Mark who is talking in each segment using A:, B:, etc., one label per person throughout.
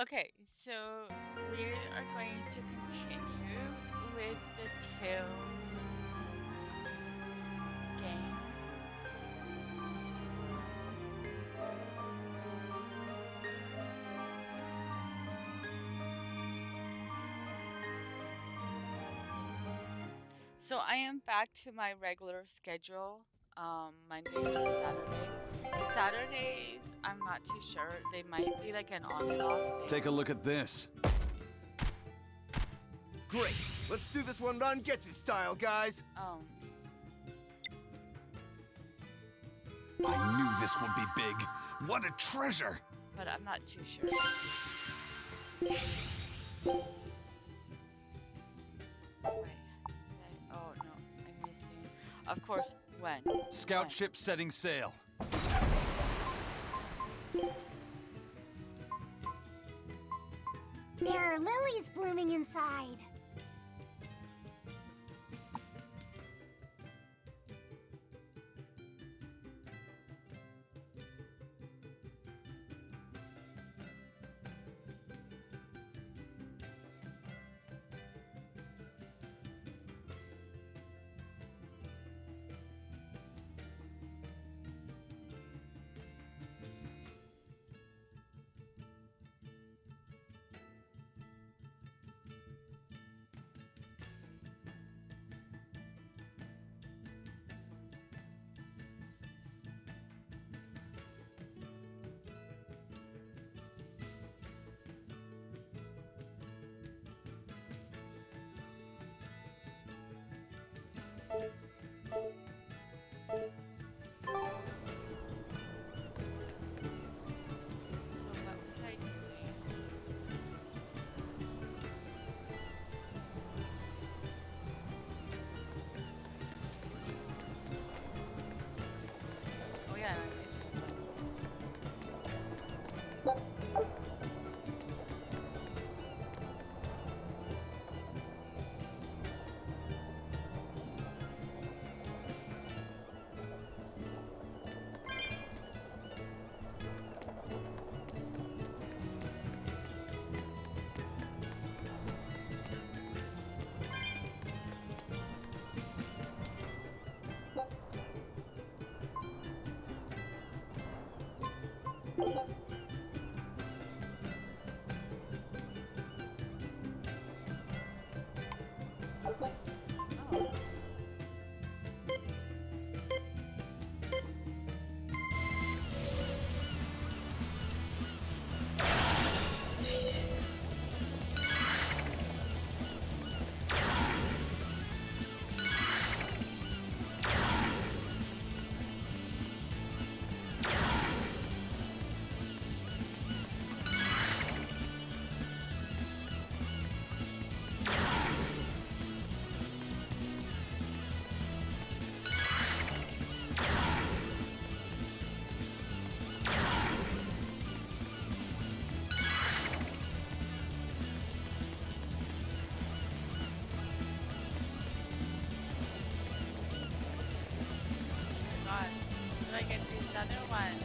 A: Okay, so we are going to continue with the Tails game. Just- So I am back to my regular schedule, Monday through Saturday. Saturdays, I'm not too sure. They might be like an on and off
B: Take a
A: thing.
B: look at this.
C: Great. Let's do this one Ron gets it style, guys.
B: I knew this would be big. What a treasure!
A: But I'm not too sure. Wait, oh no, I'm missing. Of course, when?
B: Scout
A: When?
B: ship setting sail.
D: There are lilies blooming inside.
A: So what was I doing? Oh yeah, I'm missing. Oh. God, did I get these other ones?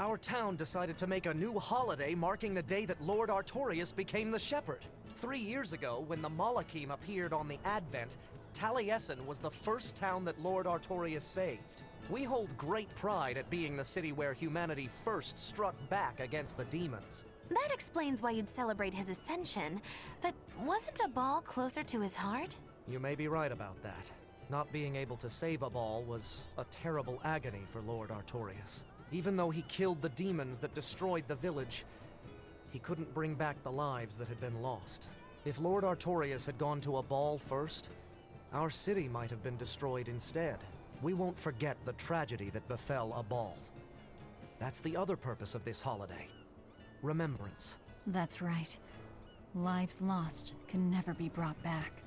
E: Our town decided to make a new holiday marking the day that Lord Artorias became the Shepherd. 3 years ago, when the Malachim appeared on the Advent, Taliesin was the first town that Lord Artorias saved. We hold great pride at being the city where humanity first struck back against the demons.
F: That explains why you'd celebrate his ascension, but wasn't a ball closer to his heart?
E: You may be right about that. Not being able to save a ball was a terrible agony for Lord Artorias. Even though he killed the demons that destroyed the village, he couldn't bring back the lives that had been lost. If Lord Artorias had gone to a ball first, our city might have been destroyed instead. We won't forget the tragedy that befell a ball. That's the other purpose of this holiday. Remembrance.
G: That's right. Lives lost can never be brought back.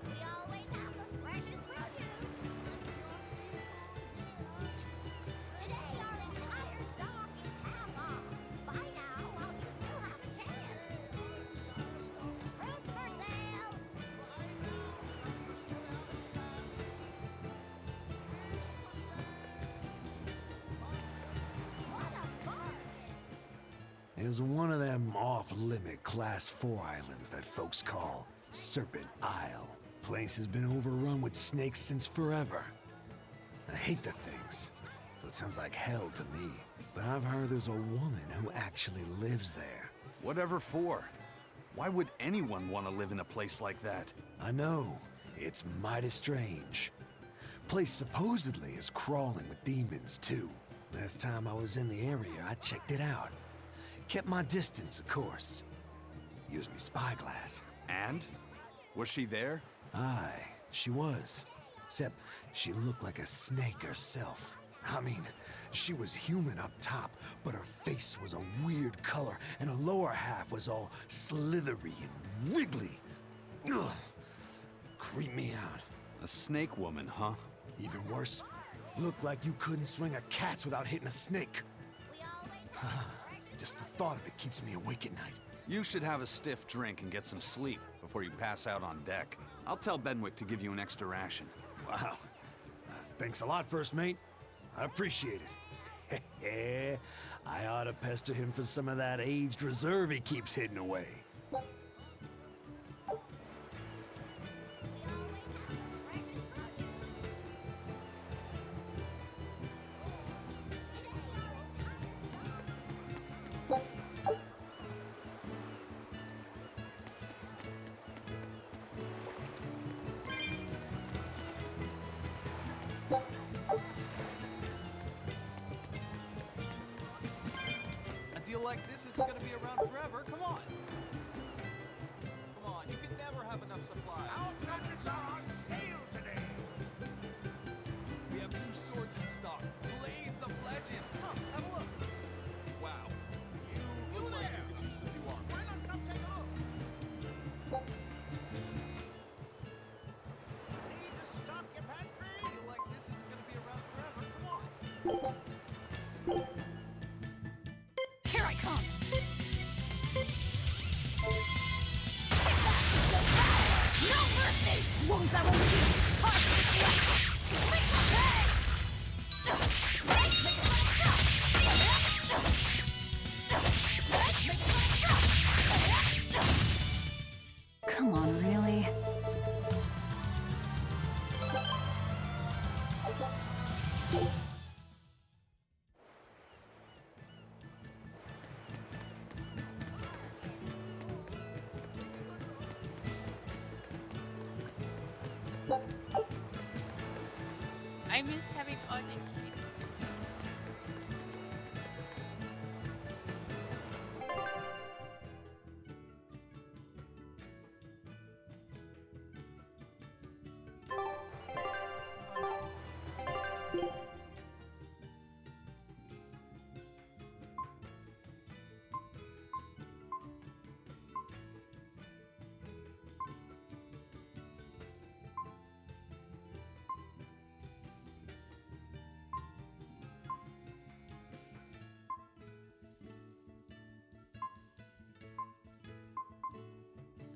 D: We always have the freshest produce. Today our entire stock is half off. Buy now while you still have a chance. Fruit for sale. What a bargain.
C: There's one of them off-limit Class 4 islands that folks call Serpent Isle. Place has been overrun with snakes since forever. I hate the things, so it sounds like hell to me. But I've heard there's a woman who actually lives there.
B: Whatever for? Why would anyone want to live in a place like that?
C: I know, it's mighty strange. Place supposedly is crawling with demons too. Last time I was in the area, I checked it out. Kept my distance, of course. Used me spyglass.
B: And? Was she there?
C: Aye, she was. Except she looked like a snake herself. I mean, she was human up top, but her face was a weird color, and her lower half was all slithery and wiggly. Ugh. Creeped me out.
B: A snake woman, huh?
C: Even worse, looked like you couldn't swing a cat's without hitting a snake.
D: We always have the freshest
C: Just the thought of it keeps me awake at night.
B: You should have a stiff drink and get some sleep before you pass out on deck. I'll tell Benwick to give you an extra ration.
C: Wow. Thanks a lot, First Mate. I appreciate it. I ought to pester him for some of that aged reserve he keeps hidden away.
D: We always have the freshest produce. Today our entire stock.
H: A deal like this isn't going to be around forever. Come on. Come on, you can never have enough supplies.
C: Our cabinets are on sale today.
H: We have new swords in stock. Blades of legend. Come, have a look. Wow. You look like you could use some new armor.
C: Why not come take a look? Need to stock your pantry?
H: A deal like this isn't going to be around forever. Come on.
G: Here I come! No mercy! Wounds that won't Come on, really?
A: I miss having all the kitties.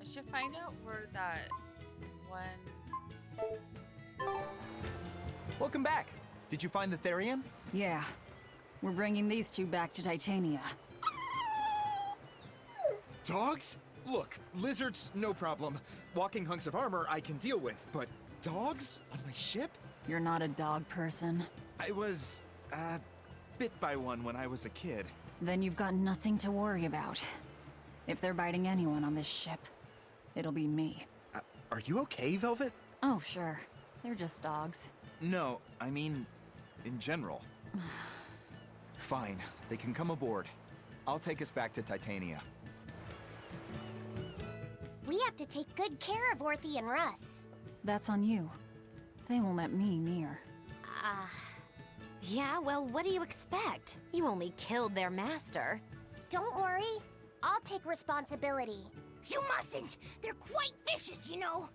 A: I should find out where that one.
I: Welcome back. Did you find the Therian?
G: Yeah. We're bringing these two back to Titania.
I: Dogs? Look, lizards, no problem. Walking hunks of armor I can deal with, but dogs? On my ship?
G: You're not a dog person.
I: I was, bit by one when I was a kid.
G: Then you've got nothing to worry about. If they're biting anyone on this ship, it'll be me.
I: Are you okay, Velvet?
G: Oh, sure. They're just dogs.
I: No, I mean, in general. Fine, they can come aboard. I'll take us back to Titania.
D: We have to take good care of Orthy and Russ.
G: That's on you. They won't let me near.
F: Yeah, well, what do you expect? You only killed their master.
D: Don't worry. I'll take responsibility. You mustn't. They're quite vicious, you know.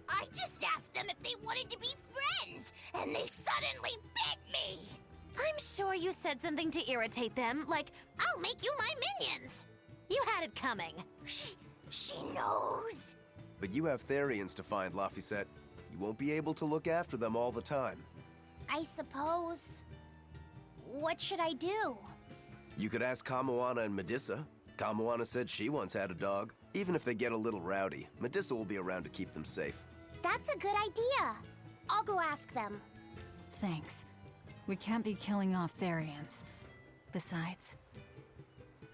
D: I just asked them if they wanted to be friends, and they suddenly bit me.
F: I'm sure you said something to irritate them, like, I'll make you my minions. You had it coming.
D: She knows.
J: But you have Therians to find, Laphicet. You won't be able to look after them all the time.
D: I suppose. What should I do?
J: You could ask Kamoana and Medissa. Kamoana said she once had a dog. Even if they get a little rowdy, Medissa will be around to keep them safe.
D: That's a good idea. I'll go ask them.
G: Thanks. We can't be killing off Therians. Besides,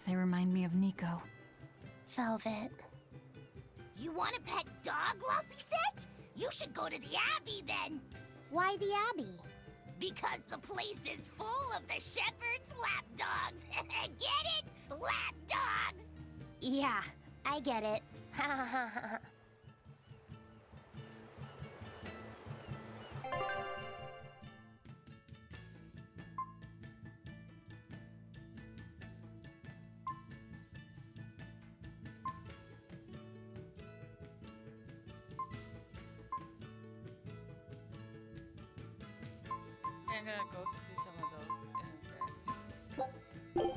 G: they remind me of Nico.
D: Velvet. You want a pet dog, Laphicet? You should go to the Abbey then. Why the Abbey? Because the place is full of the shepherd's lapdogs. Get it? Lapdogs! Yeah, I get it.
A: I'm gonna go to some of those in a bit.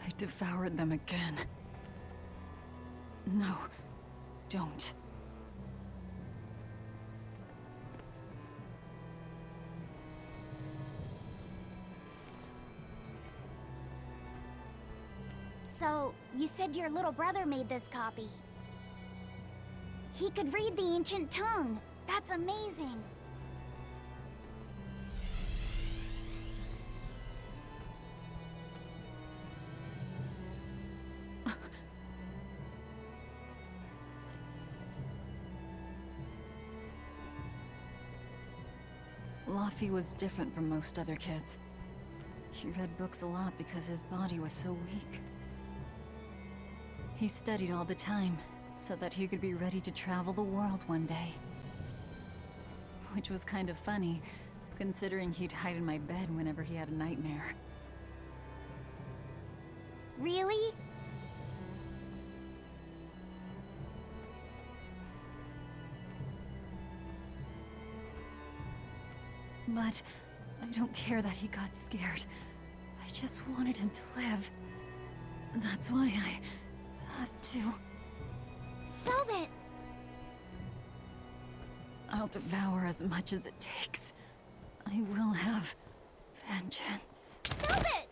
G: I devoured them again. No, don't.
D: So, you said your little brother made this copy. He could read the ancient tongue. That's amazing.
G: Laffy was different from most other kids. He read books a lot because his body was so weak. He studied all the time, so that he could be ready to travel the world one day. Which was kind of funny, considering he'd hide in my bed whenever he had a nightmare.
D: Really?
G: But I don't care that he got scared. I just wanted him to live. That's why I have to.
D: Velvet!
G: I'll devour as much as it takes. I will have vengeance.
D: Velvet!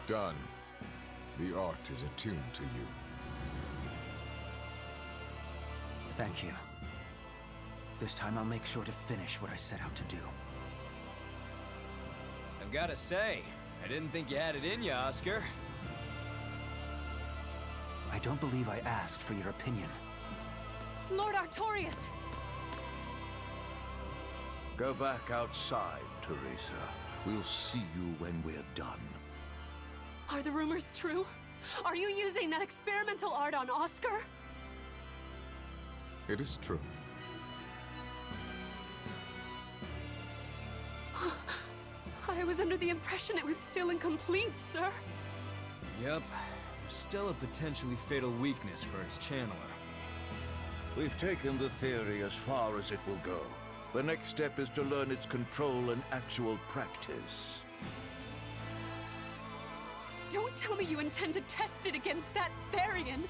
K: Done. The art is attuned to you.
L: Thank you. This time I'll make sure to finish what I set out to do.
M: I've gotta say, I didn't think you had it in you, Oscar.
L: I don't believe I asked for your opinion.
N: Lord Artorias!
O: Go back outside, Teresa. We'll see you when we're done.
N: Are the rumors true? Are you using that experimental art on Oscar?
K: It is true.
N: I was under the impression it was still incomplete, sir.
M: Yep. There's still a potentially fatal weakness for its channeler.
O: We've taken the theory as far as it will go. The next step is to learn its control and actual practice.
N: Don't tell me you intend to test it against that Therian!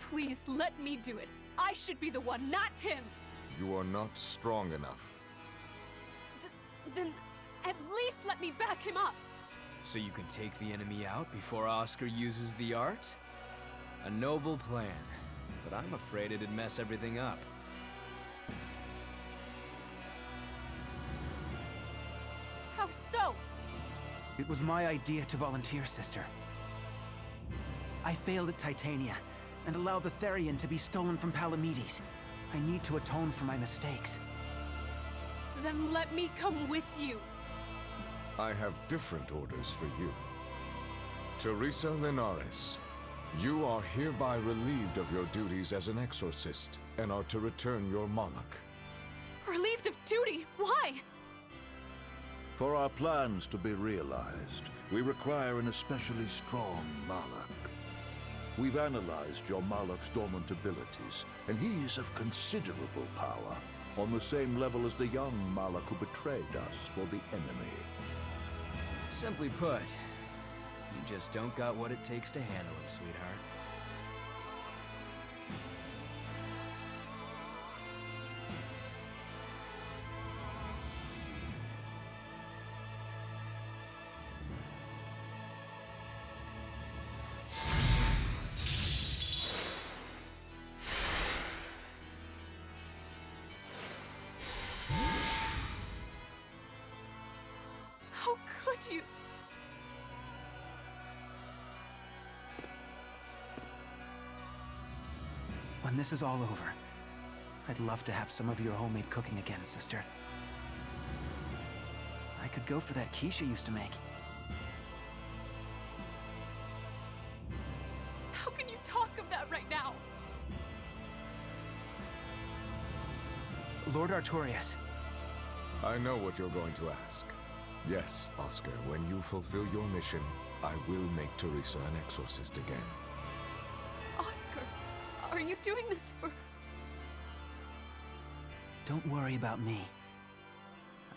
N: Please, let me do it. I should be the one, not him!
K: You are not strong enough.
N: Then at least let me back him up!
M: So you can take the enemy out before Oscar uses the art? A noble plan, but I'm afraid it'd mess everything up.
N: How so?
L: It was my idea to volunteer, sister. I failed at Titania, and allowed the Therian to be stolen from Palamedes. I need to atone for my mistakes.
N: Then let me come with you.
K: I have different orders for you. Teresa Linares, you are hereby relieved of your duties as an exorcist, and are to return your Malak.
N: Relieved of duty? Why?
O: For our plans to be realized, we require an especially strong Malak. We've analyzed your Malak's dormant abilities, and he is of considerable power, on the same level as the young Malak who betrayed us for the enemy.
M: Simply put, you just don't got what it takes to handle him, sweetheart.
N: How could you?
L: When this is all over, I'd love to have some of your homemade cooking again, sister. I could go for that quiche you used to make.
N: How can you talk of that right now?
L: Lord Artorias.
K: I know what you're going to ask. Yes, Oscar, when you fulfill your mission, I will make Teresa an exorcist again.
N: Oscar, are you doing this for...
L: Don't worry about me.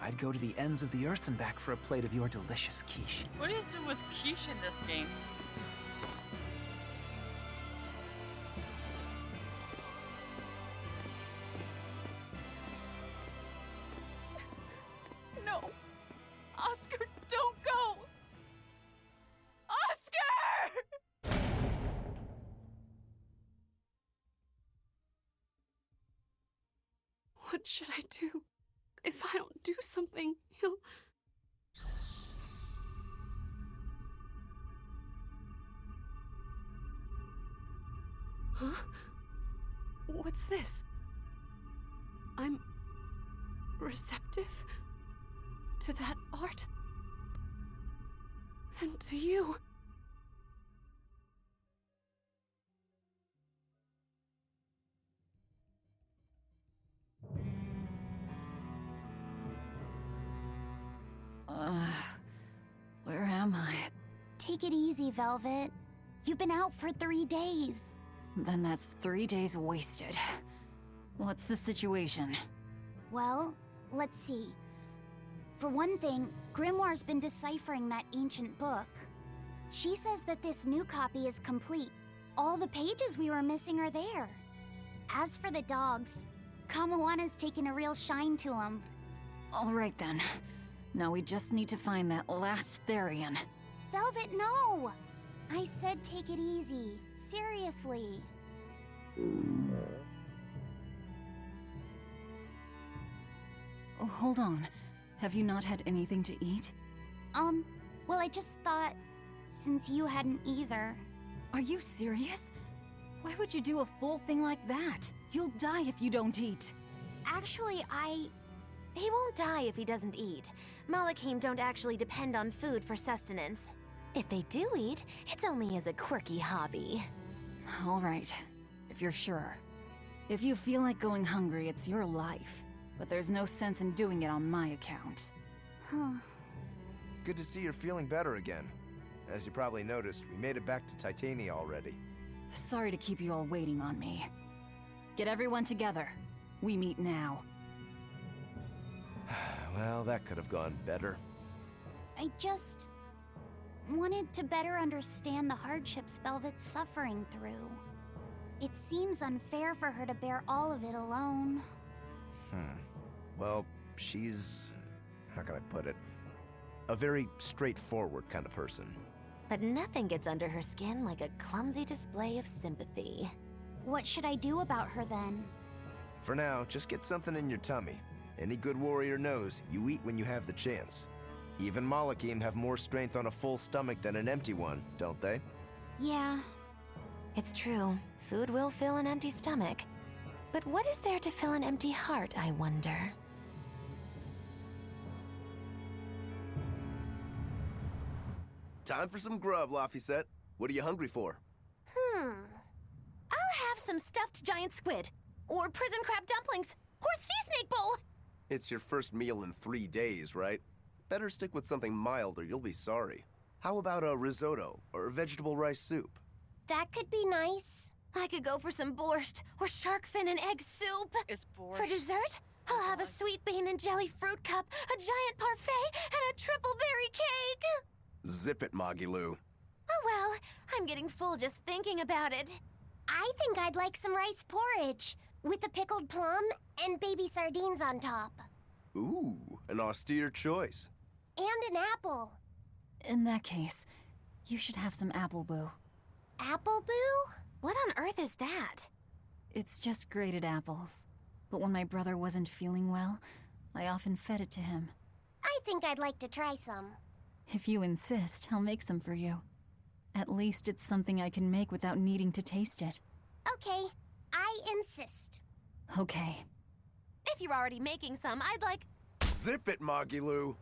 L: I'd go to the ends of the earth and back for a plate of your delicious quiche.
A: What is it with quiche in this game?
N: No! Oscar, don't go! Oscar! What should I do? If I don't do something, he'll... Huh? What's this? I'm receptive to that art. And to you.
G: Where am I?
D: Take it easy, Velvet. You've been out for 3 days.
G: Then that's 3 days wasted. What's the situation?
D: Well, let's see. For one thing, Grimoire's been deciphering that ancient book. She says that this new copy is complete. All the pages we were missing are there. As for the dogs, Kamawana's taken a real shine to him.
G: All right then. Now we just need to find that last Therian.
D: Velvet, no! I said take it easy. Seriously.
G: Oh, hold on. Have you not had anything to eat?
D: Well, I just thought, since you hadn't either.
G: Are you serious? Why would you do a full thing like that? You'll die if you don't eat.
D: Actually,
F: He won't die if he doesn't eat. Malachim don't actually depend on food for sustenance. If they do eat, it's only as a quirky hobby.
G: All right, if you're sure. If you feel like going hungry, it's your life. But there's no sense in doing it on my account.
J: Good to see you're feeling better again. As you probably noticed, we made it back to Titania already.
G: Sorry to keep you all waiting on me. Get everyone together. We meet now.
J: Well, that could have gone better.
D: I just wanted to better understand the hardships Velvet's suffering through. It seems unfair for her to bear all of it alone.
J: Well, she's... how can I put it? A very straightforward kind of person.
F: But nothing gets under her skin like a clumsy display of sympathy.
D: What should I do about her then?
J: For now, just get something in your tummy. Any good warrior knows you eat when you have the chance. Even Malachim have more strength on a full stomach than an empty one, don't they?
D: Yeah.
F: It's true. Food will fill an empty stomach. But what is there to fill an empty heart, I wonder?
J: Time for some grub, Laphicet. What are you hungry for?
F: I'll have some stuffed giant squid. Or prison crab dumplings. Or sea snake bowl.
J: It's your first meal in 3 days, right? Better stick with something mild or you'll be sorry. How about a risotto or vegetable rice soup?
D: That could be nice.
F: I could go for some borscht or shark fin and egg soup.
A: It's borscht.
F: For dessert, I'll have a sweet bean and jelly fruit cup, a giant parfait, and a triple berry cake.
J: Zip it, Magilu.
F: Oh well, I'm getting full just thinking about it.
D: I think I'd like some rice porridge with a pickled plum and baby sardines on top.
J: Ooh, an austere choice.
D: And an apple.
G: In that case, you should have some apple boo.
D: Apple boo?
F: What on earth is that?
G: It's just grated apples. But when my brother wasn't feeling well, I often fed it to him.
D: I think I'd like to try some.
G: If you insist, I'll make some for you. At least it's something I can make without needing to taste it.
D: Okay, I insist.
G: Okay.
F: If you're already making some, I'd like...
J: Zip it, Magilu.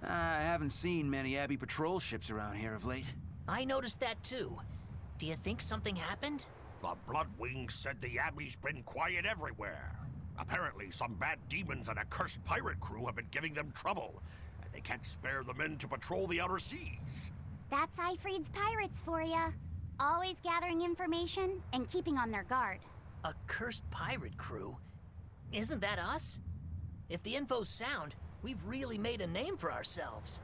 L: I haven't seen many Abbey patrol ships around here of late.
P: I noticed that too. Do you think something happened?
Q: The Bloodwings said the Abbey's been quiet everywhere. Apparently, some bad demons and a cursed pirate crew have been giving them trouble, and they can't spare the men to patrol the outer seas.
D: That's Aifread's pirates for ya. Always gathering information and keeping on their guard.
P: A cursed pirate crew? Isn't that us? If the info's sound, we've really made a name for ourselves.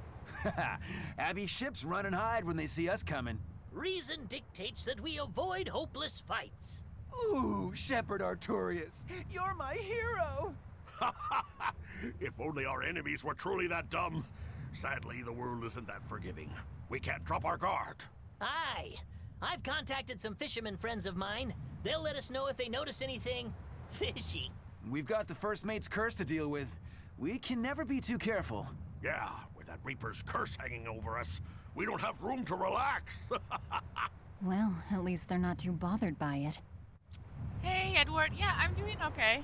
L: Abbey ships run and hide when they see us coming.
P: Reason dictates that we avoid hopeless fights.
L: Ooh, Shepherd Artorias, you're my hero!
Q: If only our enemies were truly that dumb. Sadly, the world isn't that forgiving. We can't drop our guard.
P: Aye. I've contacted some fishermen friends of mine. They'll let us know if they notice anything fishy.
L: We've got the First Mate's curse to deal with. We can never be too careful.
Q: Yeah, with that Reaper's curse hanging over us, we don't have room to relax.
G: Well, at least they're not too bothered by it.
A: Hey, Edward. Yeah, I'm doing okay.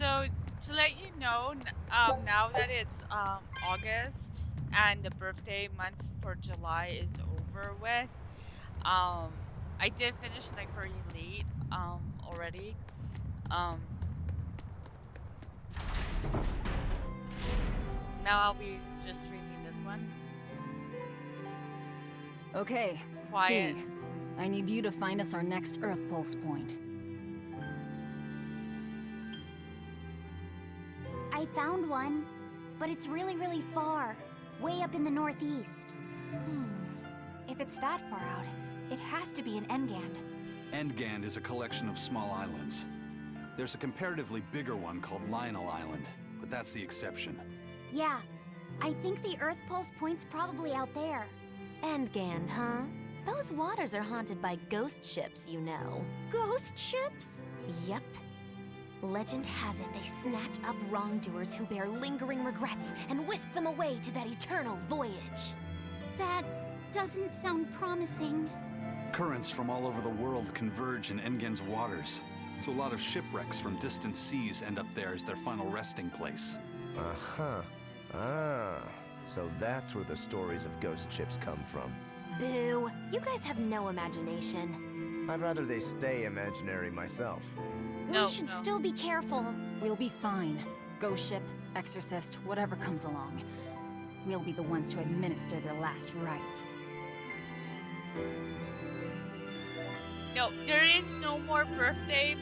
A: So to let you know, now that it's August and the birthday month for July is over with, I did finish like pretty late already. Now I'll be just streaming this one.
G: Okay,
A: Quiet.
G: Fee, I need you to find us our next Earth Pulse point.
D: I found one, but it's really, really far. Way up in the northeast.
F: If it's that far out, it has to be in Engand.
B: Endgand is a collection of small islands. There's a comparatively bigger one called Lionel Island, but that's the exception.
D: Yeah, I think the Earth Pulse point's probably out there.
F: Endgand, huh? Those waters are haunted by ghost ships, you know.
D: Ghost ships?
F: Yep. Legend has it they snatch up wrongdoers who bear lingering regrets and whisk them away to that eternal voyage.
D: That doesn't sound promising.
B: Currents from all over the world converge in Engand's waters, so a lot of shipwrecks from distant seas end up there as their final resting place.
J: Uh-huh. Ah, so that's where the stories of ghost ships come from.
F: Boo! You guys have no imagination.
J: I'd rather they stay imaginary myself.
D: We should still be careful.
G: We'll be fine. Ghost ship, exorcist, whatever comes along. We'll be the ones to administer their last rites.
A: No, there is no more birthday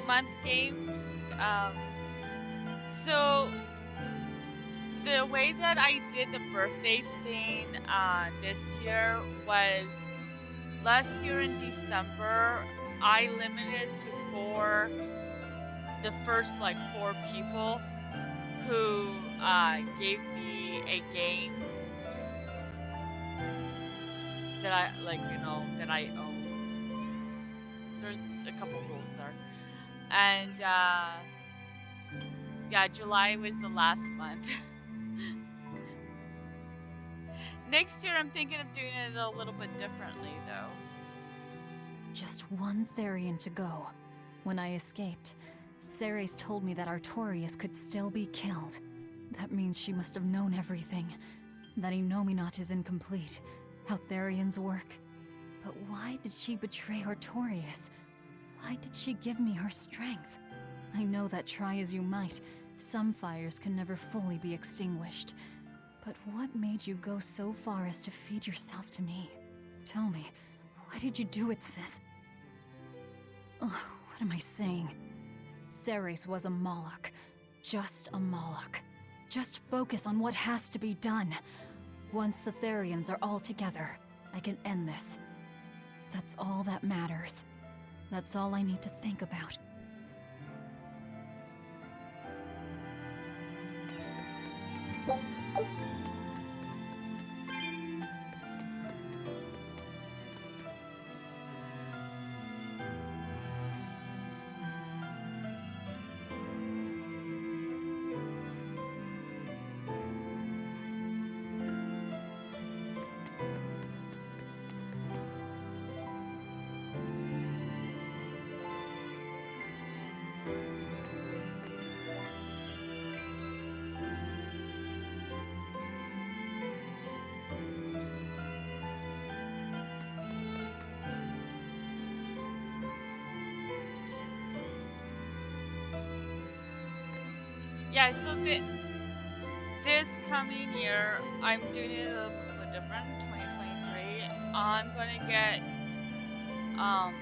A: month games. So the way that I did the birthday thing this year was last year in December. I limited to the first like 4 people who gave me a game that I owned. There's a couple rules there. And yeah, July was the last month. Next year I'm thinking of doing it a little bit differently though.
G: Just one Therian to go. When I escaped, Ceres told me that Artorias could still be killed. That means she must have known everything. That Innominat is incomplete. How Therians work. But why did she betray Artorias? Why did she give me her strength? I know that try as you might, some fires can never fully be extinguished. But what made you go so far as to feed yourself to me? Tell me, why did you do it, sis? Ugh, what am I saying? Ceres was a Moloch. Just a Moloch. Just focus on what has to be done. Once the Therians are all together, I can end this. That's all that matters. That's all I need to think about.
A: Yeah, so this coming year, I'm doing it a little bit different, 2023. I'm gonna get,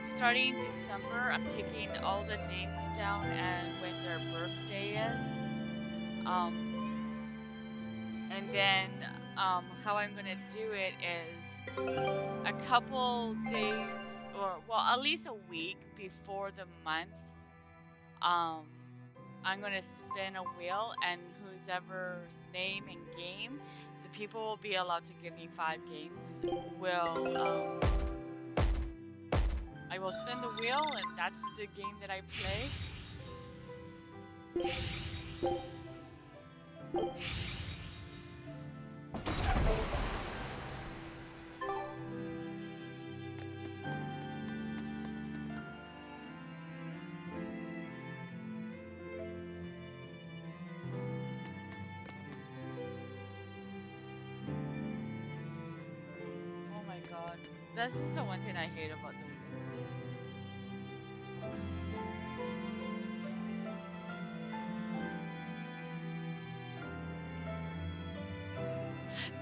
A: starting in December, I'm taking all the names down and when their birthday is. And then, how I'm gonna do it is a couple days, or, well, at least a week before the month, I'm gonna spin a wheel, and whoever's name and game, the people will be allowed to give me 5 games. I will spin the wheel, and that's the game that I play. god. That's just the one thing I hate about this game.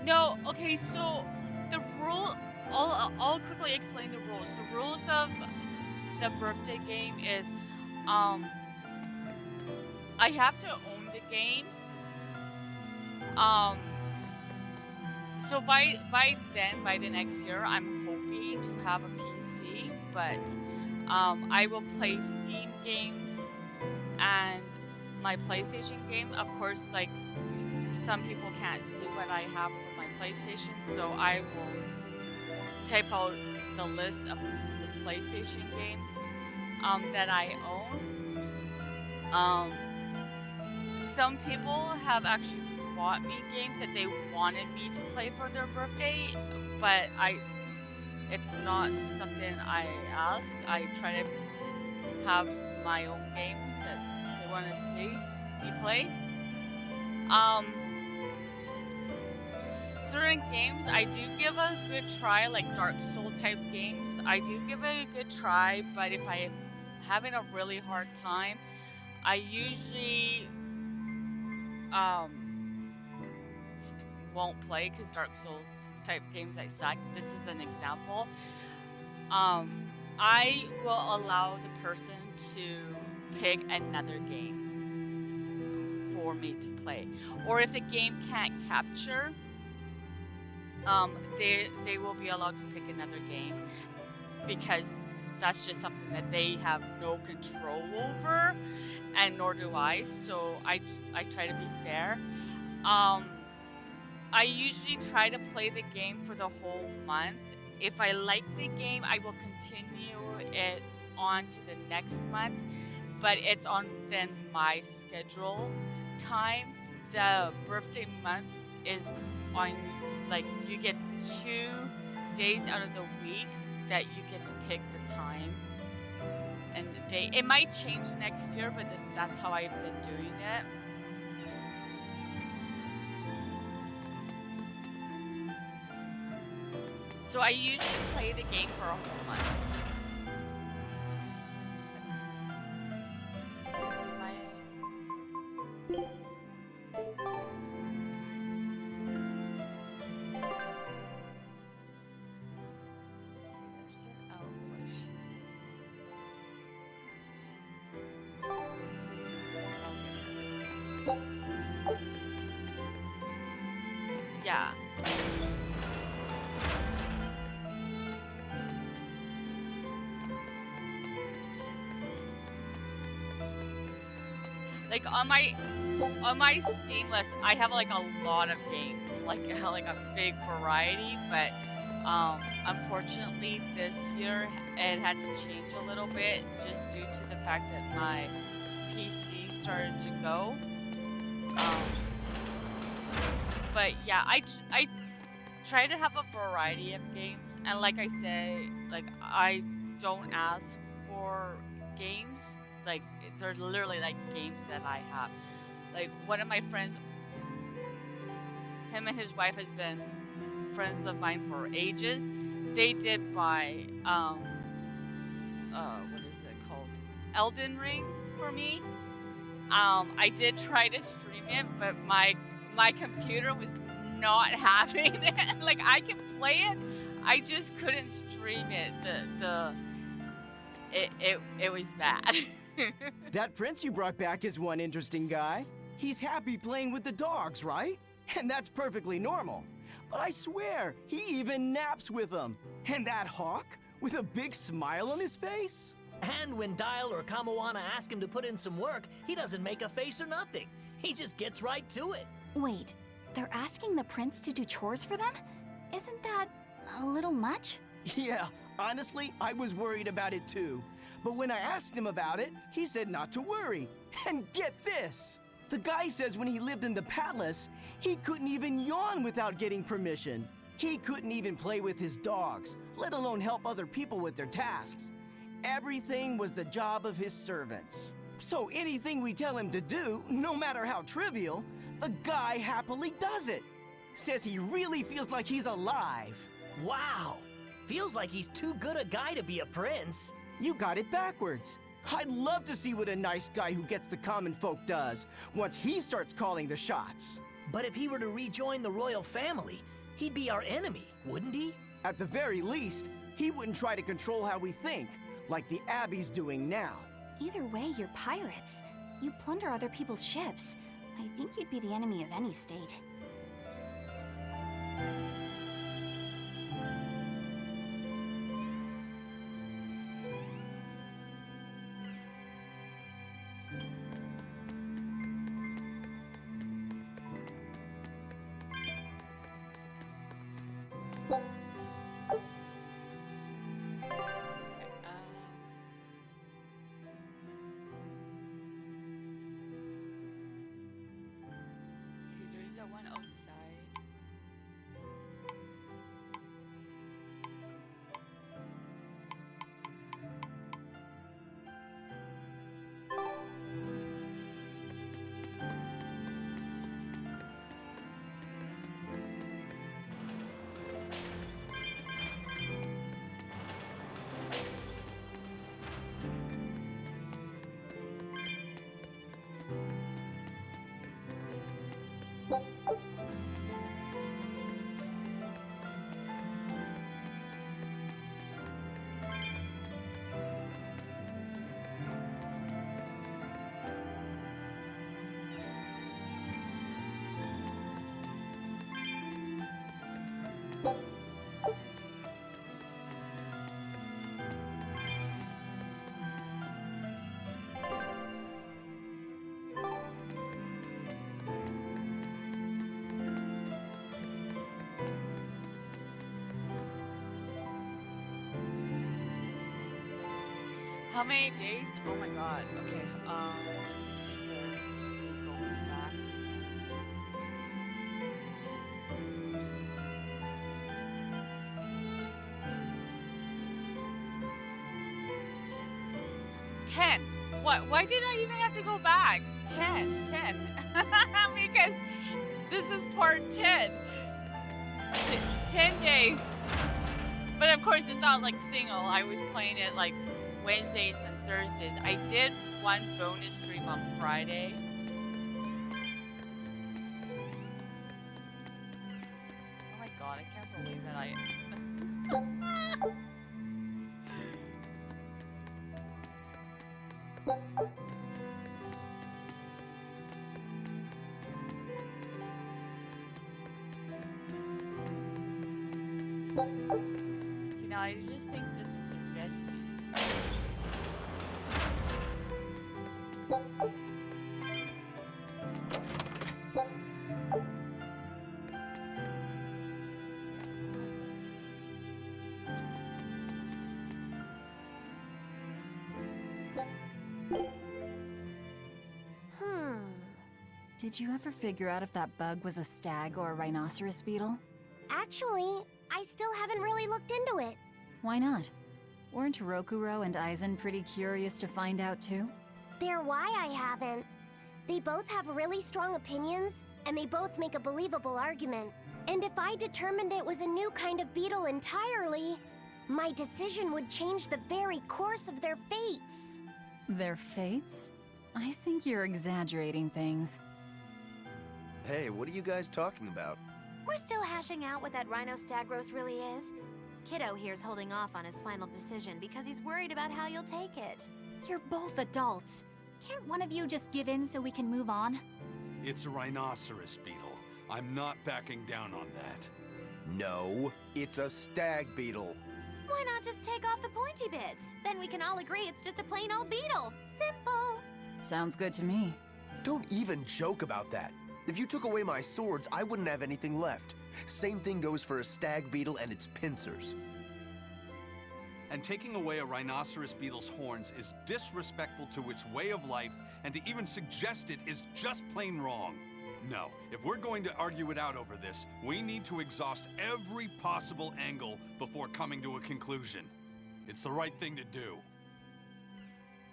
A: No, okay, so the rule, I'll quickly explain the rules. The rules of the birthday game is, I have to own the game. So by the next year, I'm hoping to have a PC, but I will play Steam games and my PlayStation game. Of course, like, some people can't see what I have for my PlayStation, so I will type out the list of the PlayStation games that I own. Some people have actually bought me games that they wanted me to play for their birthday, but it's not something I ask. I try to have my own games that they want to see me play. Certain games I do give a good try, like Dark Soul type games. I do give it a good try, but if I'm having a really hard time, I usually won't play because Dark Souls type games I suck. This is an example. I will allow the person to pick another game for me to play, or if the game can't capture, they will be allowed to pick another game, because that's just something that they have no control over, and nor do I. So I try to be fair. I usually try to play the game for the whole month. If I like the game, I will continue it on to the next month, but it's on then my schedule time. The birthday month is on, like, you get 2 days out of the week that you get to pick the time and the date. It might change next year, but that's how I've been doing it. So I usually play the game for a whole month. Yeah. Like on my Steam list, I have like a lot of games, like a big variety. But unfortunately, this year it had to change a little bit just due to the fact that my PC started to go. But yeah, I try to have a variety of games, and like I say, like I don't ask for games. Like, they're literally like games that I have. Like, one of my friends, him and his wife has been friends of mine for ages. They did buy what is it called? Elden Ring for me. I did try to stream it, but my computer was not having it. Like, I can play it, I just couldn't stream it. It was bad.
R: That prince you brought back is one interesting guy. He's happy playing with the dogs, right? And that's perfectly normal. But I swear, he even naps with them. And that hawk, with a big smile on his face?
P: And when Dial or Kamawana ask him to put in some work, he doesn't make a face or nothing. He just gets right to it.
S: Wait, they're asking the prince to do chores for them? Isn't that a little much?
R: Yeah, honestly, I was worried about it too. But when I asked him about it, he said not to worry. And get this! The guy says when he lived in the palace, he couldn't even yawn without getting permission. He couldn't even play with his dogs, let alone help other people with their tasks. Everything was the job of his servants. So anything we tell him to do, no matter how trivial, the guy happily does it. Says he really feels like he's alive.
P: Wow! Feels like he's too good a guy to be a prince.
R: You got it backwards. I'd love to see what a nice guy who gets the common folk does once he starts calling the shots.
P: But if he were to rejoin the royal family, he'd be our enemy, wouldn't he?
R: At the very least, he wouldn't try to control how we think, like the Abbey's doing now.
S: Either way, you're pirates. You plunder other people's ships. I think you'd be the enemy of any state.
A: How many days? Oh my god. Okay, let me see here. Going back. $10. What? Why did I even have to go back? 10. Because this is part 10. 10 days. But of course, it's not like single. I was playing it like Wednesdays and Thursdays. I did one bonus stream on Friday. Oh my god, I can't believe that I... You know, I just think this is a rest too small.
G: Did you ever figure out if that bug was a stag or a rhinoceros beetle?
D: Actually, I still haven't really looked into it.
G: Why not? Weren't Rokuro and Aizen pretty curious to find out too?
D: They're why I haven't. They both have really strong opinions, and they both make a believable argument. And if I determined it was a new kind of beetle entirely, my decision would change the very course of their fates.
G: Their fates? I think you're exaggerating things.
J: Hey, what are you guys talking about?
F: We're still hashing out what that Rhinostagros really is. Kiddo here's holding off on his final decision because he's worried about how you'll take it.
S: You're both adults. Can't one of you just give in so we can move on?
B: It's a rhinoceros beetle. I'm not backing down on that.
J: No, it's a stag beetle.
F: Why not just take off the pointy bits? Then we can all agree it's just a plain old beetle. Simple.
G: Sounds good to me.
J: Don't even joke about that. If you took away my swords, I wouldn't have anything left. Same thing goes for a stag beetle and its pincers.
B: And taking away a rhinoceros beetle's horns is disrespectful to its way of life, and to even suggest it is just plain wrong. No, if we're going to argue it out over this, we need to exhaust every possible angle before coming to a conclusion. It's the right thing to do.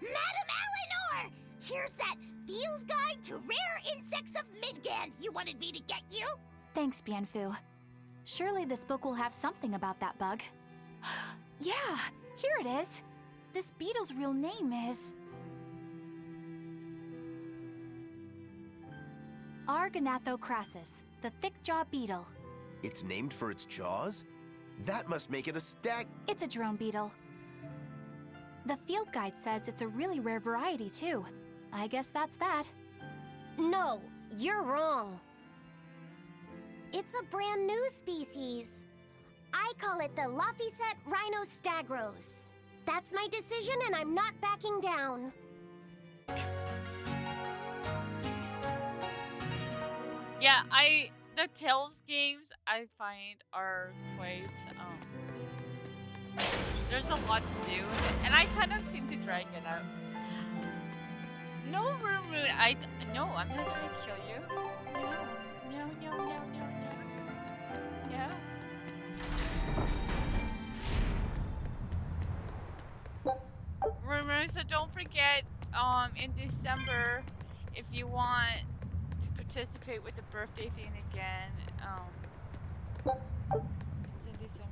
D: Madam Eleanor! Here's that Field Guide to Rare Insects of Midgand you wanted me to get you.
S: Thanks, Bienfu. Surely this book will have something about that bug. Yeah, here it is. This beetle's real name is... Argonathocrassus, the thick-jawed beetle.
J: It's named for its jaws? That must make it a stag...
S: It's a drone beetle. The field guide says it's a really rare variety, too. I guess that's that.
D: No, you're wrong. It's a brand new species. I call it the Laphicet rhinostagros. That's my decision, and I'm not backing down.
A: Yeah, the Tales games I find are quite there's a lot to do, and I kind of seem to drag it out. No, Rumoon, no, I'm not gonna kill you. No. Rumoon, so don't forget, in December, if you want to participate with the birthday thing again, it's in December.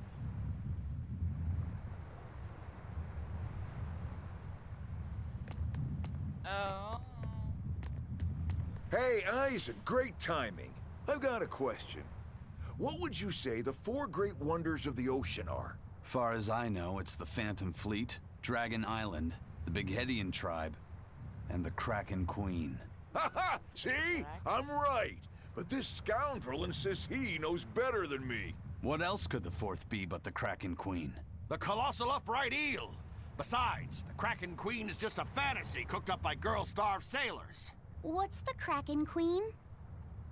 A: Oh.
O: Hey, Isaac, great timing. I've got a question. What would you say the 4 great wonders of the ocean are?
B: Far as I know, it's the Phantom Fleet, Dragon Island, the Bighedian tribe, and the Kraken Queen.
O: Ha! See? I'm right. But this scoundrel insists he knows better than me.
B: What else could the 4th be but the Kraken Queen?
Q: The colossal upright eel. Besides, the Kraken Queen is just a fantasy cooked up by girl-starved sailors.
D: What's the Kraken Queen?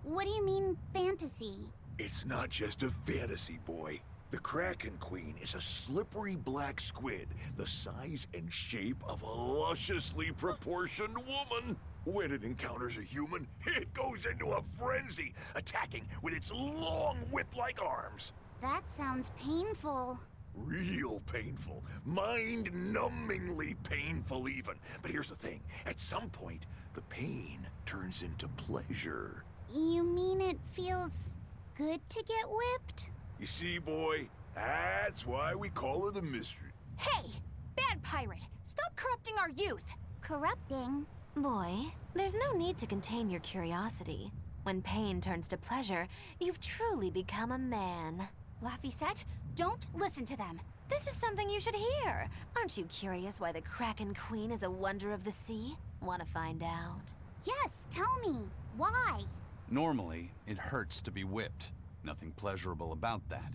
D: What do you mean, fantasy?
O: It's not just a fantasy, boy. The Kraken Queen is a slippery black squid, the size and shape of a lusciously proportioned woman. When it encounters a human, it goes into a frenzy, attacking with its long whip-like arms.
D: That sounds painful.
O: Real painful. Mind-numbingly painful even. But here's the thing. At some point, the pain turns into pleasure.
D: You mean it feels good to get whipped?
O: You see, boy? That's why we call her the Mystery.
S: Hey! Bad pirate! Stop corrupting our youth!
D: Corrupting?
F: Boy, there's no need to contain your curiosity. When pain turns to pleasure, you've truly become a man.
S: Laphicet, don't listen to them.
F: This is something you should hear. Aren't you curious why the Kraken Queen is a wonder of the sea? Want to find out?
D: Yes, tell me. Why?
B: Normally, it hurts to be whipped. Nothing pleasurable about that.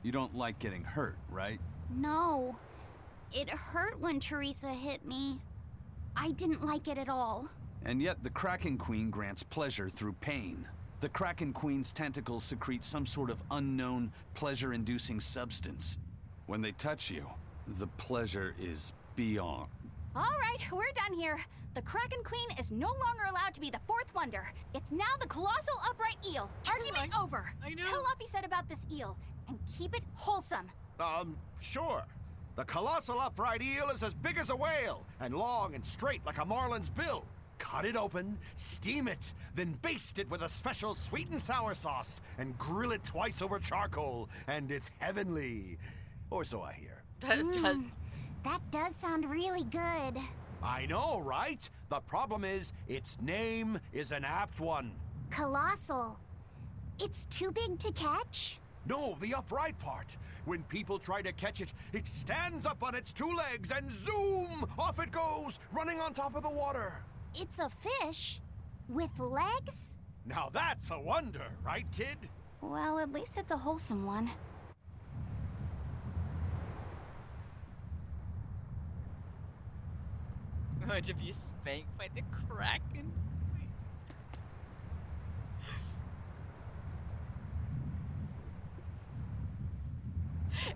B: You don't like getting hurt, right?
D: No. It hurt when Teresa hit me. I didn't like it at all.
B: And yet the Kraken Queen grants pleasure through pain. The Kraken Queen's tentacles secrete some sort of unknown, pleasure-inducing substance. When they touch you, the pleasure is beyond.
S: All right, we're done here. The Kraken Queen is no longer allowed to be the 4th wonder. It's now the colossal upright eel. Argument over. Tell Laphicet about this eel, and keep it wholesome.
Q: Sure. The colossal upright eel is as big as a whale, and long and straight like a marlin's bill. Cut it open, steam it, then baste it with a special sweet and sour sauce, and grill it twice over charcoal, and it's heavenly. Or so I hear.
D: That does sound really good.
Q: I know, right? The problem is, its name is an apt one.
D: Colossal. It's too big to catch?
Q: No, the upright part. When people try to catch it, it stands up on its 2 legs and zoom! Off it goes, running on top of the water.
D: It's a fish? With legs?
Q: Now that's a wonder, right, kid?
S: Well, at least it's a wholesome one.
A: Going to be spanked by the Kraken.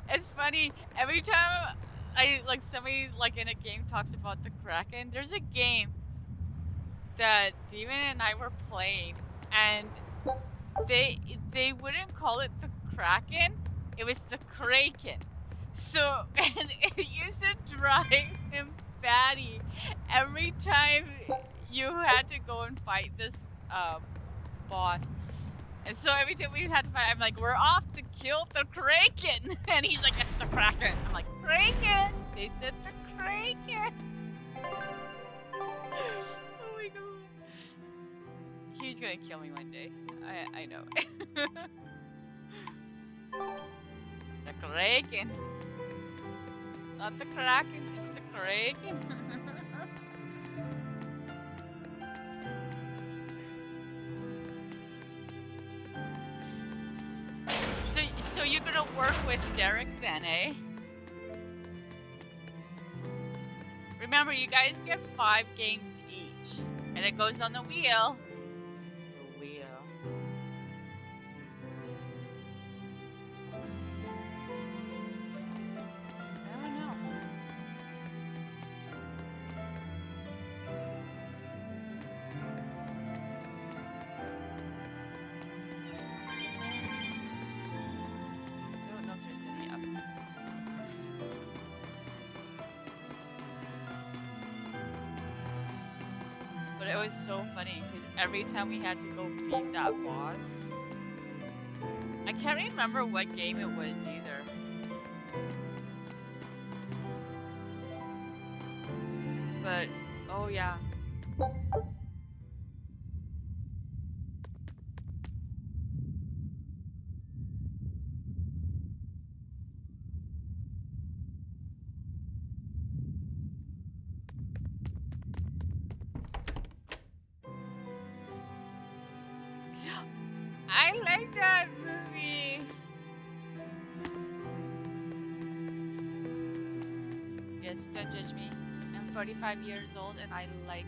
A: It's funny, every time somebody in a game talks about the Kraken, there's a game that Demon and I were playing, and they wouldn't call it the Kraken, it was the Kraken. So, and it used to drive him batty every time you had to go and fight this boss. And so every time we had to fight, I'm like, we're off to kill the Kraken. And he's like, it's the Kraken. I'm like, Kraken! They said the Kraken. Oh my god. He's gonna kill me one day. I know. The Kraken. Not the Kraken, it's the Kraken. So you're gonna work with Derek then, eh? Remember, you guys get 5 games each, and it goes on the wheel. The wheel. I don't know. I don't know if there's any up. But it was so funny because every time we had to go beat that boss, I can't remember what game it was either. But oh yeah. I like that movie. Yes, don't judge me. I'm 45 years old and I like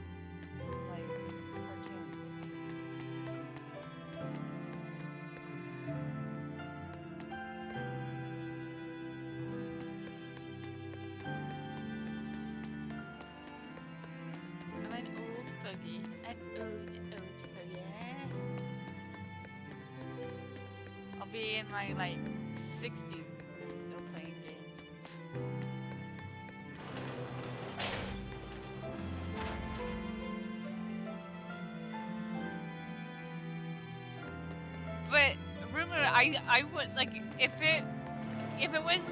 A: cartoons. I'm an old fogey. An old fogey. I'll be in my like 60s and still playing games. But rumor, I would like if it was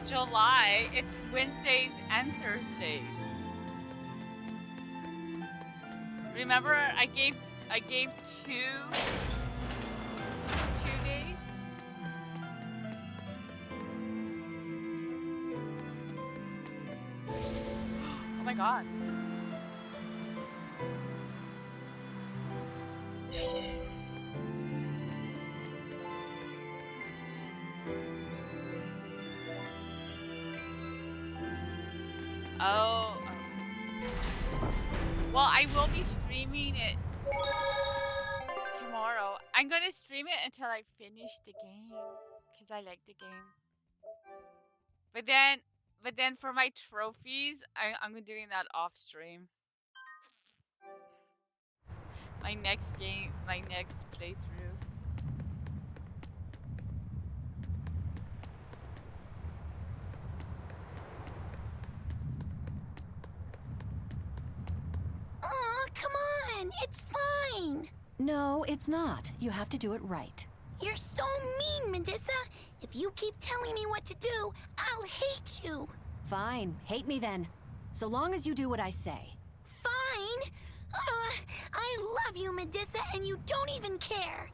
A: July, it's Wednesdays and Thursdays. Remember, I gave 2 days. Oh my god. What is this? Oh. Well, I will be streaming it tomorrow. I'm gonna stream it until I finish the game, because I like the game. But then for my trophies, I'm doing that off stream. My next game, my next playthrough.
D: Aw, come on! It's fine!
G: No, it's not. You have to do it right.
D: You're so mean, Medissa! If you keep telling me what to do, I'll hate you!
G: Fine, hate me then. So long as you do what I say.
D: Fine! I love you, Medissa, and you don't even care!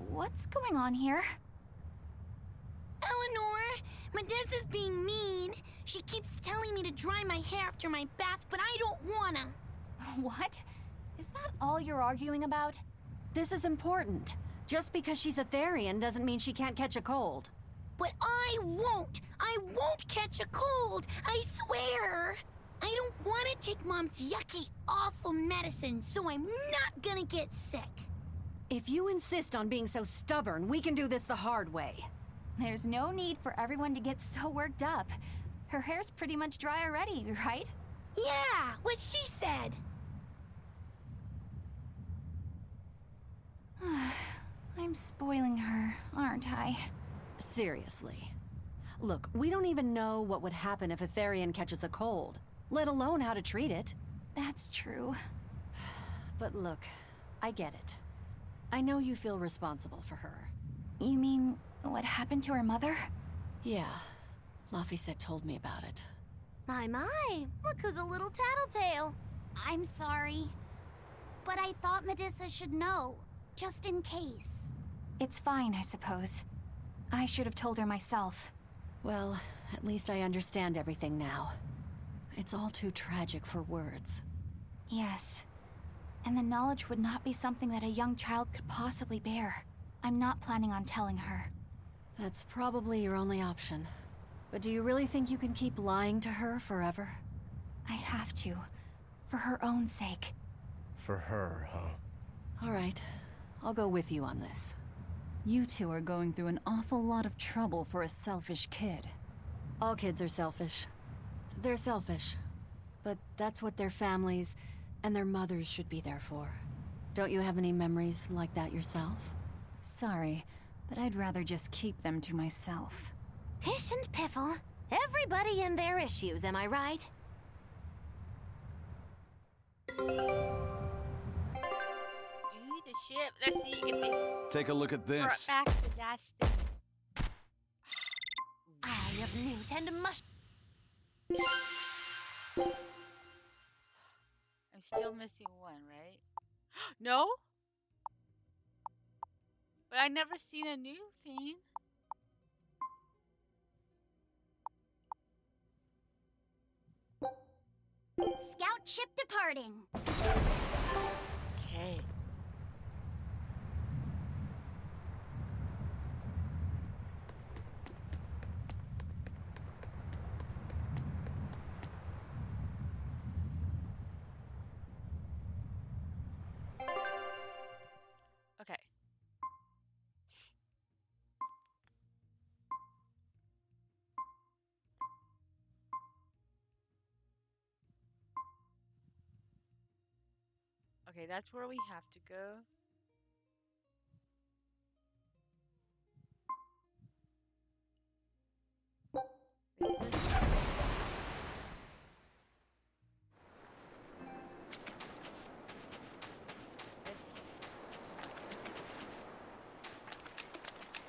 S: What's going on here?
D: Eleanor, Medissa's being mean. She keeps telling me to dry my hair after my bath, but I don't wanna.
S: What? Is that all you're arguing about?
G: This is important. Just because she's a Therian doesn't mean she can't catch a cold.
D: But I won't! I won't catch a cold! I swear! I don't want to take Mom's yucky, awful medicine, so I'm not gonna get sick.
G: If you insist on being so stubborn, we can do this the hard way.
S: There's no need for everyone to get so worked up. Her hair's pretty much dry already, right?
D: Yeah, what she said.
S: I'm spoiling her, aren't I?
G: Seriously. Look, we don't even know what would happen if a Therian catches a cold, let alone how to treat it.
S: That's true.
G: But look, I get it. I know you feel responsible for her.
S: You mean what happened to her mother?
G: Yeah, Laphicet told me about it.
F: My, look who's a little tattletale.
D: I'm sorry, but I thought Medissa should know, just in case.
S: It's fine, I suppose. I should have told her myself.
G: Well, at least I understand everything now. It's all too tragic for words.
S: Yes. And the knowledge would not be something that a young child could possibly bear. I'm not planning on telling her.
G: That's probably your only option. But do you really think you can keep lying to her forever?
S: I have to. For her own sake.
J: For her, huh?
G: All right. I'll go with you on this. You two are going through an awful lot of trouble for a selfish kid. All kids are selfish. They're selfish. But that's what their families and their mothers should be there for. Don't you have any memories like that yourself?
N: Sorry, but I'd rather just keep them to myself.
F: Pish and piffle. Everybody and their issues, am I right?
A: The ship. Let's see if it.
B: Take a look at this.
A: Back to Dastin.
F: Eye of newt and mush.
A: I'm still missing one, right? No? But I never seen a new thing.
D: Scout ship departing.
A: Okay. Okay. Okay, that's where we have to go. Is this?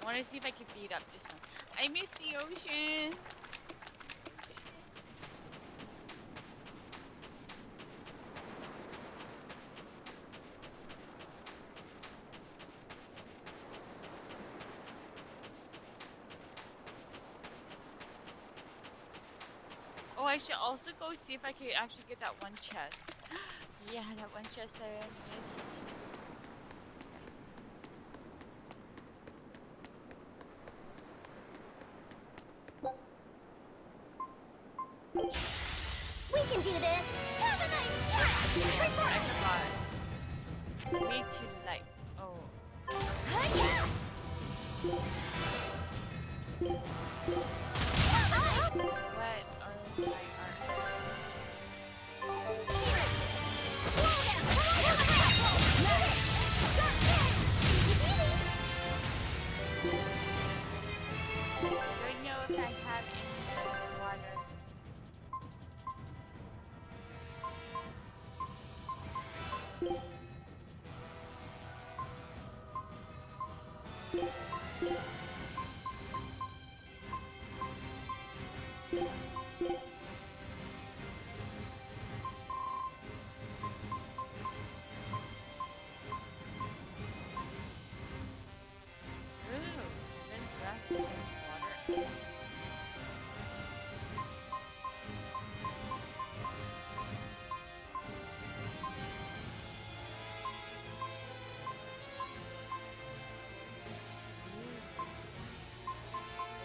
A: I want to see if I can beat up this one. I miss the ocean. Oh, I should also go see if I can actually get that one chest. Yeah, that one chest I missed.
D: We can do this. Have a nice trip.
A: I forgot. Way too light. Oh. What are my don't know if I have any water.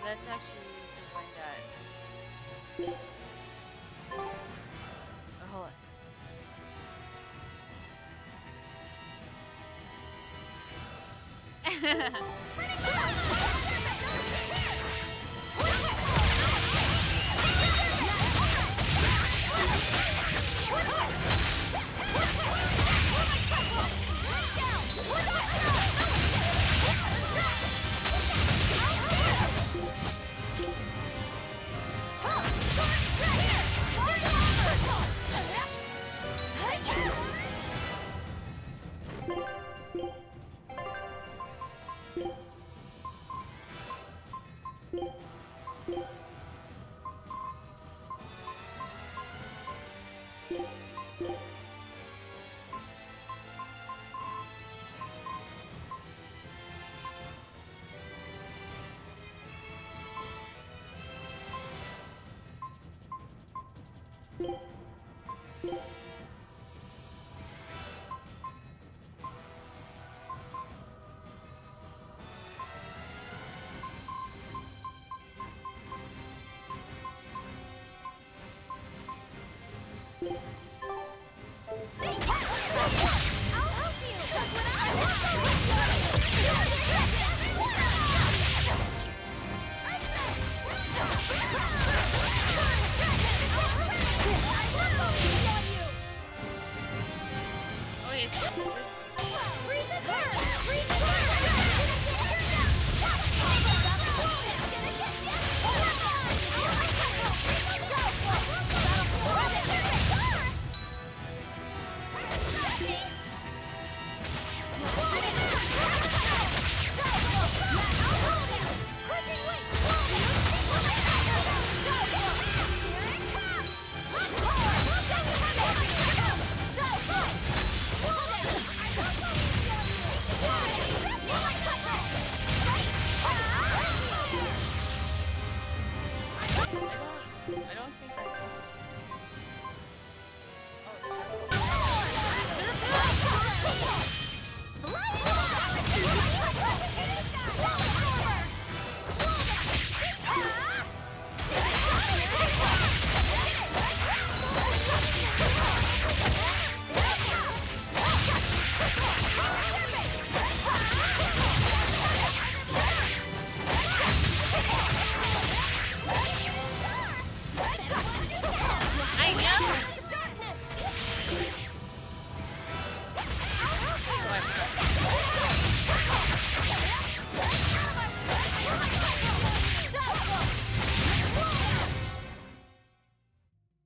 A: Let's actually use the one that. Oh, hold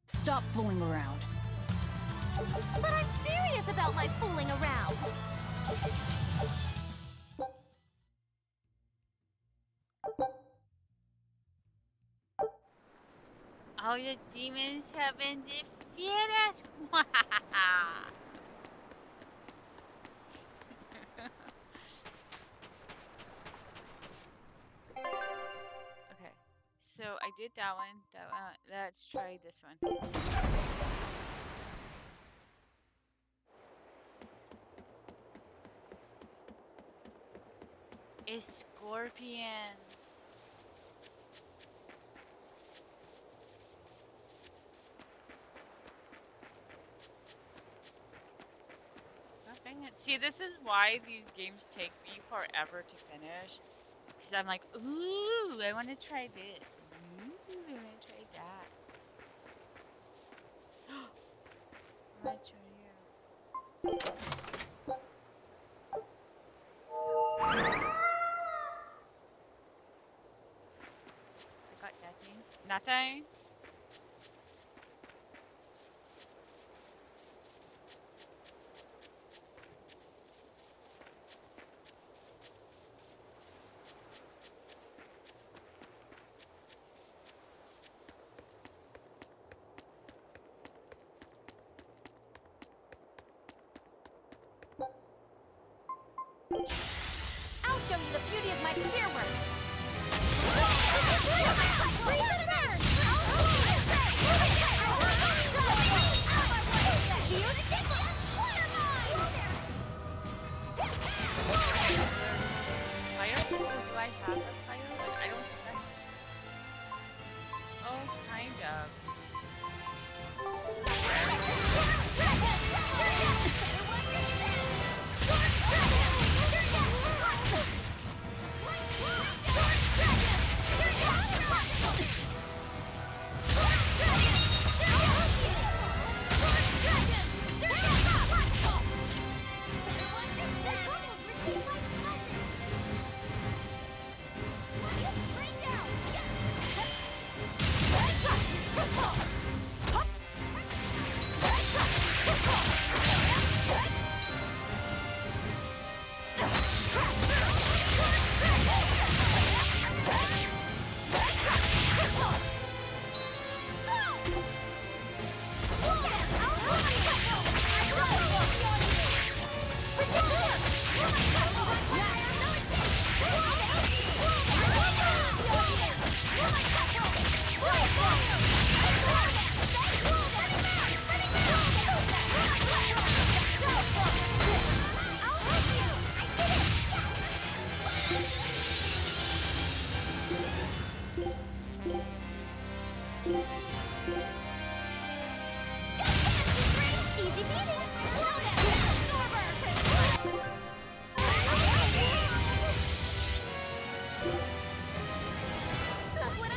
G: Stop fooling around.
F: But I'm serious about my fooling around.
A: All the demons have been defeated. Okay, so I did that one. Let's try this one. It's scorpions. See, this is why these games take me forever to finish. Because I'm like, ooh, I want to try this. Ooh, I want to try that. I want to try here. I got nothing. Nothing?
F: I'll show you the beauty of my spear work.
A: Do I have a firewood? I don't think I... Oh, kind of.
F: Bring down!
D: Easy peasy! Slow down! Absorber! Look what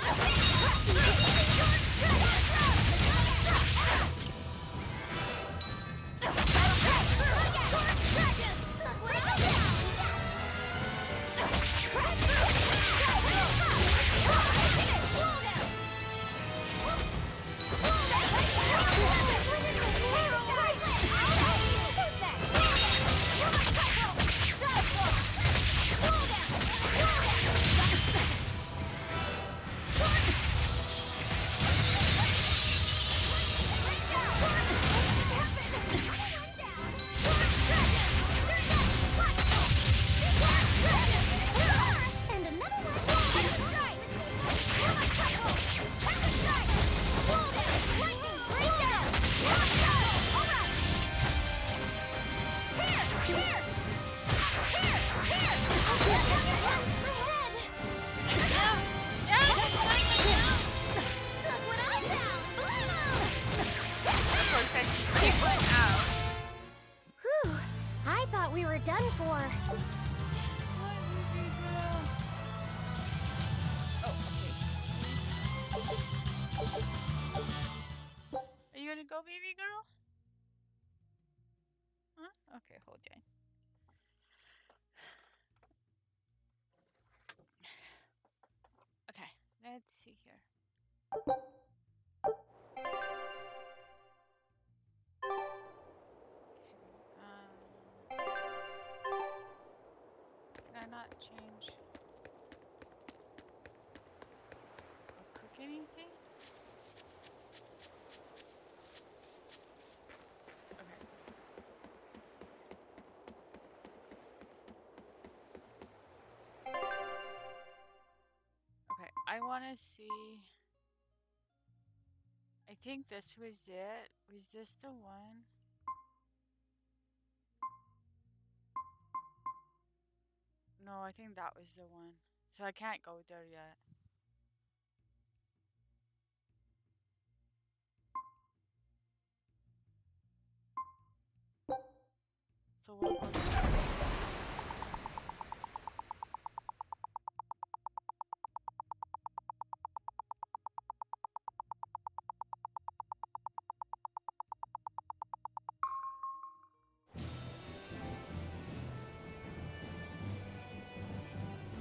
D: Whew, I thought we were done for.
A: Are you gonna go, baby girl? Huh? Okay, hold on. Okay, let's see here. Can I not change or cook anything? Okay. Okay, I want to see. I think this was it. Was this the one? No, I think that was the one. So I can't go there yet. So what was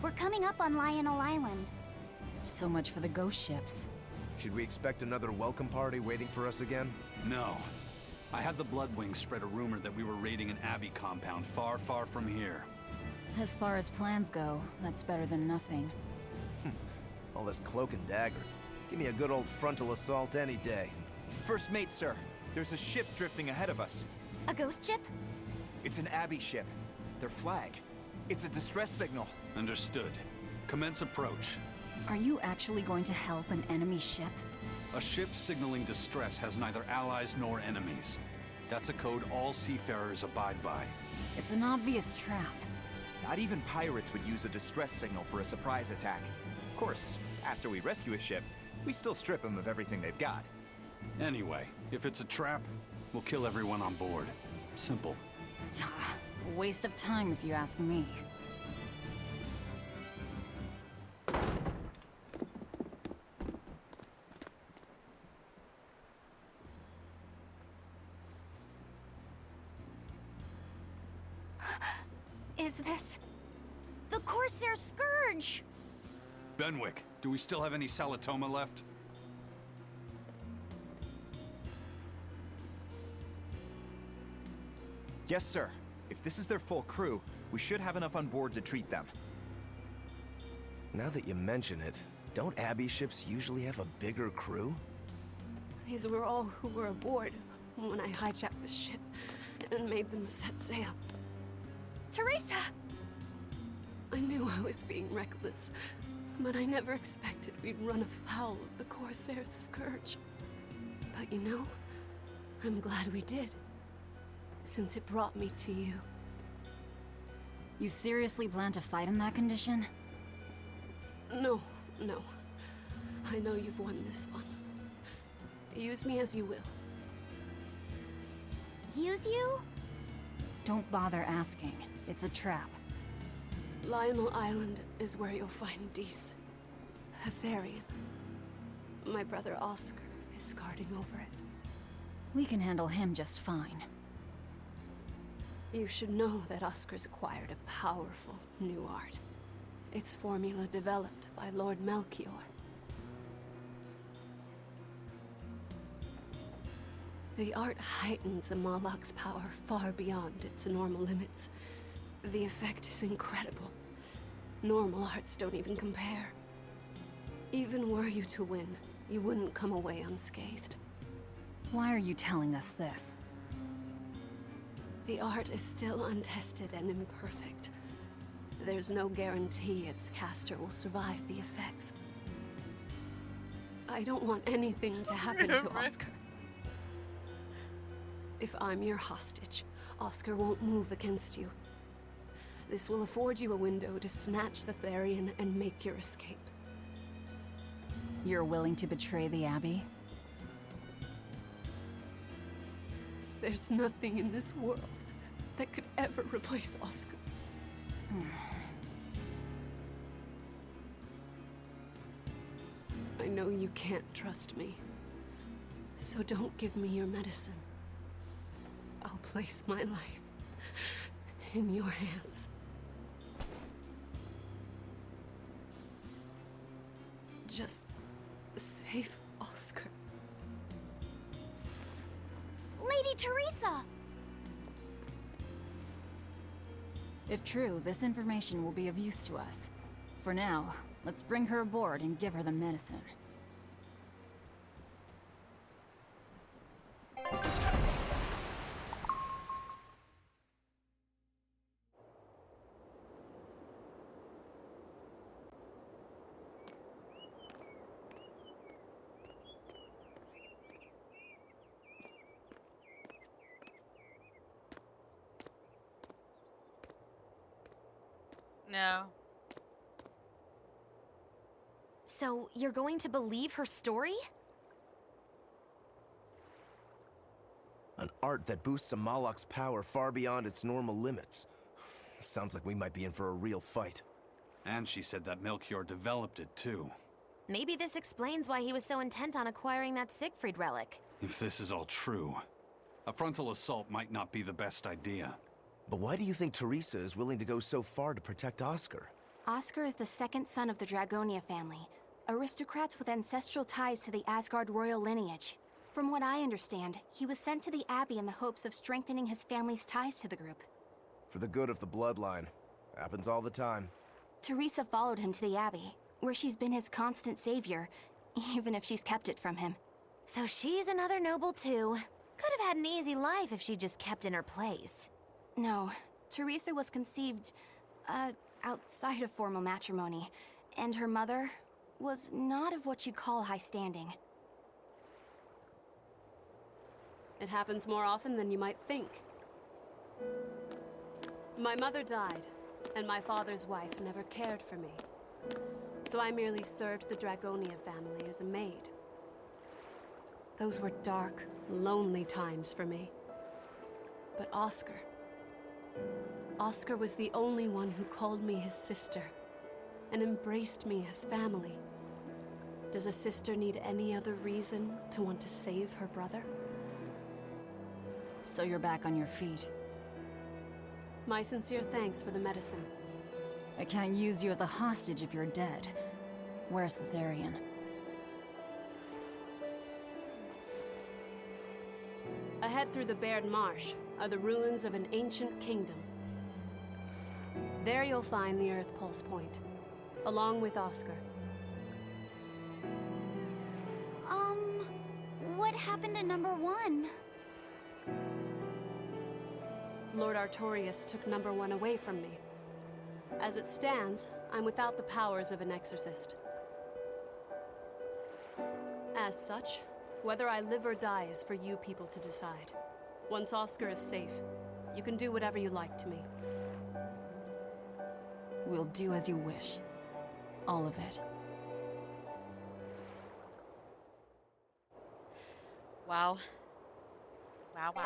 D: We're coming up on Lionel Island.
G: So much for the ghost ships.
J: Should we expect another welcome party waiting for us again?
B: No. I had the Bloodwings spread a rumor that we were raiding an Abbey compound far, far from here.
G: As far as plans go, that's better than nothing.
J: All this cloak and dagger. Give me a good old frontal assault any day.
I: First mate, sir. There's a ship drifting ahead of us.
D: A ghost ship?
I: It's an Abbey ship. Their flag. It's a distress signal.
B: Understood. Commence approach.
G: Are you actually going to help an enemy ship?
B: A ship signaling distress has neither allies nor enemies. That's a code all seafarers abide by.
G: It's an obvious trap.
I: Not even pirates would use a distress signal for a surprise attack. Of course, after we rescue a ship, we still strip them of everything they've got.
B: Anyway, if it's a trap, we'll kill everyone on board. Simple.
G: A waste of time if you ask me.
D: Is this the Corsair Scourge?
B: Benwick, do we still have any Salatoma left?
I: Yes, sir. If this is their full crew, we should have enough on board to treat them.
J: Now that you mention it, don't Abbey ships usually have a bigger crew?
N: These were all who were aboard when I hijacked the ship and made them set sail.
D: Teresa!
N: I knew I was being reckless, but I never expected we'd run afoul of the Corsair Scourge. But you know, I'm glad we did, since it brought me to you.
G: You seriously plan to fight in that condition?
N: No, no. I know you've won this one. Use me as you will.
S: Use you?
G: Don't bother asking. It's a trap.
N: Lionel Island is where you'll find Dees. A Therian. My brother Oscar is guarding over it.
G: We can handle him just fine.
N: You should know that Oscar's acquired a powerful new art. Its formula developed by Lord Melchior. The art heightens a Malak's power far beyond its normal limits. The effect is incredible. Normal arts don't even compare. Even were you to win, you wouldn't come away unscathed.
G: Why are you telling us this?
N: The art is still untested and imperfect. There's no guarantee its caster will survive the effects. I don't want anything to happen to Oscar. If I'm your hostage, Oscar won't move against you. This will afford you a window to snatch the Therian and make your escape.
G: You're willing to betray the Abbey?
N: There's nothing in this world that could ever replace Oscar. I know you can't trust me, so don't give me your medicine. I'll place my life in your hands. Just save Oscar.
S: Lady Teresa!
G: If true, this information will be of use to us. For now, let's bring her aboard and give her the medicine.
A: No.
F: So, you're going to believe her story?
J: An art that boosts a Malak's power far beyond its normal limits. Sounds like we might be in for a real fight.
B: And she said that Melchior developed it, too.
F: Maybe this explains why he was so intent on acquiring that Siegfried relic.
B: If this is all true, a frontal assault might not be the best idea.
J: But why do you think Teresa is willing to go so far to protect Oscar?
S: Oscar is the second son of the Dragonia family, aristocrats with ancestral ties to the Asgard royal lineage. From what I understand, he was sent to the Abbey in the hopes of strengthening his family's ties to the group.
J: For the good of the bloodline. Happens all the time.
S: Teresa followed him to the Abbey, where she's been his constant savior, even if she's kept it from him.
F: So she's another noble too. Could have had an easy life if she just kept in her place.
S: No, Teresa was conceived, outside of formal matrimony, and her mother was not of what you'd call high standing.
N: It happens more often than you might think. My mother died, and my father's wife never cared for me. So I merely served the Dragonia family as a maid. Those were dark, lonely times for me. But Oscar was the only one who called me his sister and embraced me as family. Does a sister need any other reason to want to save her brother?
G: So you're back on your feet.
N: My sincere thanks for the medicine.
G: I can't use you as a hostage if you're dead. Where's the Therian?
N: Ahead through the Baird Marsh are the ruins of an ancient kingdom. There you'll find the Earth Pulse Point, along with Oscar.
S: What happened to number 1?
N: Lord Artorius took number 1 away from me. As it stands, I'm without the powers of an exorcist. As such, whether I live or die is for you people to decide. Once Oscar is safe, you can do whatever you like to me.
G: We'll do as you wish. All of it.
A: Wow. Wow, wow.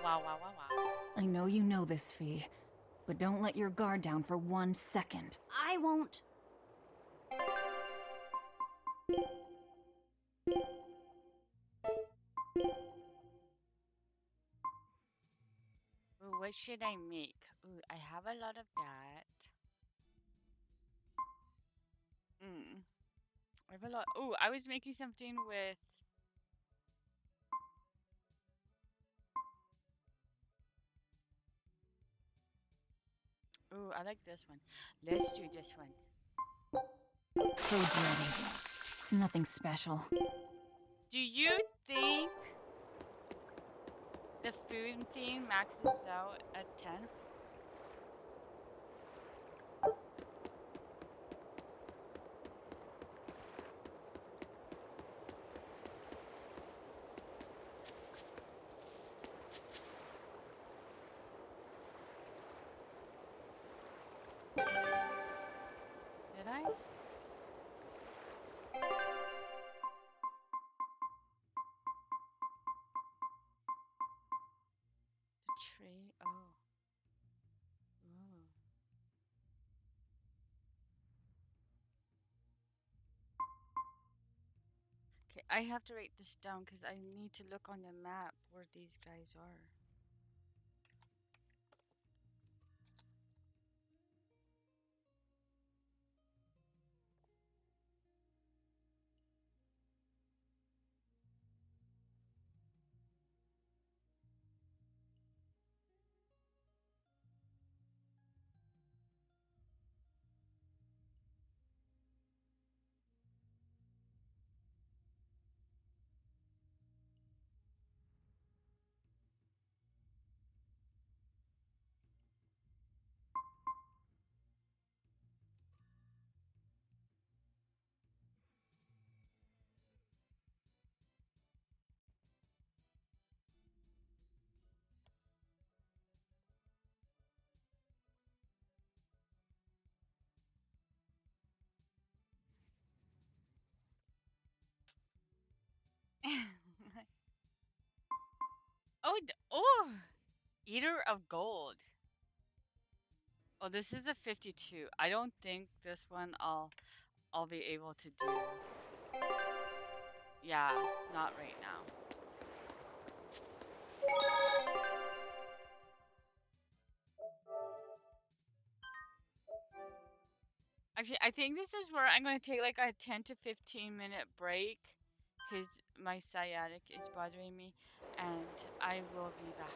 A: Wow, wow, wow, wow.
G: I know you know this, Fee, but don't let your guard down for 1 second.
S: I won't.
A: Ooh, what should I make? Ooh, I have a lot of that. I have a lot. Ooh, I was making something with... Ooh, I like this one. Let's do this one.
G: Food's ready. It's nothing special.
A: Do you think the food thing maxes out at 10? Did I? The tree. Oh. Ooh. Okay, I have to write this down because I need to look on the map where these guys are. Oh, oh, Eater of Gold. Oh, this is a 52. I don't think this one I'll be able to do. Yeah, not right now. Actually, I think this is where I'm going to take like a 10 to 15 minute break because my sciatic is bothering me, and I will be back.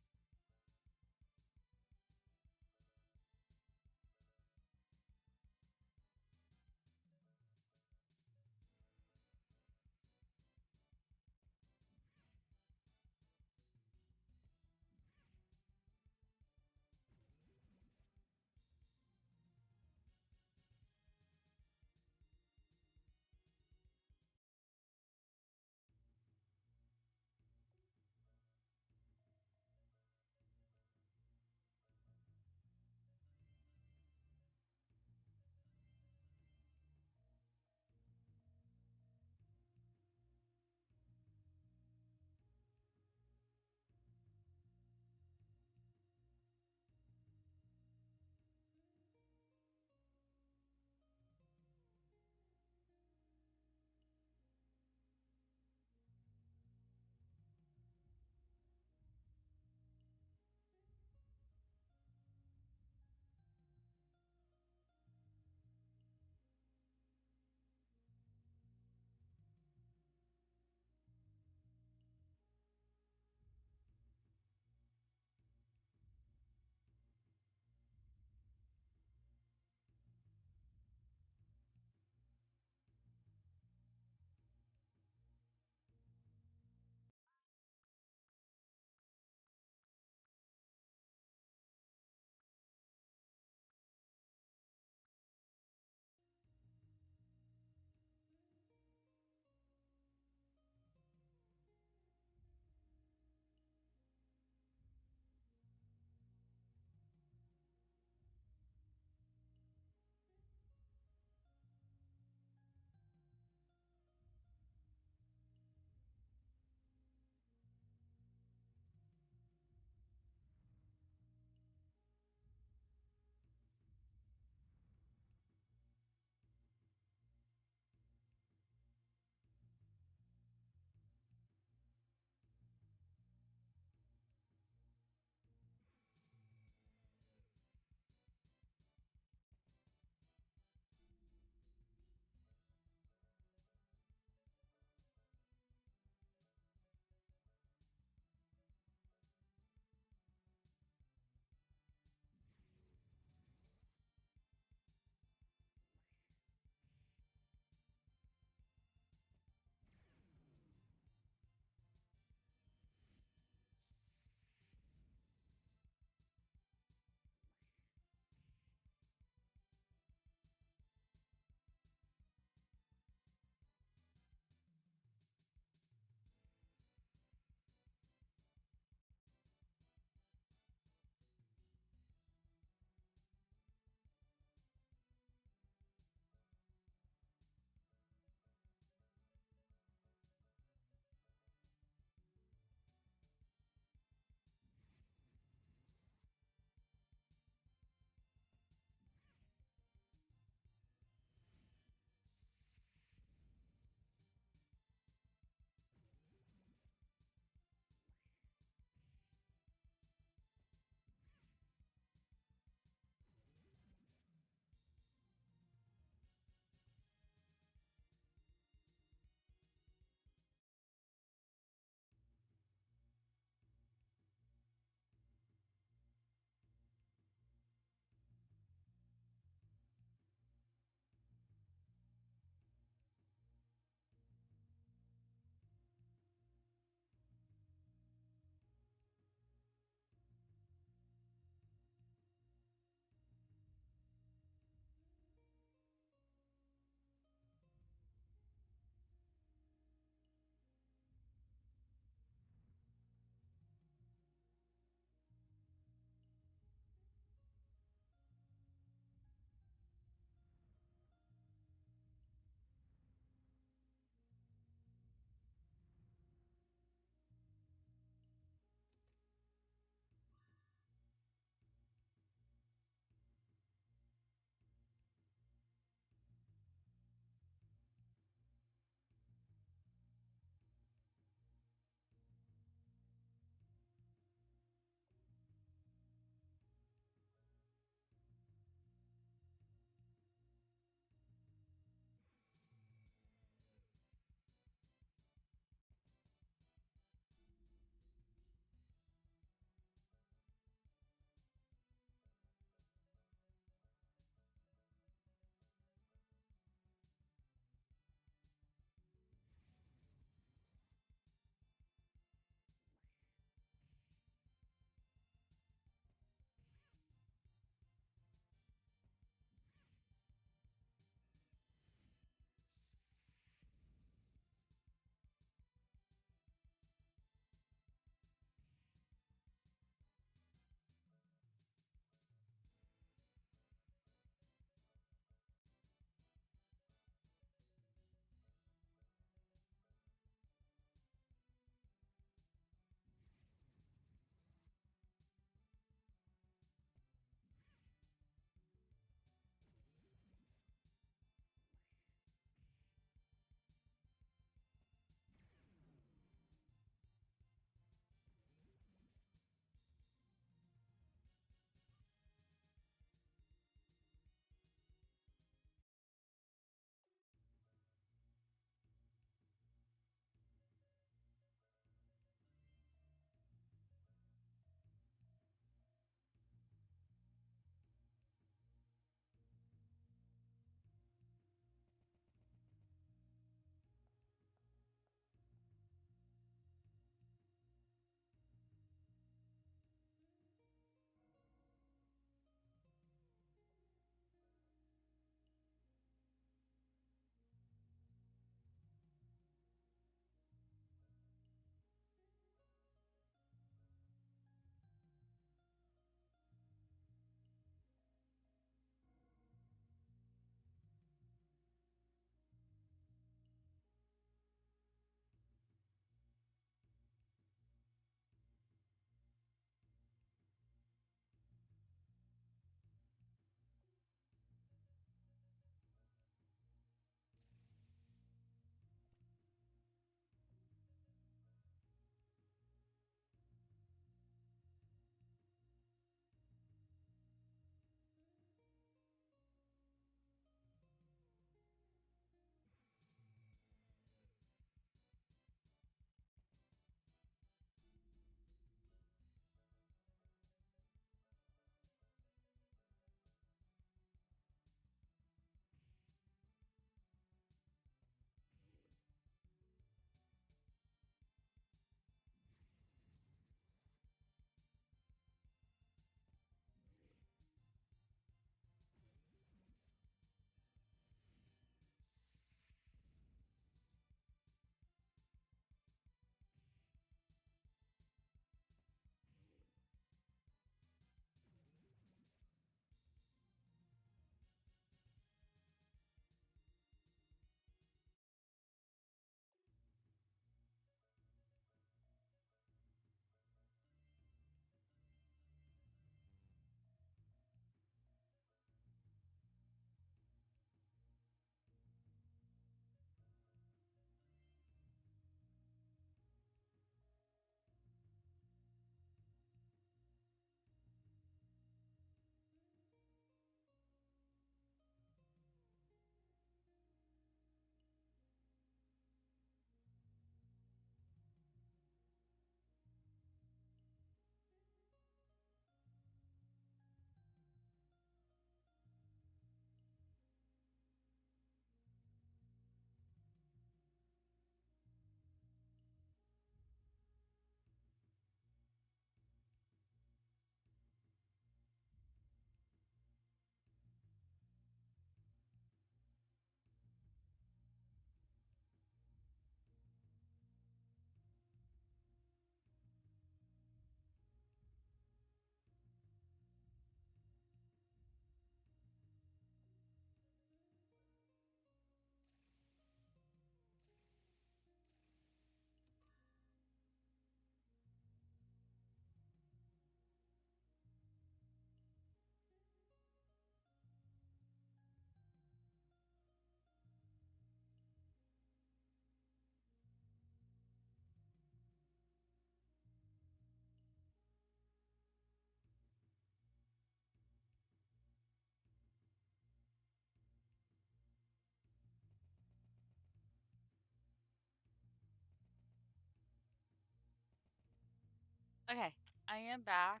A: Okay, I am back.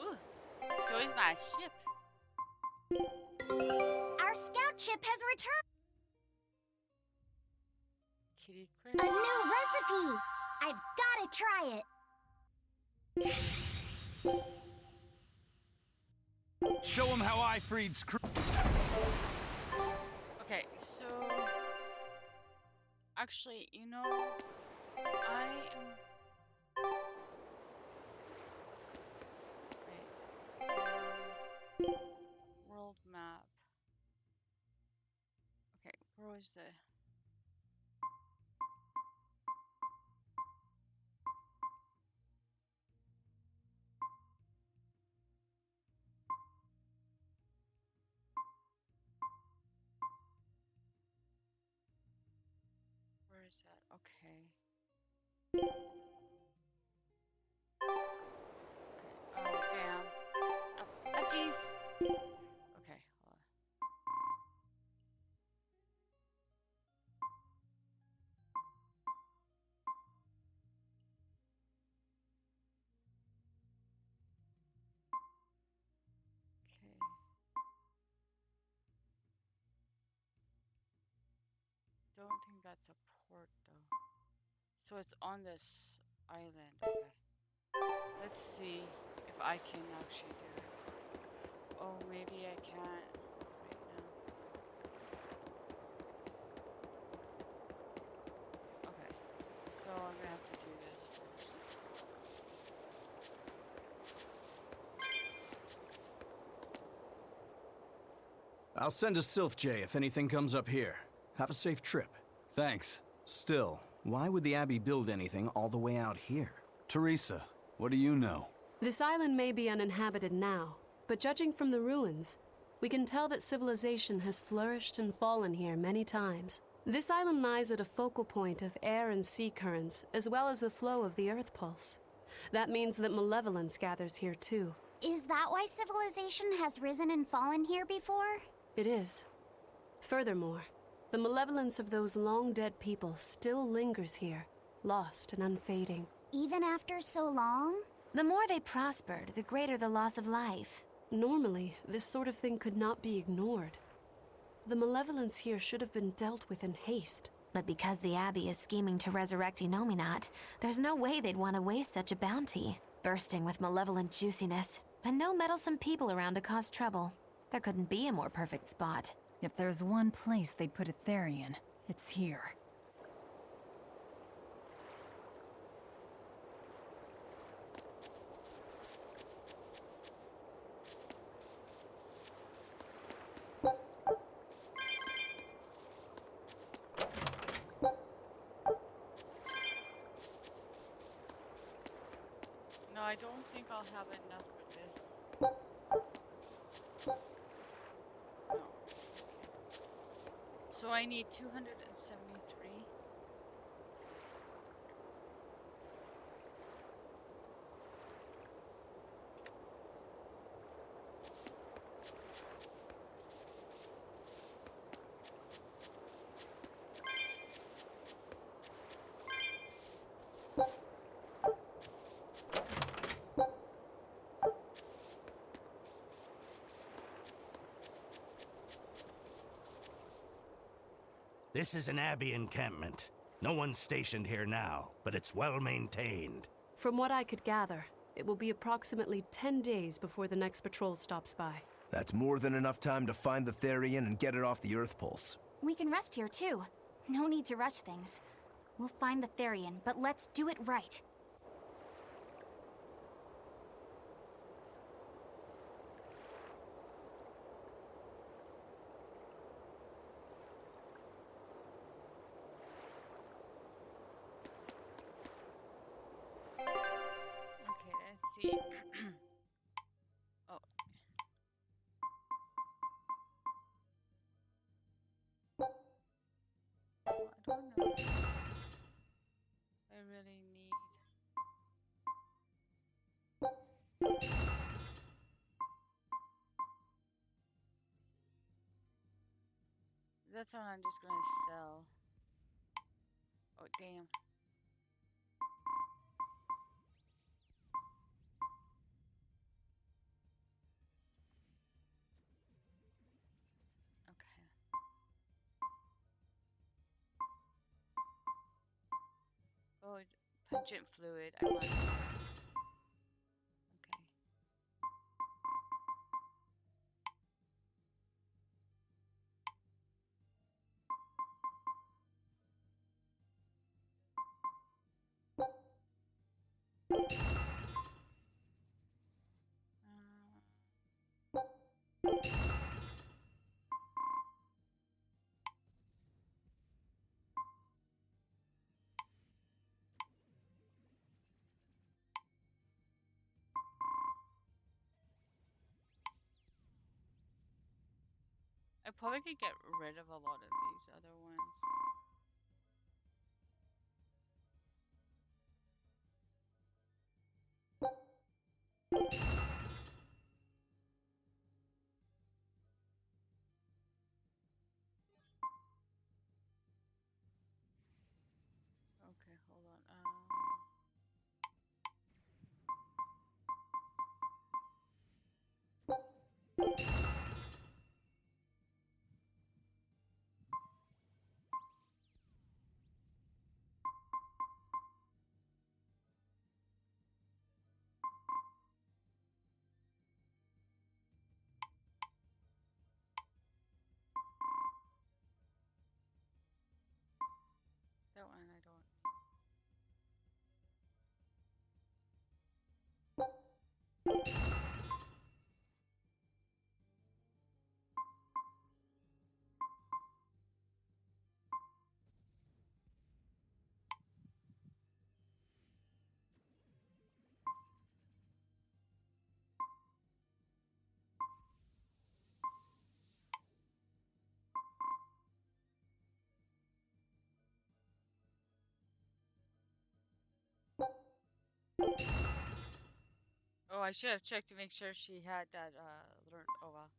A: Ooh, so is my ship.
D: Our scout ship has returned.
A: Kitty
D: A new recipe. I've got to try it.
B: Show him how I freed Screw.
A: Okay, so actually, you know, I am. Wait. World map. Okay, where was the? Where is that? Okay. Oh, damn. Oh, fudgies. Okay, hold on. Okay. Don't think that's a port though. So it's on this island. Okay. Let's see if I can actually do it. Oh, maybe I can't right now. Okay. So I'm gonna have to do this first.
L: I'll send a Sylph J if anything comes up here. Have a safe trip.
B: Thanks.
L: Still, why would the Abbey build anything all the way out here?
B: Teresa, what do you know?
N: This island may be uninhabited now, but judging from the ruins, we can tell that civilization has flourished and fallen here many times. This island lies at a focal point of air and sea currents, as well as the flow of the Earth Pulse. That means that malevolence gathers here too.
D: Is that why civilization has risen and fallen here before?
N: It is. Furthermore, the malevolence of those long-dead people still lingers here, lost and unfading.
D: Even after so long?
F: The more they prospered, the greater the loss of life.
N: Normally, this sort of thing could not be ignored. The malevolence here should have been dealt with in haste.
F: But because the Abbey is scheming to resurrect Inominat, there's no way they'd want to waste such a bounty. Bursting with malevolent juiciness, and no meddlesome people around to cause trouble. There couldn't be a more perfect spot.
G: If there's one place they'd put a Therian, it's here.
A: No, I don't think I'll have enough for this. No. So I need 273.
T: This is an Abbey encampment. No one's stationed here now, but it's well maintained.
N: From what I could gather, it will be approximately 10 days before the next patrol stops by.
J: That's more than enough time to find the Therian and get it off the Earth Pulse.
S: We can rest here too. No need to rush things. We'll find the Therian, but let's do it right.
A: Okay, let's see. Oh. I don't know. I really need. That's what I'm just gonna sell. Oh, damn. Oh, pungent fluid. I want. Okay. I probably could get rid of a lot of these other ones. Okay, hold on. That one I don't. Oh, I should have checked to make sure she had that learned. Oh well.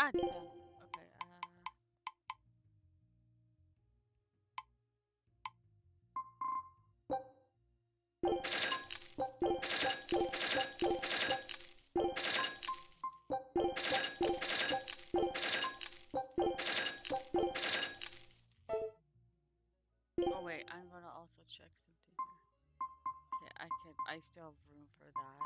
A: God damn. Okay. Oh wait, I'm gonna also check something here. Okay, I still have room for that.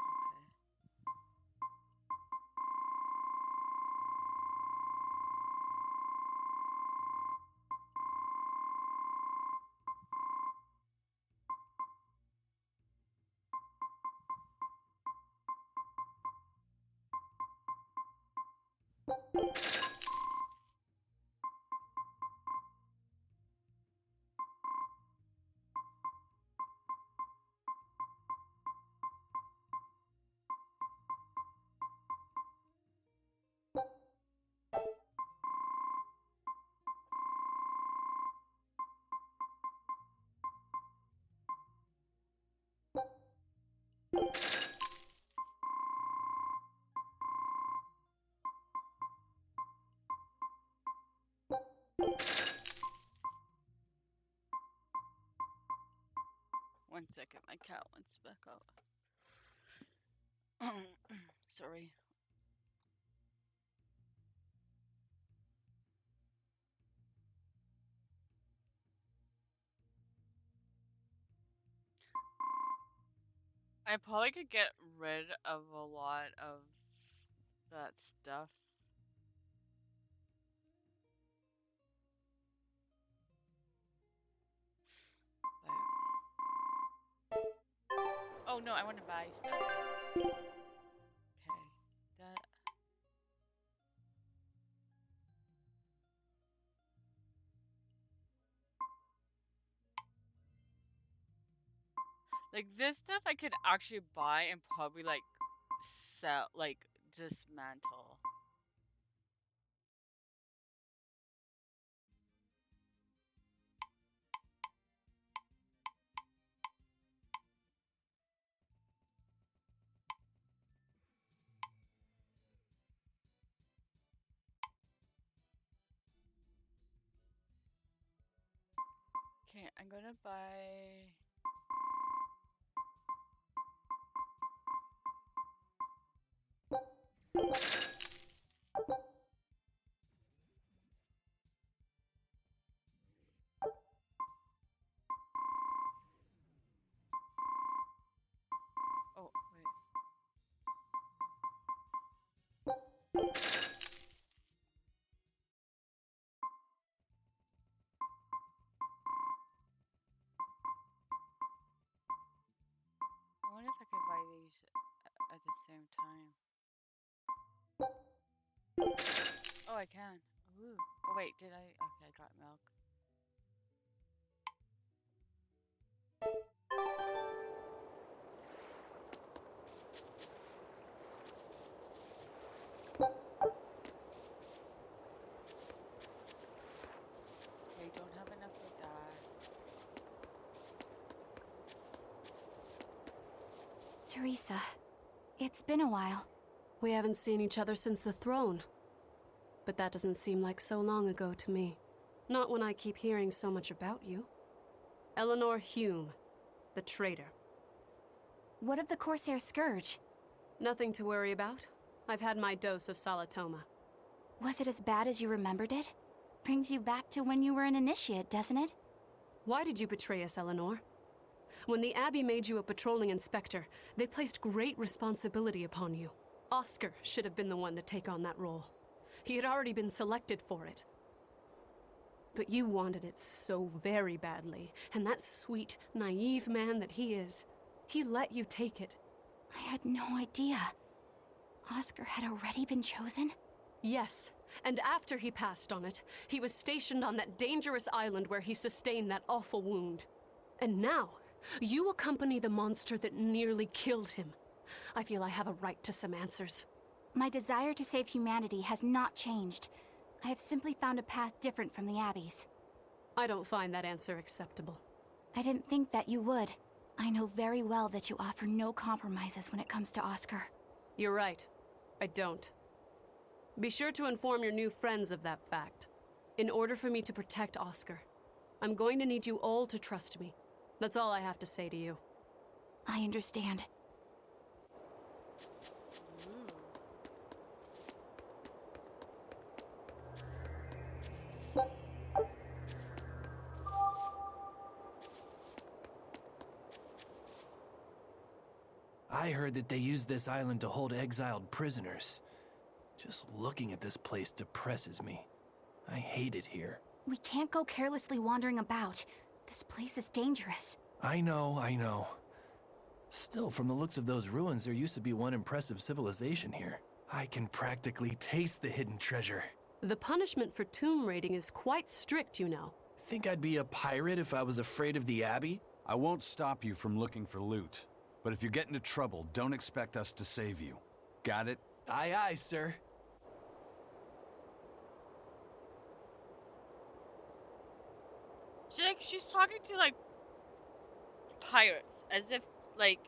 A: Okay. One second, my cat wants back out. Sorry. I probably could get rid of a lot of that stuff. Oh no, I want to buy stuff. Okay, that. Like this stuff I could actually buy and probably like sell, like dismantle. Okay, I'm gonna buy. Oh, wait. I wonder if I could buy these at the same time. Oh, I can. Ooh. Oh, wait, did I? Okay, I got milk. Okay, don't have enough of that.
S: Teresa, it's been a while.
N: We haven't seen each other since the throne. But that doesn't seem like so long ago to me. Not when I keep hearing so much about you. Eleanor Hume, the traitor.
S: What of the Corsair Scourge?
N: Nothing to worry about. I've had my dose of Salatoma.
S: Was it as bad as you remembered it? Brings you back to when you were an initiate, doesn't it?
N: Why did you betray us, Eleanor? When the Abbey made you a patrolling inspector, they placed great responsibility upon you. Oscar should have been the one to take on that role. He had already been selected for it. But you wanted it so very badly, and that sweet, naive man that he is, he let you take it.
S: I had no idea. Oscar had already been chosen?
N: Yes, and after he passed on it, he was stationed on that dangerous island where he sustained that awful wound. And now, you accompany the monster that nearly killed him. I feel I have a right to some answers.
S: My desire to save humanity has not changed. I have simply found a path different from the Abbey's.
N: I don't find that answer acceptable.
S: I didn't think that you would. I know very well that you offer no compromises when it comes to Oscar.
N: You're right. I don't. Be sure to inform your new friends of that fact. In order for me to protect Oscar, I'm going to need you all to trust me. That's all I have to say to you.
S: I understand.
M: I heard that they use this island to hold exiled prisoners. Just looking at this place depresses me. I hate it here.
S: We can't go carelessly wandering about. This place is dangerous.
M: I know. Still, from the looks of those ruins, there used to be one impressive civilization here. I can practically taste the hidden treasure.
N: The punishment for tomb raiding is quite strict, you know.
M: Think I'd be a pirate if I was afraid of the Abbey?
B: I won't stop you from looking for loot. But if you get into trouble, don't expect us to save you. Got it?
M: Aye, aye, sir.
A: She's talking to, like, pirates, as if, like...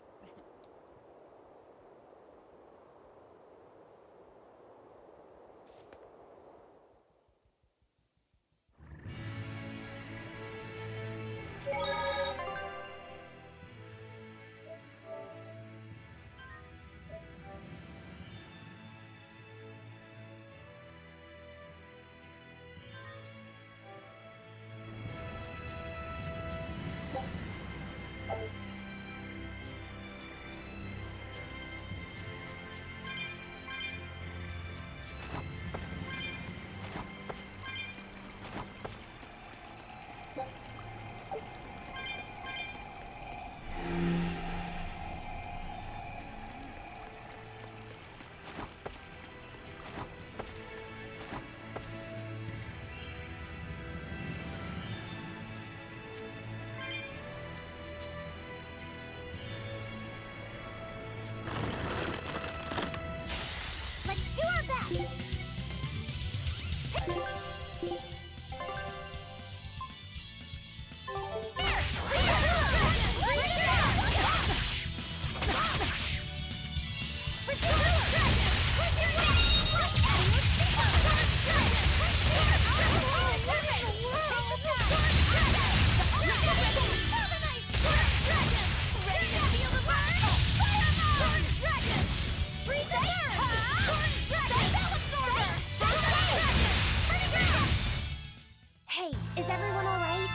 S: Hey, is everyone all right?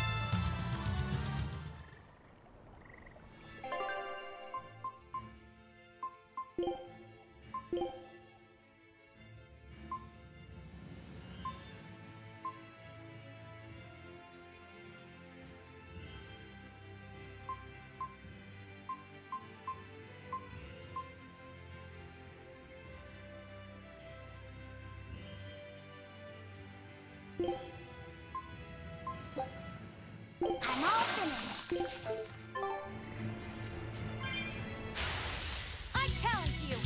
S: I'm all finished. I challenge you.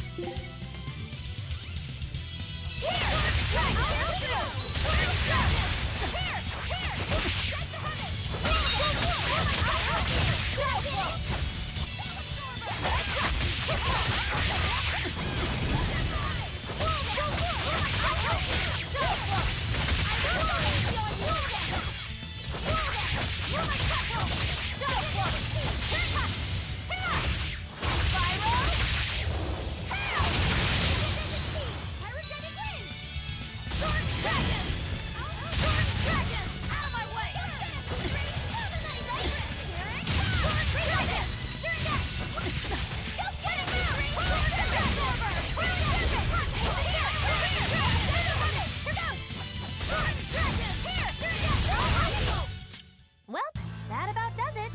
S: Well, that about does it.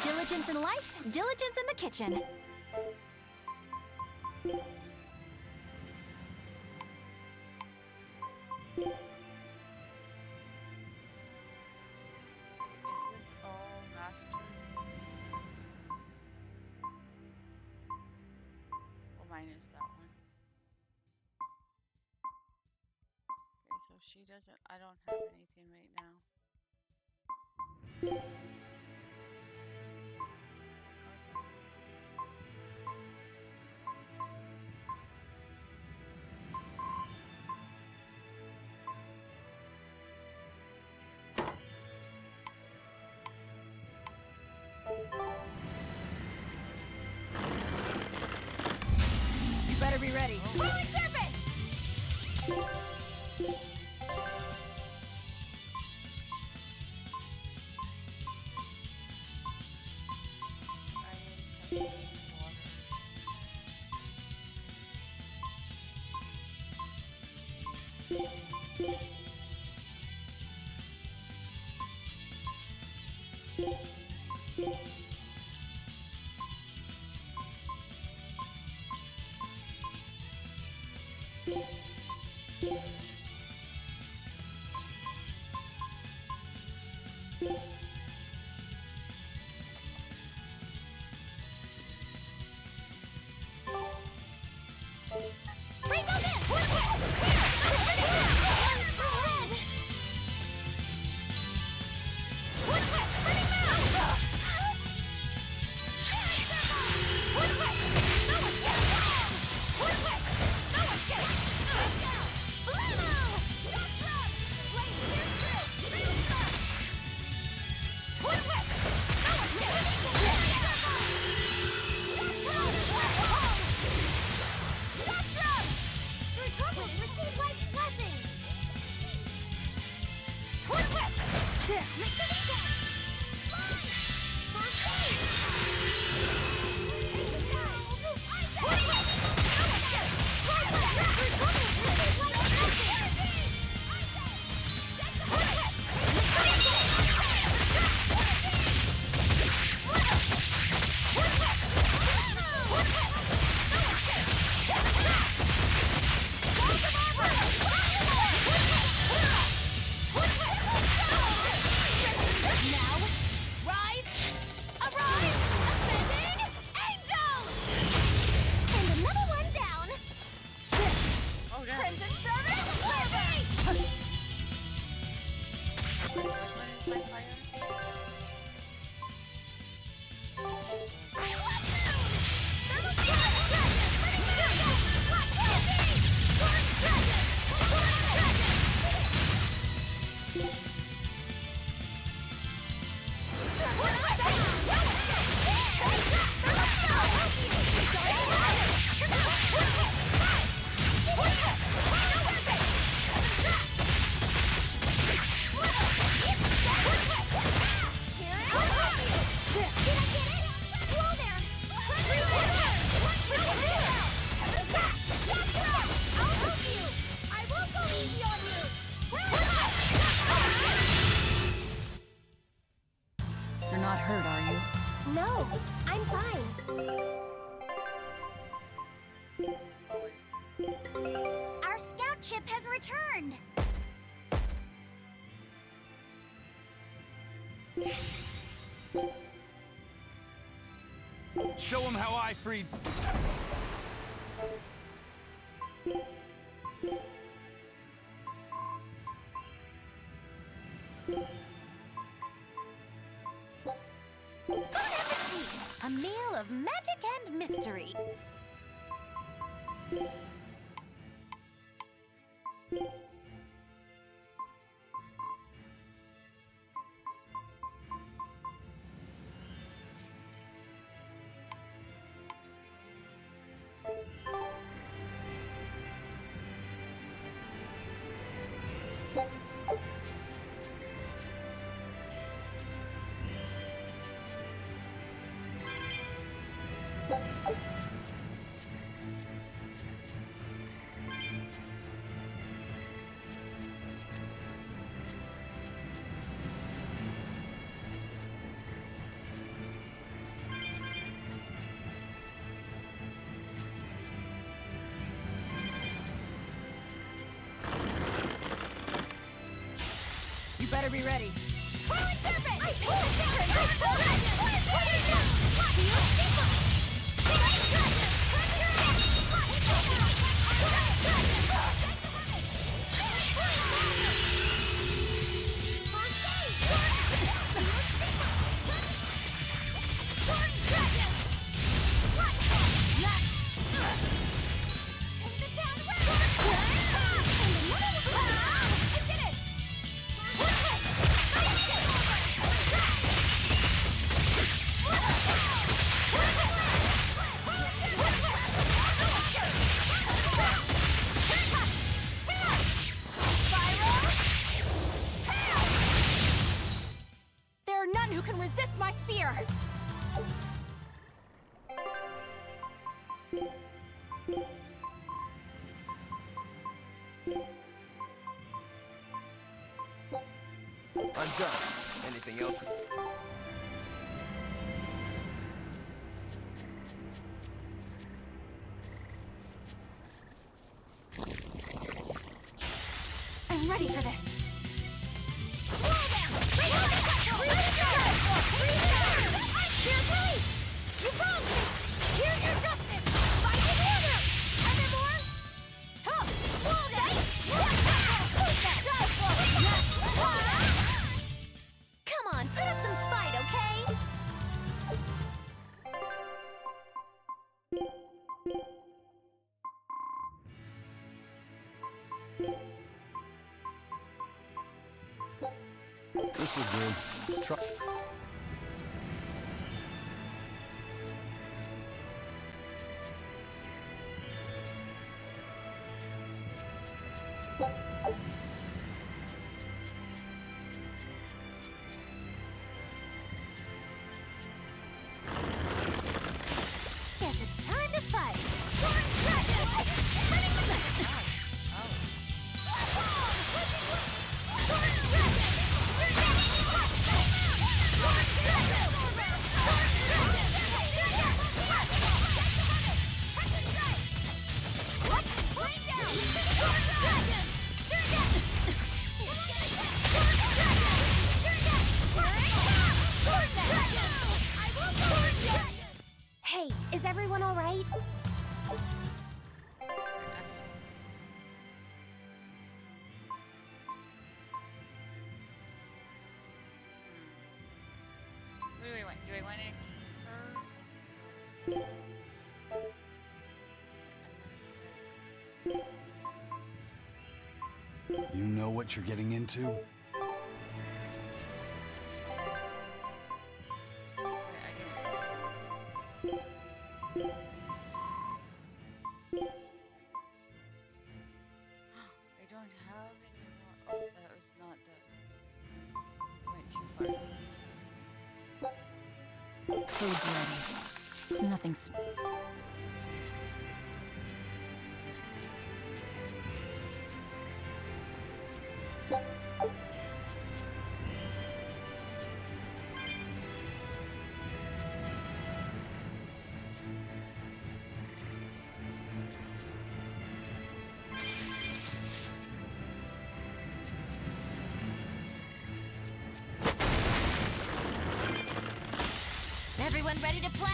S: Diligence in life, diligence in the kitchen.
A: Is this all master? Or minus that one? so she doesn't. I don't have anything right now.
G: You better be ready.
S: Rolling serpent!
G: You're not hurt, are you?
S: No, I'm fine. Our scout ship has returned.
B: Show him how I freed...
F: A meal of magic and mystery.
G: You better be ready.
S: Rolling serpent!
J: I'm done. Anything else?
S: I'm ready for this.
F: Come on, put up some fight, okay?
O: This is good. Try.
S: Guess it's time to fight.
F: Hey, is everyone all right?
A: What do we want? Do I want
B: You know what you're getting into?
A: I don't have any more. Oh, that was not the. I went too far.
G: Food's ready. It's nothing
F: Everyone ready to play?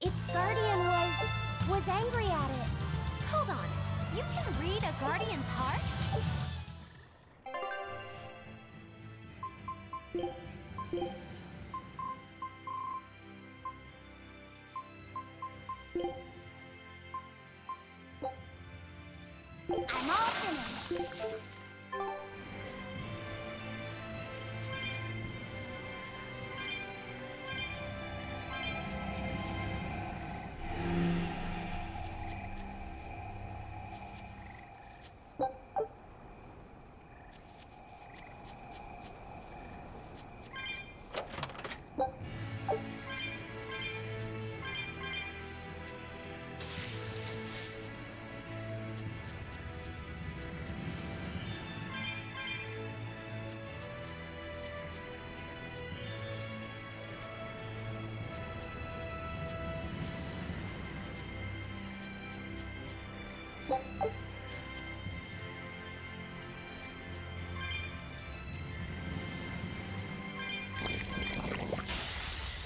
F: Its guardian was angry at it. Hold on. You can read a guardian's heart?
S: I'm all finished.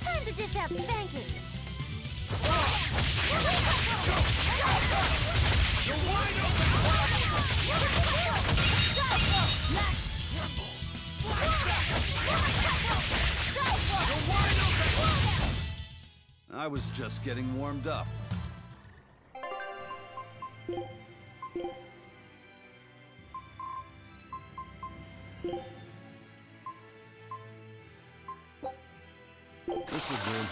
F: Time to dish out spankings.
B: I was just getting warmed up.
O: This is good.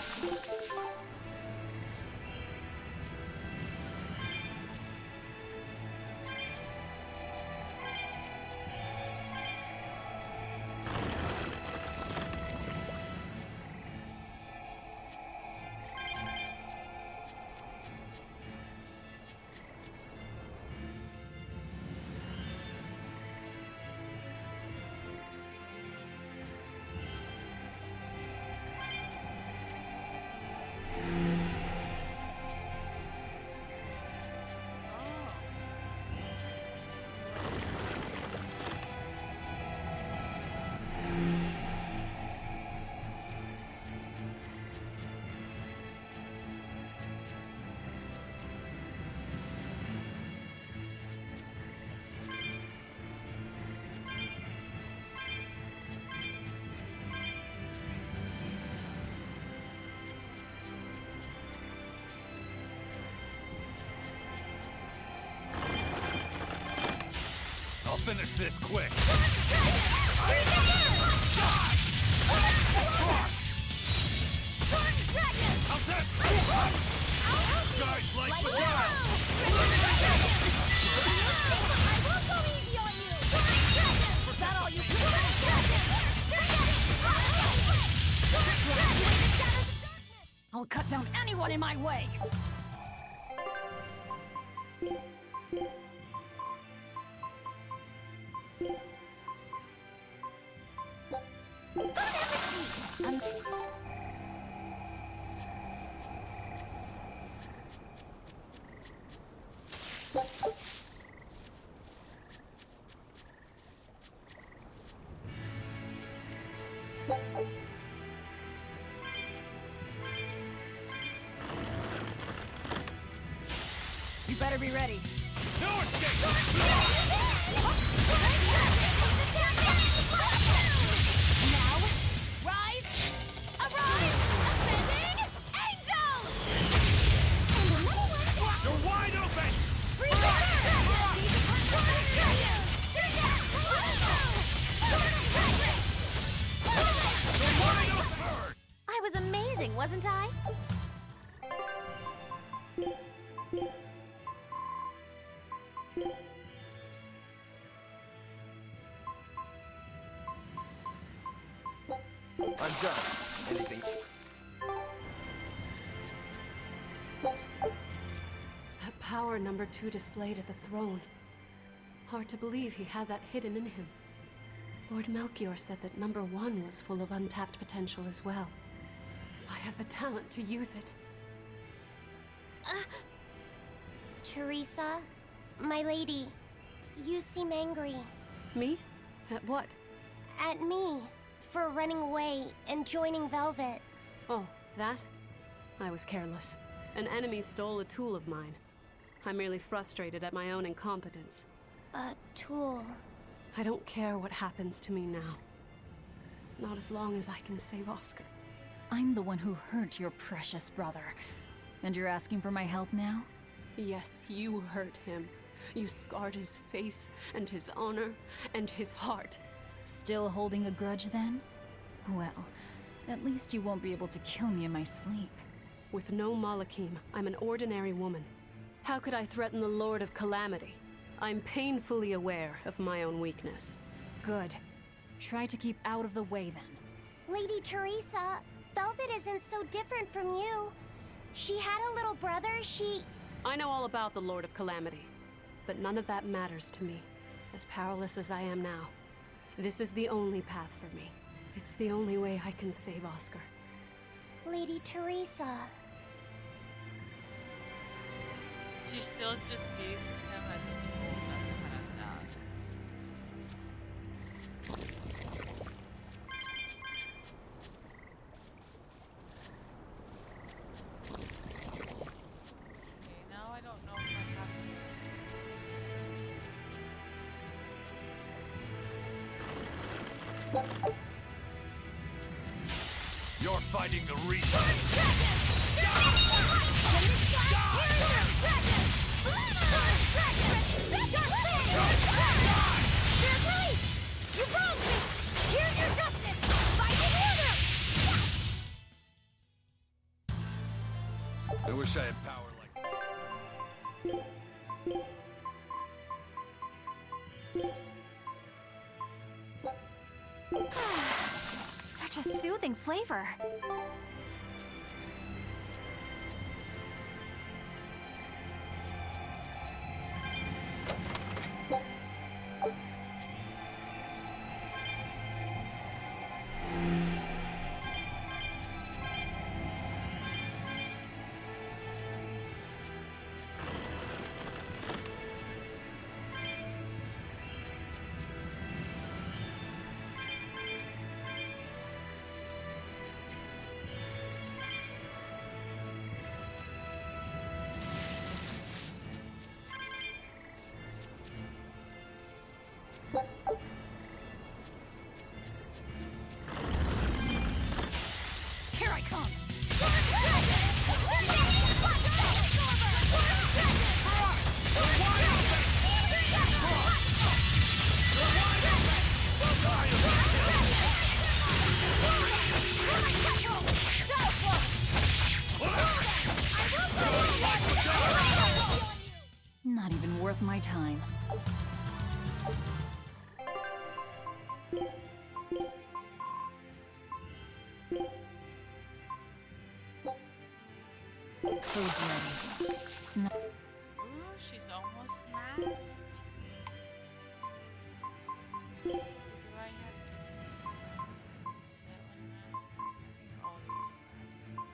B: finish this quick! How's that? Guys like the guy!
D: I won't go easy on you! Is that all you can
N: I'll cut down anyone in my way! You better be ready.
B: No escape!
S: Now, rise! Arise! Ascending angels!
B: You're wide open!
F: I was amazing, wasn't I?
J: I'm done. Anything?
N: That power number 2 displayed at the throne. Hard to believe he had that hidden in him. Lord Melchior said that number 1 was full of untapped potential as well. If I have the talent to use it.
D: Teresa, my lady, you seem angry.
N: Me? At what?
D: At me, for running away and joining Velvet.
N: Oh, that? I was careless. An enemy stole a tool of mine. I'm merely frustrated at my own incompetence.
D: A tool?
N: I don't care what happens to me now. Not as long as I can save Oscar.
G: I'm the one who hurt your precious brother. And you're asking for my help now?
N: Yes, you hurt him. You scarred his face, and his honor, and his heart.
G: Still holding a grudge then? Well, at least you won't be able to kill me in my sleep.
N: With no Malakim, I'm an ordinary woman. How could I threaten the Lord of Calamity? I'm painfully aware of my own weakness.
G: Good. Try to keep out of the way then.
D: Lady Teresa, Velvet isn't so different from you. She had a little brother,
N: I know all about the Lord of Calamity, but none of that matters to me. As powerless as I am now, this is the only path for me. It's the only way I can save Oscar.
D: Lady Teresa.
A: She still just sees him as a tool. That's kind of sad. Okay, now I don't know if I have to.
B: You're fighting the reason. I wish I had power like...
F: Such a soothing flavor.
N: Here I come!
G: time. Food's ready. It's not.
A: Ooh, she's almost maxed. Do I have? Is that one maxed? I think all these are maxed.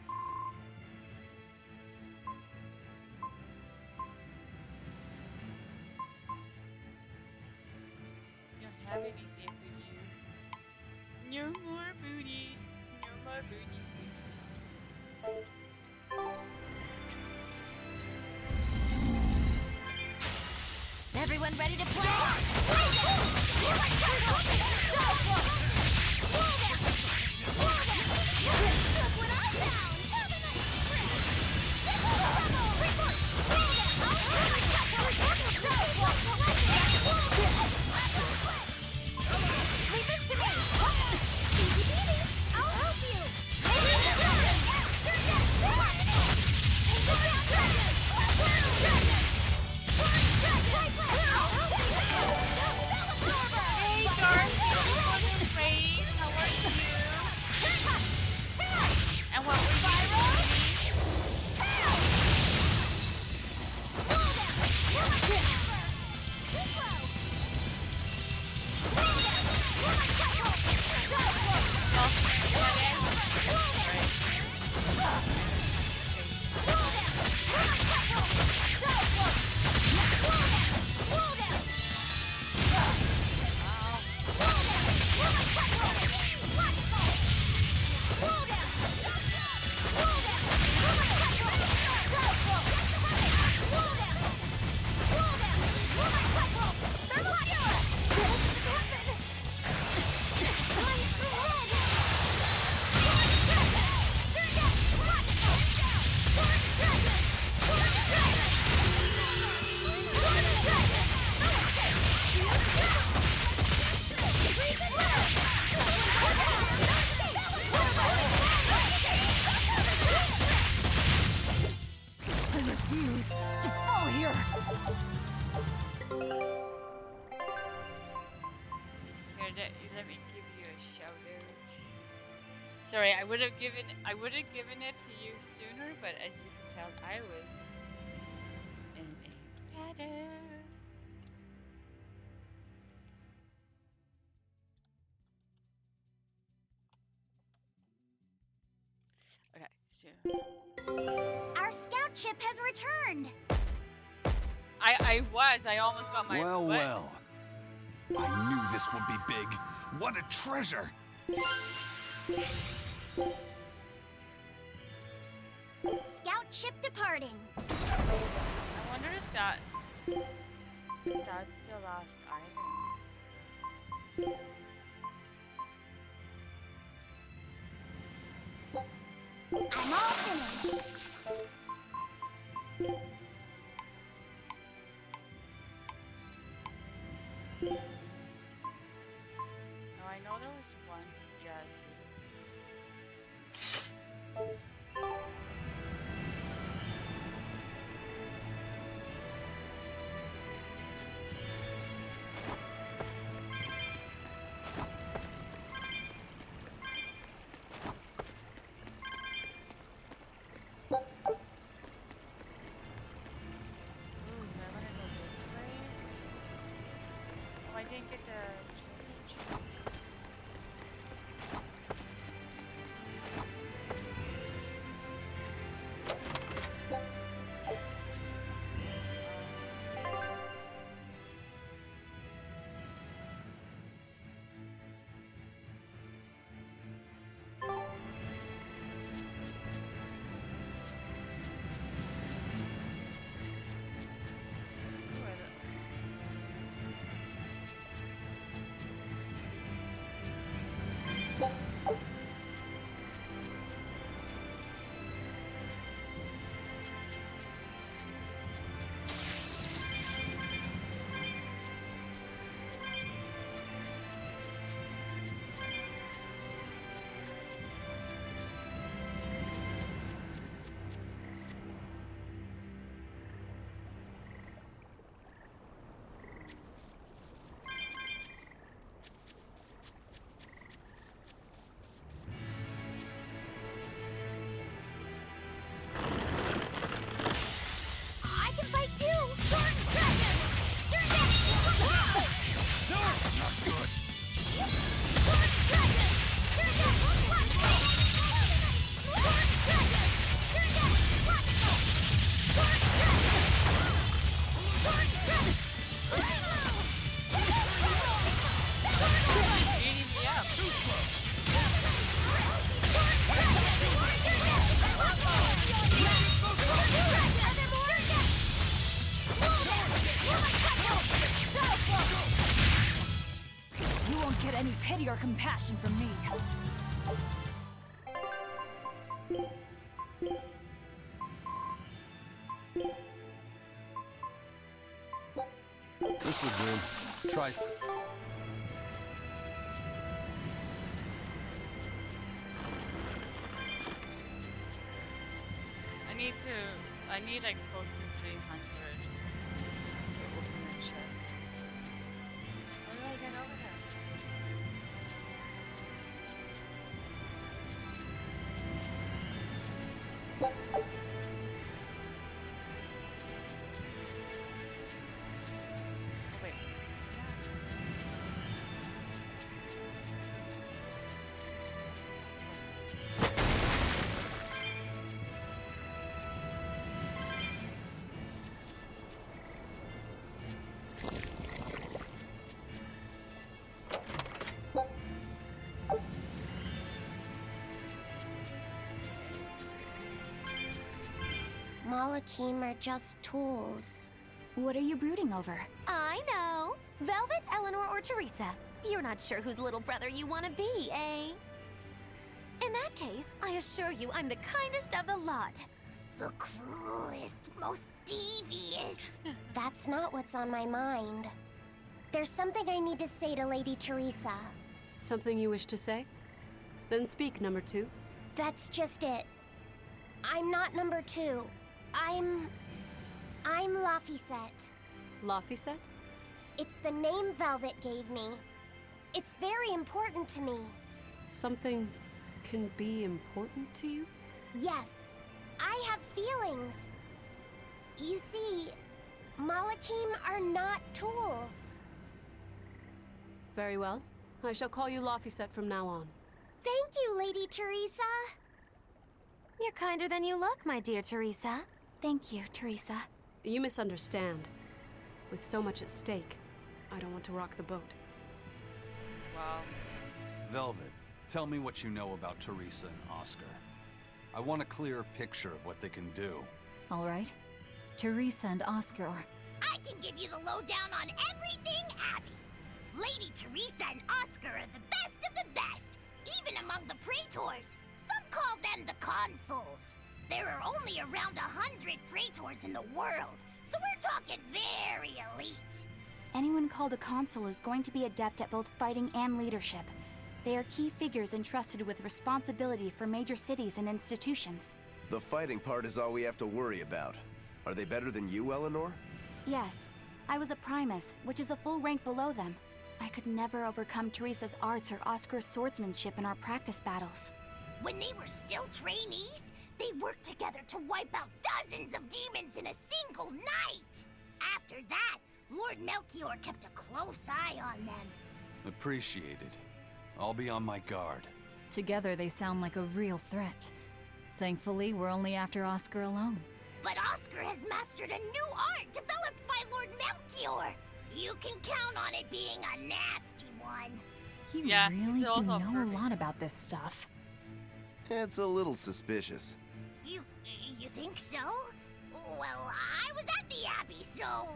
A: You don't have anything for you. No more booties. No more booty.
D: Everyone ready to play? Look what I found! Leave this to me! Easy peasy! I'll help you!
A: Hey, Darcy, Rain, how are you? And what were you
G: I refuse to fall here.
A: Here, let me give you a shout out. Sorry, I would have given it to you sooner, but as you can tell, I was in a pattern. Okay, so
D: Our scout ship has returned.
A: I almost got my
B: Well,
A: butt.
B: well. I knew this would be big. What a treasure!
D: Scout ship departing.
A: I wonder if that's the last island.
D: I'm all finished.
A: No, I know there was one. Yeah, I see.
G: pity or compassion from me.
B: This will do. Try.
A: I need like close to 300 to open the chest. How do I get over there? Wait.
D: Malakim are just tools.
S: What are you brooding over?
F: I know. Velvet, Eleanor, or Teresa. You're not sure whose little brother you want to be, eh? In that case, I assure you I'm the kindest of the lot.
D: The cruelest, most devious. That's not what's on my mind. There's something I need to say to Lady Teresa.
N: Something you wish to say? Then speak, number 2.
D: That's just it. I'm not number 2. I'm Laphicet.
N: Laphicet?
D: It's the name Velvet gave me. It's very important to me.
N: Something can be important to you?
D: Yes, I have feelings. You see, Malakim are not tools.
N: Very well. I shall call you Laphicet from now on.
D: Thank you, Lady Teresa.
F: You're kinder than you look, my dear Teresa.
S: Thank you, Teresa.
N: You misunderstand. With so much at stake, I don't want to rock the boat.
A: Wow.
B: Velvet, tell me what you know about Teresa and Oscar. I want a clear picture of what they can do.
G: All right. Teresa and Oscar are...
D: I can give you the lowdown on everything Abby. Lady Teresa and Oscar are the best of the best, even among the praetors. Some call them the consuls. There are only around 100 praetors in the world, so we're talking very elite.
S: Anyone called a consul is going to be adept at both fighting and leadership. They are key figures entrusted with responsibility for major cities and institutions.
J: The fighting part is all we have to worry about. Are they better than you, Eleanor?
S: Yes, I was a primus, which is a full rank below them. I could never overcome Teresa's arts or Oscar's swordsmanship in our practice battles.
D: When they were still trainees, they worked together to wipe out dozens of demons in a single night. After that, Lord Melchior kept a close eye on them.
B: Appreciated. I'll be on my guard.
G: Together they sound like a real threat. Thankfully, we're only after Oscar alone.
D: But Oscar has mastered a new art developed by Lord Melchior. You can count on it being a nasty one.
G: You
A: Yeah,
G: really
A: he's
G: do
A: also
G: know
A: perfect.
G: a lot about this stuff.
J: It's a little suspicious.
D: You think so? Well, I was at the Abbey, so...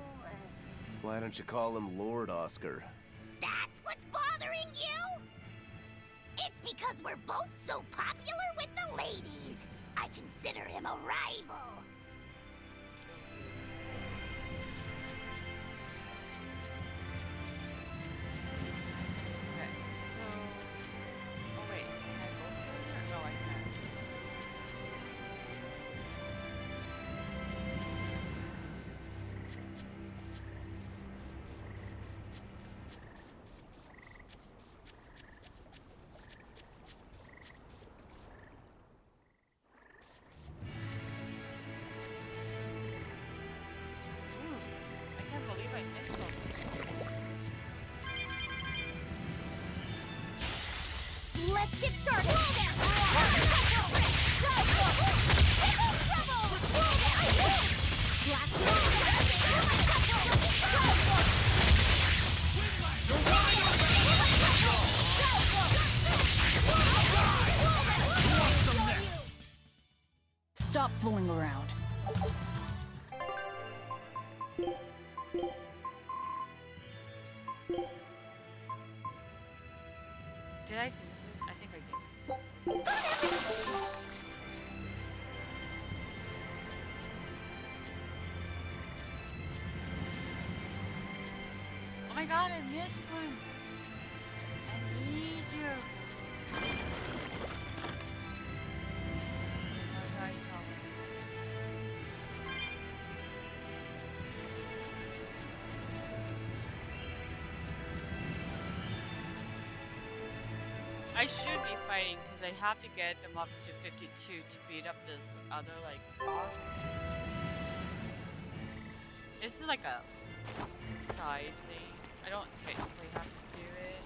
J: Why don't you call him Lord Oscar?
D: That's what's bothering you? It's because we're both so popular with the ladies. I consider him a rival.
A: Okay, so... Oh wait, can I go further? No, I can't. I can't believe I missed all this.
D: Let's get started.
G: Stop fooling around.
A: Did I do this? I think I did. Oh my god, I missed one. I need you. Oh, guys, I should be fighting because I have to get them up to 52 to beat up this other like boss. This is like a side thing. I don't technically have to do it.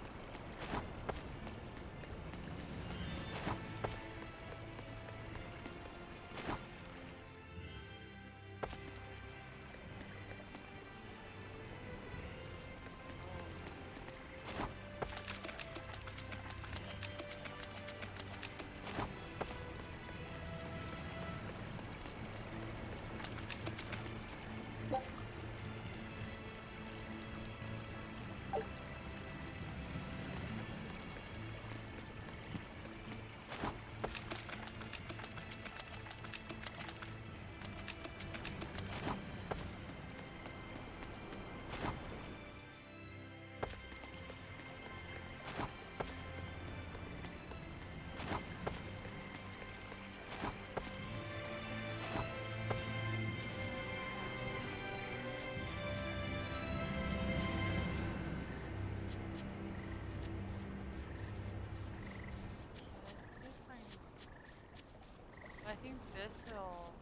A: I think this will.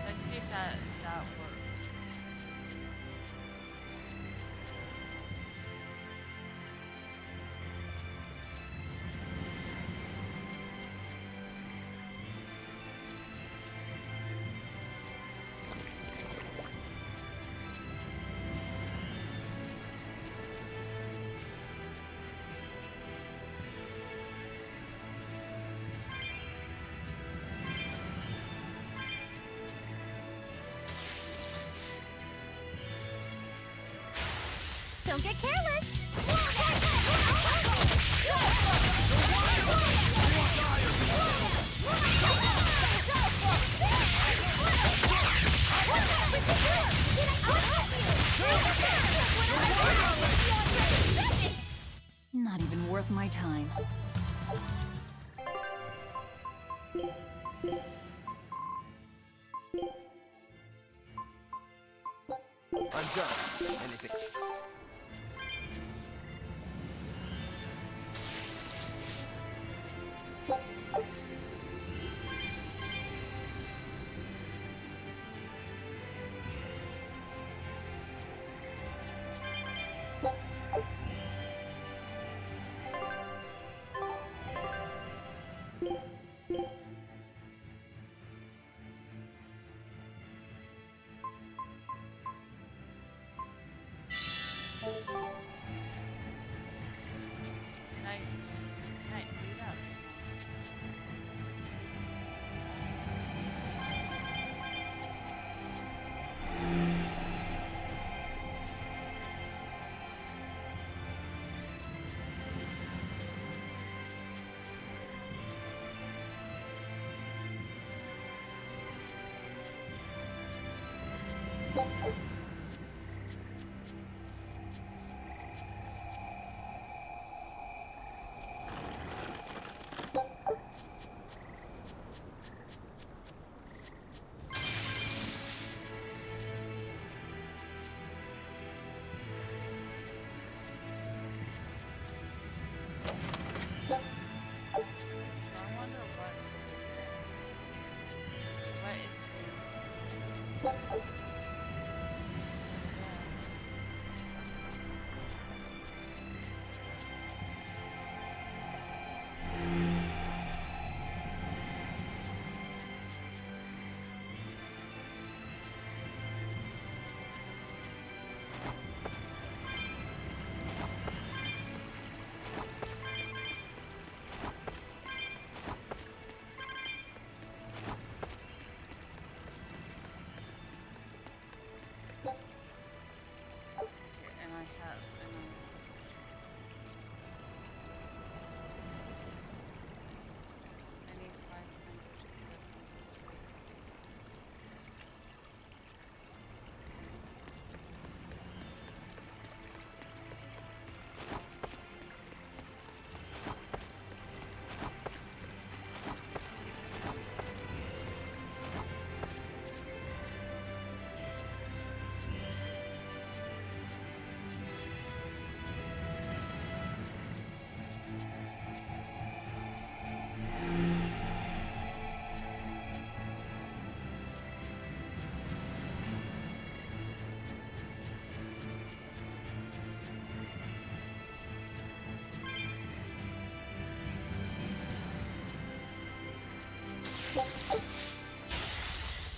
A: Let's see if that works.
S: Don't get careless!
G: Not even worth my time.
J: I'm done. Anything.
A: Can I do that?
D: Guess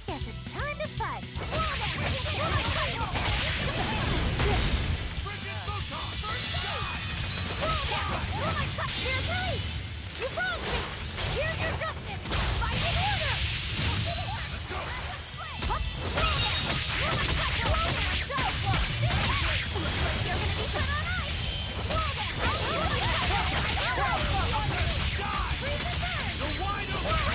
D: it's time to fight. You found me! Here's your justice! Fight in order! Let's go! Looks like you're gonna be put on ice! Freeze and burn! You're wide open!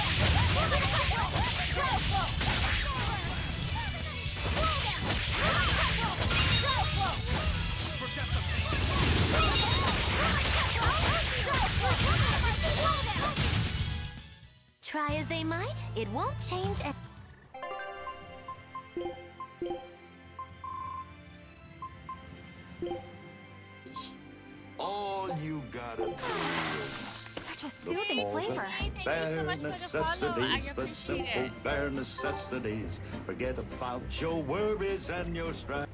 F: Try as they might, it won't change a-
O: All you gotta do.
F: Such a soothing flavor.
O: Bare
A: so much for the follow. I
O: necessities, the
A: appreciate
O: simple
A: it.
O: bare necessities. Forget about your worries and your strife.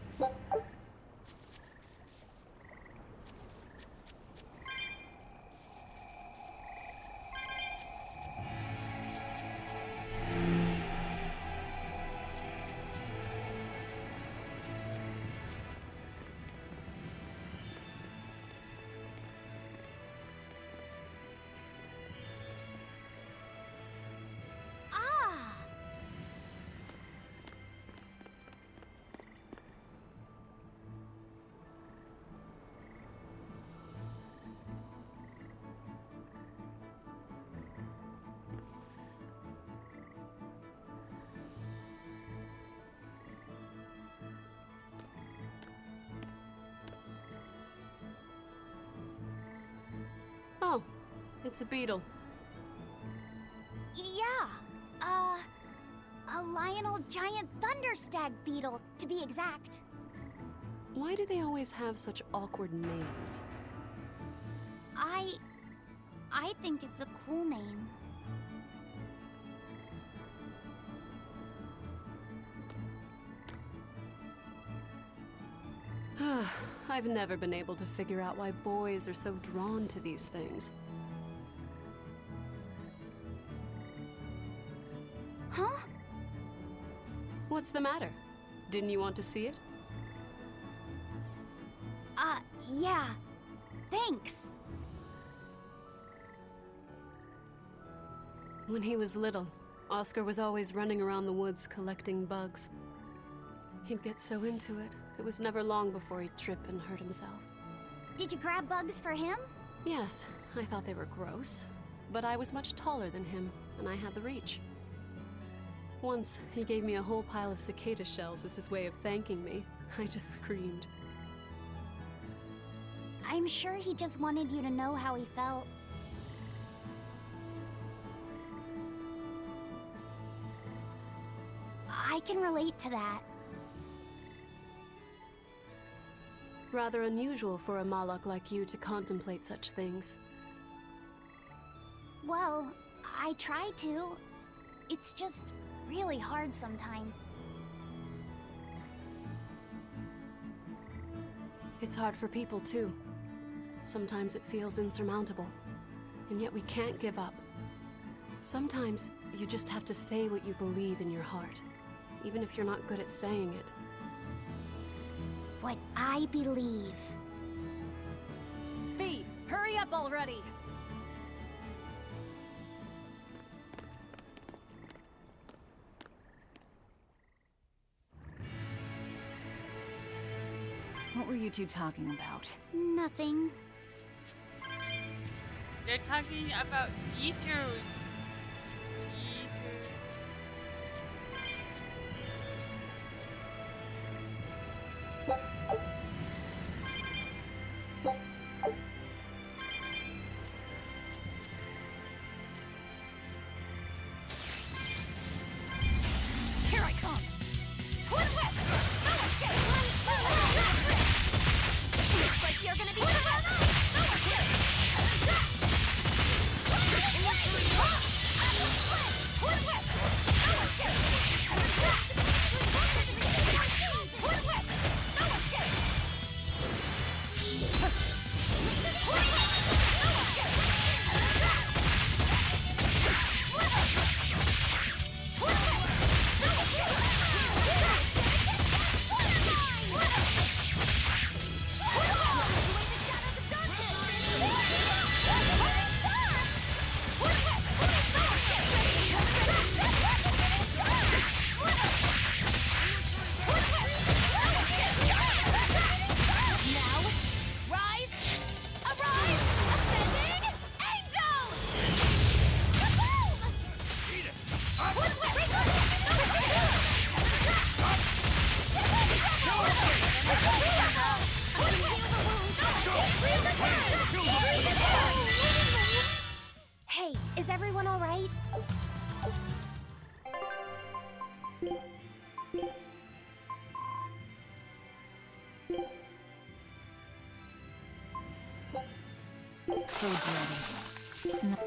N: Oh, it's a beetle.
D: Yeah, a Lionel giant thunderstag beetle, to be exact.
N: Why do they always have such awkward names?
D: I think it's a cool name.
N: I've never been able to figure out why boys are so drawn to these things.
D: Huh?
N: What's the matter? Didn't you want to see it?
D: Yeah. Thanks.
N: When he was little, Oscar was always running around the woods collecting bugs. He'd get so into it, it was never long before he'd trip and hurt himself.
D: Did you grab bugs for him?
N: Yes, I thought they were gross, but I was much taller than him, and I had the reach. Once, he gave me a whole pile of cicada shells as his way of thanking me. I just screamed.
D: I'm sure he just wanted you to know how he felt. I can relate to that.
N: Rather unusual for a Malak like you to contemplate such things.
D: Well, I try to. It's just really hard sometimes.
N: It's hard for people too. Sometimes it feels insurmountable, and yet we can't give up. Sometimes you just have to say what you believe in your heart, even if you're not good at saying it.
D: What I believe.
S: Fee, hurry up already!
G: What were you two talking about?
D: Nothing.
A: They're talking about eaters.
D: Here I come! Twin whip! No escape! Looks like you're gonna be the Hey, is everyone all right?
G: Food's ready. It's not.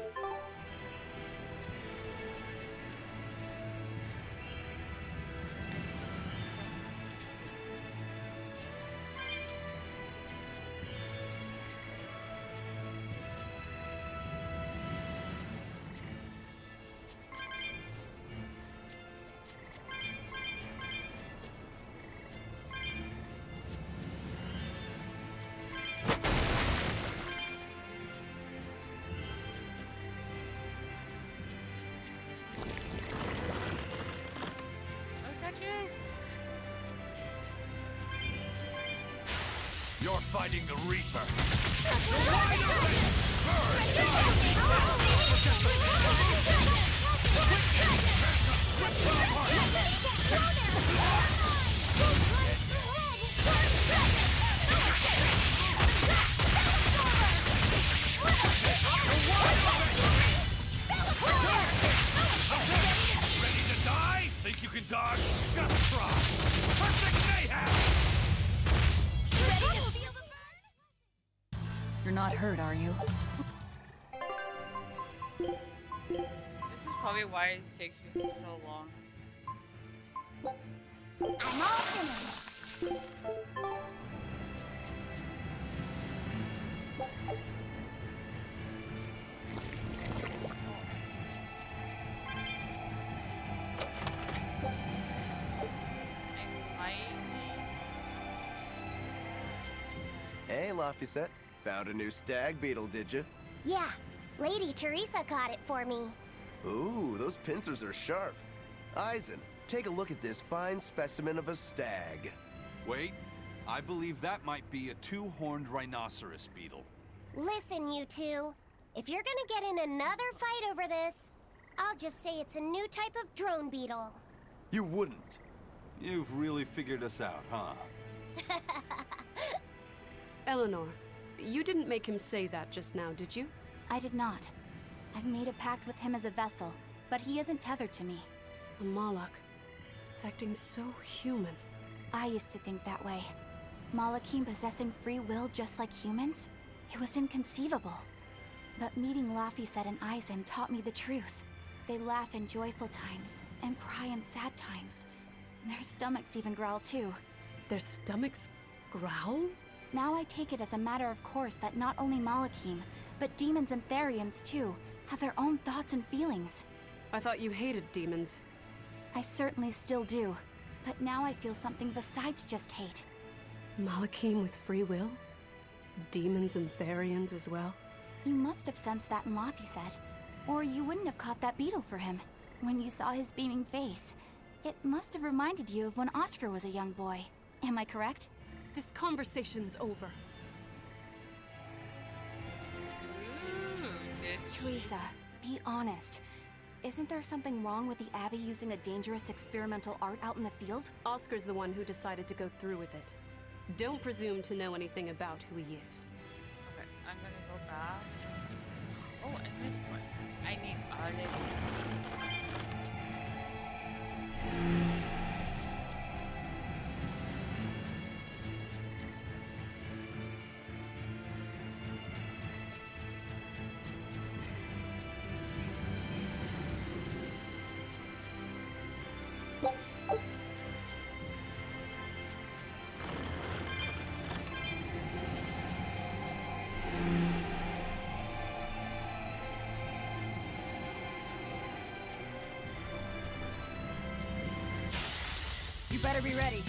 B: You're fighting the Reaper. Ready to die? Think you can dodge? Just try. Perfect mayhem!
G: You're not hurt, are you?
A: This is probably why it takes me for so long.
D: I'm all finished.
J: Hey, Laphicet. Found a new stag beetle, did you?
D: Yeah, Lady Teresa caught it for me.
J: Ooh, those pincers are sharp. Eisen, take a look at this fine specimen of a stag.
B: Wait, I believe that might be a two-horned rhinoceros beetle.
D: Listen, you two. If you're gonna get in another fight over this, I'll just say it's a new type of drone beetle.
J: You wouldn't.
B: You've really figured us out, huh?
N: Eleanor, you didn't make him say that just now, did you?
S: I did not. I've made a pact with him as a vessel, but he isn't tethered to me.
N: A Malak, acting so human.
S: I used to think that way. Malakim possessing free will just like humans? It was inconceivable. But meeting Laphicet and Eisen taught me the truth. They laugh in joyful times, and cry in sad times. Their stomachs even growl too.
N: Their stomachs growl?
S: Now I take it as a matter of course that not only Malakim, but demons and Therians too, have their own thoughts and feelings.
N: I thought you hated demons.
S: I certainly still do, but now I feel something besides just hate.
N: Malakim with free will? Demons and Therians as well?
S: You must have sensed that in Laphicet, or you wouldn't have caught that beetle for him. When you saw his beaming face, it must have reminded you of when Oscar was a young boy. Am I correct?
N: This conversation's over.
S: Teresa, be honest. Isn't there something wrong with the Abbey using a dangerous experimental art out in the field?
N: Oscar's the one who decided to go through with it. Don't presume to know anything about who he is.
A: Okay, I'm gonna go back. Oh, I missed one. I need artists.
G: You better be ready.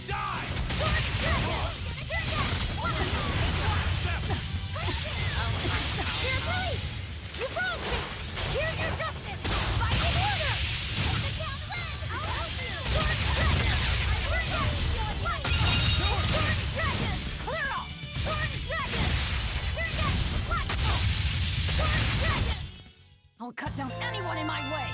D: Here, police! You broke me! Here's your justice! Fight in order! Take it down red! I'll help you! Sword Dragon! We're not feeling right! Sword Dragon! Clear off! Sword Dragon! You're next! What? Sword Dragon!
G: I'll cut down anyone in my way!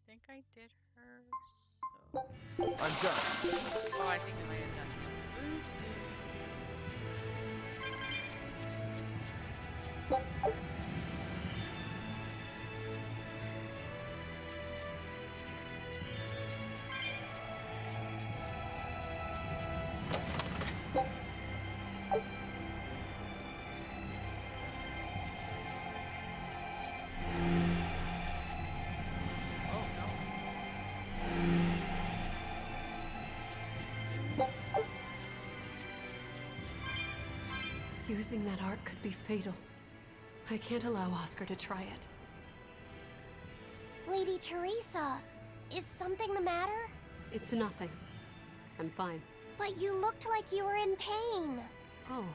A: I think I I did her, so...
I: I'm done.
A: Oh, I think I might have done some. Oopsies.
N: Using that art could be fatal. I can't allow Oscar to try it.
D: Lady Teresa, is something the matter?
N: It's nothing. I'm fine.
D: But you looked like you were in pain.
N: Oh.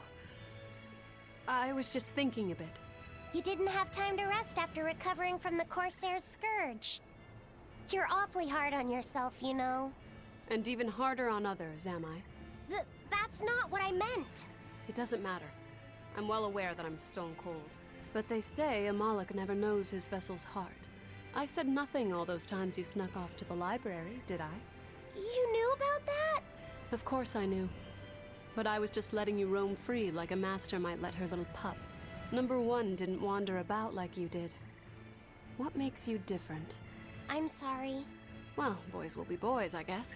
N: I was just thinking a bit.
D: You didn't have time to rest after recovering from the Corsair's scourge. You're awfully hard on yourself, you know.
N: And even harder on others, am I?
D: That's not what I meant.
N: It doesn't matter. I'm well aware that I'm stone cold. But they say a Malak never knows his vessel's heart. I said nothing all those times you snuck off to the library, did I?
D: You knew about that?
N: Of course I knew. But I was just letting you roam free like a master might let her little pup. Number one didn't wander about like you did. What makes you different?
D: I'm sorry.
N: Well, boys will be boys, I guess.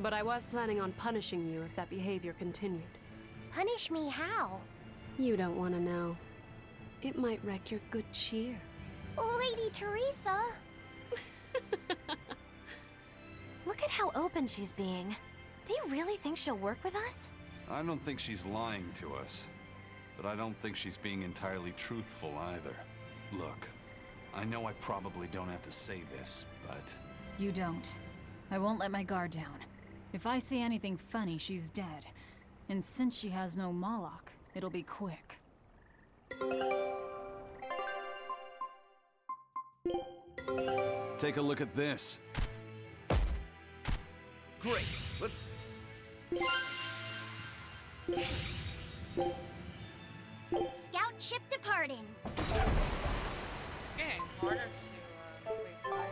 N: But I was planning on punishing you if that behavior continued.
D: Punish me how?
N: You don't want to know. It might wreck your good cheer.
D: Lady Teresa!
F: Look at how open she's being. Do you really think she'll work with us?
B: I don't think she's lying to us. But I don't think she's being entirely truthful either. Look, I know I probably don't have to say this, but...
G: You don't. I won't let my guard down. If I see anything funny, she's dead. And since she has no Malak, it'll be quick.
B: Take a look at this.
Q: Great. Let's...
D: Scout ship departing.
A: It's getting harder to retire.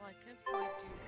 A: I could probably do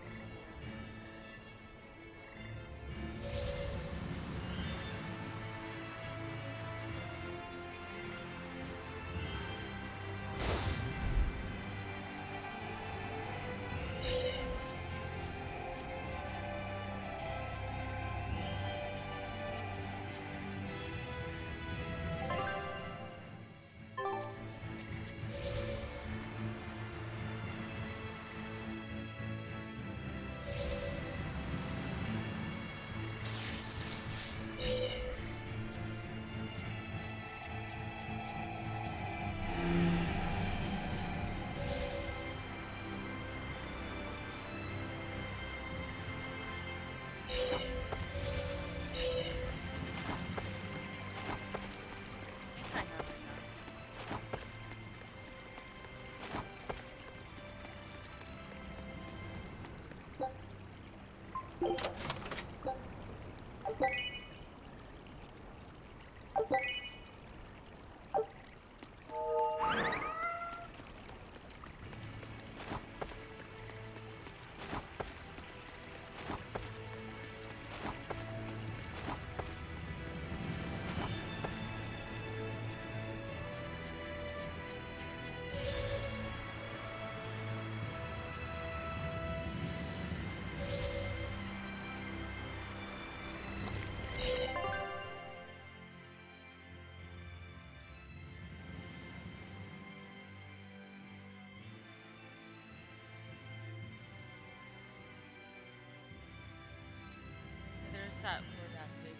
A: that were that big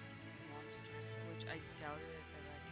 A: monsters, which I doubted if they're like.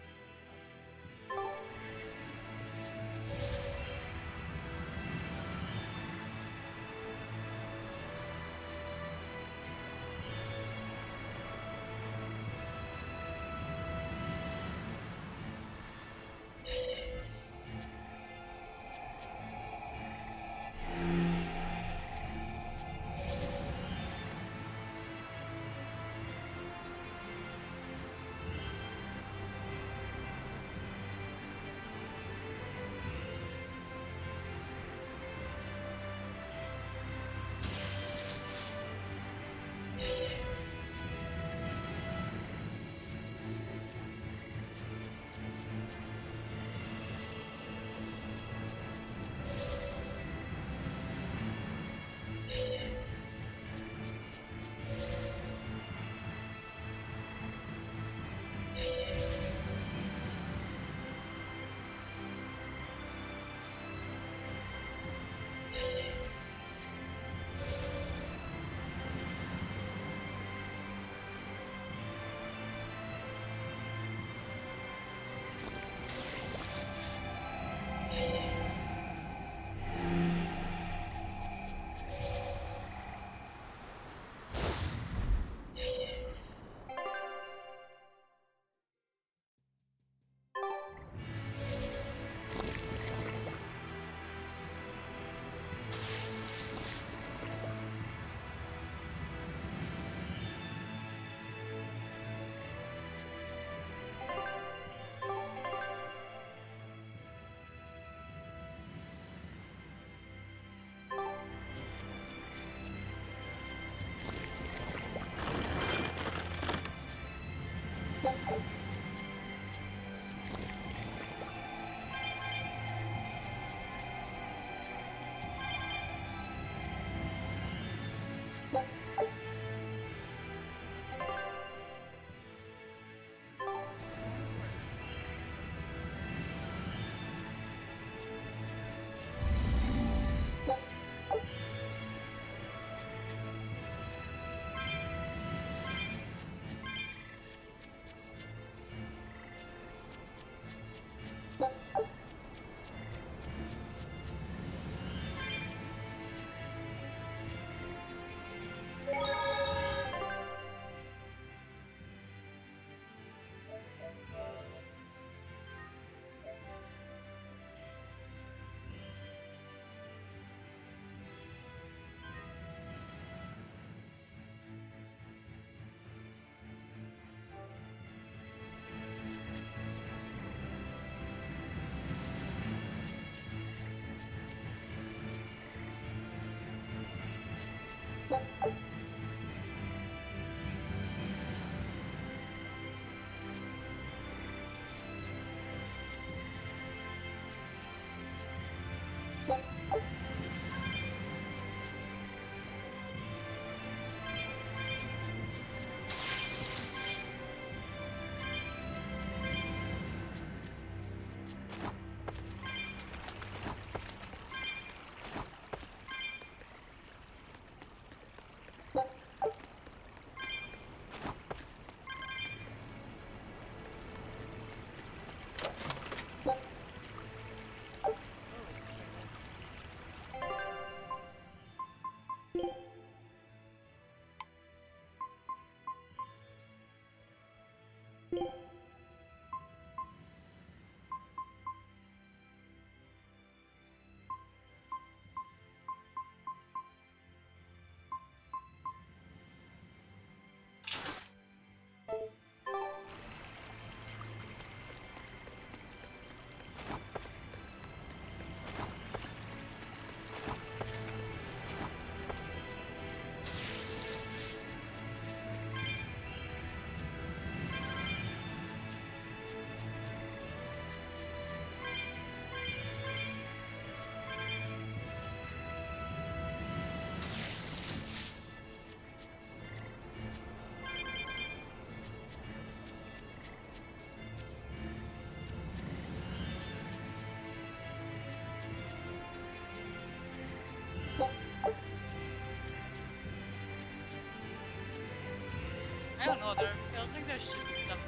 A: know. There feels like there should be something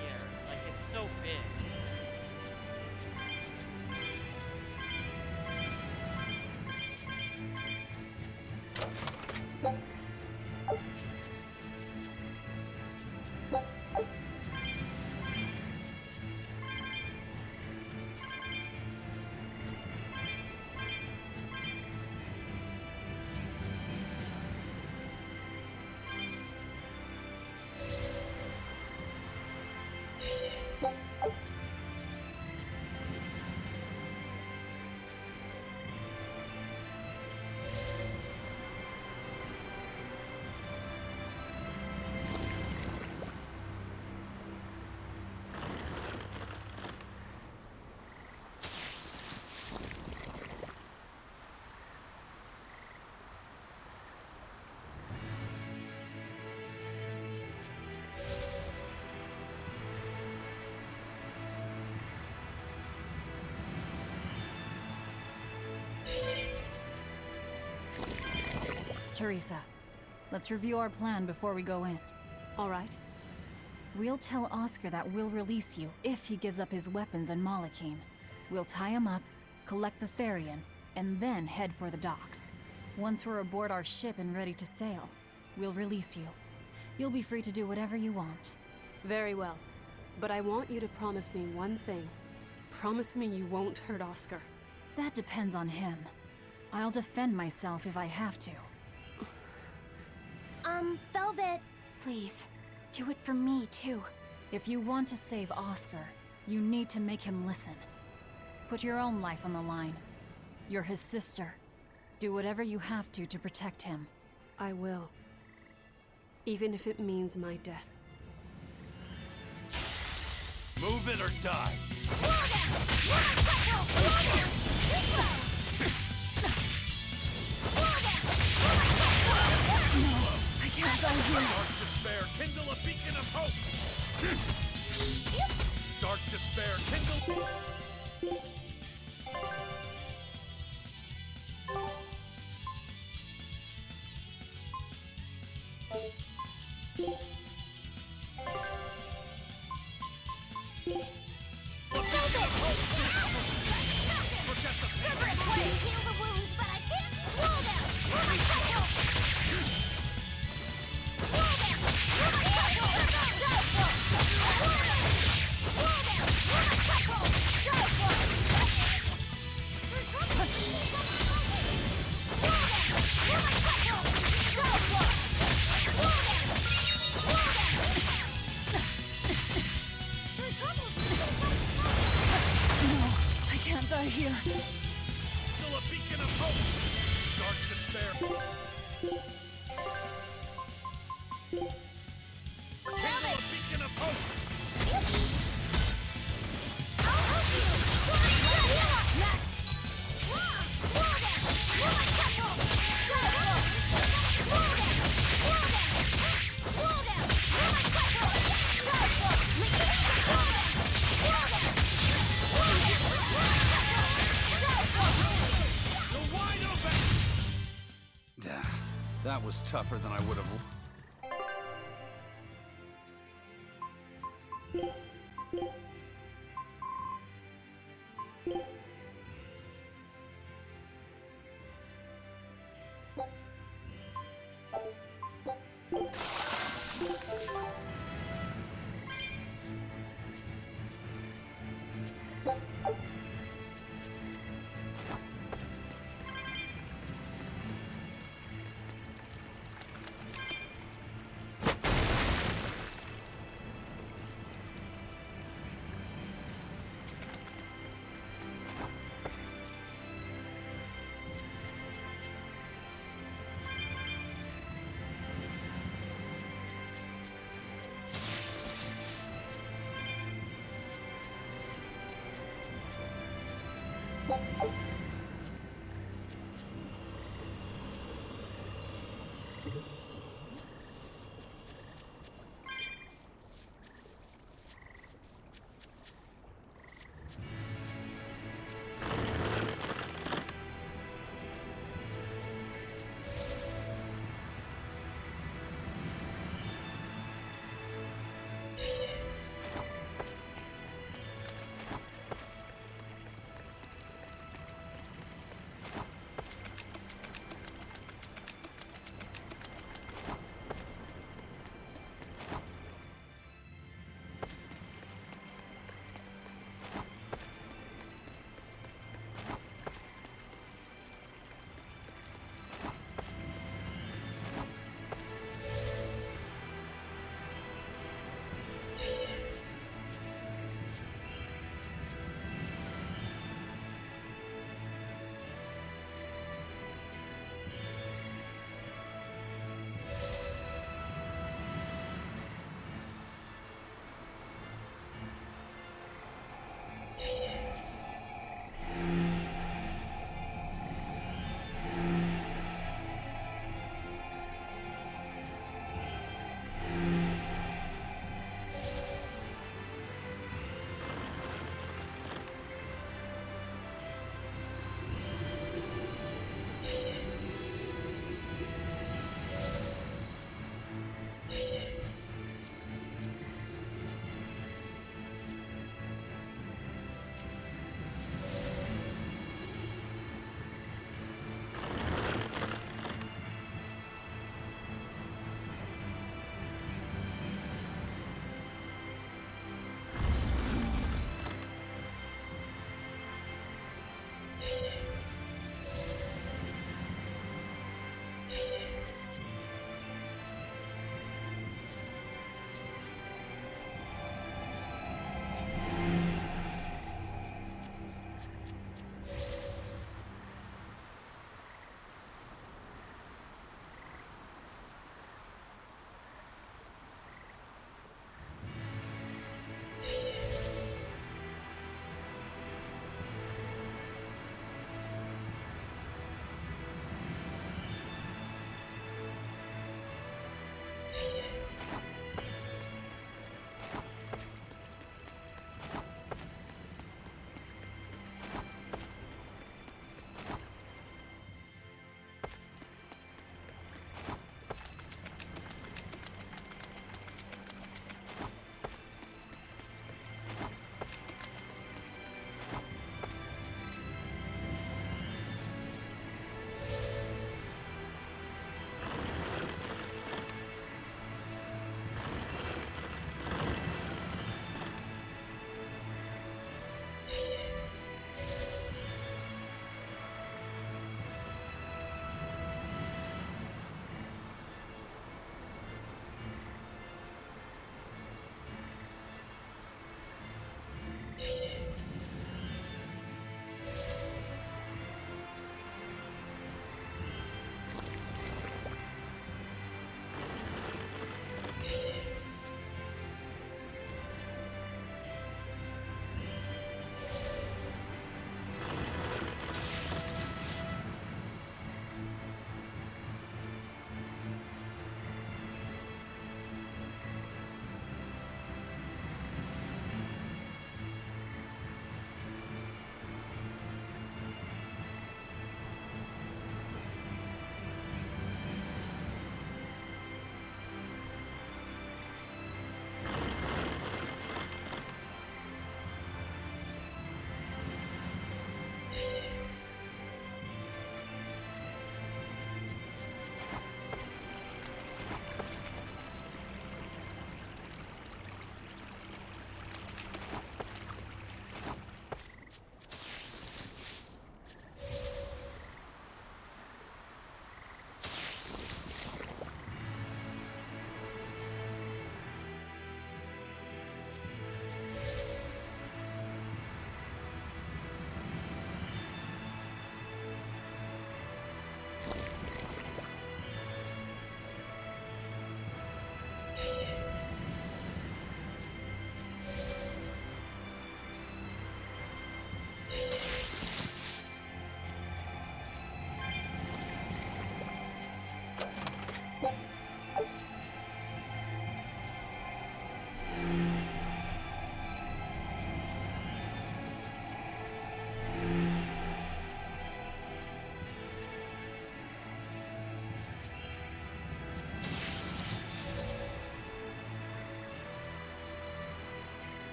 A: here. Like, it's so big.
G: Teresa, let's review our plan before we go in.
N: All right.
G: We'll tell Oscar that we'll release you if he gives up his weapons and Malachim. We'll tie him up, collect the Therian, and then head for the docks. Once we're aboard our ship and ready to sail, we'll release you. You'll be free to do whatever you want.
N: Very well. But I want you to promise me one thing. Promise me you won't hurt Oscar.
G: That depends on him. I'll defend myself if I have to.
S: Velvet. Please, do it for me, too.
G: If you want to save Oscar, you need to make him listen. Put your own life on the line. You're his sister. Do whatever you have to protect him.
N: I will. Even if it means my death.
B: Move it or die.
S: I can't go here.
Q: Dark despair, kindle a beacon of hope! Dark despair, kindle...
G: Here.
Q: Still a beacon of hope! Dark despair. Still a beacon of hope!
S: I'll help you! Next!
B: That was tougher than I would have.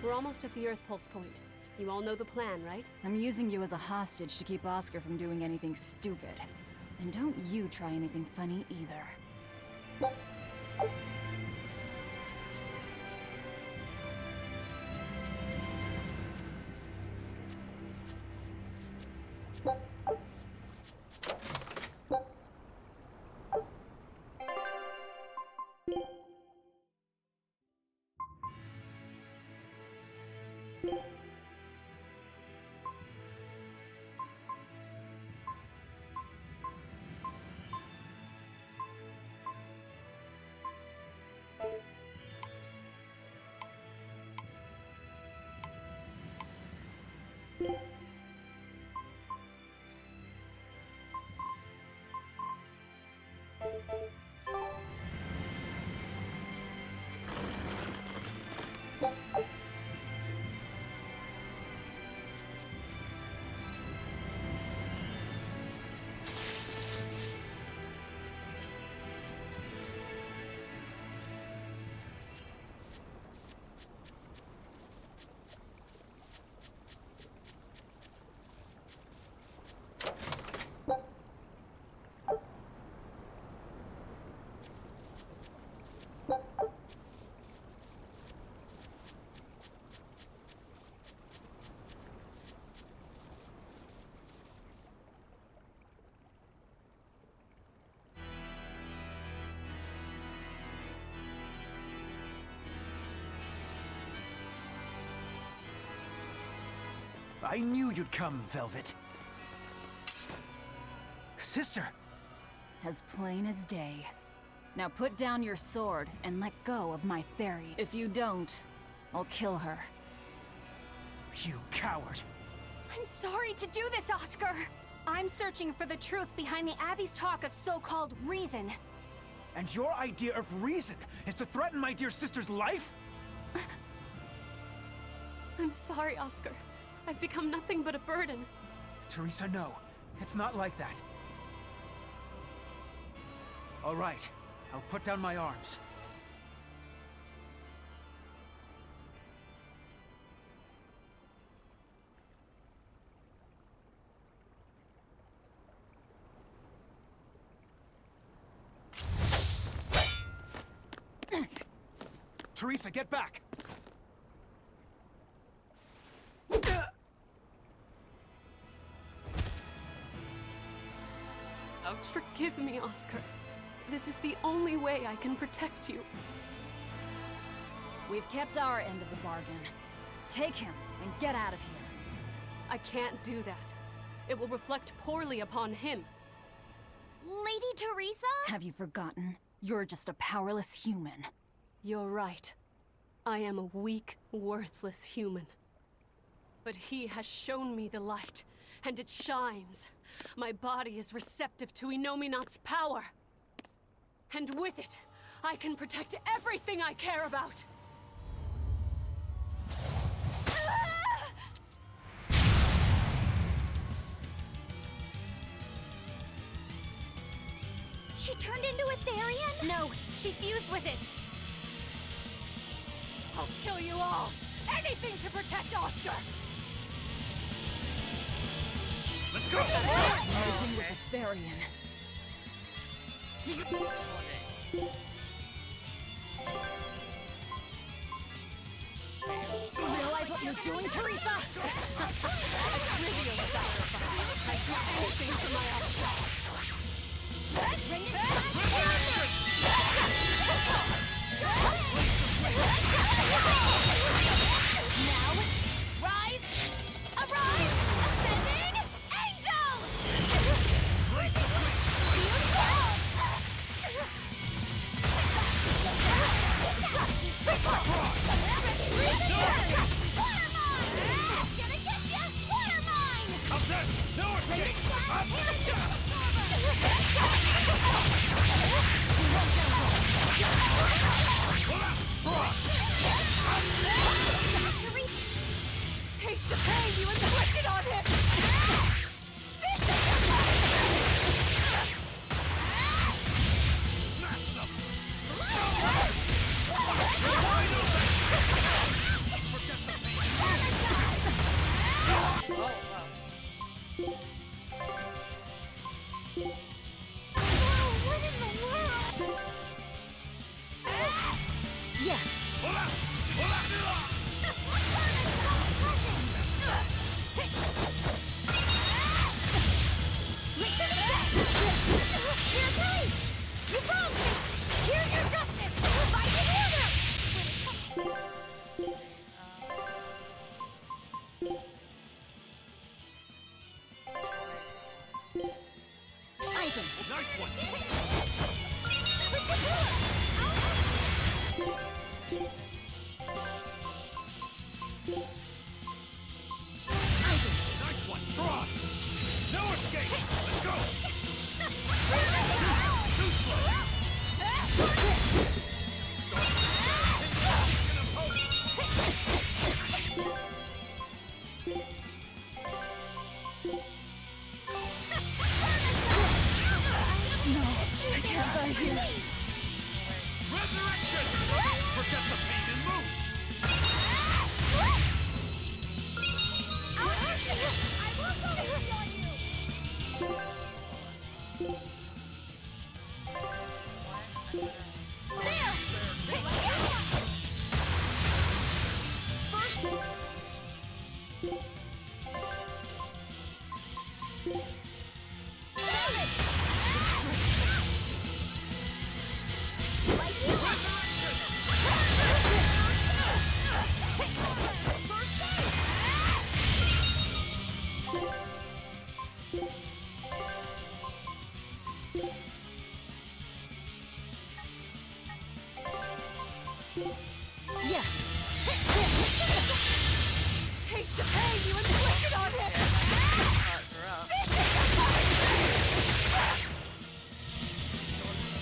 N: We're almost at the Earth Pulse point. You all know the plan, right?
G: I'm using you as a hostage to keep Oscar from doing anything stupid. And don't you try anything funny either.
L: I knew you'd come, Velvet. Sister!
G: As plain as day. Now put down your sword and let go of my Therian. If you don't, I'll kill her.
L: You coward!
S: I'm sorry to do this, Oscar! I'm searching for the truth behind the Abbey's talk of so-called reason.
L: And your idea of reason is to threaten my dear sister's life?
N: I'm sorry, Oscar. I've become nothing but a burden.
L: Teresa, no. It's not like that. All right. I'll put down my arms. Teresa, get back!
N: Forgive me, Oscar. This is the only way I can protect you.
G: We've kept our end of the bargain. Take him and get out of here.
N: I can't do that. It will reflect poorly upon him.
S: Lady Teresa?
G: Have you forgotten? You're just a powerless human.
N: You're right. I am a weak, worthless human. But he has shown me the light, and it shines. My body is receptive to Innominat's power. And with it, I can protect everything I care about.
S: She turned into a Therian? No, she fused with it.
N: I'll kill you all! Anything to protect Oscar!
H: Let's go!
G: Merging with the Therian.
S: You realize what you're doing, Teresa?
N: A trivial sacrifice. I'd do anything for my Oscar.
S: Bring it back! Now, rise! Arise! Ascending! Angel! Water mine!
N: Stand by here.
Q: Resurrection! Forget the pain and move!
D: I will go easy on you!
N: Take the pain you inflicted on him!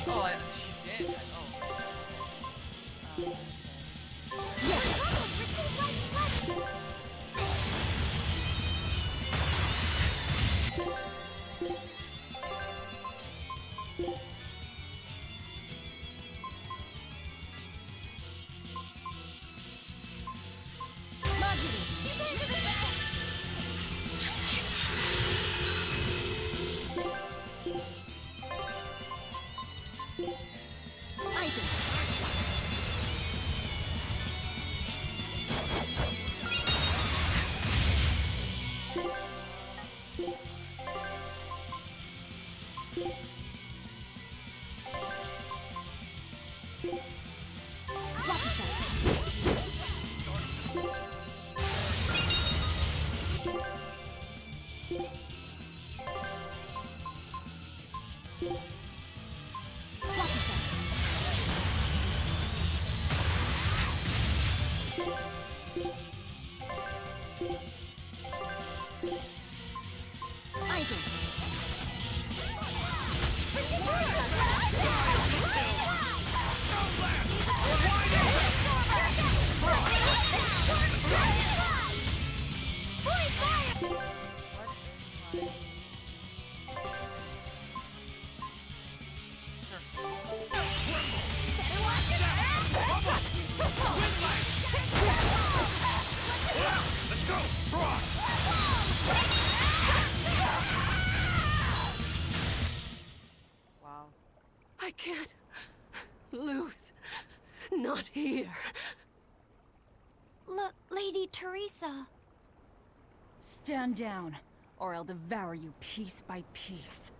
A: Oh, she did.
Q: Let's go! Brock!
A: Wow.
N: I can't lose. Not here.
S: Lady Teresa.
G: Stand down, or I'll devour you piece by piece.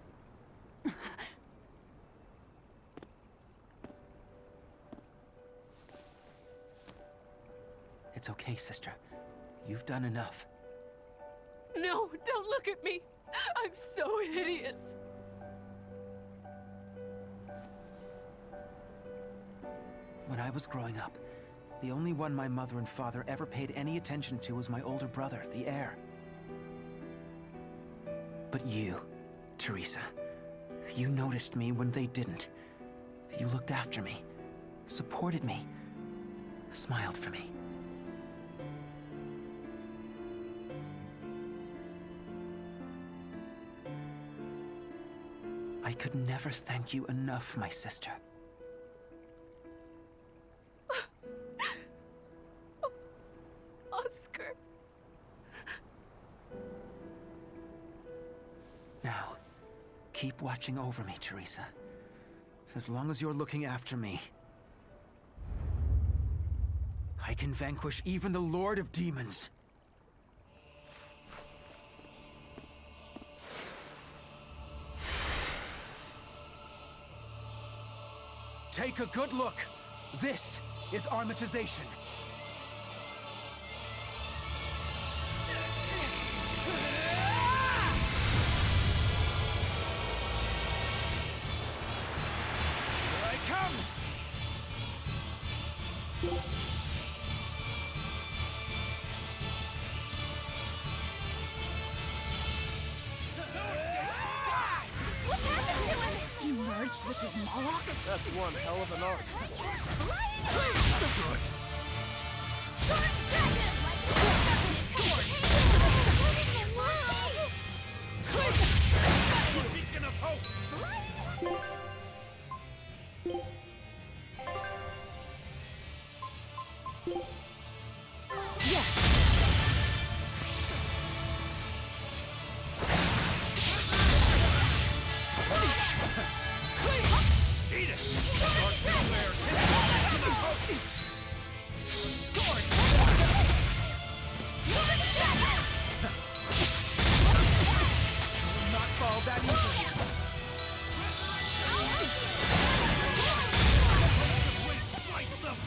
L: It's okay, sister. You've done enough.
N: No, don't look at me. I'm so hideous.
L: When I was growing up, the only one my mother and father ever paid any attention to was my older brother, the heir. But you, Teresa, you noticed me when they didn't. You looked after me, supported me, smiled for me. I could never thank you enough, my sister.
N: Oscar.
L: Now, keep watching over me, Teresa. As long as you're looking after me, I can vanquish even the Lord of Demons. Take a good look. This is armatization. Here I come!
S: What's happened to him?
G: He merged with his Moloch?
J: That's one hell of an art.
Q: Good.
S: Short
H: Beat it! Dark Beware! Sword!
L: Not fall that easily.
H: Slice them!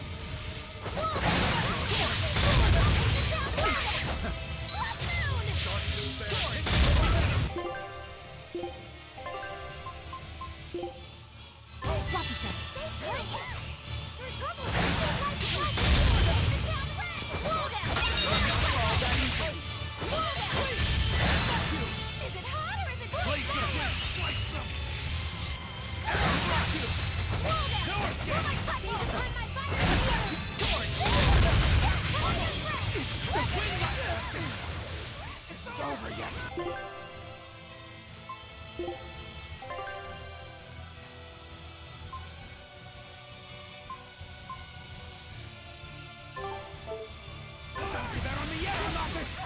L: Over yet.
H: Don't be there on the Aeronautus!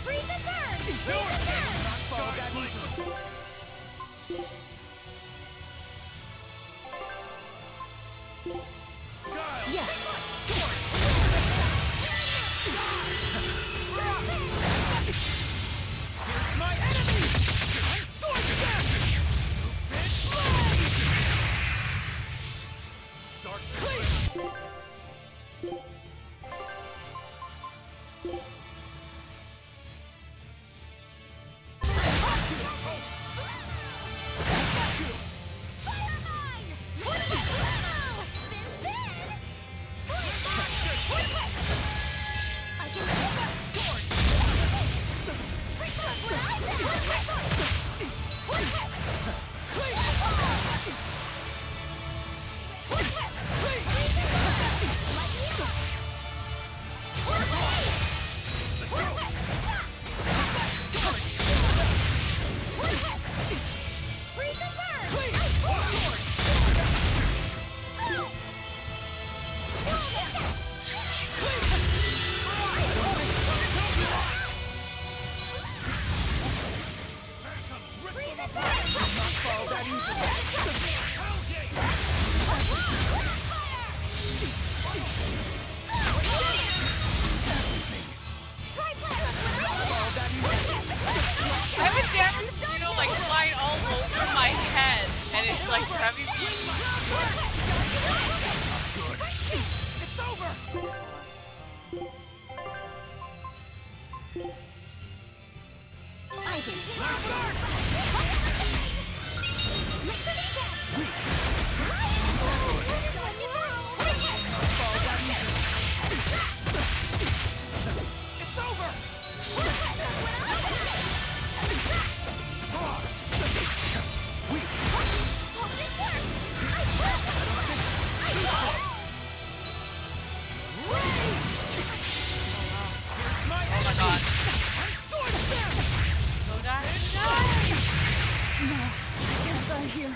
D: Freeze the third!
H: Not fall that easily!
L: Here's my enemy! I'm storming them!
H: Dark
A: I have a damn mosquito like flying all over my head, and it's like grabbing me.
L: It's over!
H: It's over!
A: Oh my god. Go down.
L: No, I can't die here.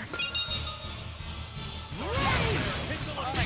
A: Oh my god.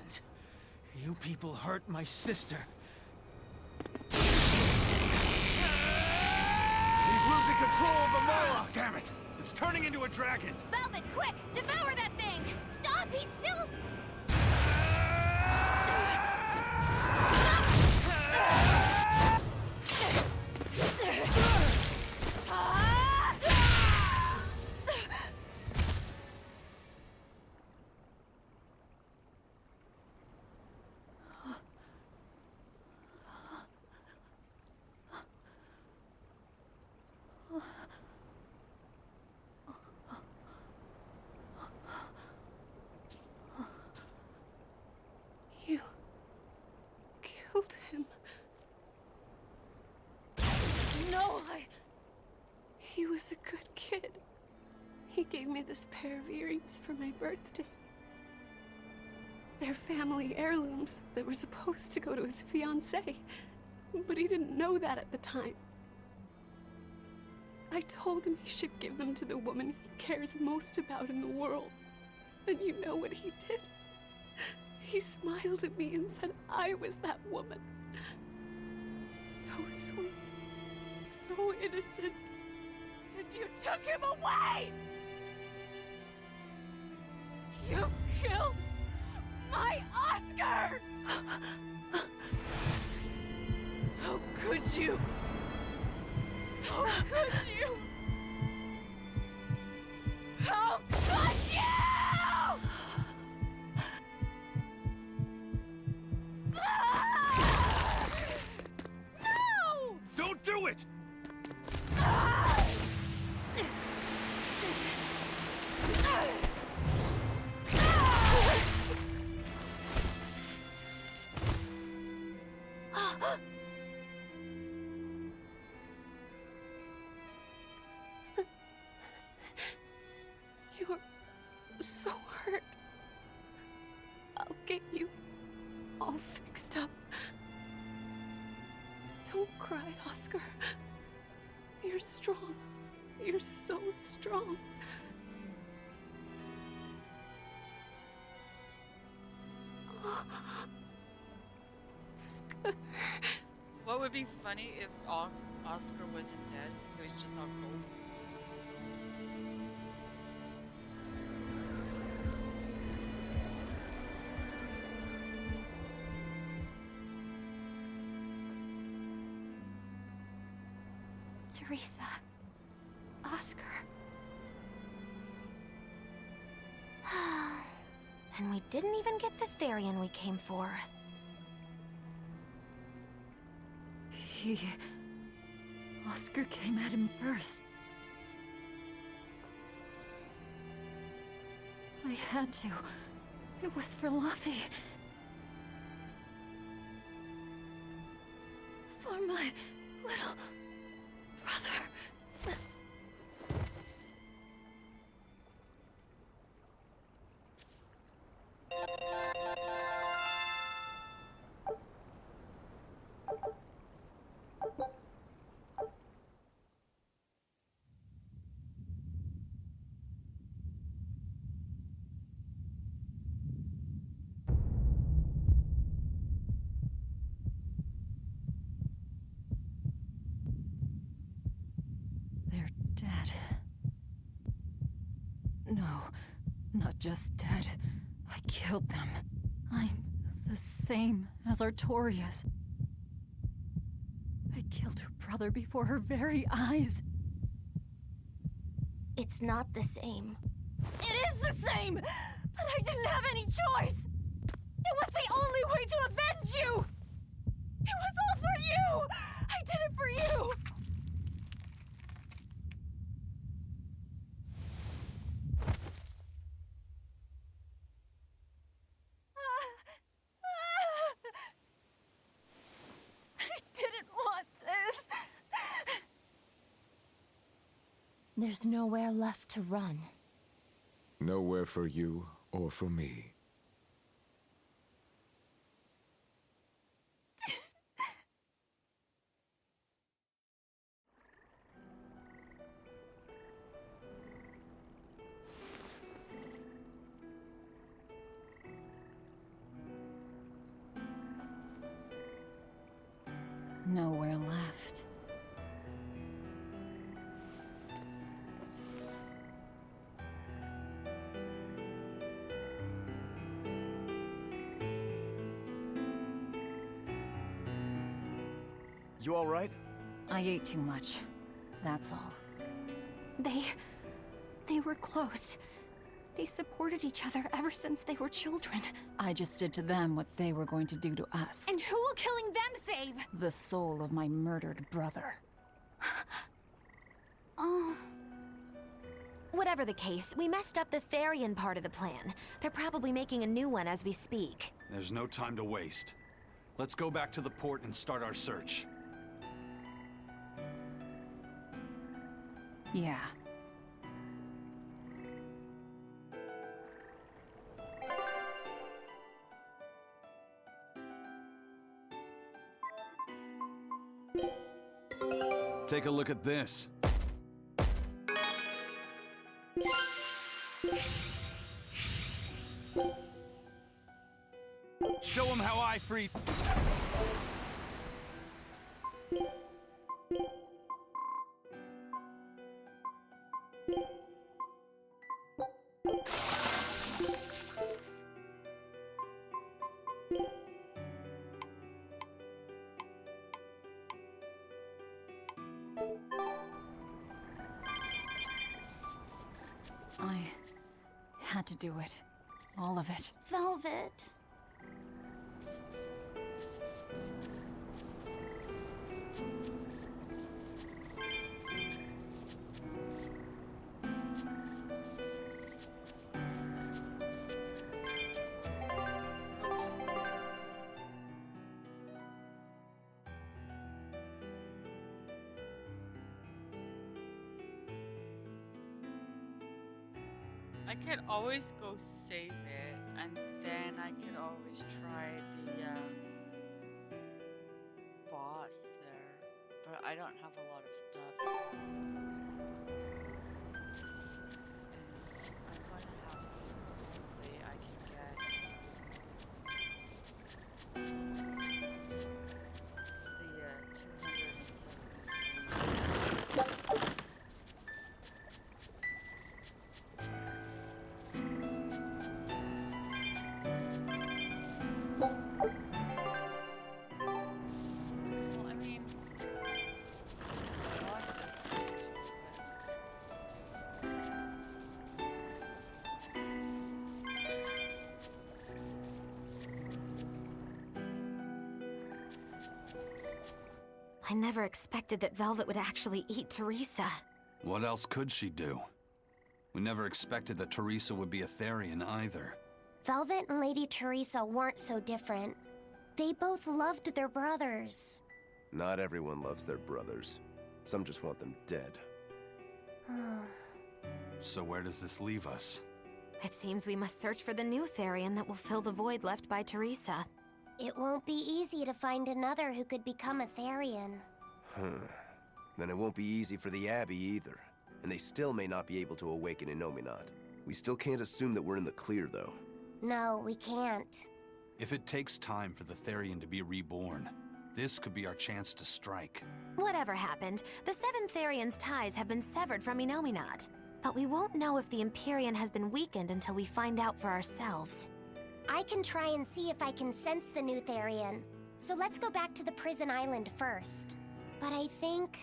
L: wasn't. You people hurt my sister.
B: He's losing control of the Moloch! Damn it! It's turning into a dragon!
D: Velvet, quick! Devour that thing! Stop! He's still...
N: You killed him. No, He was a good kid. He gave me this pair of earrings for my birthday. They're family heirlooms that were supposed to go to his fiancée, but he didn't know that at the time. I told him he should give them to the woman he cares most about in the world. And you know what he did? He smiled at me and said I was that woman. So sweet, so innocent. And you took him away! You killed my Oscar! How could you? How could you? How could you? No!
B: Don't do it!
N: You're so hurt. I'll get you all fixed up. Don't cry, Oscar. You're strong. You're so strong.
A: What would be funny if Oscar wasn't dead? He was just all cold.
F: Teresa. Oscar. And we didn't even get the Therian we came for.
G: Oscar came at him first. I had to. It was for Luffy. For my little brother. They're dead. No, not just dead. I killed them. I'm the same as Artorias. I killed her brother before her very eyes.
F: It's not the same.
G: It is the same! But I didn't have any choice! It was the only way to avenge you! It was all for you! I did it for you! I didn't want this!
F: There's nowhere left to run.
K: Nowhere for you or for me.
J: You all right?
G: I ate too much. That's all.
S: They were close. They supported each other ever since they were children.
G: I just did to them what they were going to do to us.
S: And who will killing them save?
G: The soul of my murdered brother.
S: Oh.
F: Whatever the case, we messed up the Therian part of the plan. They're probably making a new one as we speak.
B: There's no time to waste. Let's go back to the port and start our search.
G: Yeah.
B: Take a look at this. Show them how I free.
G: I had to do it. All of it.
S: Velvet.
A: I could always go save it, and then I could always try the boss there, but I don't have a lot of stuff. So. I'm gonna have to. Hopefully, I can get the 270.
F: I never expected that Velvet would actually eat Teresa.
B: What else could she do? We never expected that Teresa would be a Therian either.
D: Velvet and Lady Teresa weren't so different. They both loved their brothers.
J: Not everyone loves their brothers. Some just want them dead.
B: So where does this leave us?
F: It seems we must search for the new Therian that will fill the void left by Teresa.
D: It won't be easy to find another who could become a Therian.
J: Then it won't be easy for the Abbey either. And they still may not be able to awaken Innominat. We still can't assume that we're in the clear, though.
D: No, we can't.
B: If it takes time for the Therian to be reborn, this could be our chance to strike.
F: Whatever happened, the 7 Therian's ties have been severed from Innominat. But we won't know if the Empyrean has been weakened until we find out for ourselves.
D: I can try and see if I can sense the new Therian. So let's go back to the prison island first. But I think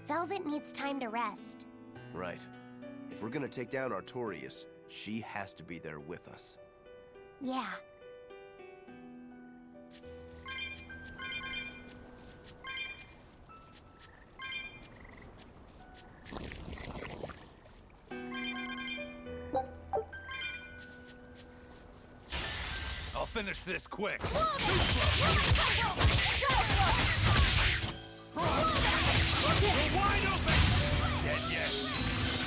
D: Velvet needs time to rest.
J: Right. If we're gonna take down Artorias, she has to be there with us.
D: Yeah.
B: I'll finish this quick.
Q: You're wide open! Dead yet.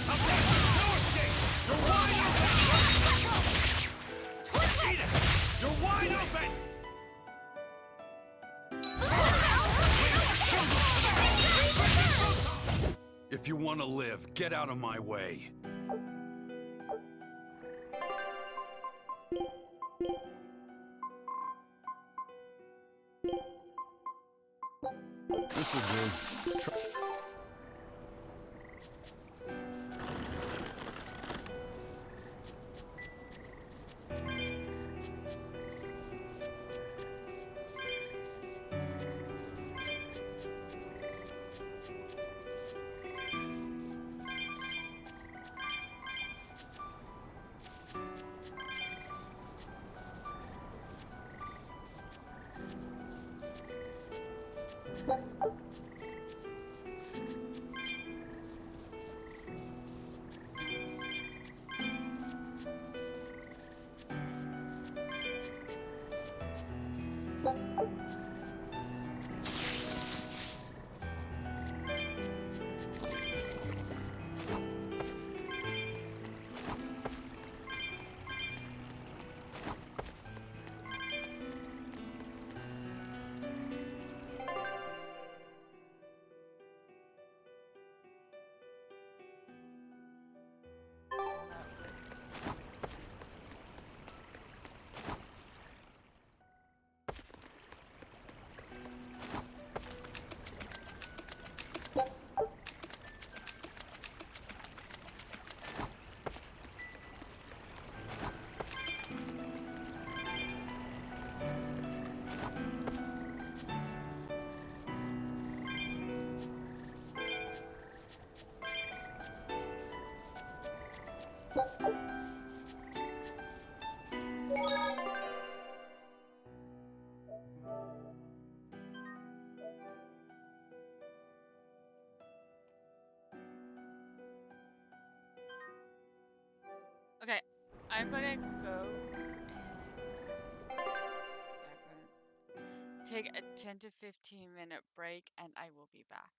Q: I'm ready. No escape! You're wide open! Eat it! You're wide open!
B: If you want to live, get out of my way. This'll do.
A: Okay, I'm gonna go and take a 10 to 15-minute break, and I will be back.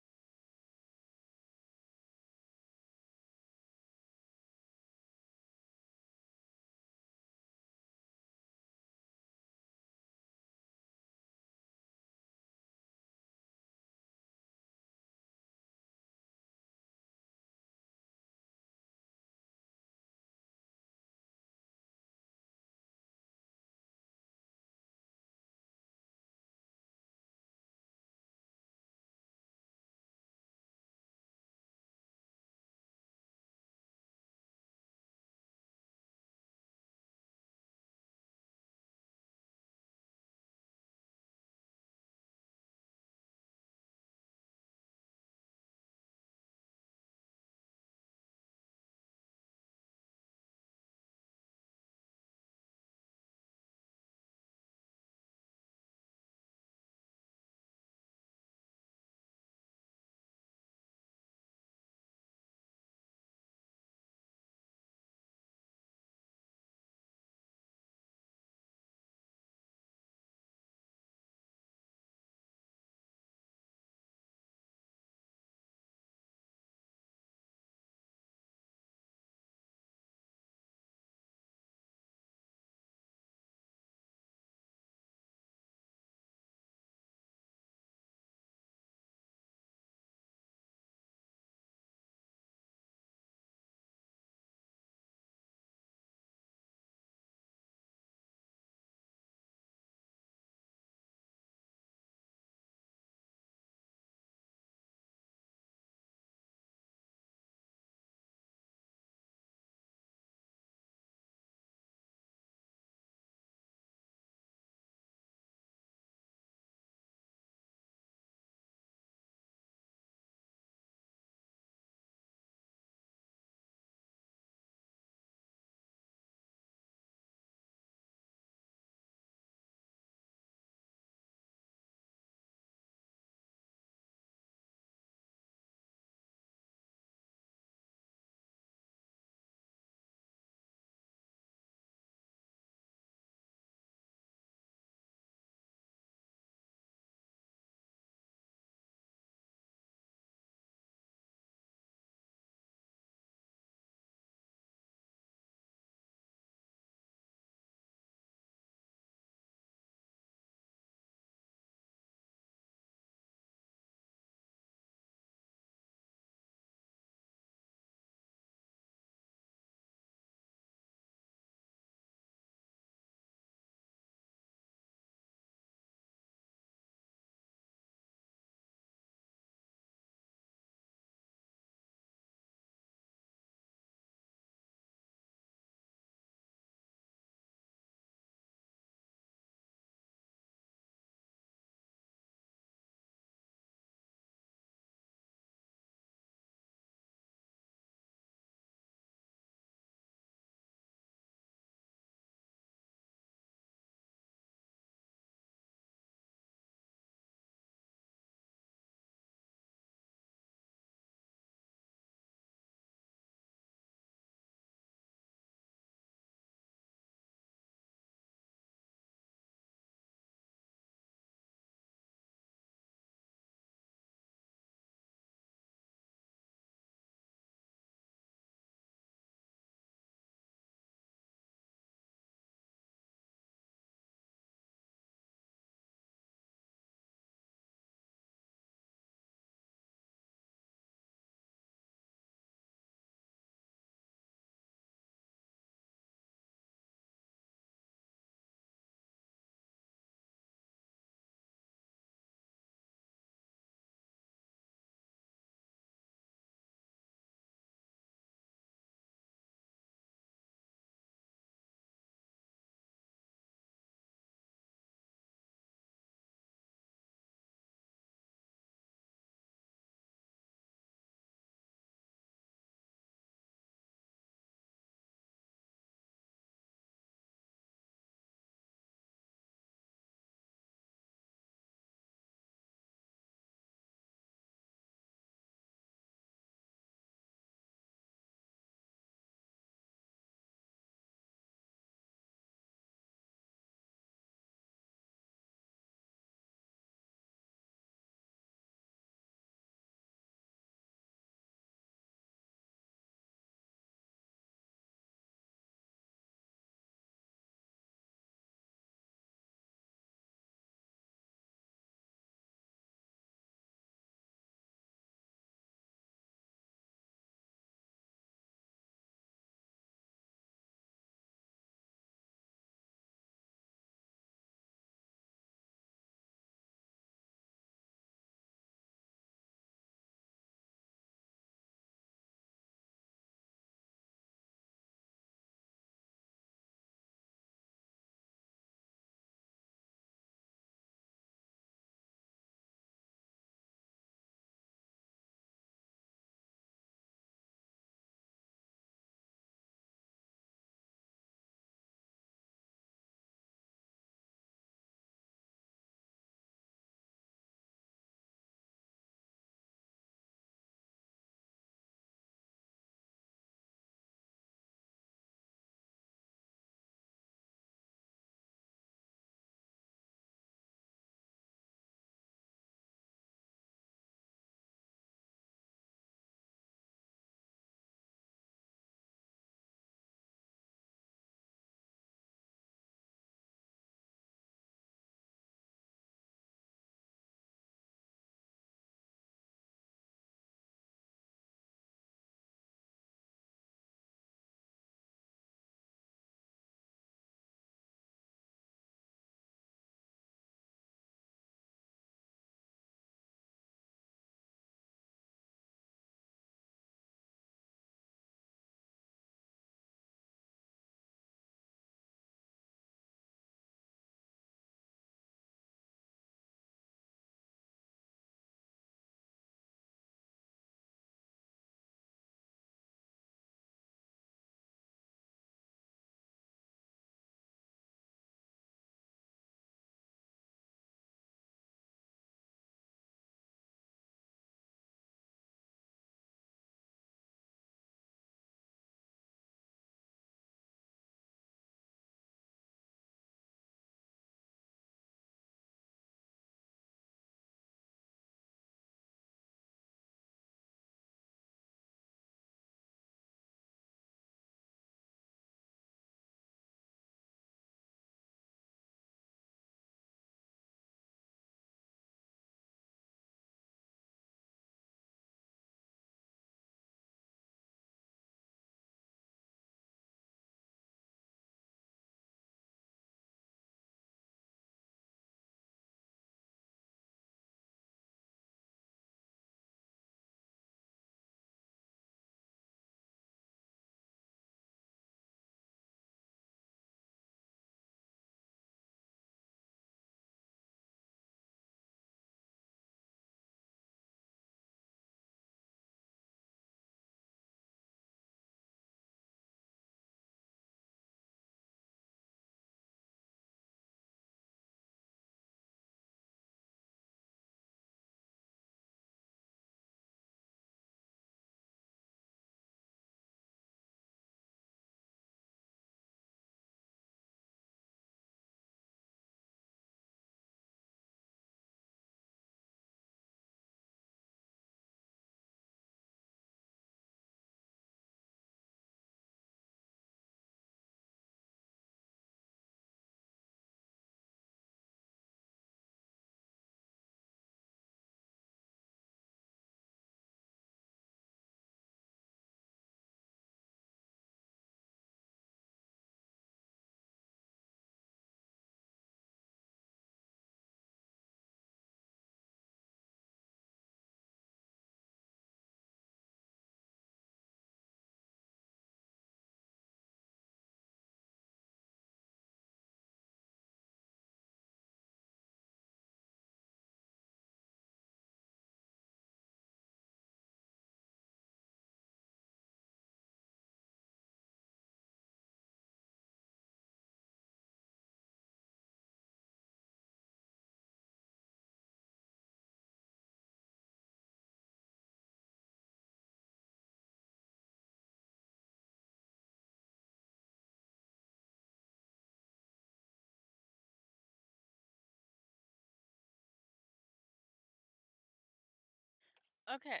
A: Okay,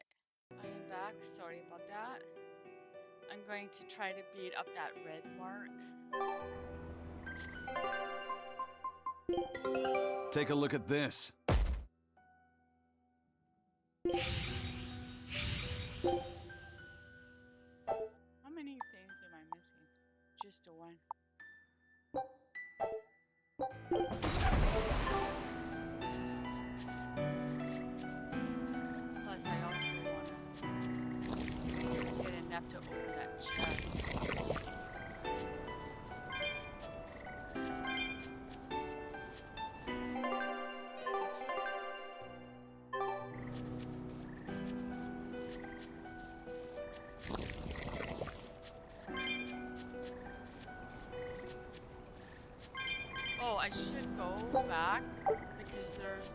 A: I am back. Sorry about that. I'm going to try to beat up that red mark.
B: Take a look at this.
A: How many things am I missing? Just the one. Plus, I also want to get enough to open that chest. Oops. Oh, I should go back because there's...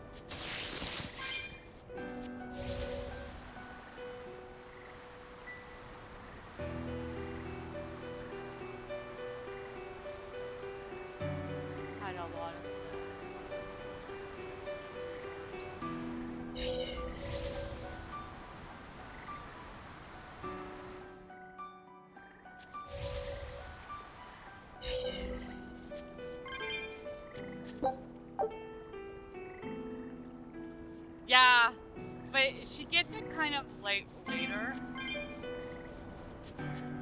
A: had a lot of... Yeah, but she gets it kind of like later,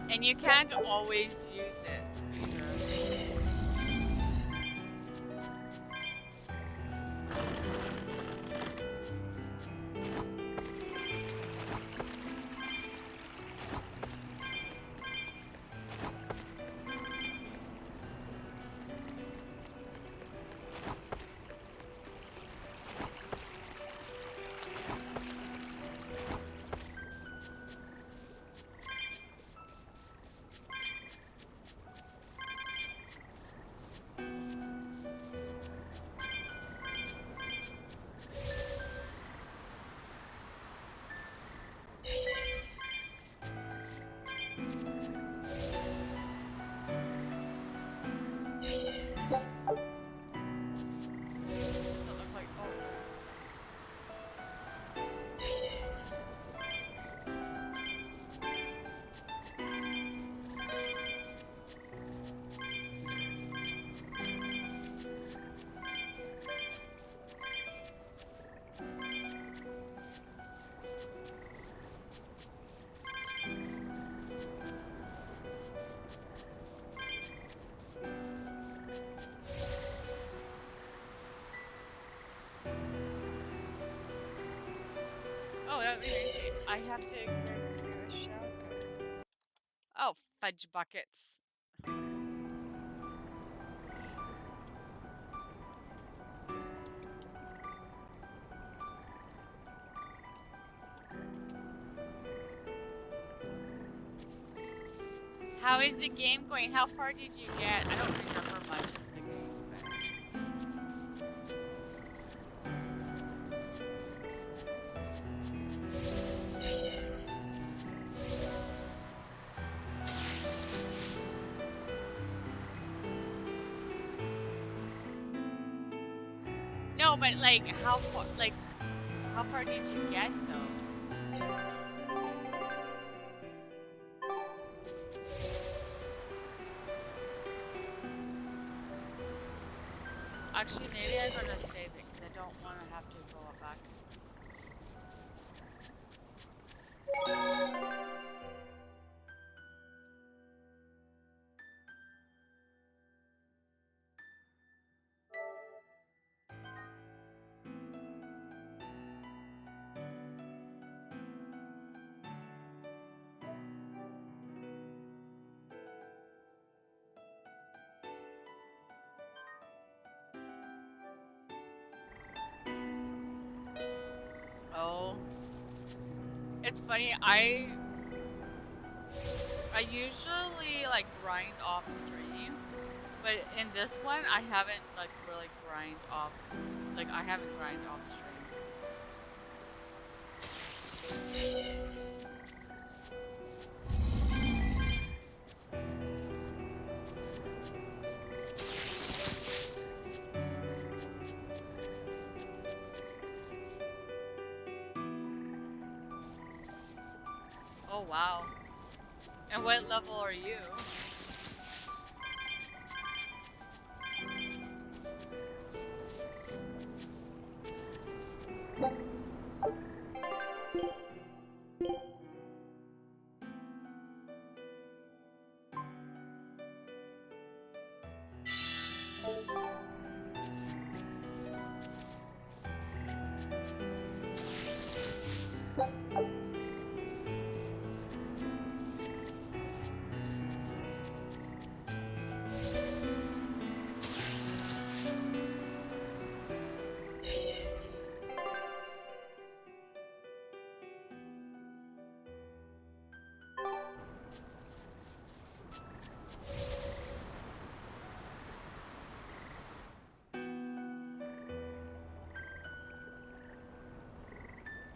A: and you can't always use it either. I have to get a shower. Oh, fudge buckets. How is the game going? How far did you get? I don't remember much of the game. No, but like how far did you get though? Actually, maybe I'm gonna save it because I don't want to have to go back. Oh, it's funny. I usually like grind off stream, but in this one I haven't like really grind off. Like I haven't grind off stream. Oh, wow. And what level are you?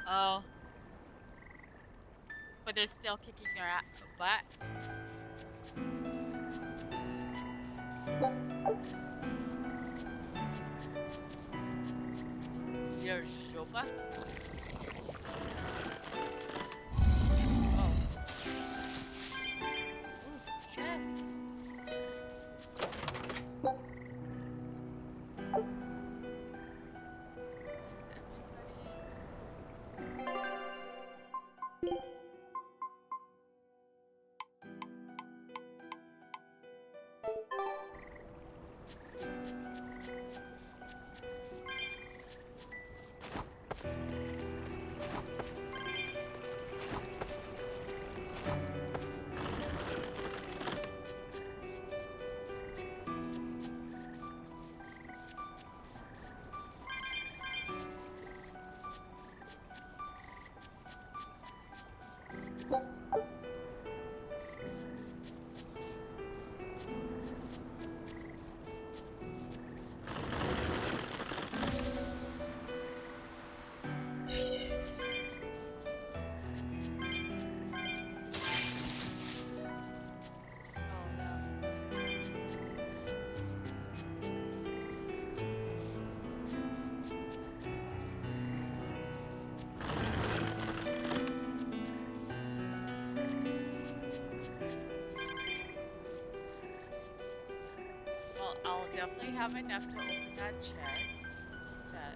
A: Oh. But they're still kicking your butt. Your Jopa? Oh. Ooh, chest. I'll definitely have enough to open that chest. That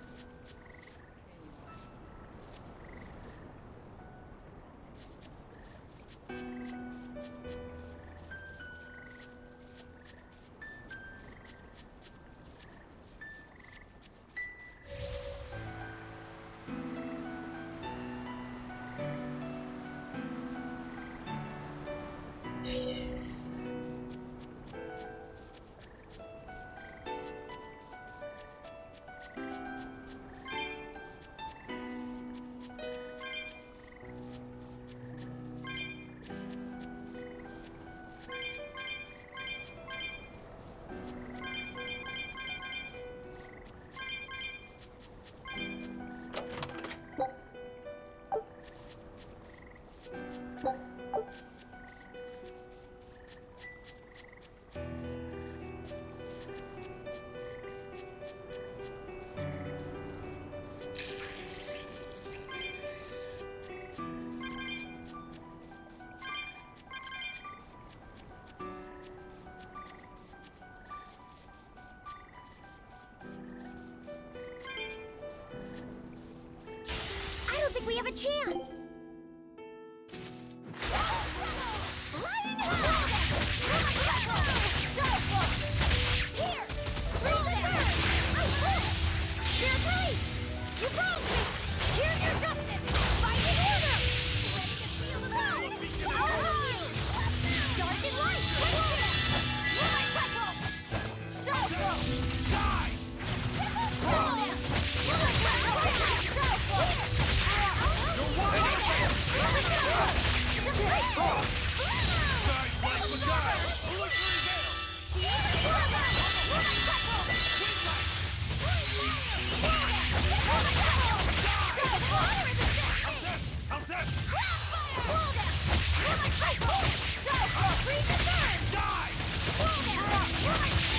D: I don't think we have a chance.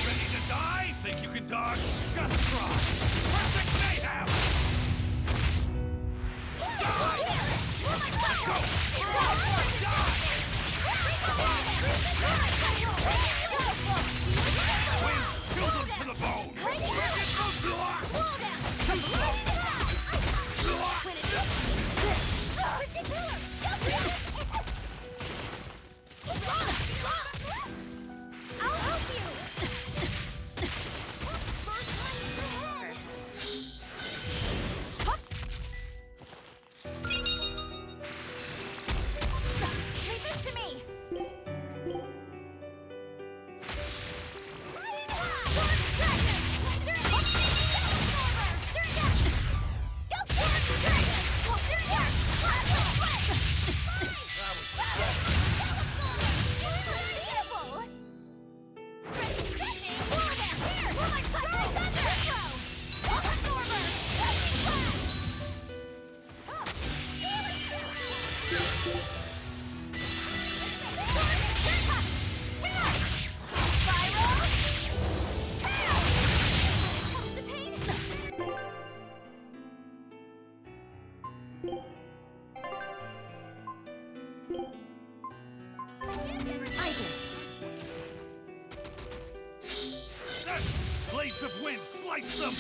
Q: Ready to die? Think you can dodge? Just try. Perfect mayhem! Die! Let's go!
B: Blades of wind, slice them!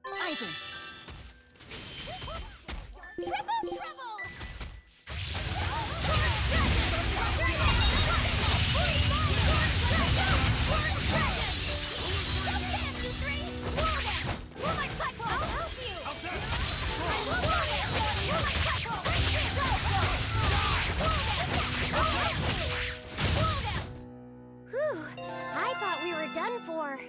S: Aizen! Triple trouble!
D: Whew, I thought we were done for.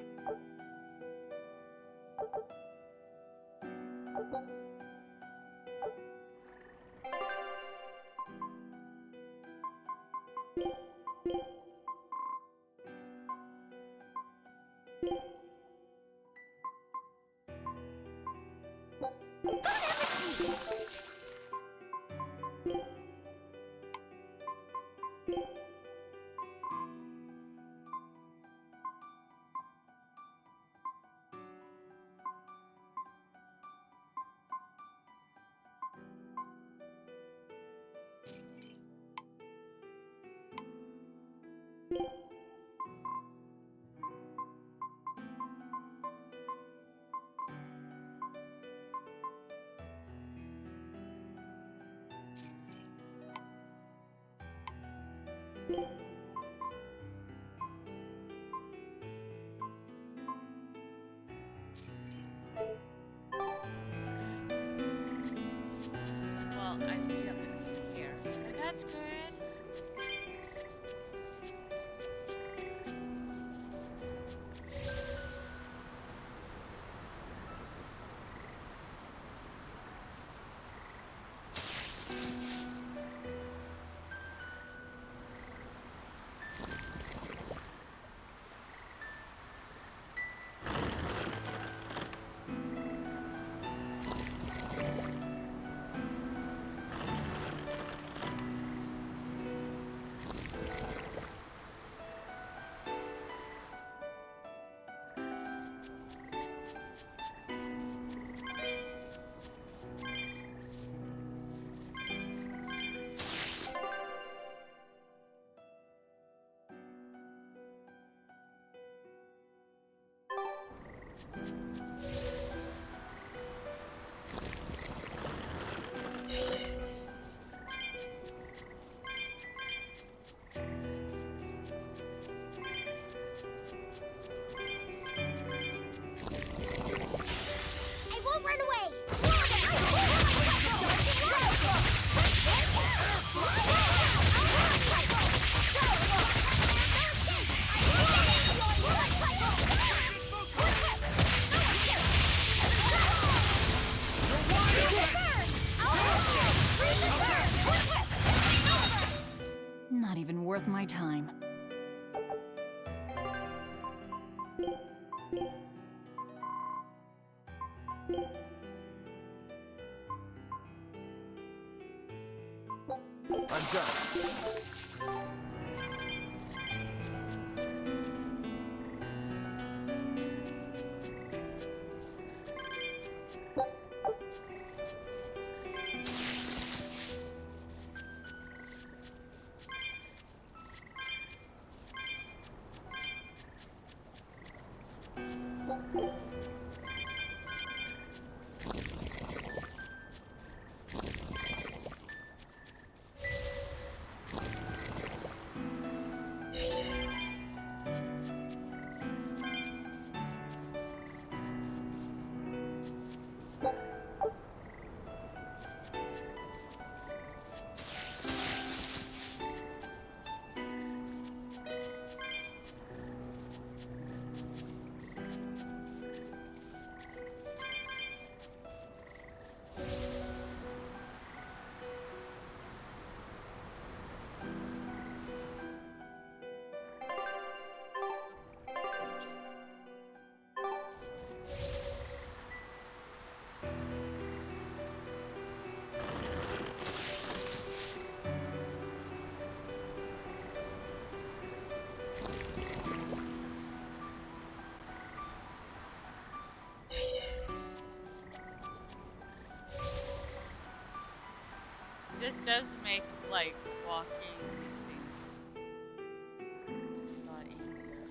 A: Well, I think I'm gonna take care, so that's good.
D: I won't run away!
G: Not even worth my time.
J: I'm done.
A: does make like walking these things a lot easier.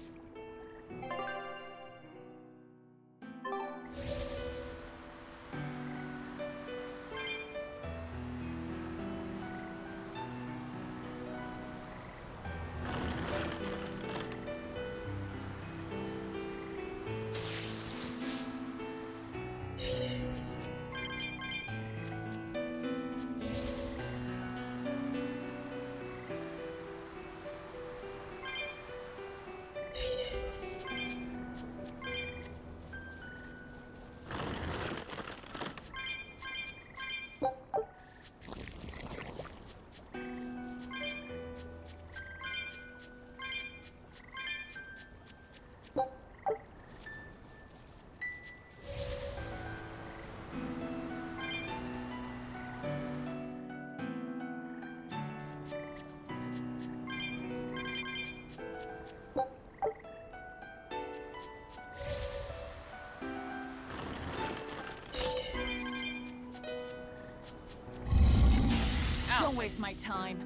N: Don't waste my time.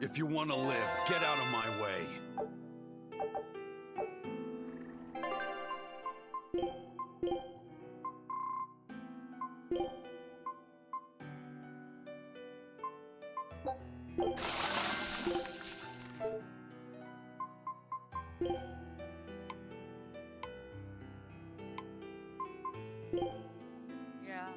B: If you want to live, get out of my way.
A: Yeah.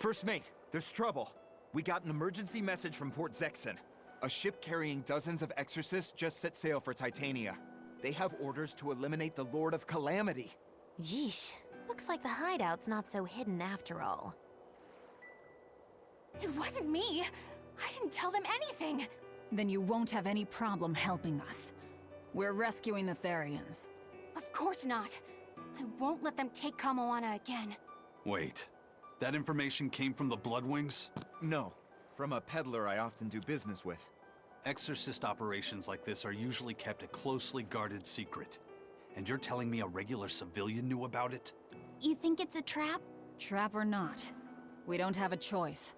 I: First mate, there's trouble. We got an emergency message from Port Zexon. A ship carrying dozens of exorcists just set sail for Titania. They have orders to eliminate the Lord of Calamity.
F: Yeesh. Looks like the hideout's not so hidden after all.
S: It wasn't me. I didn't tell them anything.
G: Then you won't have any problem helping us. We're rescuing the Therians.
S: Of course not. I won't let them take Kamoana again.
B: Wait. That information came from the Bloodwings?
I: No. From a peddler I often do business with.
B: Exorcist operations like this are usually kept a closely guarded secret. And you're telling me a regular civilian knew about it?
S: You think it's a trap?
G: Trap or not, we don't have a choice.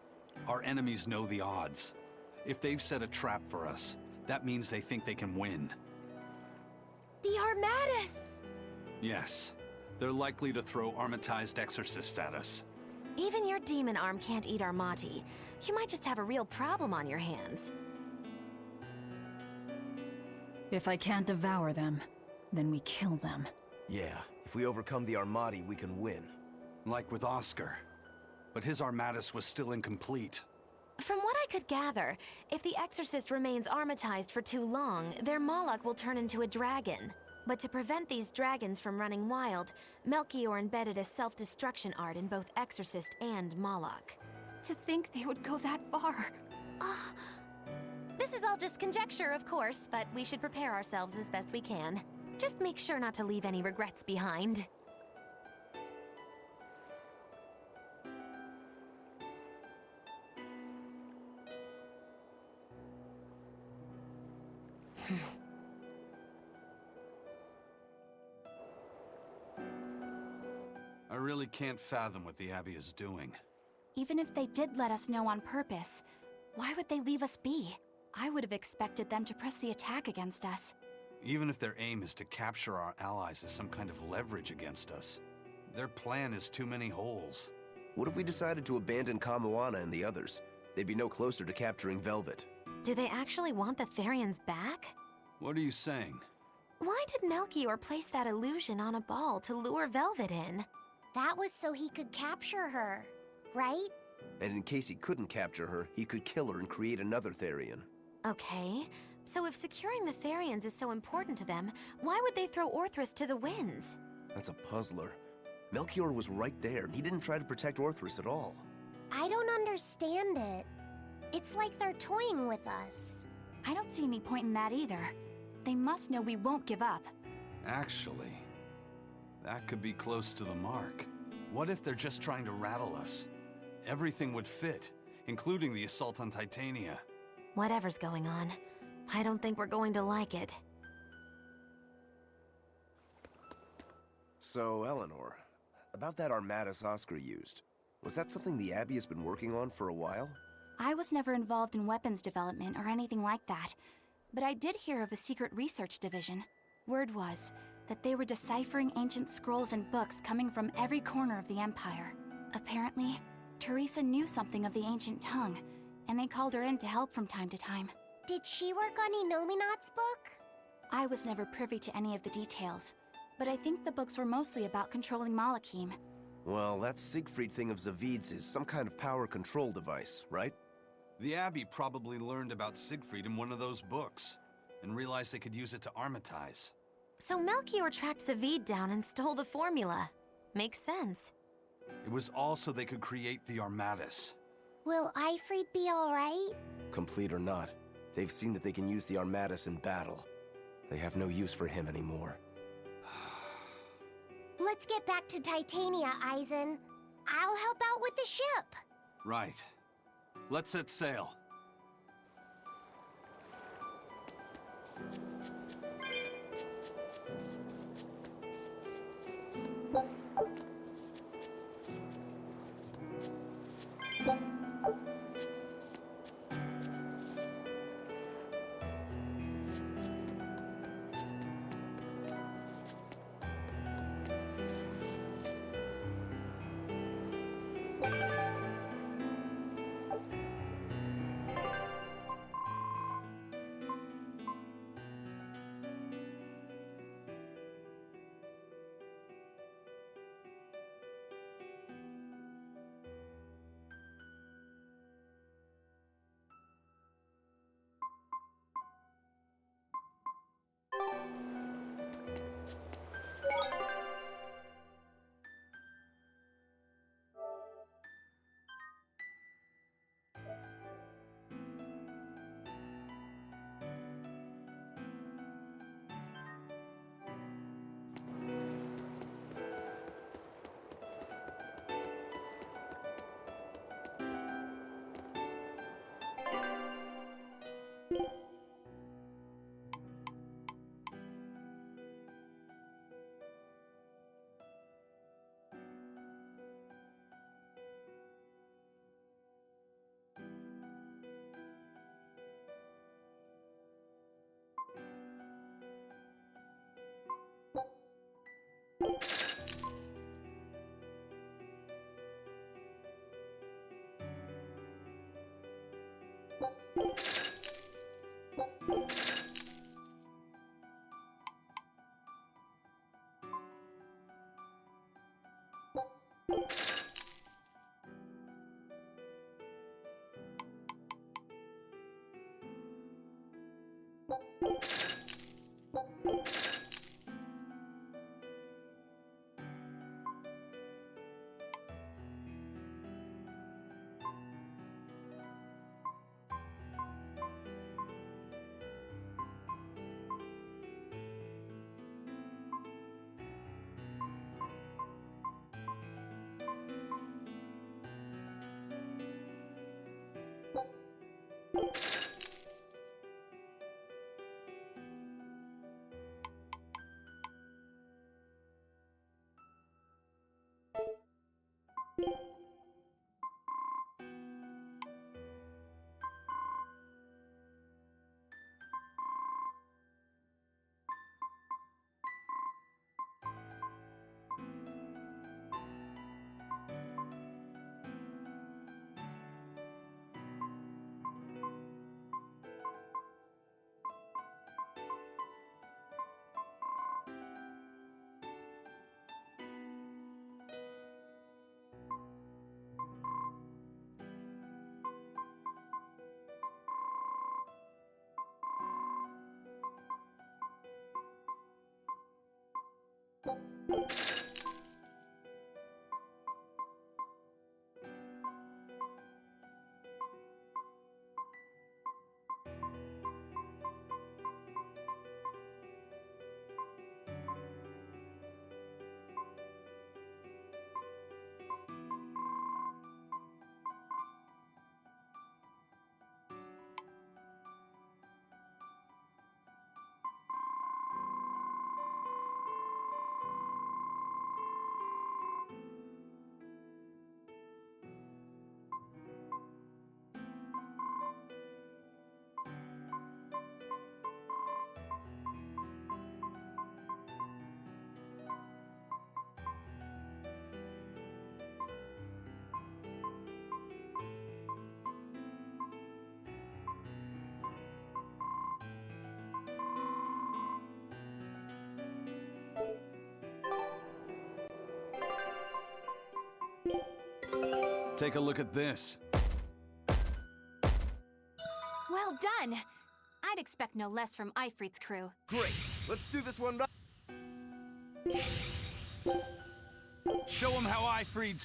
B: Our enemies know the odds. If they've set a trap for us, that means they think they can win.
S: The Armatus!
B: Yes. They're likely to throw armatized exorcists at us.
F: Even your demon arm can't eat Armati. You might just have a real problem on your hands.
G: If I can't devour them, then we kill them.
J: Yeah, if we overcome the Armati, we can win.
B: Like with Oscar. But his Armatus was still incomplete.
F: From what I could gather, if the Exorcist remains armatized for too long, their Moloch will turn into a dragon. But to prevent these dragons from running wild, Melchior embedded a self-destruction art in both Exorcist and Moloch.
S: To think they would go that far.
F: This is all just conjecture, of course, but we should prepare ourselves as best we can. Just make sure not to leave any regrets behind.
B: I really can't fathom what the Abbey is doing.
S: Even if they did let us know on purpose, why would they leave us be? I would have expected them to press the attack against us.
B: Even if their aim is to capture our allies as some kind of leverage against us, their plan is too many holes.
J: What if we decided to abandon Kamoana and the others? They'd be no closer to capturing Velvet.
F: Do they actually want the Therians back?
B: What are you saying?
F: Why did Melchior place that illusion on a ball to lure Velvet in?
D: That was so he could capture her, right?
J: And in case he couldn't capture her, he could kill her and create another Therian.
F: Okay, so if securing the Therians is so important to them, why would they throw Orthrus to the winds?
J: That's a puzzler. Melchior was right there, and he didn't try to protect Orthrus at all.
D: I don't understand it. It's like they're toying with us.
S: I don't see any point in that either. They must know we won't give up.
B: Actually, that could be close to the mark. What if they're just trying to rattle us? Everything would fit, including the assault on Titania.
F: Whatever's going on, I don't think we're going to like it.
J: So, Eleanor, about that Armatus Oscar used, was that something the Abbey has been working on for a while?
S: I was never involved in weapons development or anything like that, but I did hear of a secret research division. Word was that they were deciphering ancient scrolls and books coming from every corner of the Empire. Apparently, Teresa knew something of the ancient tongue, and they called her in to help from time to time.
D: Did she work on Inominat's book?
S: I was never privy to any of the details, but I think the books were mostly about controlling Malachim.
J: Well, that Siegfried thing of Zavid's is some kind of power control device, right?
B: The Abbey probably learned about Siegfried in one of those books, and realized they could use it to armatize.
F: So Melchior tracked Zavid down and stole the formula. Makes sense.
B: It was all so they could create the Armatus.
D: Will Ifrid be alright?
J: Complete or not, they've seen that they can use the Armatus in battle. They have no use for him anymore.
D: Let's get back to Titania, Eisen. I'll help out with the ship.
B: Right. Let's set sail. Take a look at this.
S: Well done! I'd expect no less from Ifrit's crew.
J: Great! Let's do this one right.
B: Show them how I freed.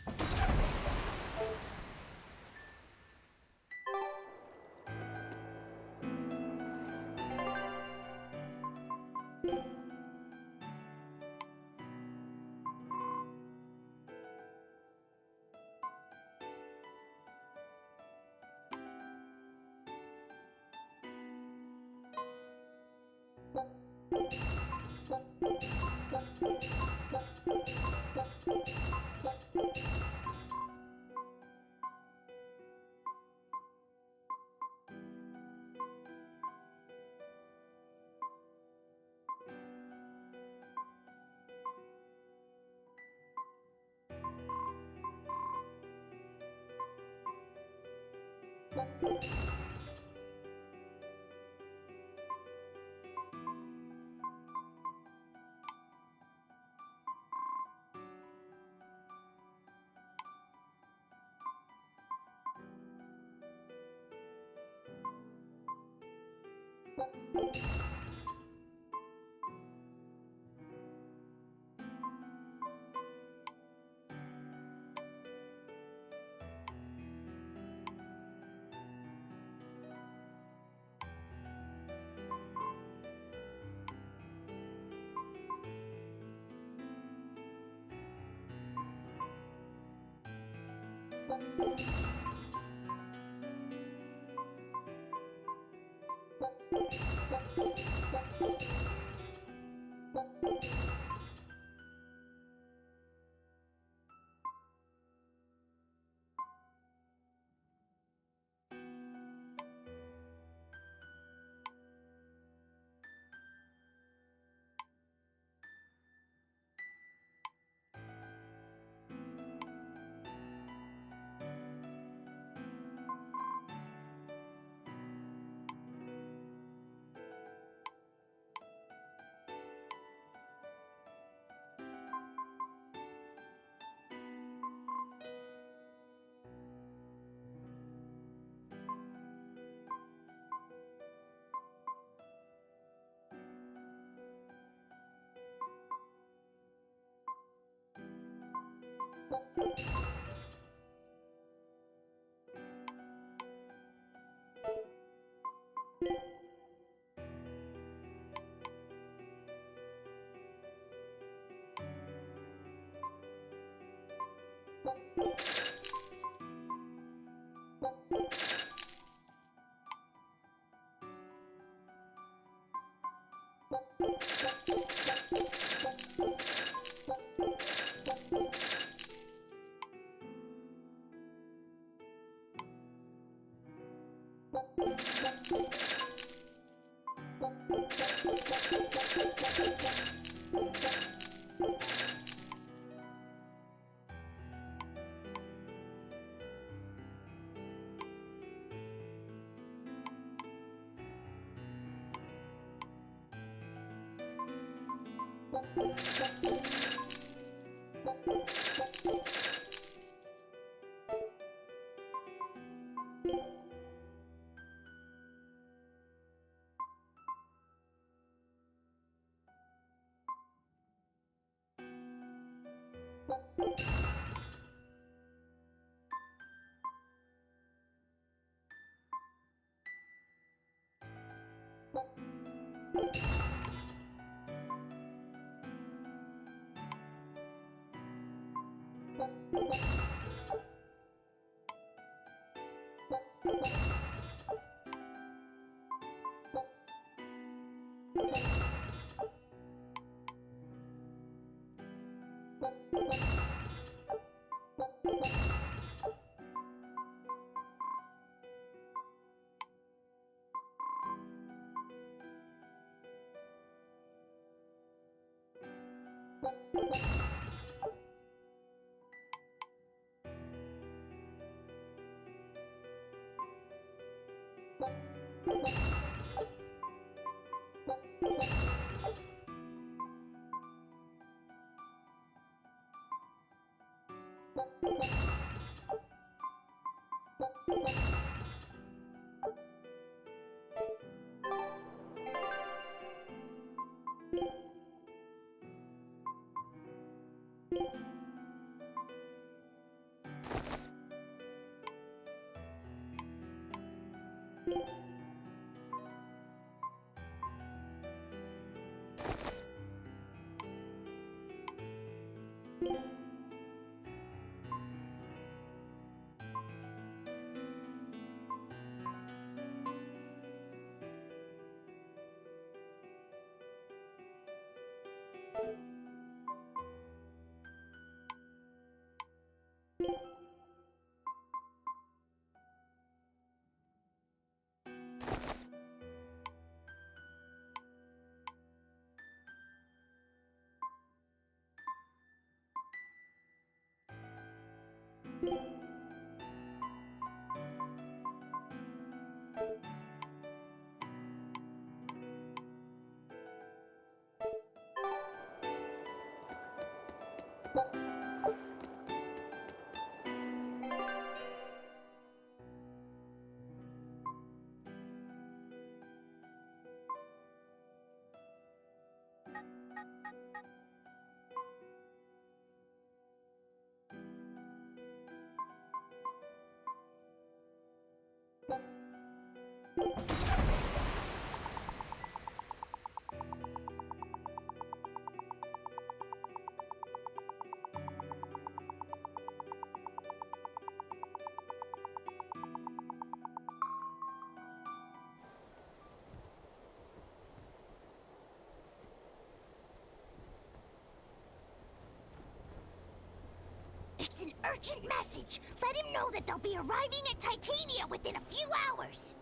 D: It's an urgent message. Let him know that they'll be arriving at Titania within a few hours.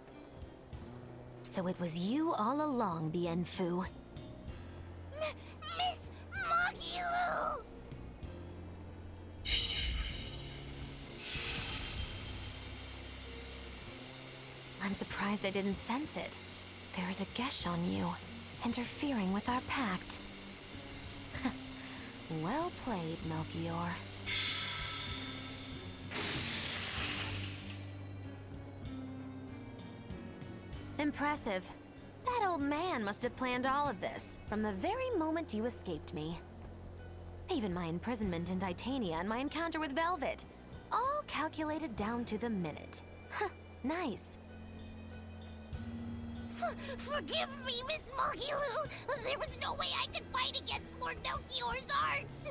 F: So it was you all along, Bien Phu.
D: Miss Magilou!
F: I'm surprised I didn't sense it. There is a gesh on you, interfering with our pact. Well played, Melchior. Impressive. That old man must have planned all of this from the very moment you escaped me. Even my imprisonment in Titania and my encounter with Velvet. All calculated down to the minute. Huh, nice.
D: Forgive me, Miss Mogulu. There was no way I could fight against Lord Melchior's arts.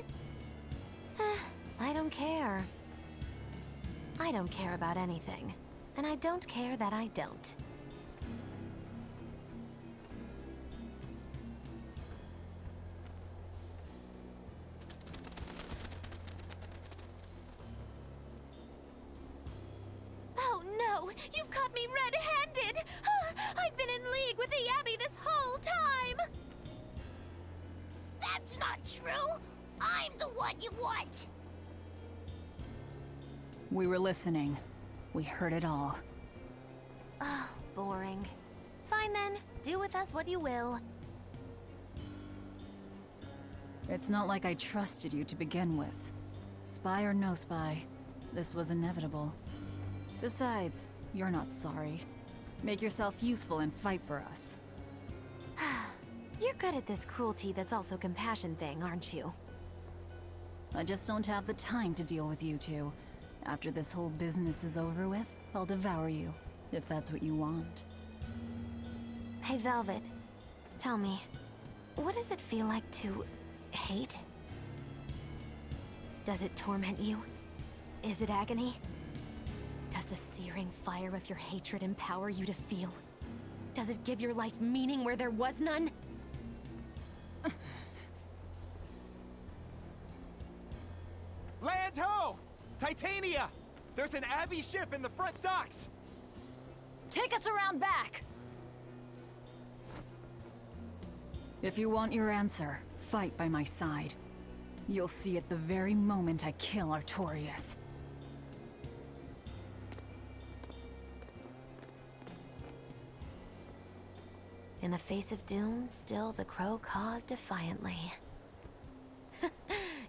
F: I don't care. I don't care about anything. And I don't care that I don't.
S: Oh no! You've caught me red-handed! I've been in league with the Abbey this whole time!
D: That's not true! I'm the one you want!
G: We were listening. We heard it all.
F: Oh, boring. Fine then, do with us what you will.
G: It's not like I trusted you to begin with. Spy or no spy, this was inevitable. Besides, you're not sorry. Make yourself useful and fight for us.
F: You're good at this cruelty that's also compassion thing, aren't you?
G: I just don't have the time to deal with you two. After this whole business is over with, I'll devour you, if that's what you want.
F: Hey, Velvet. Tell me, what does it feel like to hate? Does it torment you? Is it agony? Does the searing fire of your hatred empower you to feel? Does it give your life meaning where there was none?
I: Land ho! Titania! There's an Abbey ship in the front docks!
G: Take us around back! If you want your answer, fight by my side. You'll see it the very moment I kill Artorias.
F: In the face of doom, still the crow caws defiantly.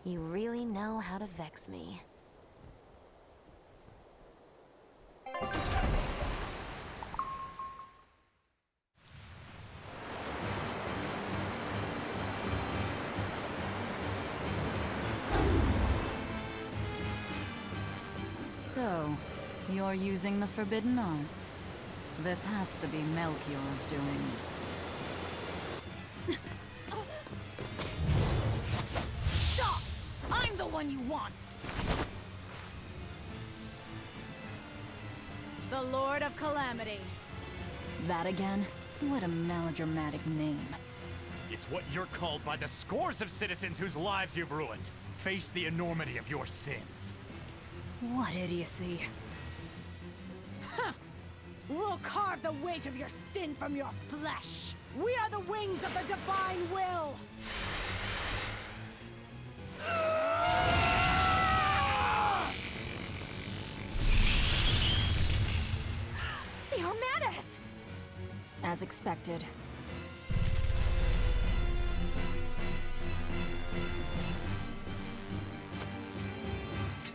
F: You really know how to vex me.
G: So, you're using the Forbidden Arts. This has to be Melchior's doing. Stop! I'm the one you want!
U: The Lord of Calamity.
G: That again? What a melodramatic name.
Q: It's what you're called by the scores of citizens whose lives you've ruined. Face the enormity of your sins.
G: What idiocy.
U: Huh. We'll carve the weight of your sin from your flesh. We are the wings of the divine will. They are mad at us.
G: As expected.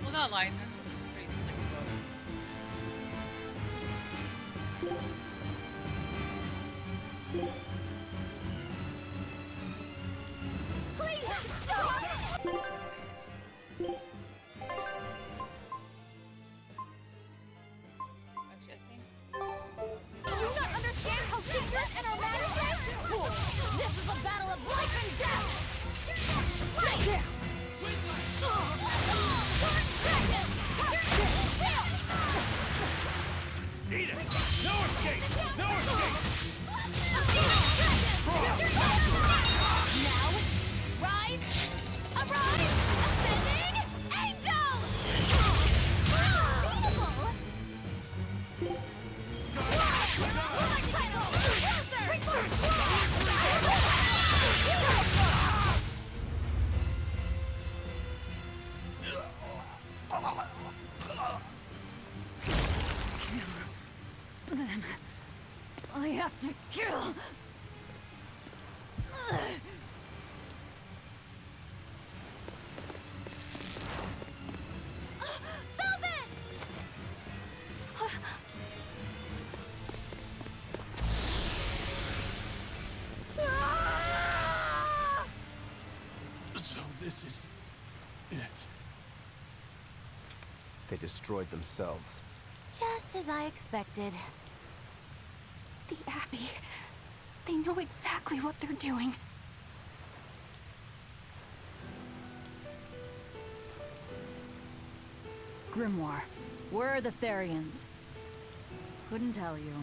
A: Well, not lying. That's a pretty sick boat.
U: Please stop!
A: Actually, I think.
U: Do you not understand how dangerous and our matters is? Fool! This is a battle of life and death! Right there!
Q: Eat it! No escape! No escape!
U: Now, rise! Arise! Ascending angel!
G: Them. I have to kill.
U: Velvet!
M: So this is
J: They destroyed themselves.
F: Just as I expected.
S: The Abbey. They know exactly what they're doing.
G: Grimoire, where are the Therians? Couldn't tell you.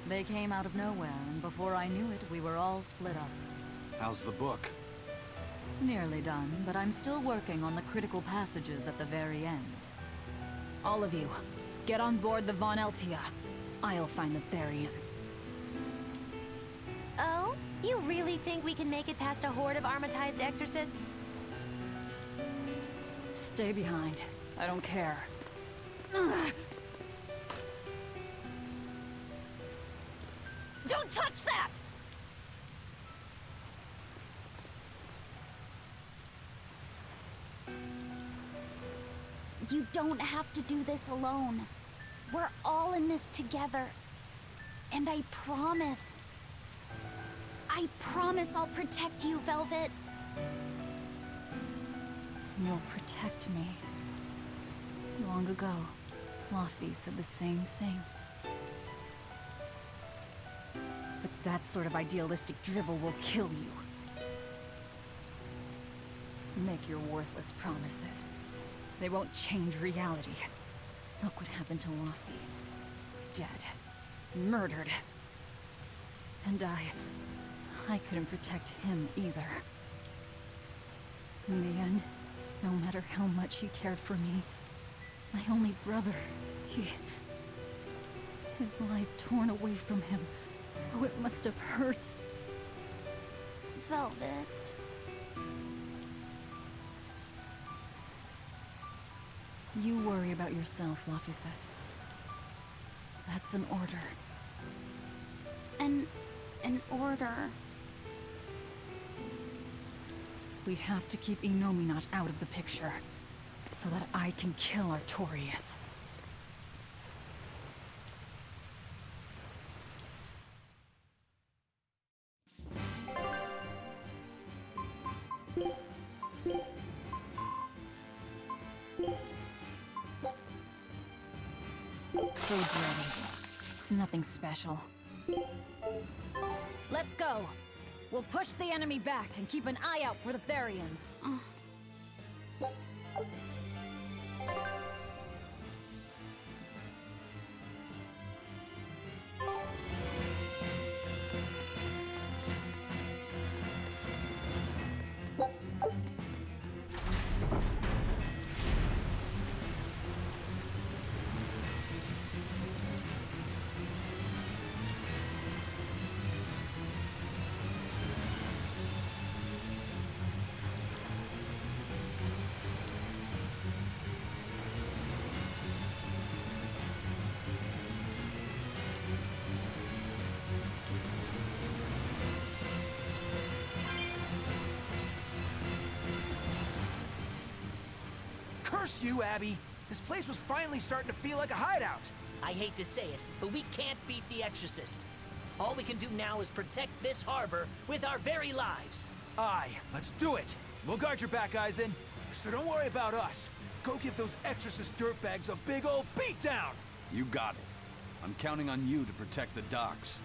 G: They came out of nowhere, and before I knew it, we were all split up.
B: How's the book?
G: Nearly done, but I'm still working on the critical passages at the very end. All of you, get on board the Von Eltia. I'll find the Therians.
F: Oh? You really think we can make it past a horde of armatized exorcists?
G: Stay behind. I don't care.
U: Don't touch that!
S: You don't have to do this alone. We're all in this together. And I promise I'll protect you, Velvet.
G: You'll protect me. Long ago, Laufey said the same thing. But that sort of idealistic drivel will kill you. Make your worthless promises. They won't change reality. Look what happened to Laufey. Dead. Murdered. And I couldn't protect him either. In the end, no matter how much he cared for me, my only brother, his life torn away from him. Oh, it must have hurt.
S: Velvet.
G: You worry about yourself, Laphicet. That's an order.
S: An order?
G: We have to keep Innominat out of the picture, so that I can kill Artorias. Food's ready. It's nothing special. Let's go! We'll push the enemy back and keep an eye out for the Therians.
L: Curse you, Abby! This place was finally starting to feel like a hideout.
P: I hate to say it, but we can't beat the Exorcists. All we can do now is protect this harbor with our very lives.
L: Aye, let's do it! We'll guard your back, Eisen. So don't worry about us. Go give those Exorcist dirtbags a big old beatdown!
B: You got it. I'm counting on you to protect the docks.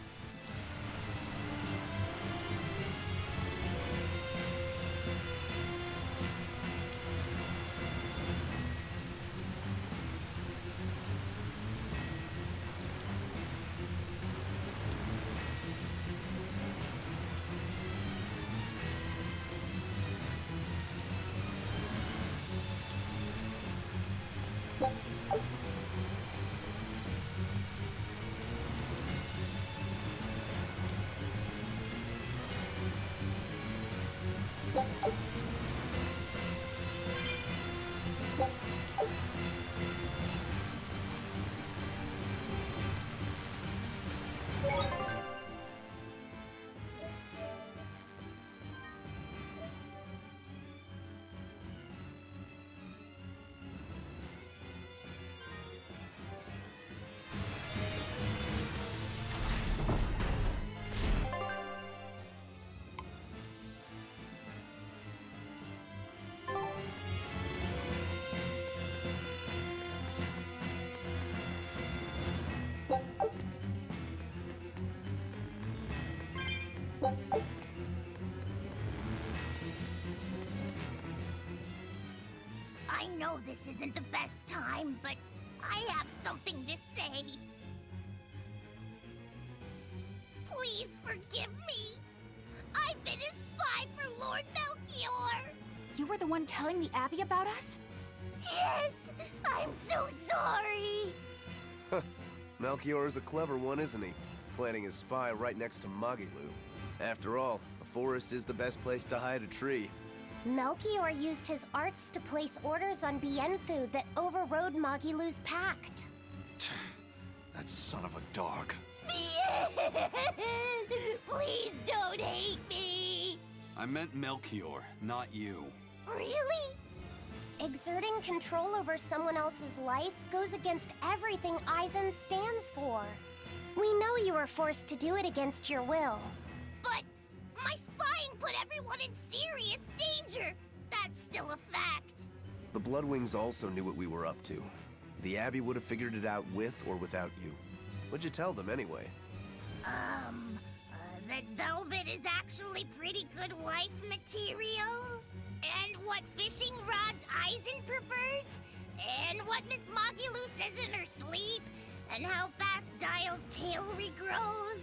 D: I know this isn't the best time, but I have something to say. Please forgive me. I've been a spy for Lord Melchior.
S: You were the one telling the Abbey about us?
D: Yes, I'm so sorry.
J: Melchior is a clever one, isn't he? Planting his spy right next to Magilu. After all, a forest is the best place to hide a tree.
E: Melchior used his arts to place orders on Bienfu that overrode Magilu's pact.
B: That son of a dog.
D: Please don't hate me.
B: I meant Melchior, not you.
E: Really? Exerting control over someone else's life goes against everything Eisen stands for. We know you were forced to do it against your will.
D: But my spying put everyone in serious danger. That's still a fact.
J: The Bloodwings also knew what we were up to. The Abbey would have figured it out with or without you. What'd you tell them anyway?
D: That velvet is actually pretty good wife material? And what fishing rods Eisen prefers? And what Miss Magilu says in her sleep? And how fast Dial's tail regrows?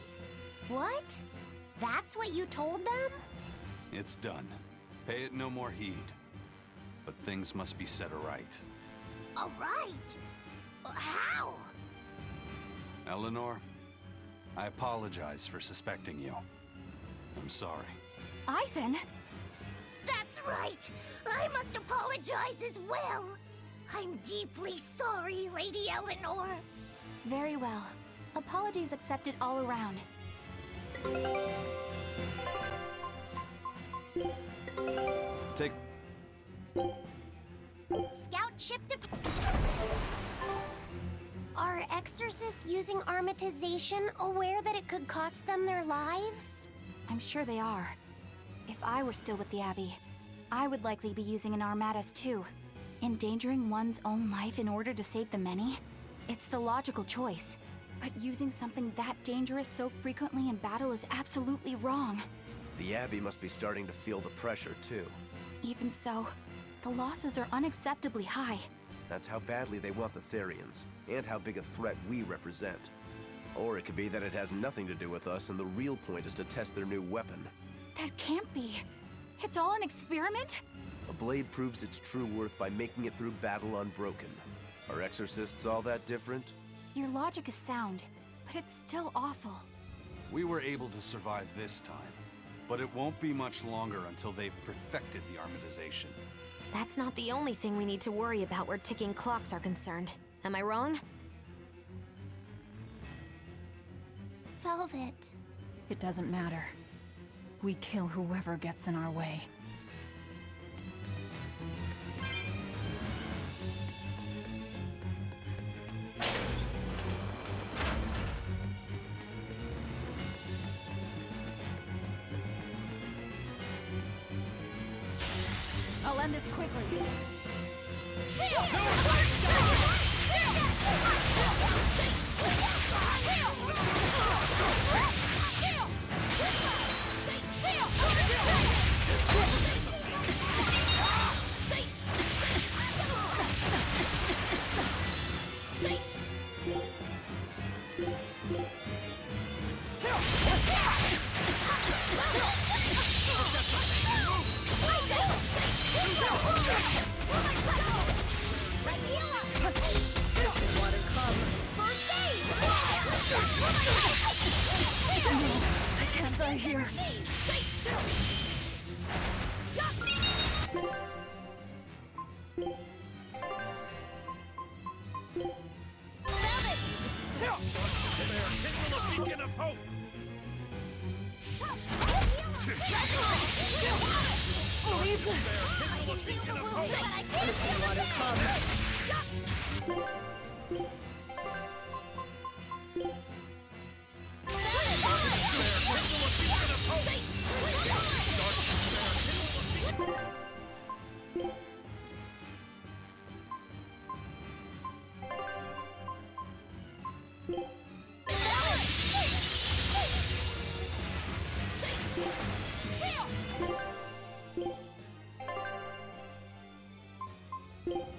E: What? That's what you told them?
B: It's done. Pay it no more heed. But things must be set aright.
D: All right. How?
B: Eleanor, I apologize for suspecting you. I'm sorry.
S: Eisen?
D: That's right! I must apologize as well! I'm deeply sorry, Lady Eleanor.
S: Very well. Apologies accepted all around.
B: Take...
E: Scout ship to... Are exorcists using armatization aware that it could cost them their lives?
S: I'm sure they are. If I were still with the Abbey, I would likely be using an Armatus too. Endangering one's own life in order to save the many? It's the logical choice. But using something that dangerous so frequently in battle is absolutely wrong.
J: The Abbey must be starting to feel the pressure too.
S: Even so, the losses are unacceptably high.
J: That's how badly they want the Therians, and how big a threat we represent. Or it could be that it has nothing to do with us and the real point is to test their new weapon.
S: That can't be. It's all an experiment?
J: A blade proves its true worth by making it through battle unbroken. Are exorcists all that different?
S: Your logic is sound, but it's still awful.
B: We were able to survive this time, but it won't be much longer until they've perfected the armatization.
F: That's not the only thing we need to worry about where ticking clocks are concerned. Am I wrong?
E: Velvet.
G: It doesn't matter. We kill whoever gets in our way.
S: I'll end this quickly.
G: I can't die here.
Q: Beacon of hope!
U: Leave this!
Q: Beacon of hope!
U: Feel!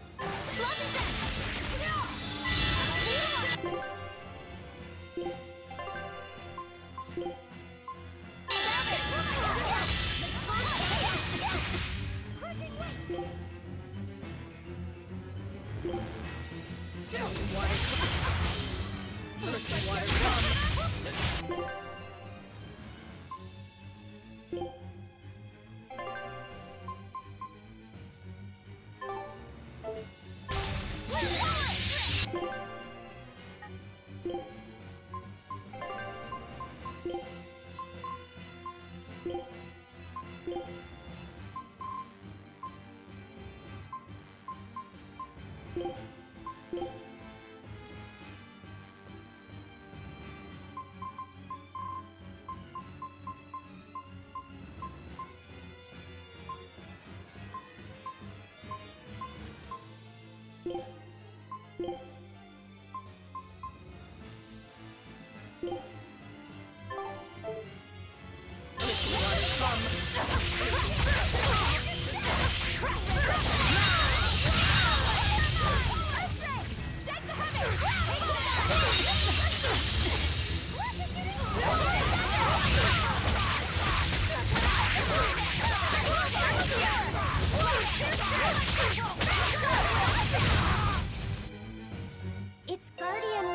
E: Its guardian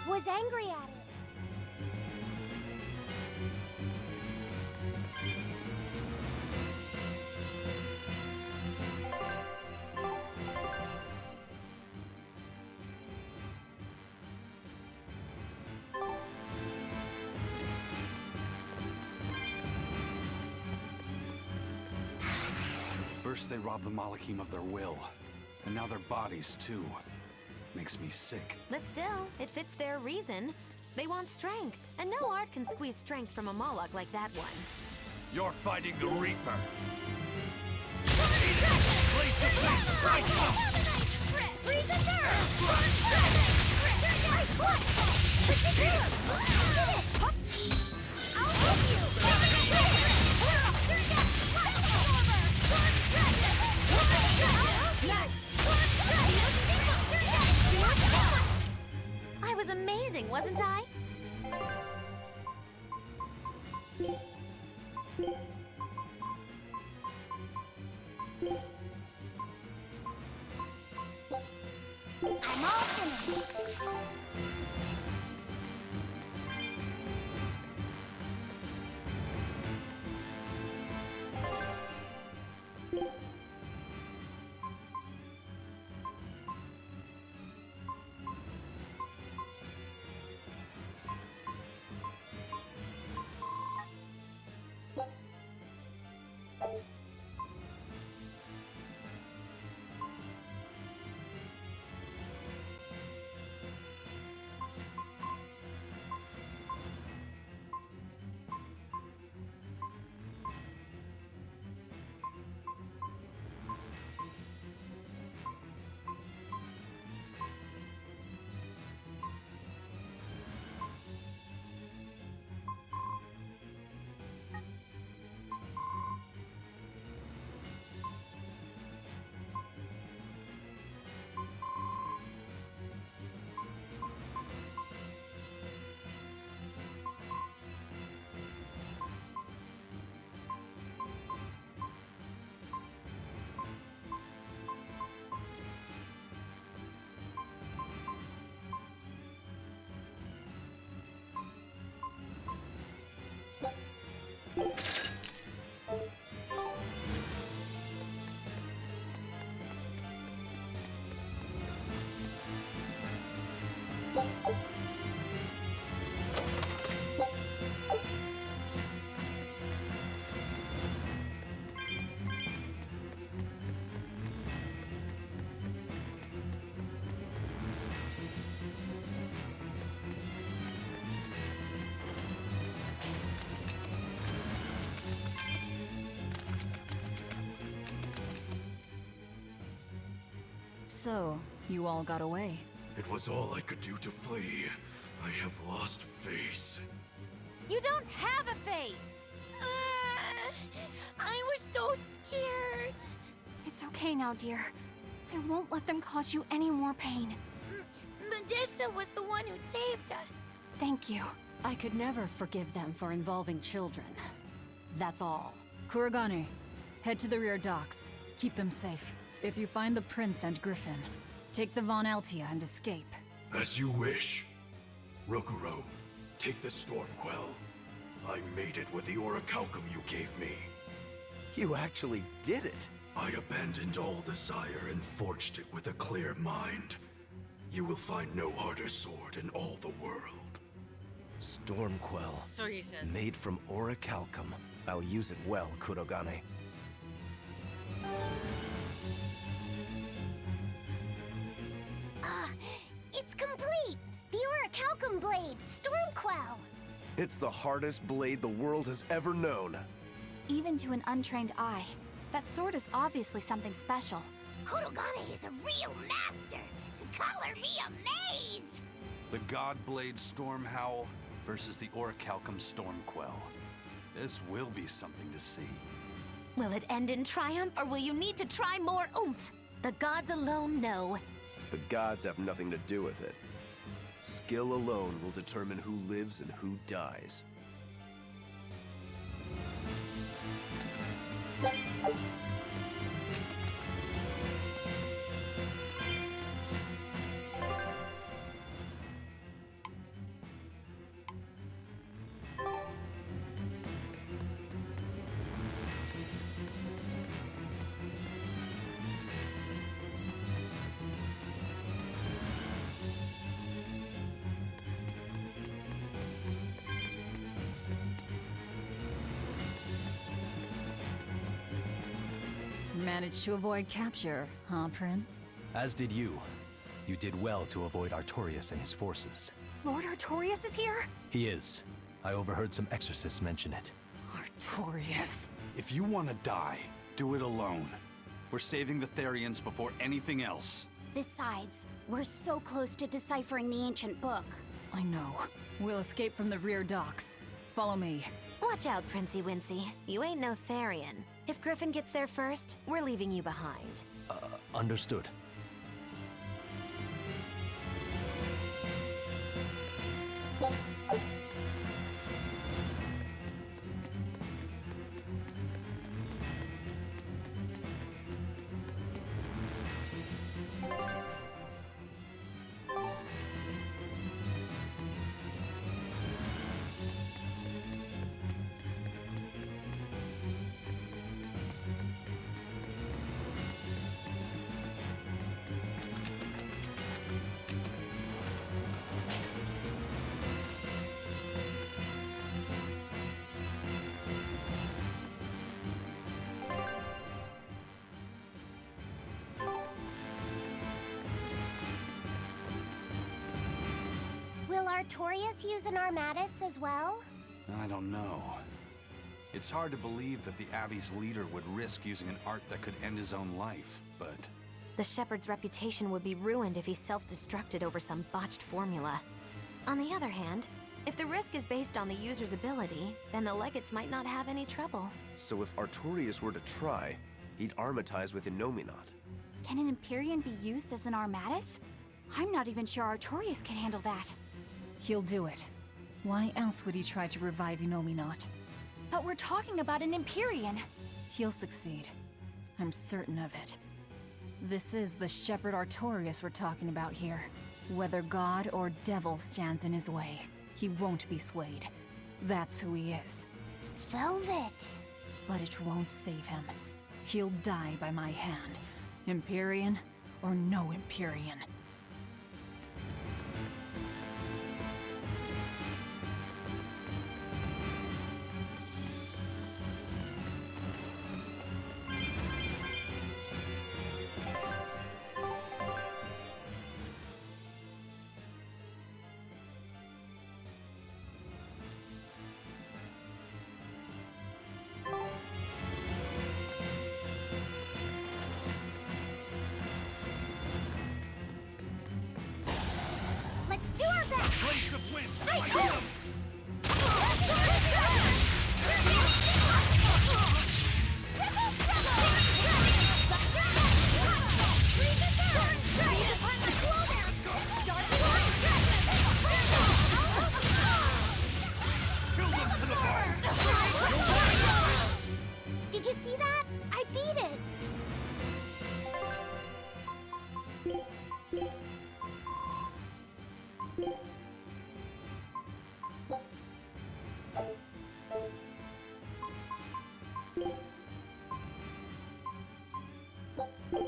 E: was angry at it.
B: First they robbed the Malachim of their will, and now their bodies too. Makes me sick.
F: But still, it fits their reason. They want strength, and no art can squeeze strength from a Moloch like that one.
B: You're fighting the Reaper.
F: I was amazing, wasn't I?
D: I'm all finished.
G: So, you all got away.
C: It was all I could do to flee. I have lost face.
F: You don't have a face!
S: I was so scared. It's okay now, dear. I won't let them cause you any more pain.
D: Medusa was the one who saved us.
S: Thank you.
G: I could never forgive them for involving children. That's all. Kurogane, head to the rear docks. Keep them safe. If you find the Prince and Griffin, take the Von Altia and escape.
C: As you wish. Rokuro, take the Stormquell. I made it with the orichalcum you gave me.
J: You actually did it.
C: I abandoned all desire and forged it with a clear mind. You will find no harder sword in all the world.
J: Stormquell.
A: So he says.
J: Made from orichalcum. I'll use it well, Kurogane.
E: It's complete! The Orichalcum blade, Stormquell!
J: It's the hardest blade the world has ever known.
S: Even to an untrained eye, that sword is obviously something special.
D: Kurogane is a real master. Color me amazed.
B: The Godblade Stormhowl versus the Orichalcum Stormquell. This will be something to see.
F: Will it end in triumph, or will you need to try more oomph? The gods alone know.
J: The gods have nothing to do with it. Skill alone will determine who lives and who dies.
G: Managed to avoid capture, huh, Prince?
R: As did you. You did well to avoid Artorias and his forces.
S: Lord Artorias is here?
R: He is. I overheard some exorcists mention it.
S: Artorias.
B: If you want to die, do it alone. We're saving the Therians before anything else.
S: Besides, we're so close to deciphering the ancient book.
G: I know. We'll escape from the rear docks. Follow me.
F: Watch out, Princey Wincy. You ain't no Therian. If Griffin gets there first, we're leaving you behind.
R: Understood.
E: Will Artorias use an Armatus as well?
B: I don't know. It's hard to believe that the Abbey's leader would risk using an art that could end his own life, but...
F: The Shepherd's reputation would be ruined if he self-destructed over some botched formula. On the other hand, if the risk is based on the user's ability, then the Legates might not have any trouble.
J: So if Artorias were to try, he'd armatize with Innominat.
S: Can an Empyrean be used as an Armatus? I'm not even sure Artorias can handle that.
G: He'll do it. Why else would he try to revive Innominat?
S: But we're talking about an Empyrean.
G: He'll succeed. I'm certain of it. This is the Shepherd Artorias we're talking about here. Whether god or devil stands in his way, he won't be swayed. That's who he is.
E: Velvet!
G: But it won't save him. He'll die by my hand. Empyrean or no Empyrean.
D: Let's do our best!
Q: Blades of wind!
D: Hey,
Q: Strike them!
E: Did you see that? I beat it!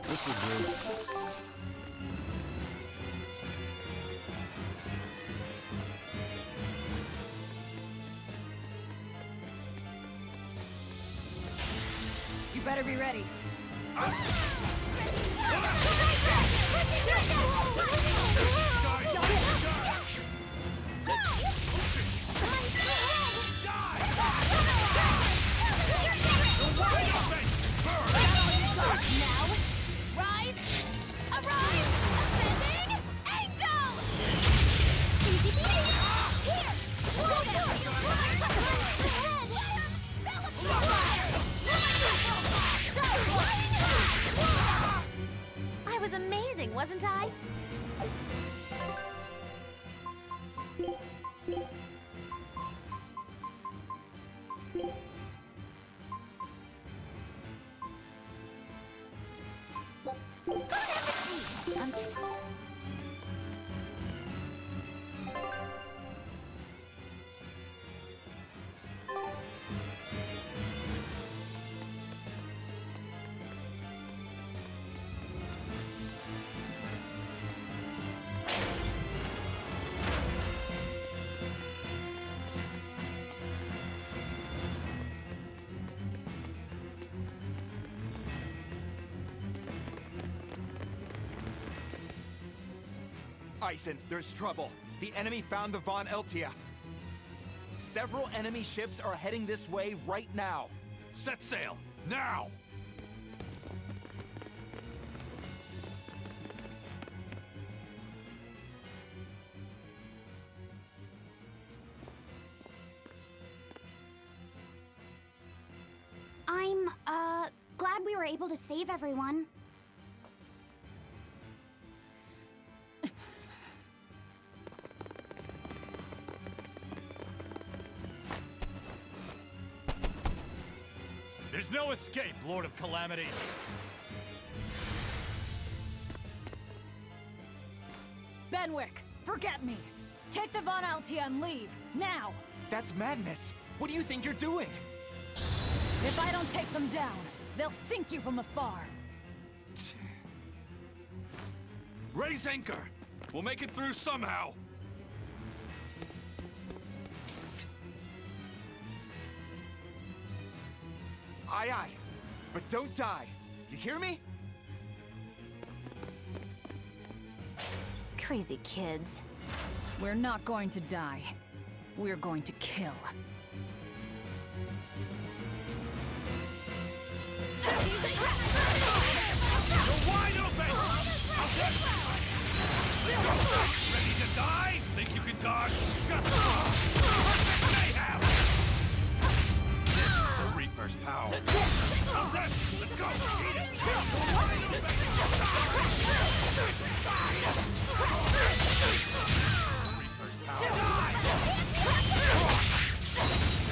R: This is good.
G: You better be ready.
S: Now, rise
E: wasn't I?
I: Ison, there's trouble. The enemy found the Von Eltia. Several enemy ships are heading this way right now.
B: Set sail, now!
E: I'm, glad we were able to save everyone.
Q: There's no escape, Lord of Calamity.
G: Benwick, forget me. Take the Von Altia and leave, now!
I: That's madness. What do you think you're doing?
G: If I don't take them down, they'll sink you from afar.
B: Raise anchor! We'll make it through somehow!
I: Aye, aye. But don't die. You hear me?
F: Crazy kids.
G: We're not going to die. We're going to kill.
Q: You're wide open! Ready to die? Think you can dodge? Just mayhem!
B: The Reaper's power.
Q: How's that? Let's go! Eat it!
B: Reaper's power.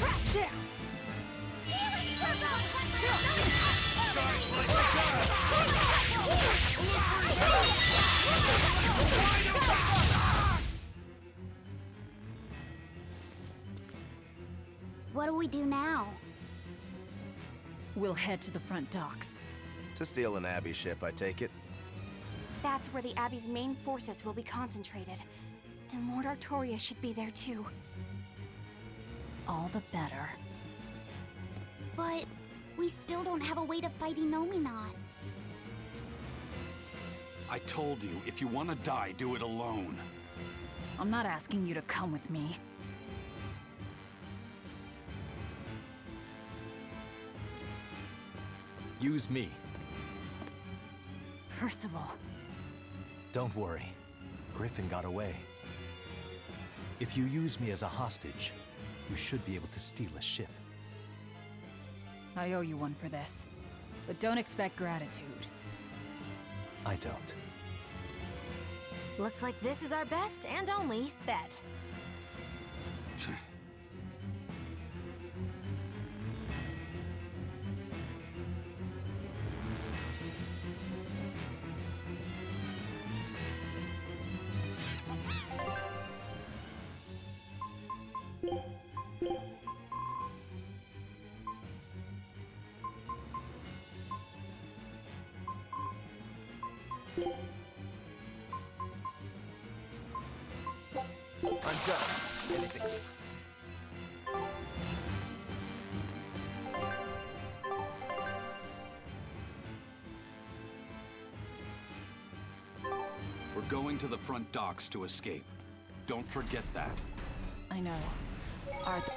G: Crash down!
E: What do we do now?
G: We'll head to the front docks.
J: To steal an Abbey ship, I take it?
S: That's where the Abbey's main forces will be concentrated. And Lord Artorias should be there too.
G: All the better.
E: But we still don't have a way to fight Innominat.
B: I told you, if you want to die, do it alone.
G: I'm not asking you to come with me.
R: Use me.
G: Percival.
R: Don't worry. Griffin got away. If you use me as a hostage, you should be able to steal a ship.
G: I owe you one for this. But don't expect gratitude.
R: I don't.
F: Looks like this is our best and only bet.
J: I'm done. Anything.
B: We're going to the front docks to escape. Don't forget that.
G: I know. Arthur.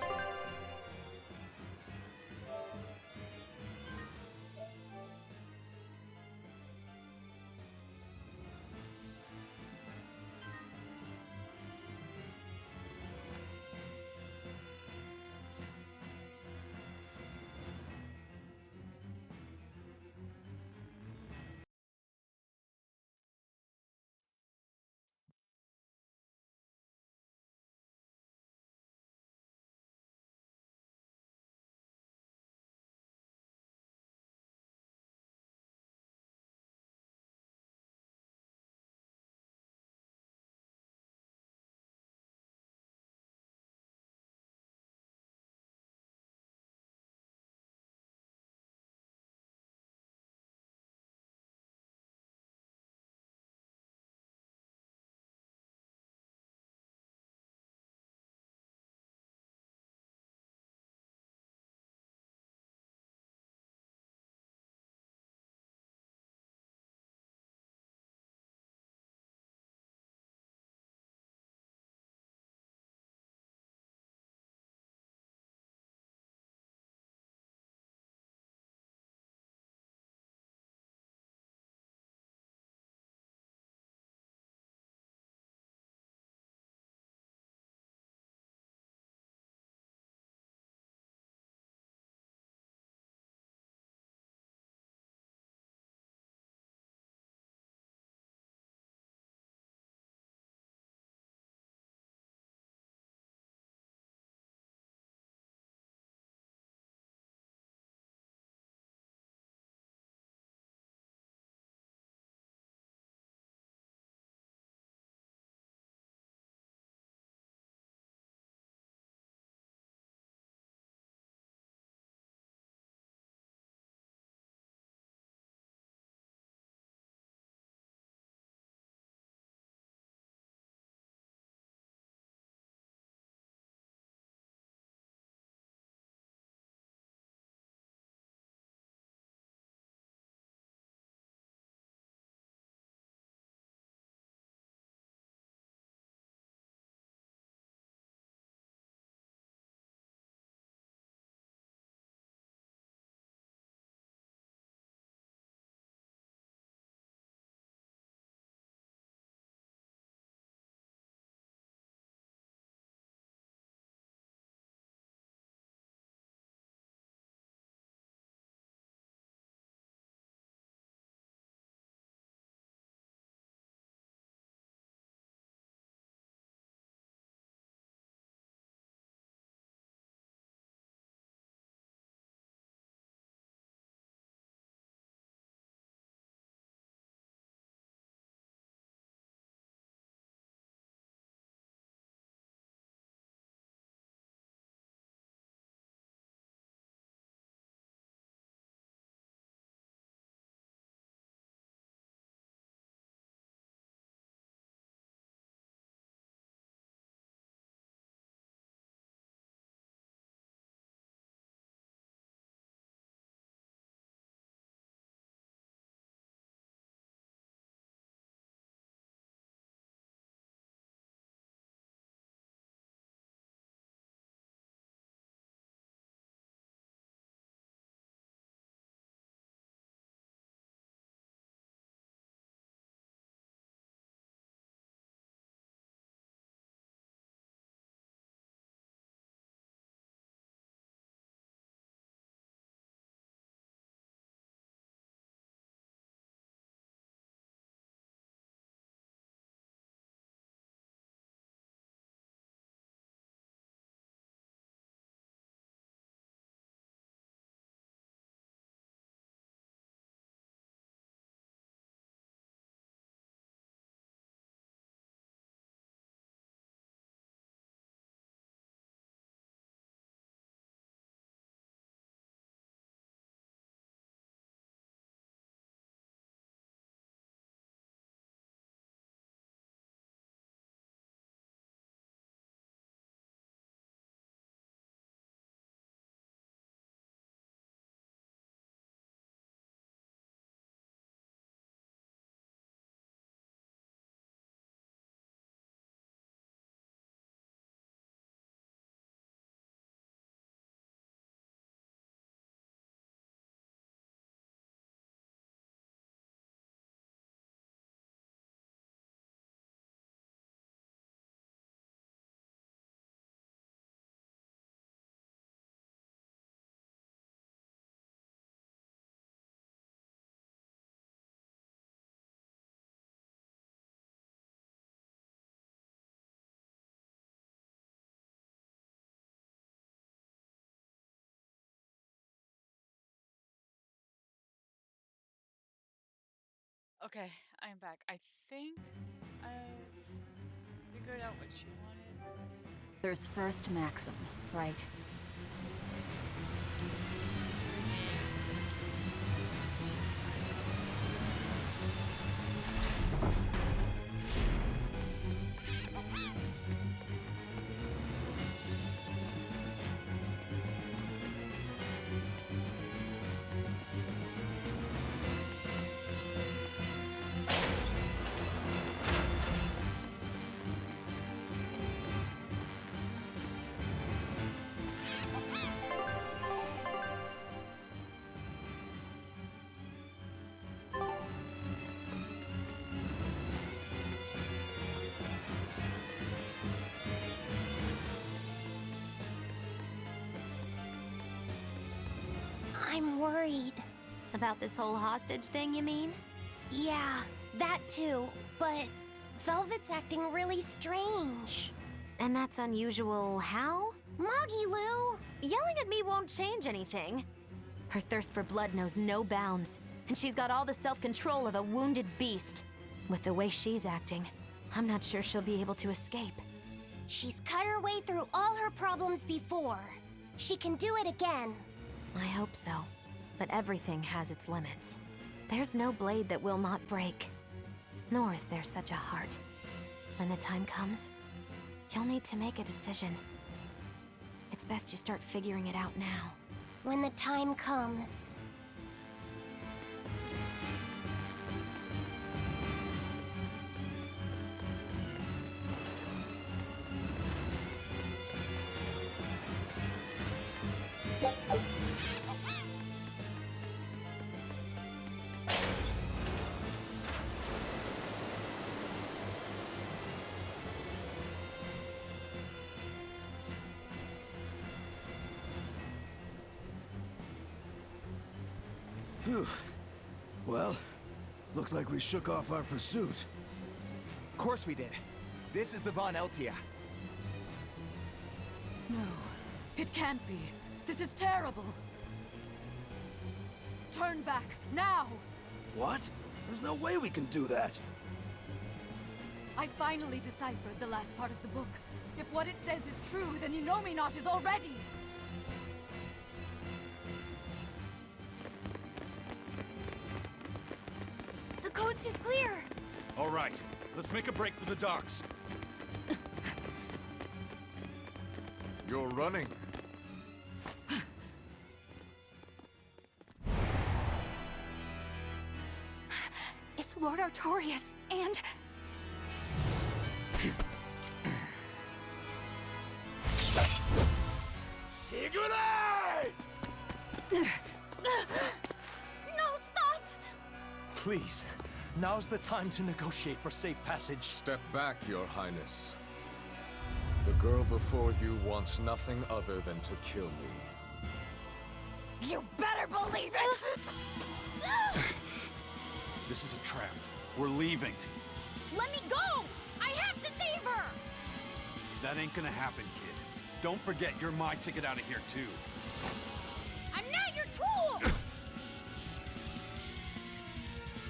A: Okay, I'm back. I think I've figured out what she wanted.
G: There's first Maxim, right?
E: I'm worried.
F: About this whole hostage thing, you mean?
E: Yeah, that too. But Velvet's acting really strange.
F: And that's unusual how?
E: Moggy Lou!
F: Yelling at me won't change anything. Her thirst for blood knows no bounds, and she's got all the self-control of a wounded beast. With the way she's acting, I'm not sure she'll be able to escape.
E: She's cut her way through all her problems before. She can do it again.
F: I hope so, but everything has its limits. There's no blade that will not break, nor is there such a heart. When the time comes, you'll need to make a decision. It's best you start figuring it out now.
E: When the time comes.
J: Phew. Well, looks like we shook off our pursuit.
I: Of course we did. This is the Von Eltia.
U: No, it can't be. This is terrible. Turn back, now!
J: What? There's no way we can do that.
U: I finally deciphered the last part of the book. If what it says is true, then Innominat is already...
E: The coast is clear!
B: All right, let's make a break for the docks.
K: You're running.
S: It's Lord Artorias, and...
Q: Sigurd!
S: No, stop!
R: Please, now's the time to negotiate for safe passage.
K: Step back, Your Highness. The girl before you wants nothing other than to kill me.
U: You better believe it!
B: This is a trap. We're leaving.
U: Let me go! I have to save her!
B: That ain't gonna happen, kid. Don't forget you're my ticket out of here, too.
U: I'm not your tool!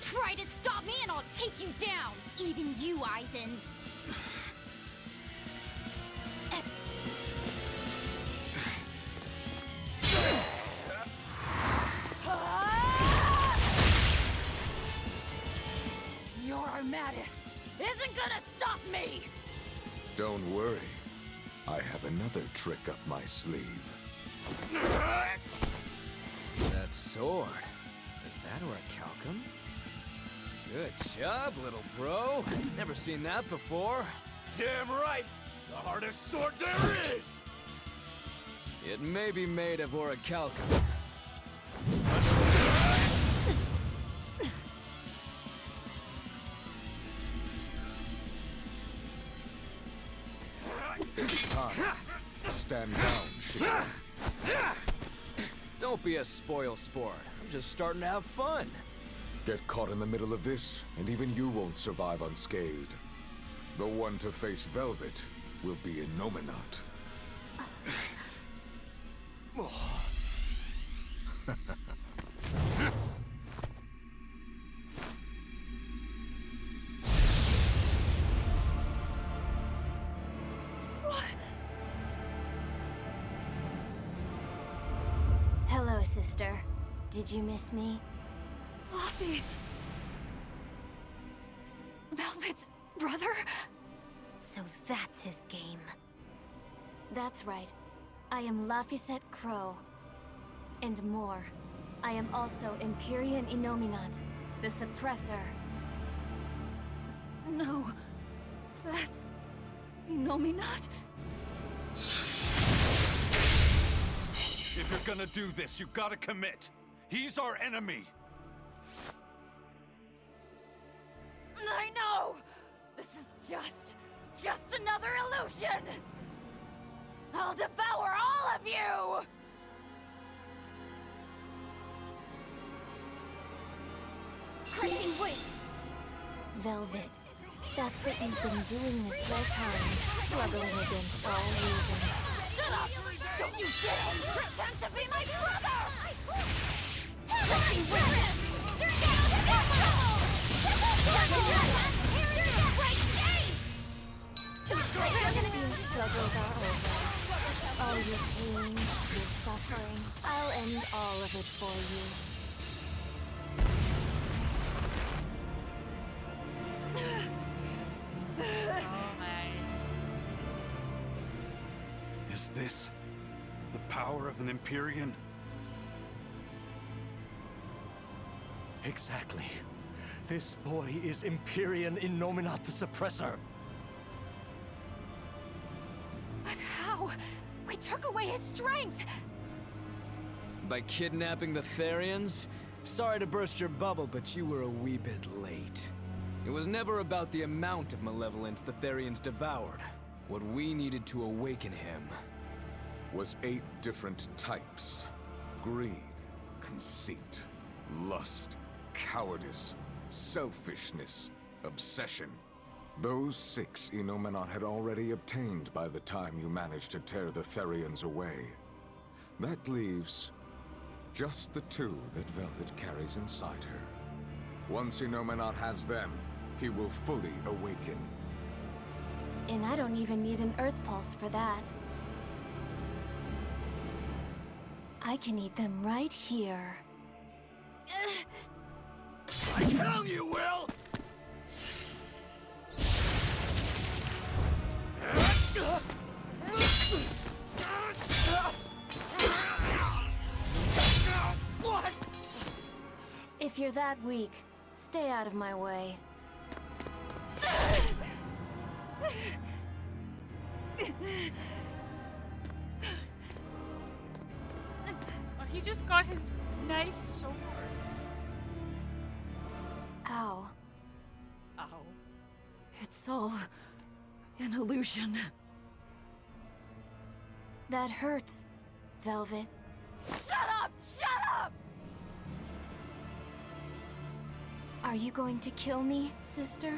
S: Try to stop me and I'll take you down! Even you, Aizen!
U: Your Armatus isn't gonna stop me!
K: Don't worry. I have another trick up my sleeve.
T: That sword. Is that Orichalcum? Good job, little bro. Never seen that before.
Q: Damn right! The hardest sword there is!
T: It may be made of Orichalcum.
K: It's time. Stand down, Shikari.
T: Don't be a spoil sport. I'm just starting to have fun.
K: Get caught in the middle of this, and even you won't survive unscathed. The one to face Velvet will be Innominat.
E: Hello, sister. Did you miss me?
G: Laufey! Velvet's brother?
E: So that's his game. That's right. I am Laphicet Crow. And more. I am also Empyrean Innominat, the Suppressor.
G: No. That's... Innominat?
B: If you're gonna do this, you gotta commit. He's our enemy.
U: I know! This is just another illusion! I'll devour all of you!
E: Crushing weight! Velvet. That's what you've been doing this whole time, struggling against all reason.
U: Shut up! Don't you dare pretend to be my brother!
E: Crushing weight! Your struggles are over. All your pain, your suffering, I'll end all of it for you.
B: Is this the power of an Empyrean?
R: Exactly. This boy is Empyrean Innominat the Suppressor.
U: But how? We took away his strength!
T: By kidnapping the Therians? Sorry to burst your bubble, but you were a wee bit late. It was never about the amount of malevolence the Therians devoured. What we needed to awaken him
K: was 8 different types. Greed, conceit, lust, cowardice, selfishness, obsession. Those 6 Innominat had already obtained by the time you managed to tear the Therians away. That leaves just the 2 that Velvet carries inside her. Once Innominat has them, he will fully awaken.
E: And I don't even need an Earth Pulse for that. I can eat them right here.
Q: I tell you, Will!
E: If you're that weak, stay out of my way.
A: Oh, he just got his nice sword.
E: Ow.
A: Ow.
G: It's all an illusion.
E: That hurts, Velvet.
U: Shut up! Shut up!
E: Are you going to kill me, sister?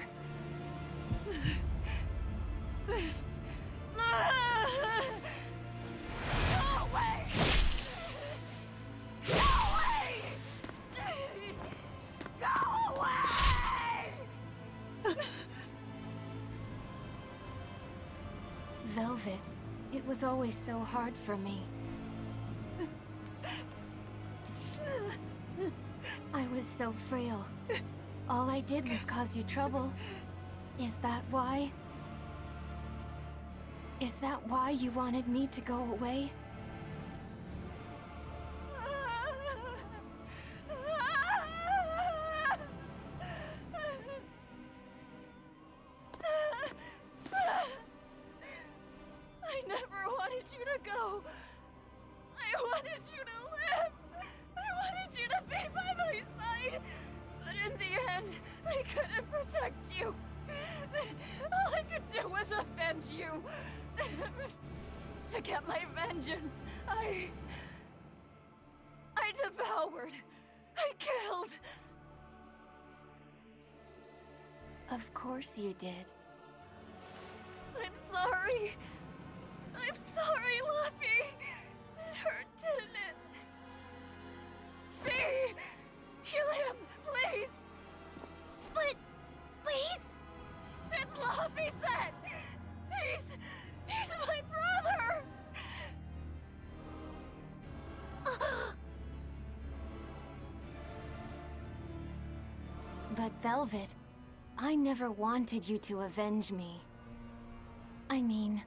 U: Go away! Go away! Go away!
E: Velvet, it was always so hard for me. I was so frail. All I did was cause you trouble. Is that why? Is that why you wanted me to go away?
U: I never wanted you to go. I wanted you to live. I wanted you to be by my side. But in the end, I couldn't protect you. All I could do was avenge you. To get my vengeance, I devoured. I killed.
E: Of course you did.
U: I'm sorry. I'm sorry, Laufey. It hurt, didn't it? Fee! Kill him, please!
D: But he's...
U: It's Laphicet! He's my brother!
E: But Velvet, I never wanted you to avenge me. I mean,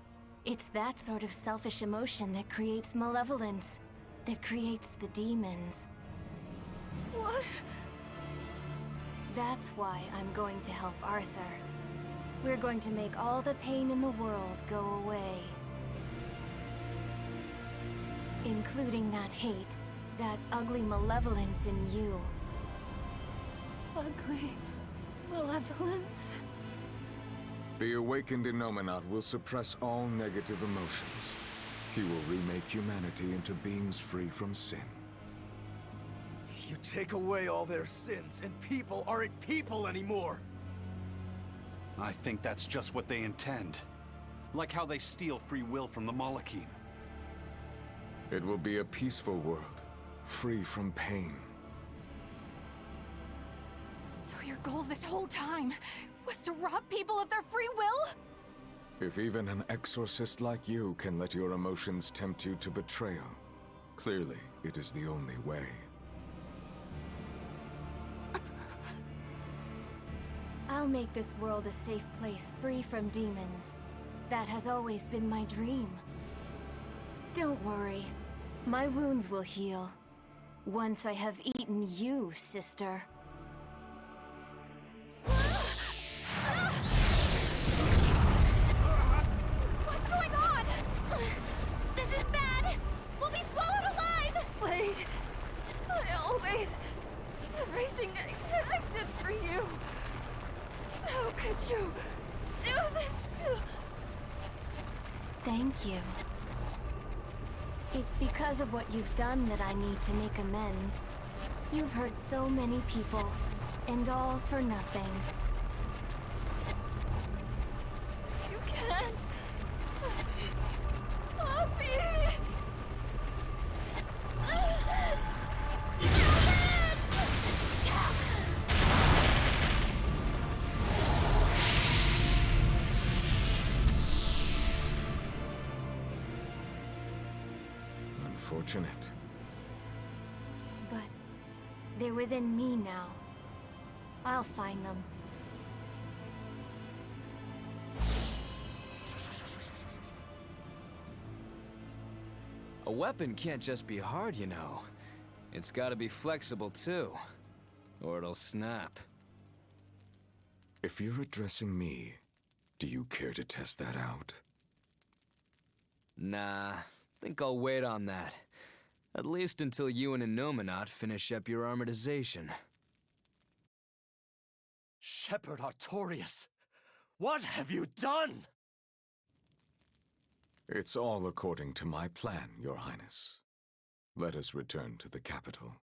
E: it's that sort of selfish emotion that creates malevolence, that creates the demons.
N: What?
E: That's why I'm going to help Arthur. We're going to make all the pain in the world go away. Including that hate, that ugly malevolence in you.
N: Ugly malevolence?
K: The awakened Innominat will suppress all negative emotions. He will remake humanity into beings free from sin.
J: You take away all their sins, and people aren't people anymore!
B: I think that's just what they intend. Like how they steal free will from the Malachim.
K: It will be a peaceful world, free from pain.
S: So your goal this whole time was to rob people of their free will?
K: If even an exorcist like you can let your emotions tempt you to betrayal, clearly it is the only way.
E: I'll make this world a safe place free from demons. That has always been my dream. Don't worry. My wounds will heal. Once I have eaten you, sister.
S: What's going on? This is bad! We'll be swallowed alive!
N: Wait. Everything I did for you. How could you do this to...
E: Thank you. It's because of what you've done that I need to make amends. You've hurt so many people, and all for nothing.
N: You can't... Poppy!
K: Unfortunate.
E: But they're within me now. I'll find them.
T: A weapon can't just be hard, you know. It's gotta be flexible, too. Or it'll snap.
K: If you're addressing me, do you care to test that out?
T: Nah, think I'll wait on that. At least until you and Innominat finish up your armorization.
R: Shepherd Artorias, what have you done?
K: It's all according to my plan, Your Highness. Let us return to the capital.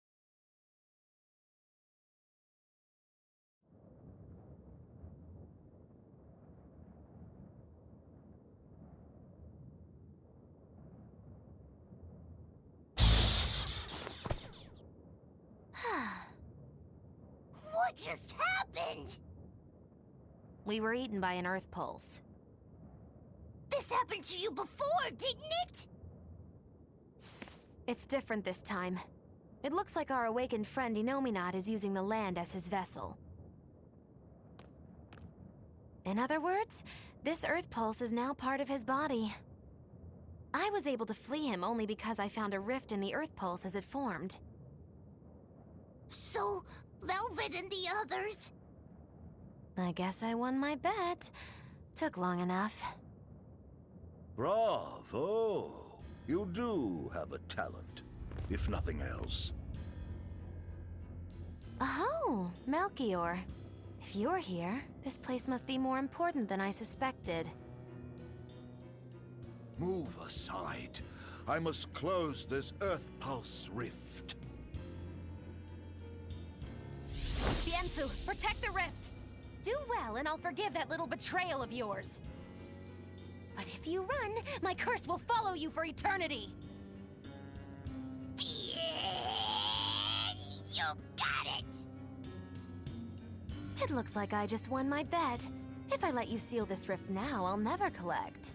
D: What just happened?
F: We were eaten by an Earth Pulse.
D: This happened to you before, didn't it?
F: It's different this time. It looks like our awakened friend Innominat is using the land as his vessel. In other words, this Earth Pulse is now part of his body. I was able to flee him only because I found a rift in the Earth Pulse as it formed.
D: So, Velvet and the others?
F: I guess I won my bet. Took long enough.
Q: Bravo! You do have a talent, if nothing else.
F: Oh, Melchior. If you're here, this place must be more important than I suspected.
Q: Move aside. I must close this Earth Pulse rift.
F: Bienfu, protect the rift! Do well, and I'll forgive that little betrayal of yours. But if you run, my curse will follow you for eternity!
D: You got it!
F: It looks like I just won my bet. If I let you seal this rift now, I'll never collect.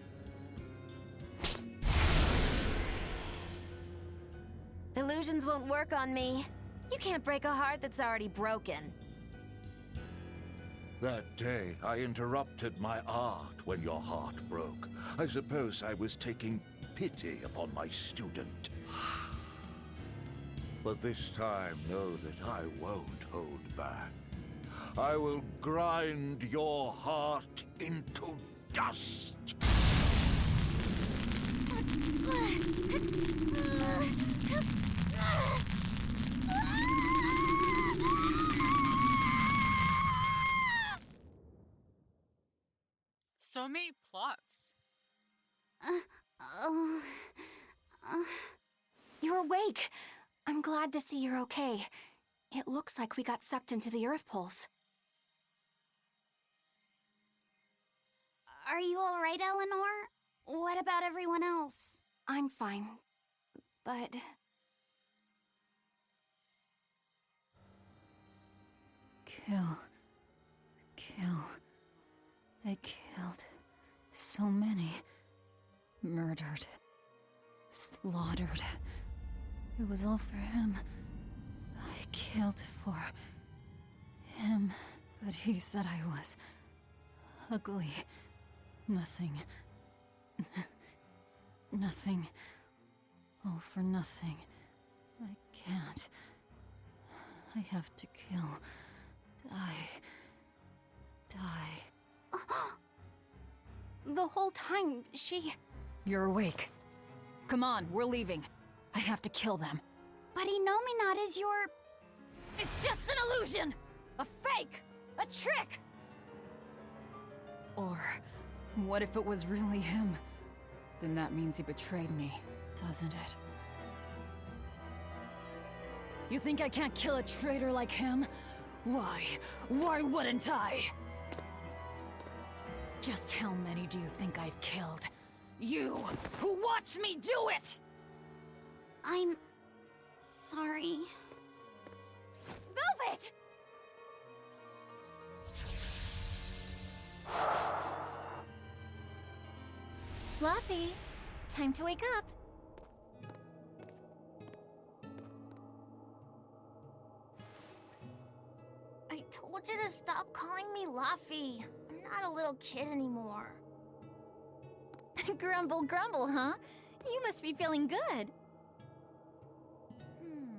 F: Illusions won't work on me. You can't break a heart that's already broken.
O: That day, I interrupted my art when your heart broke. I suppose I was taking pity upon my student. But this time, know that I won't hold back. I will grind your heart into dust!
A: So many plots.
F: You're awake. I'm glad to see you're okay. It looks like we got sucked into the Earth Pulse.
D: Are you alright, Eleanor? What about everyone else?
F: I'm fine, but...
G: Kill. I killed so many. Murdered. Slaughtered. It was all for him. I killed for him, but he said I was ugly. Nothing. Nothing. All for nothing. I can't. I have to kill. Die.
F: The whole time, she...
G: You're awake. Come on, we're leaving. I have to kill them.
D: But Innominat is your...
G: It's just an illusion! A fake! A trick! Or, what if it was really him? Then that means he betrayed me, doesn't it? You think I can't kill a traitor like him? Why? Why wouldn't I? Just how many do you think I've killed? You, who watched me do it!
D: I'm... sorry.
S: Velvet!
E: Luffy, time to wake up.
D: I told you to stop calling me Luffy. I'm not a little kid anymore.
E: Grumble, grumble, huh? You must be feeling good.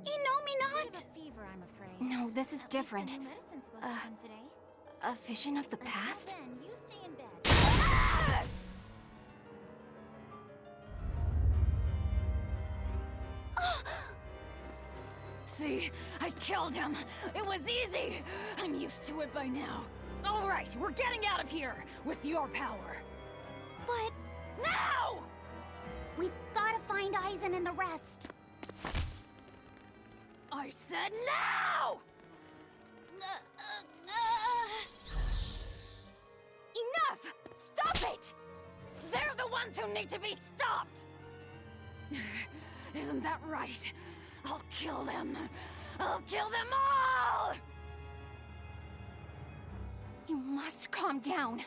D: Innominat!
E: Fever, I'm afraid.
F: No, this is different.
E: New medicine's supposed to come today.
F: A vision of the past?
E: Then you stay in bed.
G: See? I killed him! It was easy! I'm used to it by now. Alright, we're getting out of here! With your power!
D: But...
G: Now!
D: We've gotta find Aizen and the rest.
G: I said now!
D: Enough! Stop it!
G: They're the ones who need to be stopped! Isn't that right? I'll kill them! I'll kill them all!
F: You must calm down.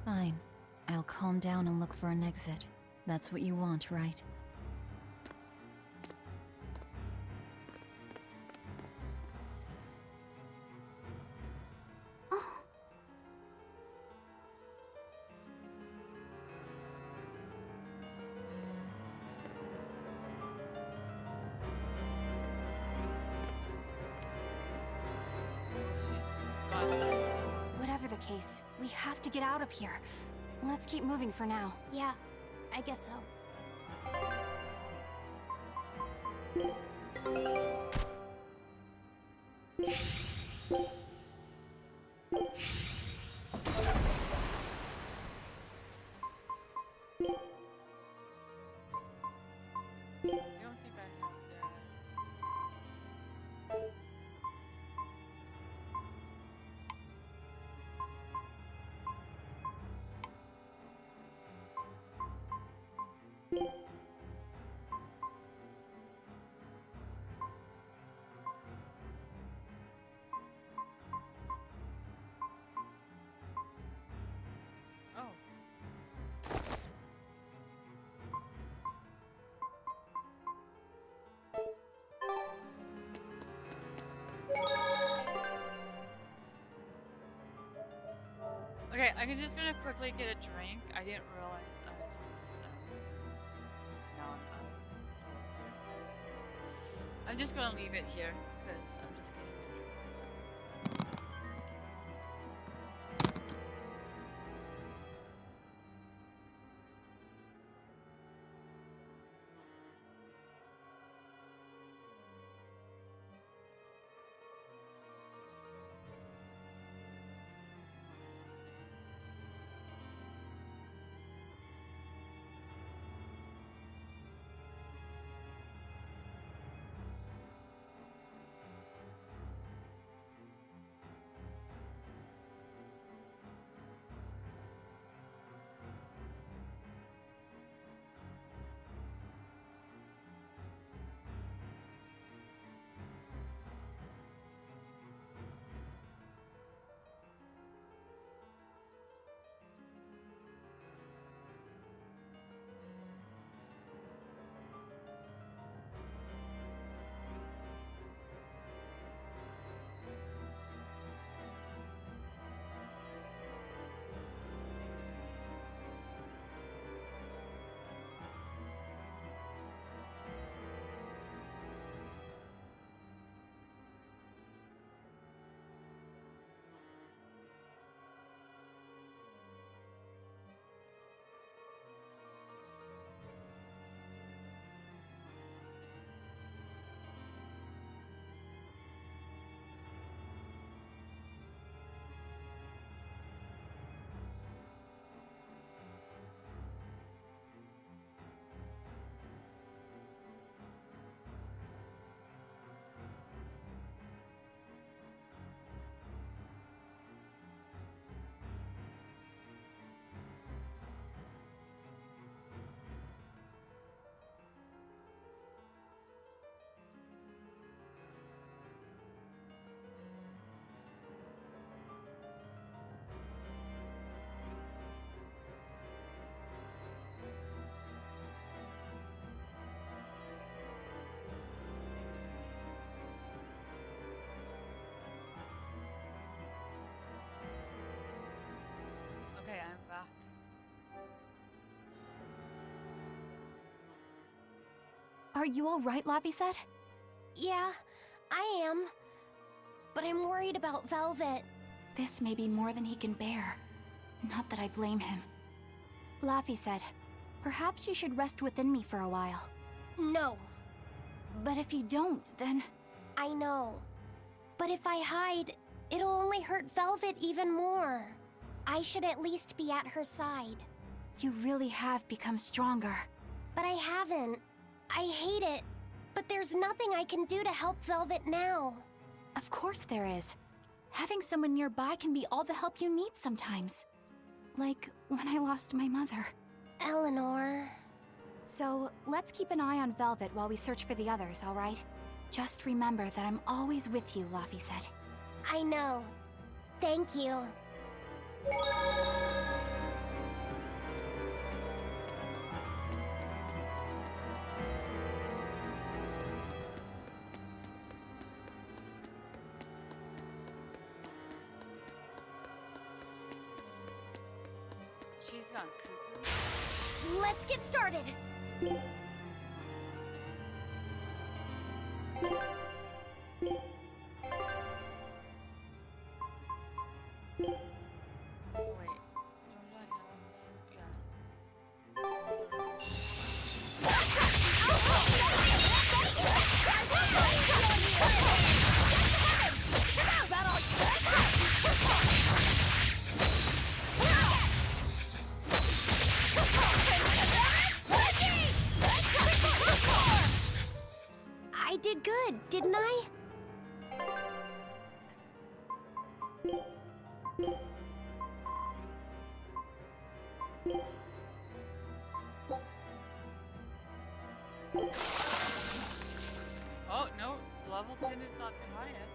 G: Fine. I'll calm down and look for an exit. That's what you want, right?
F: Whatever the case, we have to get out of here. Let's keep moving for now.
D: Yeah, I guess so.
A: I don't think I have that. Okay, I'm just gonna quickly get a drink. I didn't realize I was almost done. Now I'm out. So I'm just gonna leave it here because I'm just getting a drink. Okay, I'm back.
S: Are you alright, Laphicet?
D: Yeah, I am. But I'm worried about Velvet.
S: This may be more than he can bear. Not that I blame him. Laphicet, perhaps you should rest within me for a while.
D: No.
S: But if you don't, then...
D: I know. But if I hide, it'll only hurt Velvet even more. I should at least be at her side.
S: You really have become stronger.
D: But I haven't. I hate it. But there's nothing I can do to help Velvet now.
S: Of course there is. Having someone nearby can be all the help you need sometimes. Like when I lost my mother.
D: Eleanor...
S: So, let's keep an eye on Velvet while we search for the others, alright? Just remember that I'm always with you, Laphicet.
D: I know. Thank you.
A: She's gone cuckoo.
D: Let's get started!
A: Wait, don't I have... Yeah.
D: I did good, didn't I?
A: Oh, no. Level 10 is not the highest.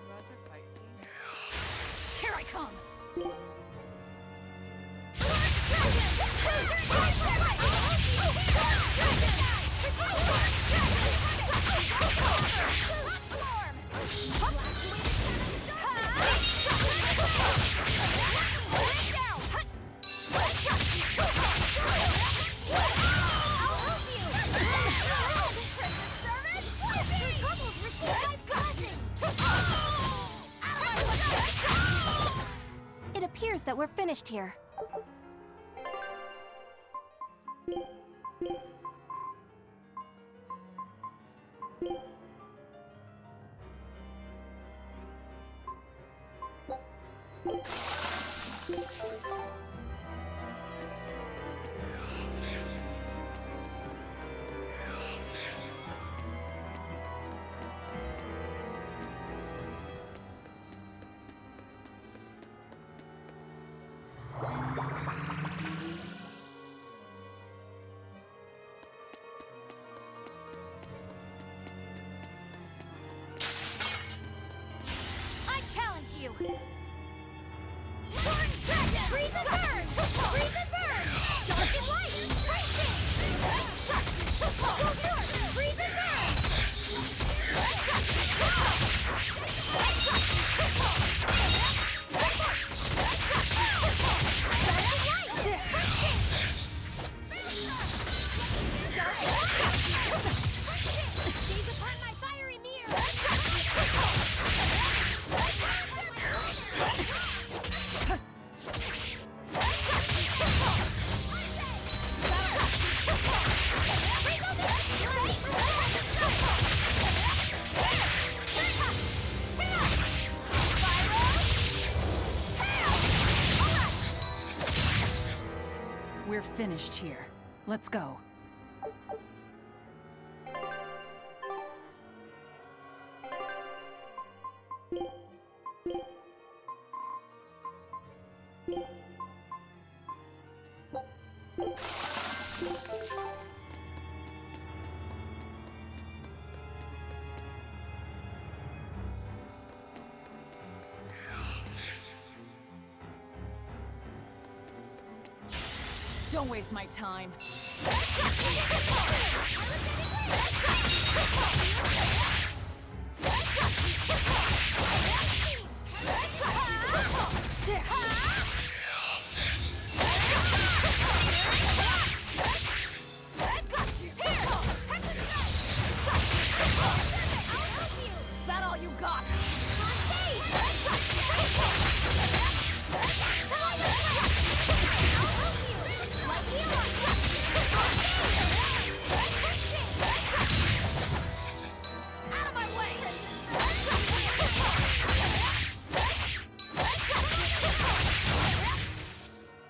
A: Rather fight me.
S: Here I come! that we're finished here. You. Torn Dragon! Freeze and burn! Freeze and burn! Dark and light! Racing! Go north! Freeze and burn! Seize upon my fiery mirror!
G: We're finished here. Let's go. Don't waste my time. That all you got?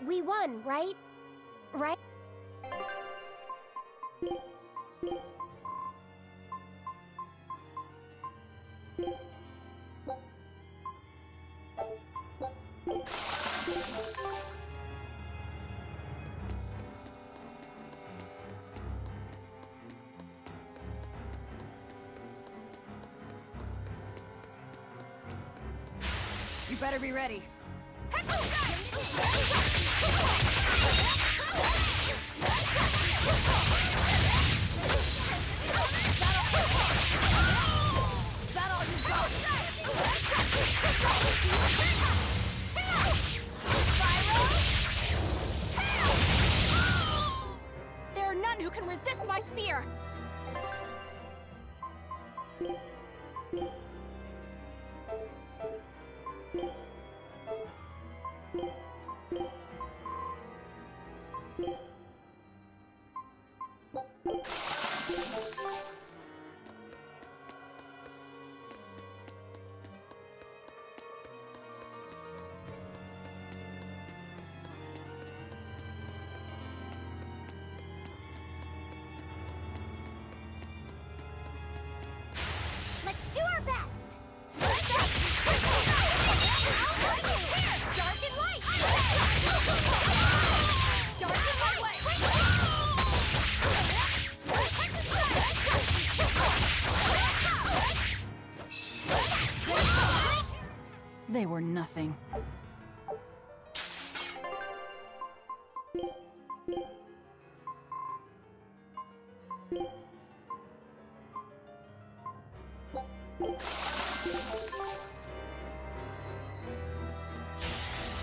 S: We won, right? Right?
G: You better be ready.
S: That all you got? There are none who can resist my spear! Let's do our best! Dark and light! Dark and light!
G: They were nothing.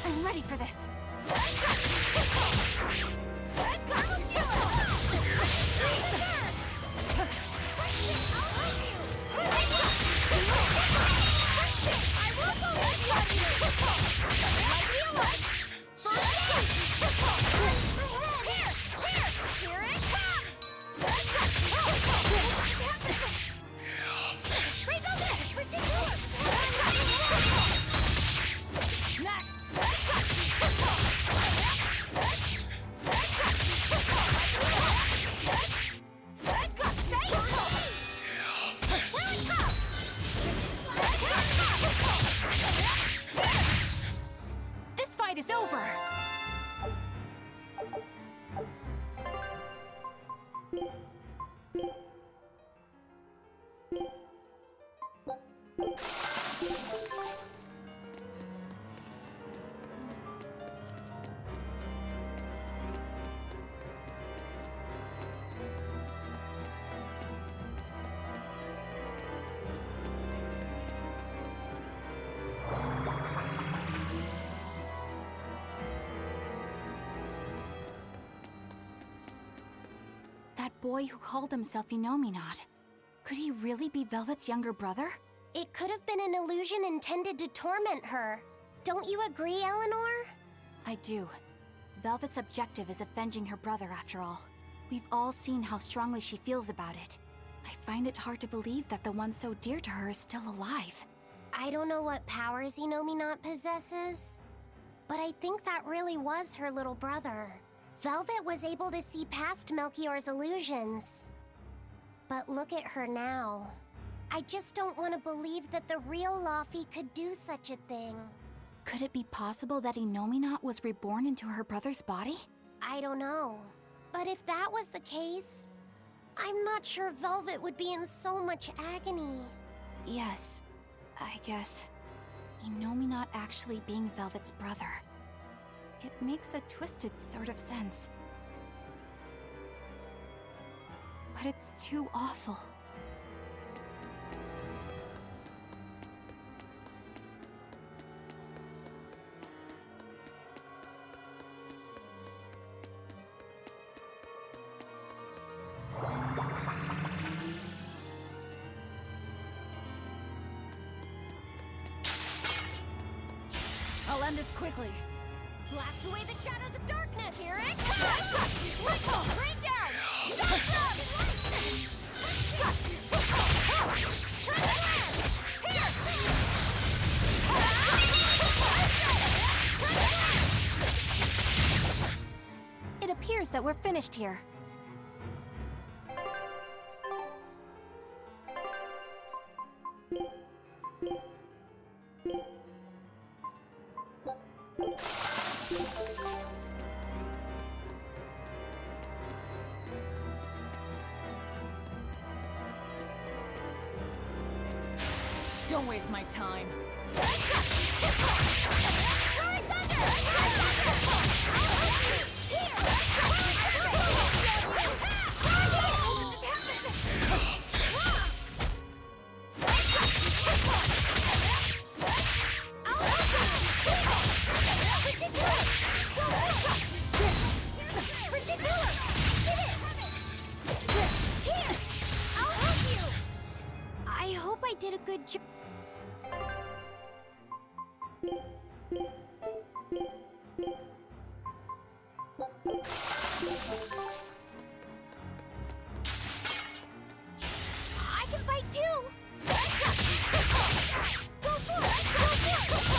S: I'm ready for this. I will go boy who called himself Innominat. Could he really be Velvet's younger brother?
D: It could have been an illusion intended to torment her. Don't you agree, Eleanor?
S: I do. Velvet's objective is avenging her brother, after all. We've all seen how strongly she feels about it. I find it hard to believe that the one so dear to her is still alive.
D: I don't know what powers Innominat possesses, but I think that really was her little brother. Velvet was able to see past Melchior's illusions. But look at her now. I just don't want to believe that the real Laufey could do such a thing.
S: Could it be possible that Innominat was reborn into her brother's body?
D: I don't know. But if that was the case, I'm not sure Velvet would be in so much agony.
S: Yes, I guess. Innominat actually being Velvet's brother. It makes a twisted sort of sense. But it's too awful. I'll end this quickly.
D: Blast away the shadows of darkness! Here it
S: comes! Rain down! It appears that we're finished here.
G: Don't waste my time.
D: I hope I did a good job. I can fight too! Go for it! Go for it!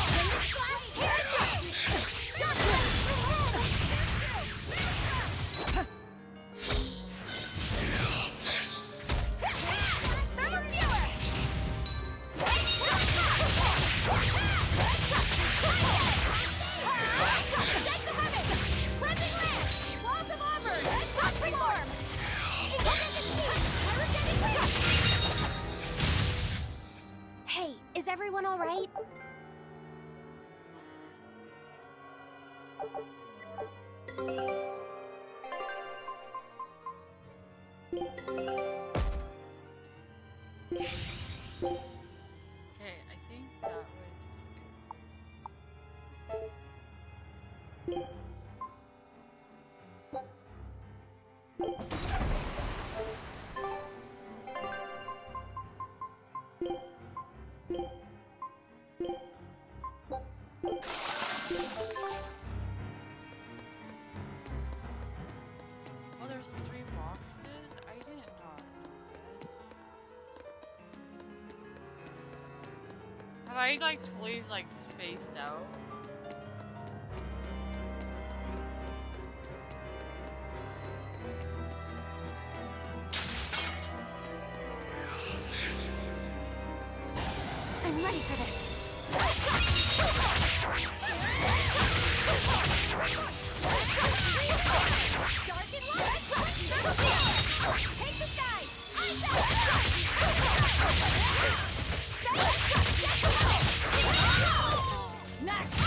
D: Hey, is everyone all right?
A: Okay, I think that was Oh, there's 3 boxes? I did not know this. Have I like totally like spaced out?
S: I'm ready for this.
D: Dark and light! Take the sky!
S: Next!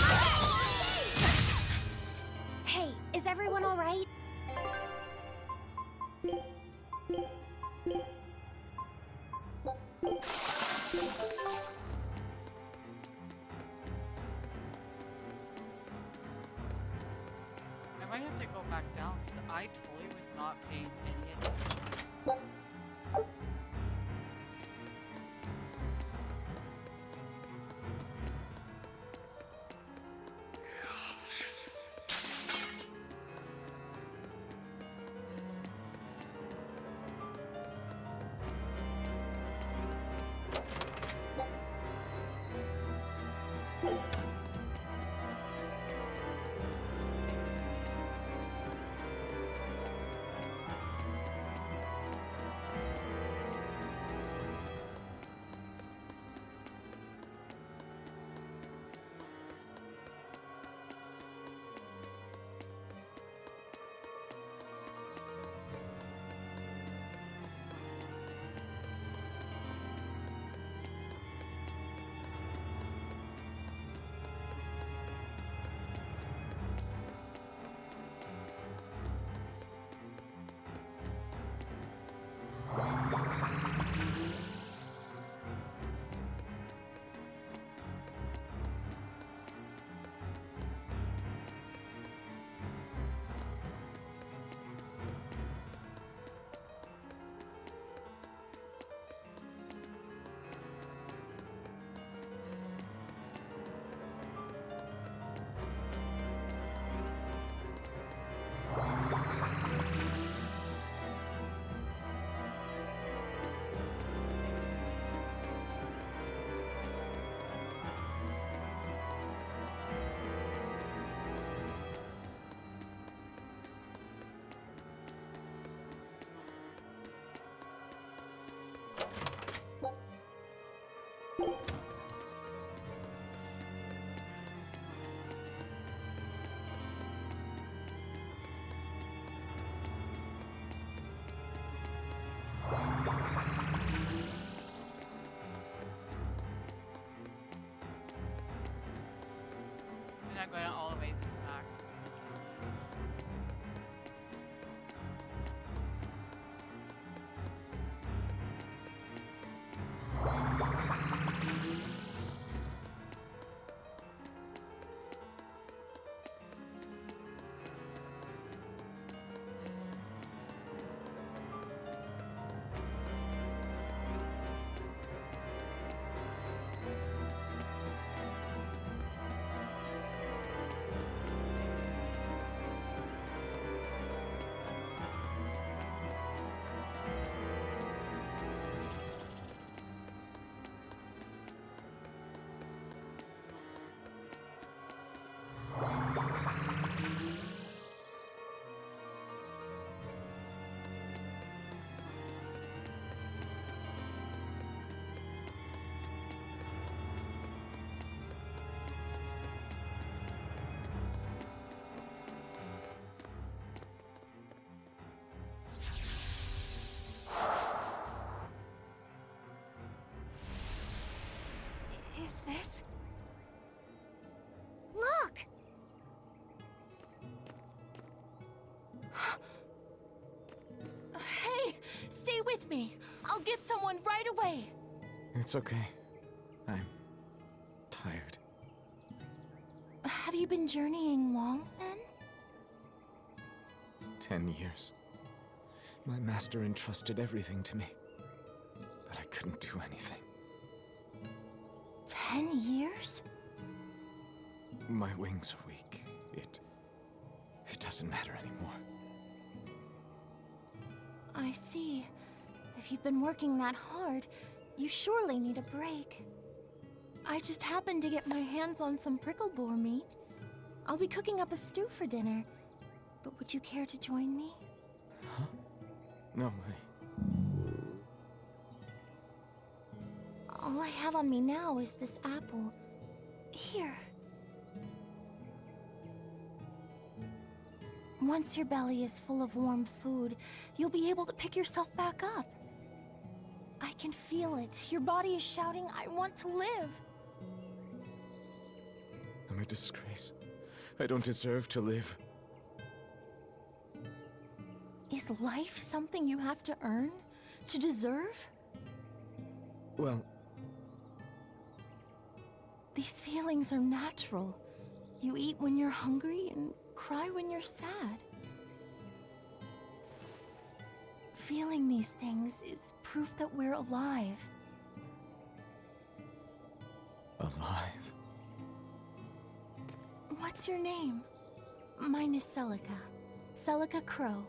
A: I have to go back down because I totally was not paying any attention. I'm not going all the way back to
F: Is this?
S: Look! Hey, stay with me. I'll get someone right away.
I: It's okay. I'm tired.
S: Have you been journeying long, then?
I: 10 years. My master entrusted everything to me, but I couldn't do anything.
S: 10 years?
I: My wings are weak. It doesn't matter anymore.
S: I see. If you've been working that hard, you surely need a break. I just happened to get my hands on some prickle boar meat. I'll be cooking up a stew for dinner, but would you care to join me?
I: Huh? No way.
S: All I have on me now is this apple. Here. Once your belly is full of warm food, you'll be able to pick yourself back up. I can feel it. Your body is shouting, I want to live.
I: I'm a disgrace. I don't deserve to live.
S: Is life something you have to earn? To deserve?
I: Well,
S: these feelings are natural.
H: You eat when you're hungry and cry when you're sad. Feeling these things is proof that we're alive.
R: Alive?
H: What's your name? Mine is Celica. Celica Crow.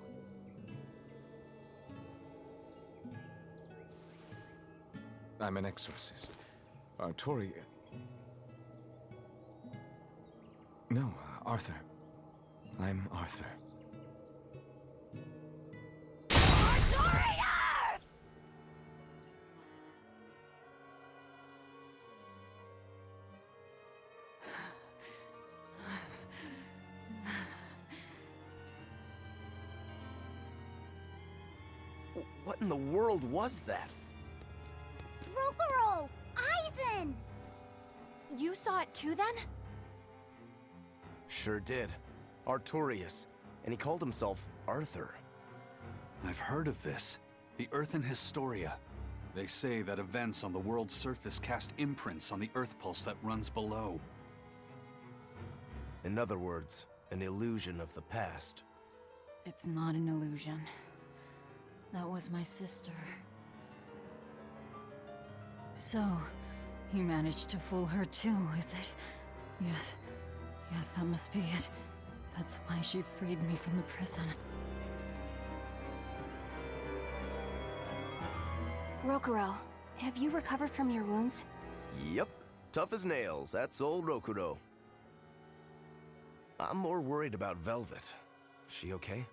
K: I'm an exorcist. Tori... No, Arthur. I'm Arthur.
D: Artorias!
J: What in the world was that?
S: Rokurou! Aizen! You saw it too, then?
J: Sure did. Artorias. And he called himself Arthur.
B: I've heard of this. The Earthen Historia. They say that events on the world's surface cast imprints on the Earth pulse that runs below.
J: In other words, an illusion of the past.
G: It's not an illusion. That was my sister. So, he managed to fool her too, is it? Yes. Yes, that must be it. That's why she freed me from the prison.
E: Rokurou, have you recovered from your wounds?
J: Yep. Tough as nails. That's old Rokurou. I'm more worried about Velvet. She okay?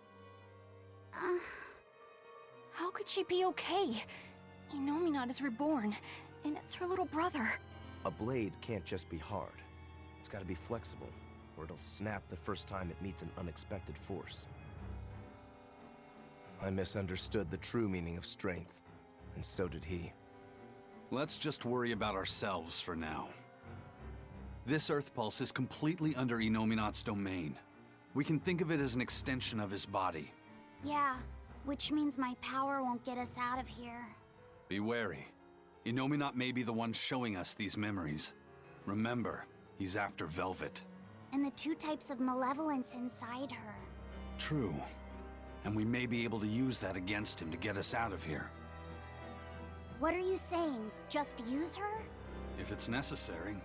E: How could she be okay? Innominat is reborn, and it's her little brother.
J: A blade can't just be hard. It's gotta be flexible, or it'll snap the first time it meets an unexpected force. I misunderstood the true meaning of strength, and so did he.
B: Let's just worry about ourselves for now. This Earth Pulse is completely under Innominat's domain. We can think of it as an extension of his body.
S: Yeah, which means my power won't get us out of here.
B: Be wary. Innominat may be the one showing us these memories. Remember, he's after Velvet.
S: And the two types of malevolence inside her.
B: True. And we may be able to use that against him to get us out of here.
S: What are you saying? Just use her?
B: If it's necessary.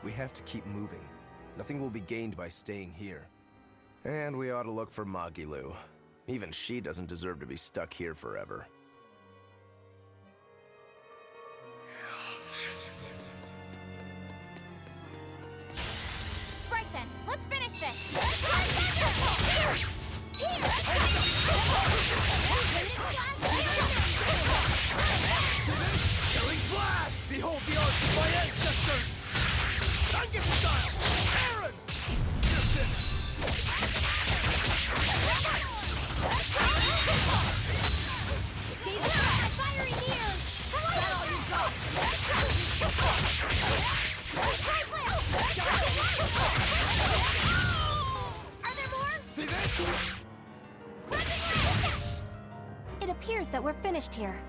J: We have to keep moving. Nothing will be gained by staying here. And we ought to look for Magilu. Even she doesn't deserve to be stuck here forever.
S: Right then, let's finish this!
Q: Killing Flash! Behold the arts of my ancestors! Zangief style! Aaron! You're finished!
S: Fiery mirror! Is that all you got? Are there more?
Q: See this?
E: It appears that we're finished here.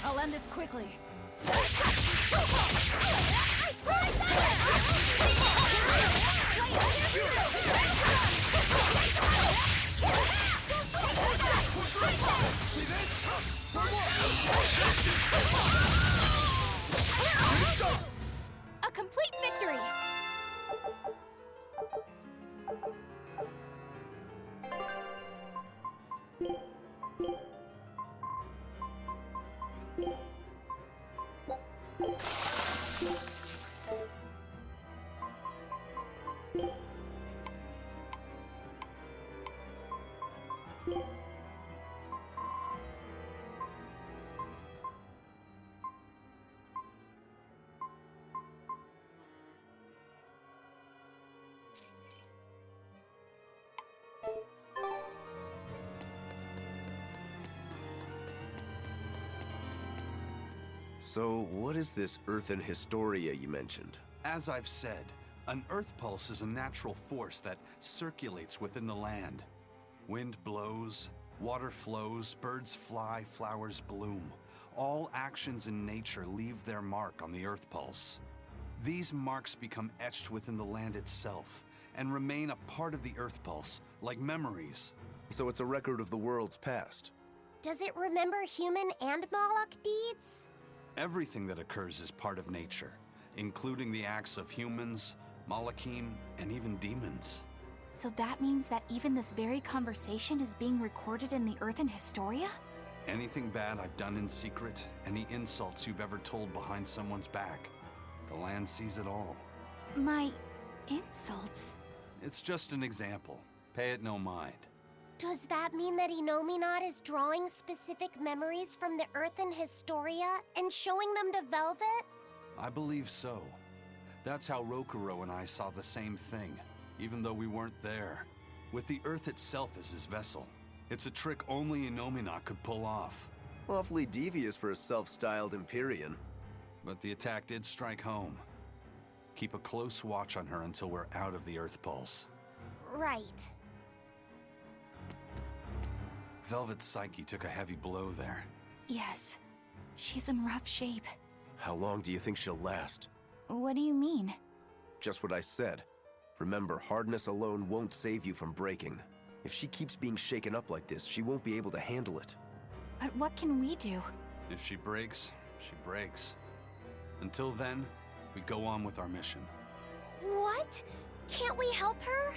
G: I'll end this quickly.
S: A complete victory!
J: So, what is this Earthen Historia you mentioned?
B: As I've said, an earth pulse is a natural force that circulates within the land. Wind blows, water flows, birds fly, flowers bloom. All actions in nature leave their mark on the earth pulse. These marks become etched within the land itself and remain a part of the earth pulse, like memories.
J: So it's a record of the world's past.
D: Does it remember human and Moloch deeds?
B: Everything that occurs is part of nature, including the acts of humans, Malachim, and even demons.
S: So that means that even this very conversation is being recorded in the Earthen Historia?
B: Anything bad I've done in secret, any insults you've ever told behind someone's back, the land sees it all.
S: My insults?
B: It's just an example. Pay it no mind.
D: Does that mean that Innominat is drawing specific memories from the Earthen Historia and showing them to Velvet?
B: I believe so. That's how Rokurou and I saw the same thing, even though we weren't there. With the Earth itself as his vessel. It's a trick only Innominat could pull off.
J: Awfully devious for a self-styled Empyrean.
B: But the attack did strike home. Keep a close watch on her until we're out of the Earth Pulse.
D: Right.
B: Velvet's psyche took a heavy blow there.
S: Yes. She's in rough shape.
J: How long do you think she'll last?
S: What do you mean?
J: Just what I said. Remember, hardness alone won't save you from breaking. If she keeps being shaken up like this, she won't be able to handle it.
S: But what can we do?
B: If she breaks, she breaks. Until then, we go on with our mission.
D: What? Can't we help her?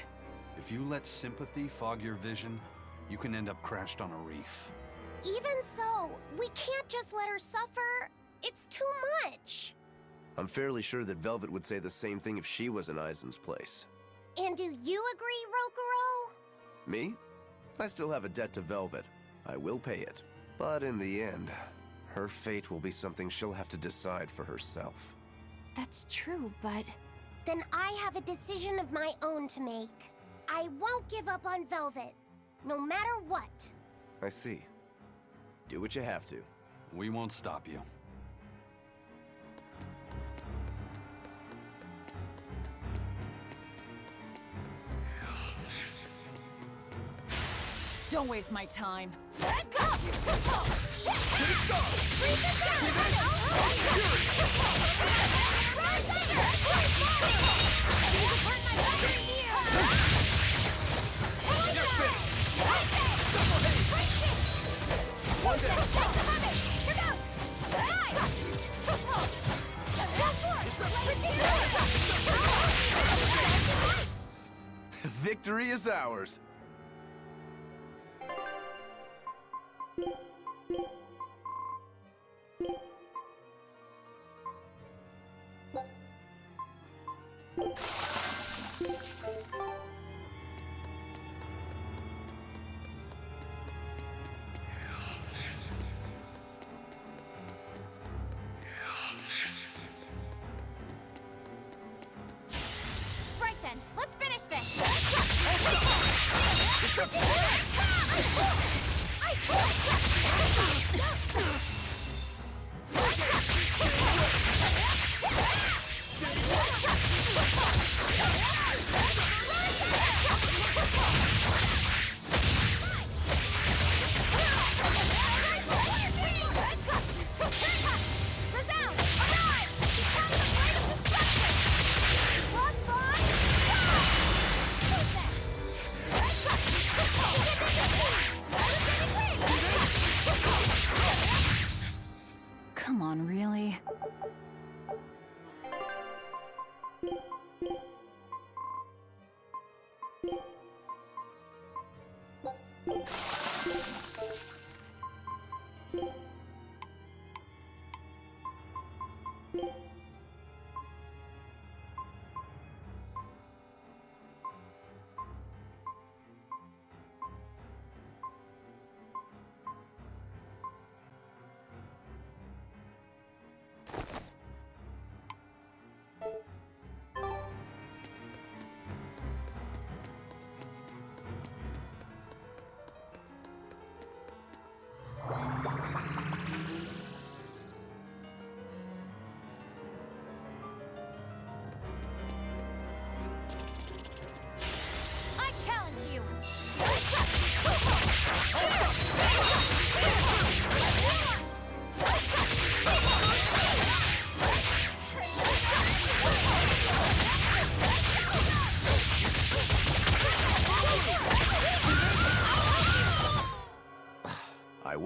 B: If you let sympathy fog your vision, you can end up crashed on a reef.
D: Even so, we can't just let her suffer. It's too much.
J: I'm fairly sure that Velvet would say the same thing if she was in Aizen's place.
D: And do you agree, Rokurou?
J: Me? I still have a debt to Velvet. I will pay it. But in the end, her fate will be something she'll have to decide for herself.
S: That's true, but...
D: Then I have a decision of my own to make. I won't give up on Velvet, no matter what.
J: I see. Do what you have to.
B: We won't stop you.
G: Don't waste my time.
J: Victory is ours.
S: Right then, let's finish this!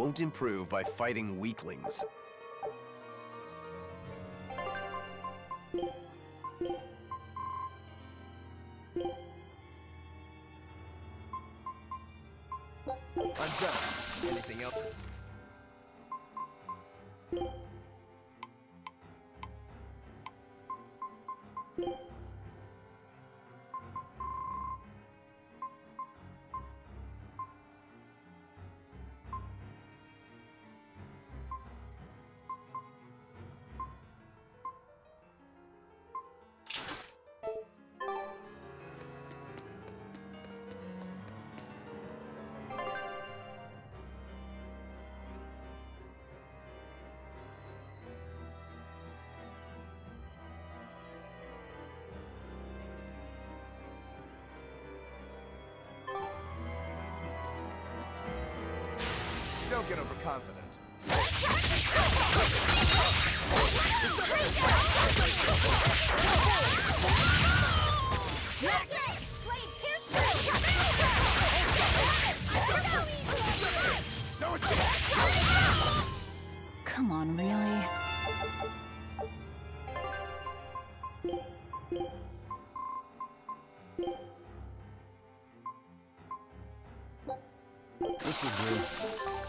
J: won't improve by fighting weaklings. I'm done. Anything else? Don't get overconfident.
G: Come on, really?
K: This will do.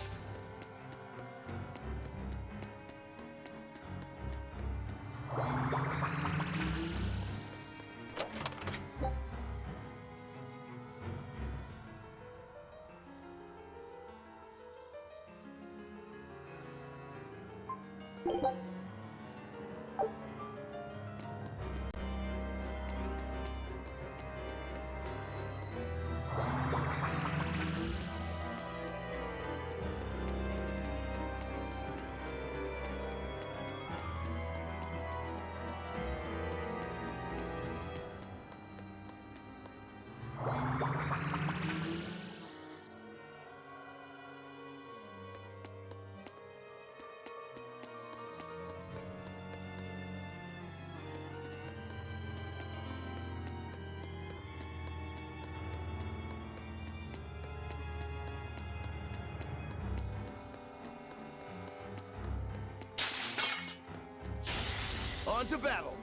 J: On to battle!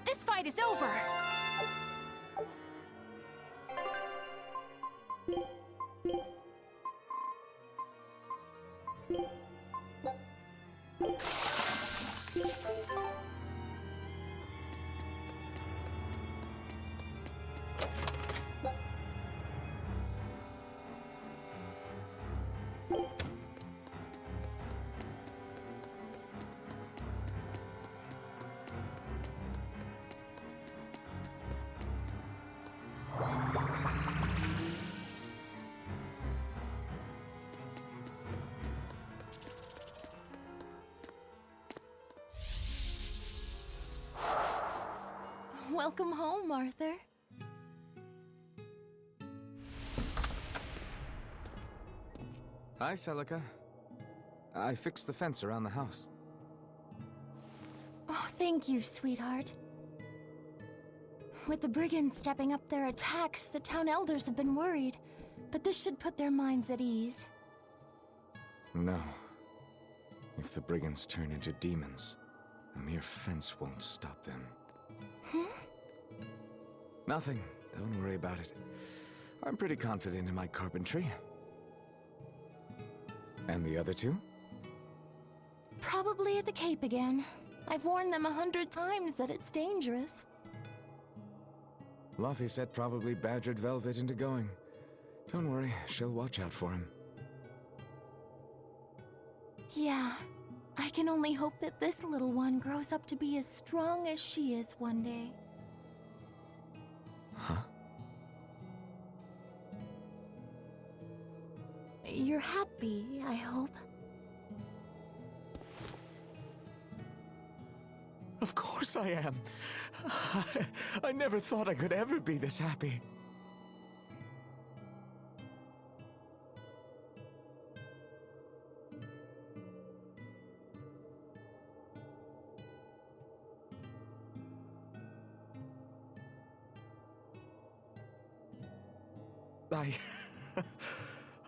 S: This fight is over!
H: Welcome home, Arthur.
I: Hi, Celica. I fixed the fence around the house.
H: Oh, thank you, sweetheart. With the brigands stepping up their attacks, the town elders have been worried. But this should put their minds at ease.
I: No. If the brigands turn into demons, a mere fence won't stop them. Nothing. Don't worry about it. I'm pretty confident in my carpentry. And the other two?
H: Probably at the Cape again. I've warned them 100 times that it's dangerous.
I: Laphicet probably badgered Velvet into going. Don't worry, she'll watch out for him.
H: Yeah, I can only hope that this little one grows up to be as strong as she is one day.
R: Huh?
H: You're happy, I hope.
I: Of course I am. I never thought I could ever be this happy.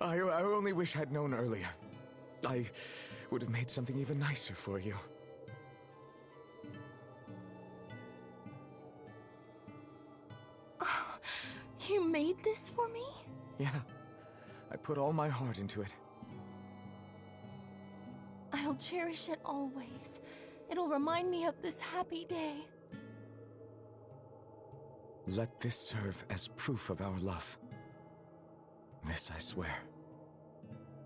I: I only wish I'd known earlier. I would have made something even nicer for you.
H: You made this for me?
I: Yeah, I put all my heart into it.
H: I'll cherish it always. It'll remind me of this happy day.
I: Let this serve as proof of our love. This I swear.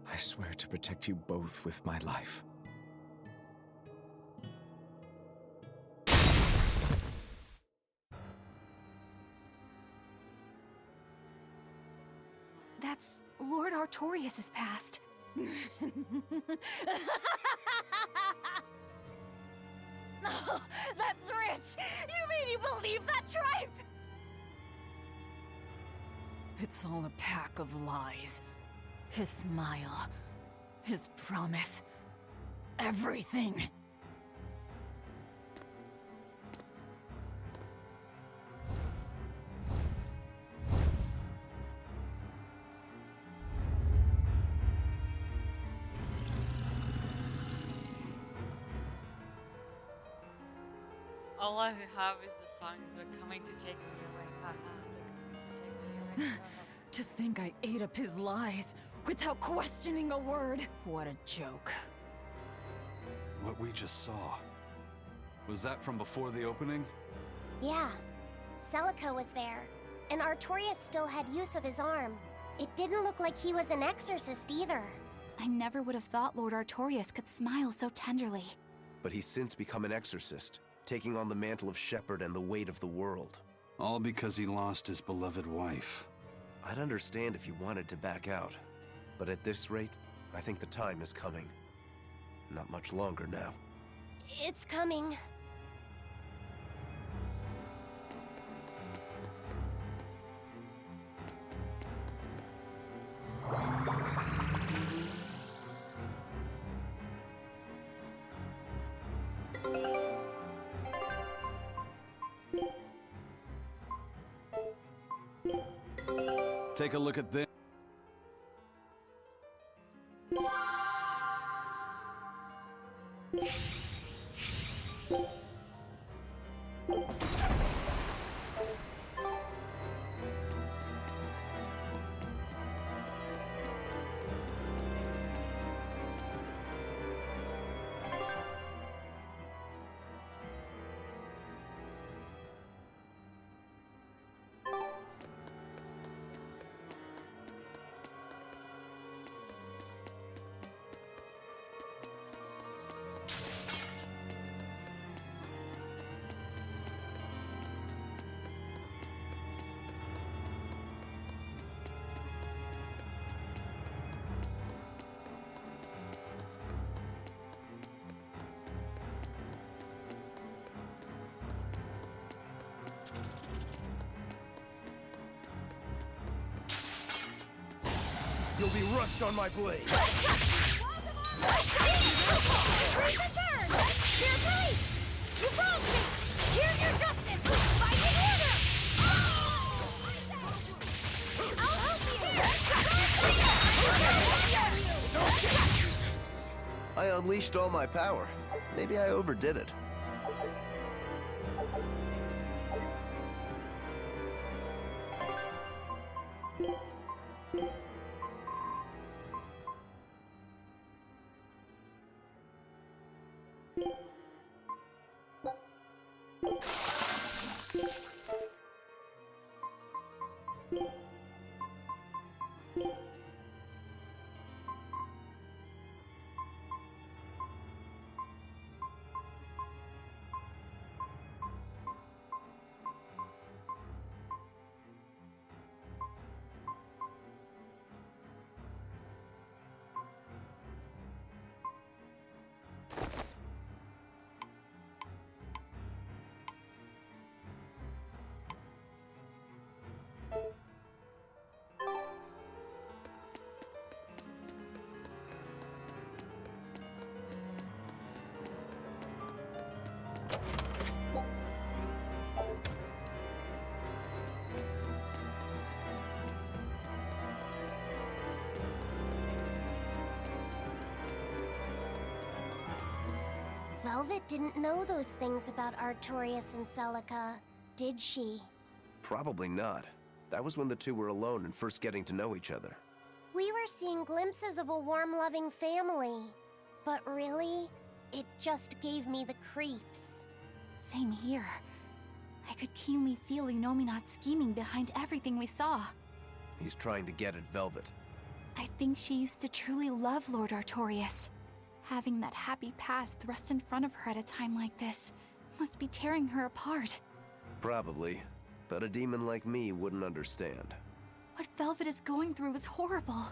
I: I swear to protect you both with my life.
E: That's Lord Artorias' past.
S: Oh, that's rich! You mean you believe that tripe?
G: It's all a pack of lies. His smile, his promise, everything.
A: All I have is the song "They're Coming to Take Me Away." They're coming to take me away.
G: To think I ate up his lies without questioning a word. What a joke.
B: What we just saw. Was that from before the opening?
D: Yeah. Celica was there, and Artorias still had use of his arm. It didn't look like he was an exorcist either.
E: I never would have thought Lord Artorias could smile so tenderly.
J: But he's since become an exorcist, taking on the mantle of shepherd and the weight of the world.
B: All because he lost his beloved wife.
J: I'd understand if you wanted to back out. But at this rate, I think the time is coming. Not much longer now.
D: It's coming.
B: Take a look at this.
Q: You'll be rust on my blade.
J: I unleashed all my power. Maybe I overdid it.
D: Velvet didn't know those things about Artorias and Celica, did she?
J: Probably not. That was when the two were alone and first getting to know each other.
D: We were seeing glimpses of a warm, loving family. But really, it just gave me the creeps.
S: Same here. I could keenly feel Innominat scheming behind everything we saw.
J: He's trying to get at Velvet.
S: I think she used to truly love Lord Artorias. Having that happy past thrust in front of her at a time like this must be tearing her apart.
J: Probably, but a demon like me wouldn't understand.
S: What Velvet is going through is horrible.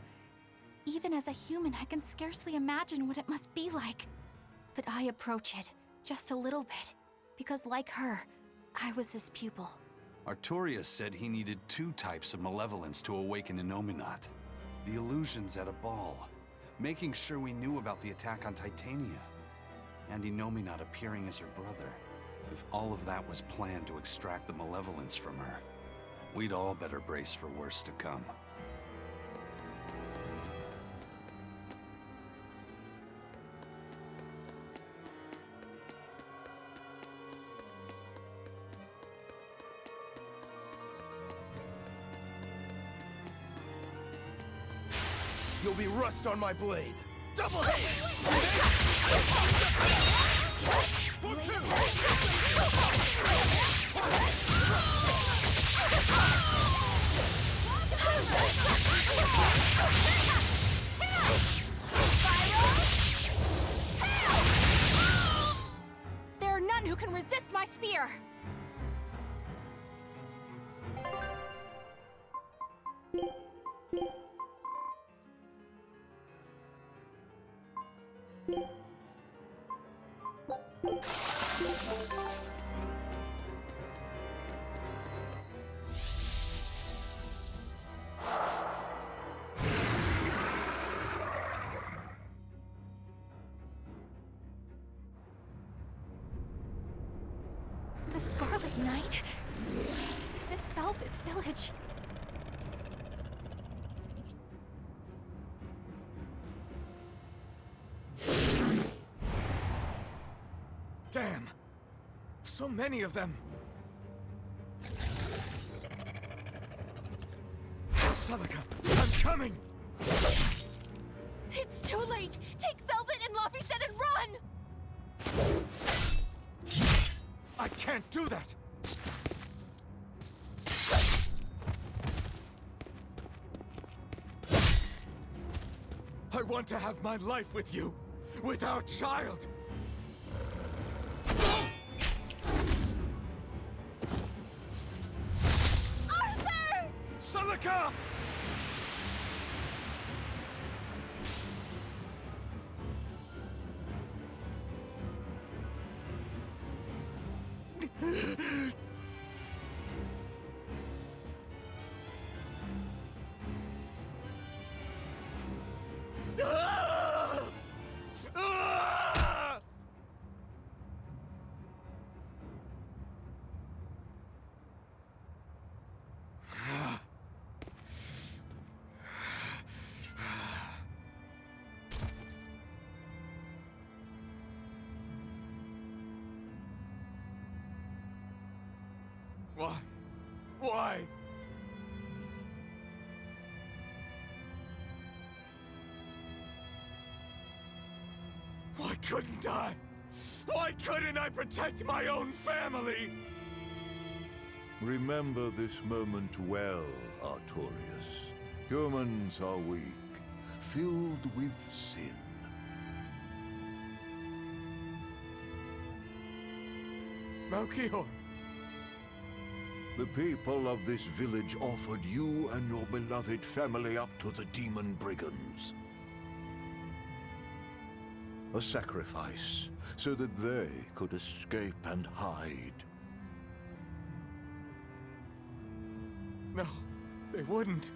S: Even as a human, I can scarcely imagine what it must be like. But I approach it, just a little bit, because like her, I was his pupil.
B: Artorias said he needed 2 types of malevolence to awaken Innominat. The illusions at a ball, making sure we knew about the attack on Titania, and Innominat appearing as her brother. If all of that was planned to extract the malevolence from her, we'd all better brace for worse to come.
Q: You'll be rust on my blade. Double hit!
S: There are none who can resist my spear! The Scarlet Knight? This is Velvet's village.
I: Damn! So many of them! Celica, I'm coming!
S: It's too late! Take Velvet and Laphicet and run!
I: I can't do that! I want to have my life with you, with our child!
S: Arthur!
I: Celica! Why? Why? Why couldn't I? Why couldn't I protect my own family?
O: Remember this moment well, Artorias. Humans are weak, filled with sin.
I: Melchior!
O: The people of this village offered you and your beloved family up to the demon brigands. A sacrifice, so that they could escape and hide.
I: No, they wouldn't.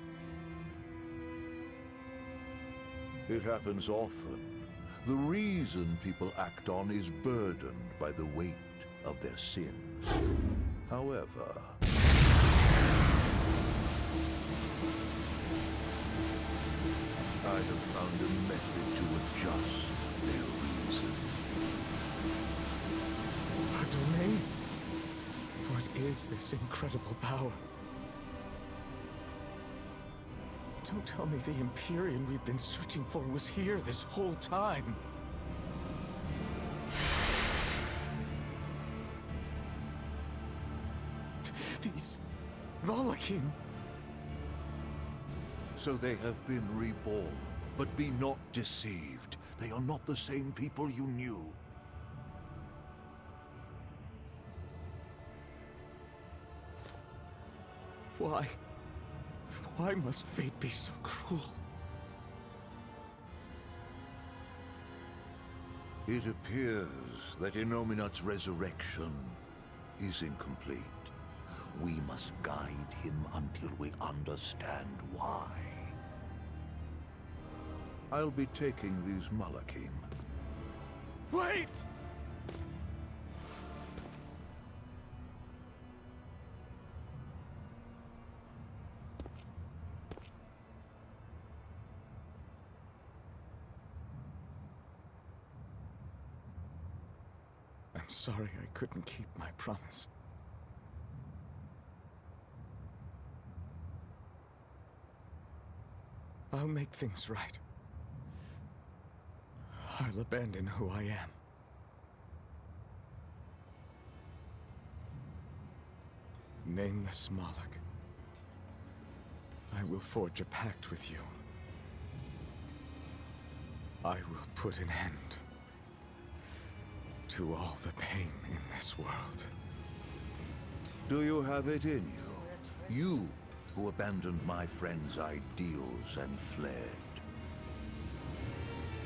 O: It happens often. The reason people act on is burdened by the weight of their sins. However, I have found a method to adjust their reason.
I: is this incredible power? Don't tell me the Empyrean we've been searching for was here this whole time. These Malachim.
O: So they have been reborn, but be not deceived. They are not the same people you knew.
I: Why? Why must fate be so cruel?
O: It appears that Innominat's resurrection is incomplete. We must guide him until we understand why. I'll be taking these Malachim.
I: Wait! I'm sorry I couldn't keep my promise. I'll make things right. I'll abandon who I am. Nameless Moloch, I will forge a pact with you. I will put an end to all the pain in this world.
O: Do you have it in you? You who abandoned my friend's ideals and fled.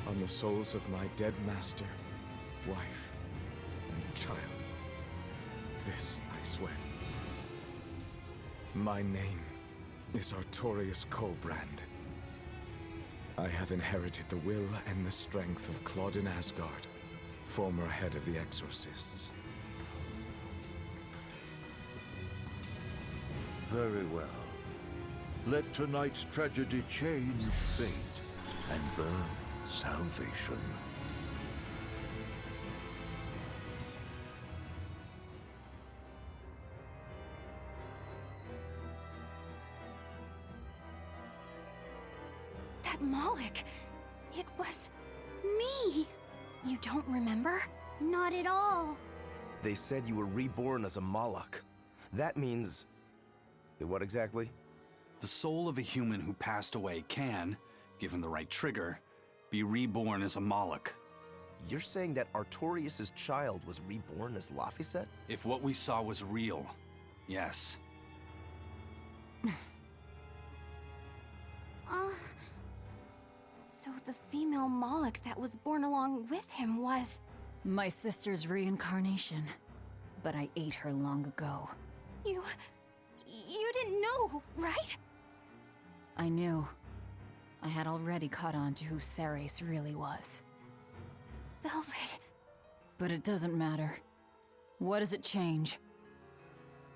I: On the souls of my dead master, wife, and child. This I swear. My name is Artorius Colbrand. I have inherited the will and the strength of Claudin Asgard, former head of the Exorcists.
O: Very well. Let tonight's tragedy change fate and birth salvation.
S: That Moloch, it was me. You don't remember?
D: Not at all.
J: They said you were reborn as a Moloch. That means... what exactly?
B: The soul of a human who passed away can, given the right trigger, be reborn as a Moloch.
J: You're saying that Artorius' child was reborn as Laphicet?
B: If what we saw was real, yes.
S: So the female Moloch that was born along with him was...
G: My sister's reincarnation. But I ate her long ago.
S: You didn't know, right?
G: I knew. I had already caught on to who Ceres really was.
S: Velvet.
G: But it doesn't matter. What does it change?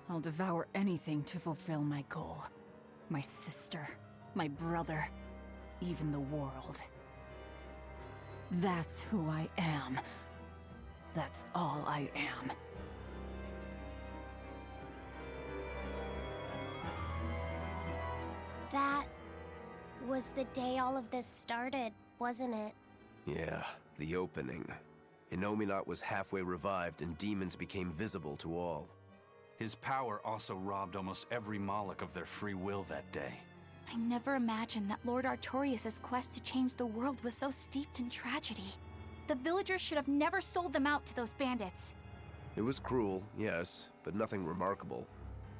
G: I'll devour anything to fulfill my goal. My sister, my brother, even the world. That's who I am. That's all I am.
D: That was the day all of this started, wasn't it?
J: Yeah, the opening. Innominat was halfway revived and demons became visible to all.
B: His power also robbed almost every Moloch of their free will that day.
S: I never imagined that Lord Artorius' quest to change the world was so steeped in tragedy. The villagers should have never sold them out to those bandits.
J: It was cruel, yes, but nothing remarkable.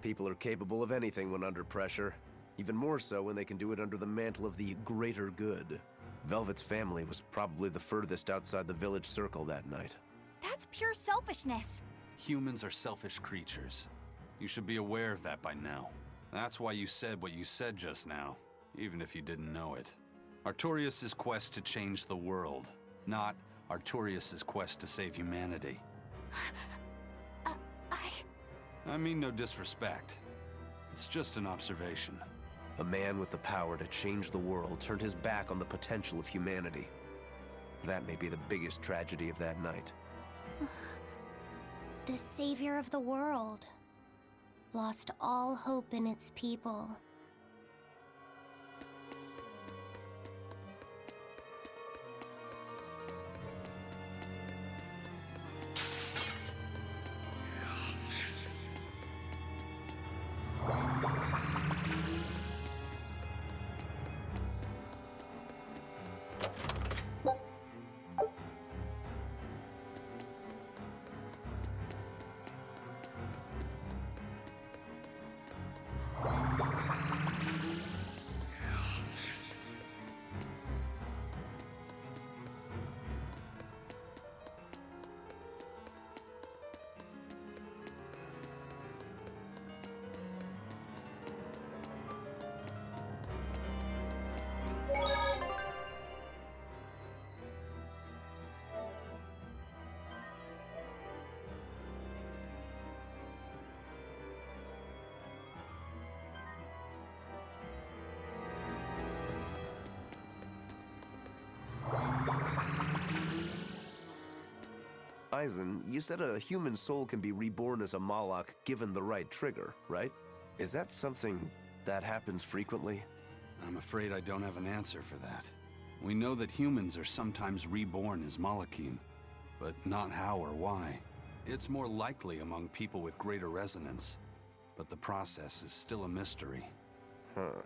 J: People are capable of anything when under pressure. Even more so when they can do it under the mantle of the greater good. Velvet's family was probably the furthest outside the village circle that night.
S: That's pure selfishness.
B: Humans are selfish creatures. You should be aware of that by now. That's why you said what you said just now, even if you didn't know it. Artorius' quest to change the world, not Artorius' quest to save humanity. I mean no disrespect. It's just an observation.
J: A man with the power to change the world turned his back on the potential of humanity. That may be the biggest tragedy of that night.
D: The savior of the world. lost all hope in its people.
J: Eisen, you said a human soul can be reborn as a Malak given the right trigger, right? Is that something that happens frequently?
B: I'm afraid I don't have an answer for that. We know that humans are sometimes reborn as Malakim, but not how or why. It's more likely among people with greater resonance, but the process is still a mystery.
J: Huh.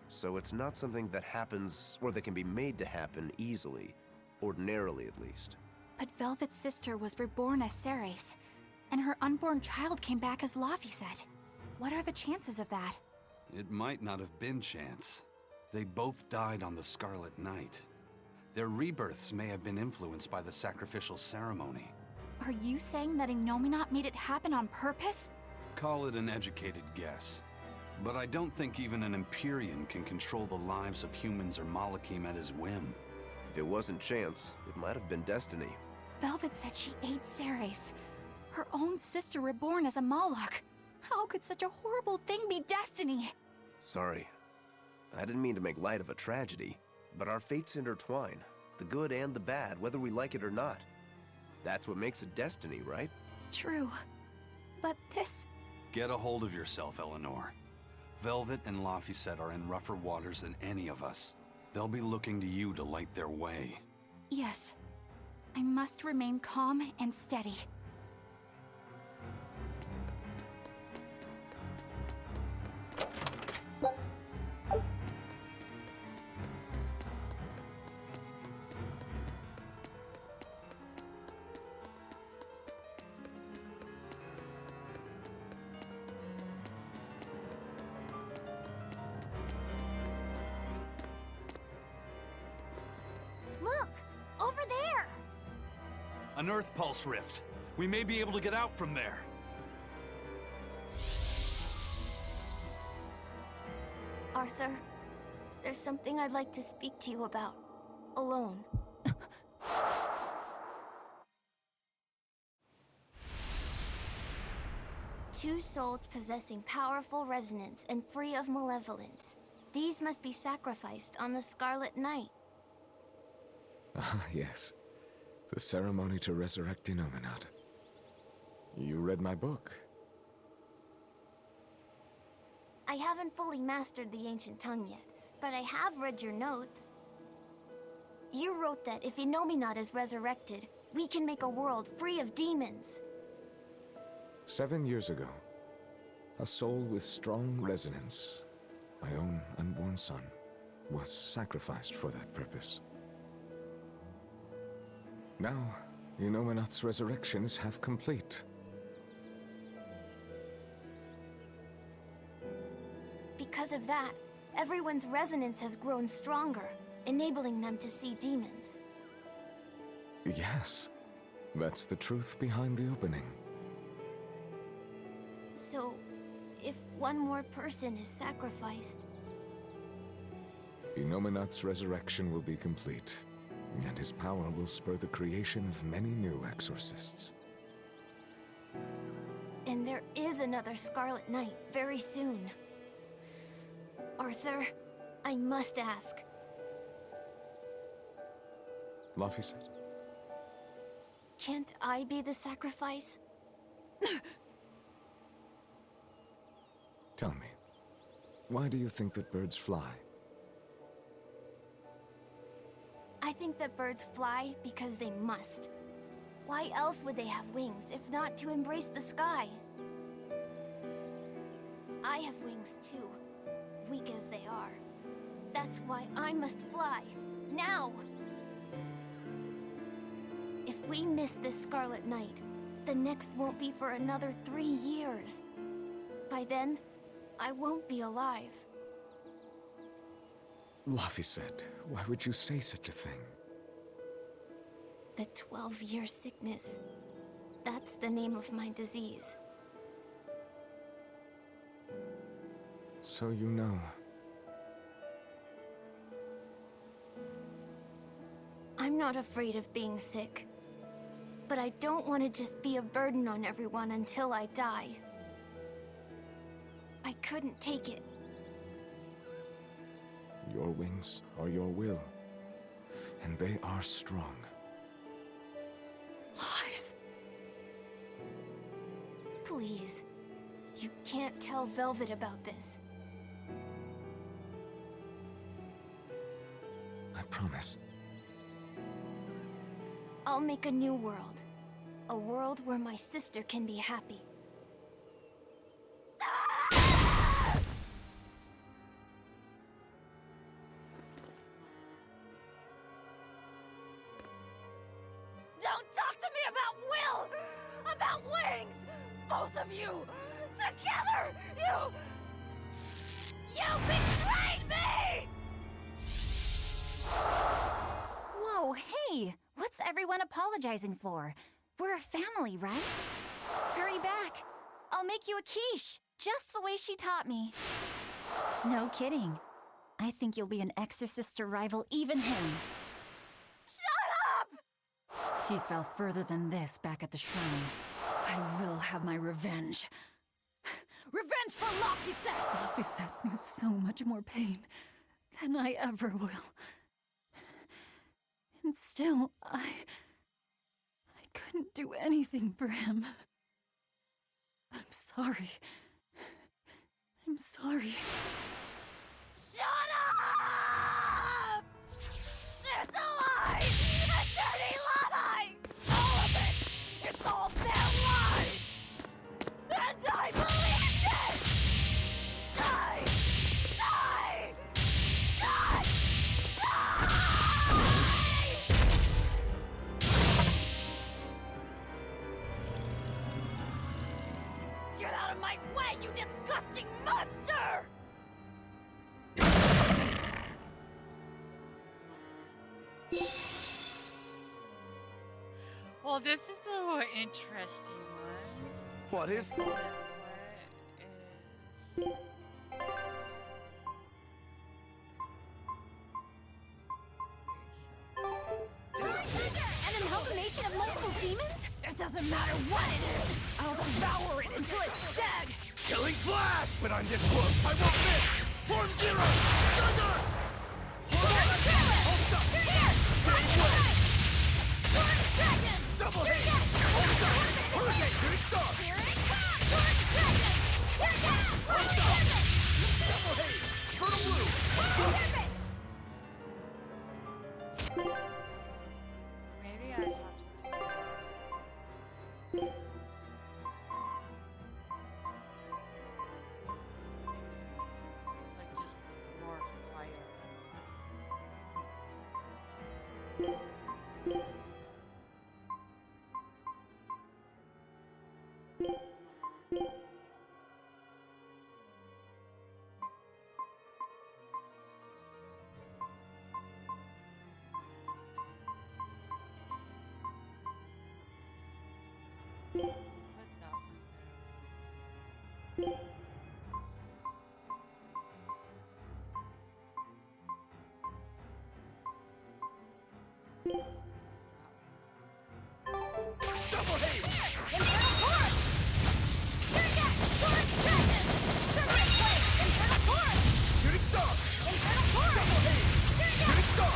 J: So it's not something that happens, or that can be made to happen easily, ordinarily at least.
S: But Velvet's sister was reborn as Ceres, and her unborn child came back as Laphicet. What are the chances of that?
B: It might not have been chance. They both died on the Scarlet Night. Their rebirths may have been influenced by the sacrificial ceremony.
S: Are you saying that Innominat made it happen on purpose?
B: Call it an educated guess. But I don't think even an Empyrean can control the lives of humans or Malakim at his whim.
J: If it wasn't chance, it might have been destiny.
S: Velvet said she ate Ceres, her own sister reborn as a Malak. How could such a horrible thing be destiny?
J: Sorry. I didn't mean to make light of a tragedy, but our fates intertwine, the good and the bad, whether we like it or not. That's what makes it destiny, right?
S: True. But this...
B: Get a hold of yourself, Eleanor. Velvet and Laphicet are in rougher waters than any of us. They'll be looking to you to light their way.
S: Yes. I must remain calm and steady.
D: Look! Over there!
B: An Earth Pulse rift. We may be able to get out from there.
E: Arthur, there's something I'd like to speak to you about. Alone. Two souls possessing powerful resonance and free of malevolence. These must be sacrificed on the Scarlet Night.
K: Ah, yes. The ceremony to resurrect Innominat. You read my book.
E: I haven't fully mastered the ancient tongue yet, but I have read your notes. You wrote that if Innominat is resurrected, we can make a world free of demons.
K: 7 years ago, a soul with strong resonance, my own unborn son, was sacrificed for that purpose. Now, Innominat's resurrection is half complete.
E: Because of that, everyone's resonance has grown stronger, enabling them to see demons.
K: Yes, that's the truth behind the opening.
E: So, if one more person is sacrificed...
K: Innominat's resurrection will be complete, and his power will spur the creation of many new exorcists.
E: And there is another Scarlet Night very soon. Arthur, I must ask.
K: Laphicet?
E: Can't I be the sacrifice?
K: Tell me, why do you think that birds fly?
E: I think that birds fly because they must. Why else would they have wings if not to embrace the sky? I have wings too, weak as they are. That's why I must fly, now! If we miss this Scarlet Night, the next won't be for another 3 years. By then, I won't be alive.
K: Laphicet, why would you say such a thing?
E: The 12-year sickness. That's the name of my disease.
K: So you know.
E: I'm not afraid of being sick. But I don't want to just be a burden on everyone until I die. I couldn't take it.
K: Your wings are your will, and they are strong.
E: Lars. Please. You can't tell Velvet about this.
K: I promise.
E: I'll make a new world. A world where my sister can be happy.
S: Don't talk to me about will! About wings! Both of you! Together! You betrayed me!
M: Whoa, hey! What's everyone apologizing for? We're a family, right? Hurry back. I'll make you a quiche, just the way she taught me. No kidding. I think you'll be an exorcist to rival even him.
S: Shut up!
G: He fell further than this back at the shrine. I will have my revenge. Revenge for Laphicet! Laphicet knew so much more pain than I ever will. And still, I couldn't do anything for him. I'm sorry. I'm sorry.
S: Shut up! It's a lie! A dirty lie! All of it! It's all their lies! And I believed it! Die! Die! Die! Get out of my way, you disgusting monster!
A: Well, this is an interesting one.
J: What is?
S: An amalgamation of multiple demons? It doesn't matter what it is! I'll devour it until it's dead!
Q: Killing Flash! When I'm this close, I won't miss! Form Zero! Thunder! Hold up! Double hit! Hold up! Hurricane! Here it starts! Double hit! Turtle Blue!
A: Maybe I have to do like just more fire. Put that one there.
Q: Double hit!
S: Infernal Chorus! Turget! Chorus Dragon! Serpent Blade! Infernal Chorus!
Q: Shooting Star!
S: Infernal Chorus!
Q: Double hit! Shooting Star!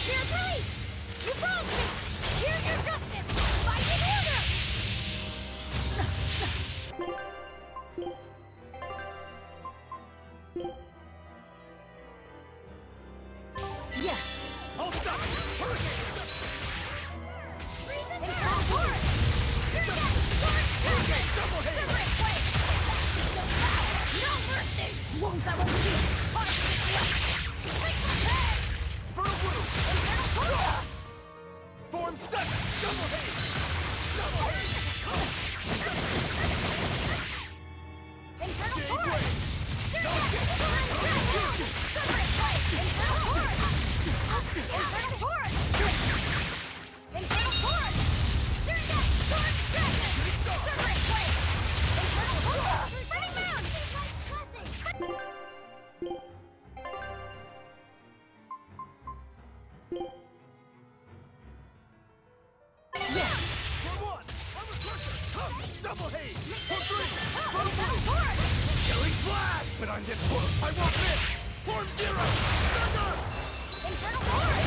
S: Your place! You broke me! Here's your justice! Fighting order! Wounds I won't heal.
Q: Infernal Blue! Form 7! Double haze! Double haze!
S: Infernal Torrent! Separate Blade! Infernal Torrent! Infernal Torrent! Infernal Torrent! Torrent Dragon! Separate Blade! Infernal Torrent! Burning Mound!
Q: Double haze! For 3! Form 2! Killing Flash! But on this form, I won't miss! Form 0! Thunder!
S: Infernal Torrent!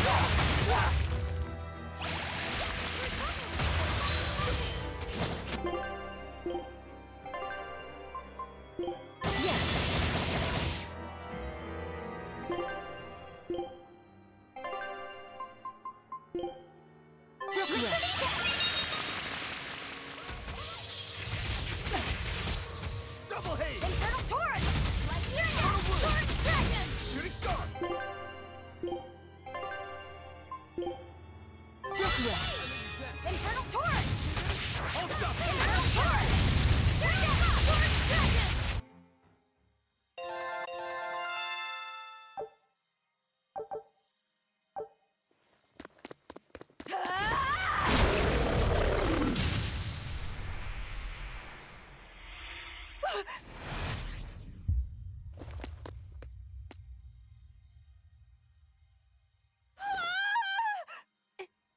Q: Double haze!
S: Infernal Torrent! Torrent Dragon!
Q: Shooting Star!
S: Infernal Torrent!
Q: All stuff!
S: Infernal Torrent! Torrent Dragon!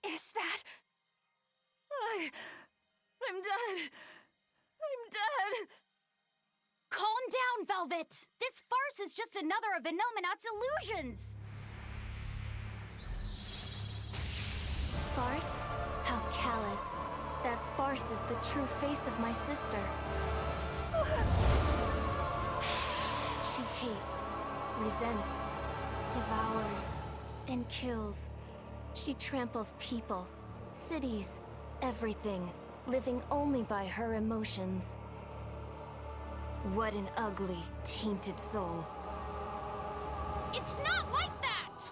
M: Is that... I'm dead. I'm dead.
S: Calm down, Velvet! This farce is just another of Inominat's illusions!
E: Farce? How callous. That farce is the true face of my sister. She hates, resents, devours, and kills. She tramples people, cities, everything, living only by her emotions. What an ugly, tainted soul.
S: It's not like that!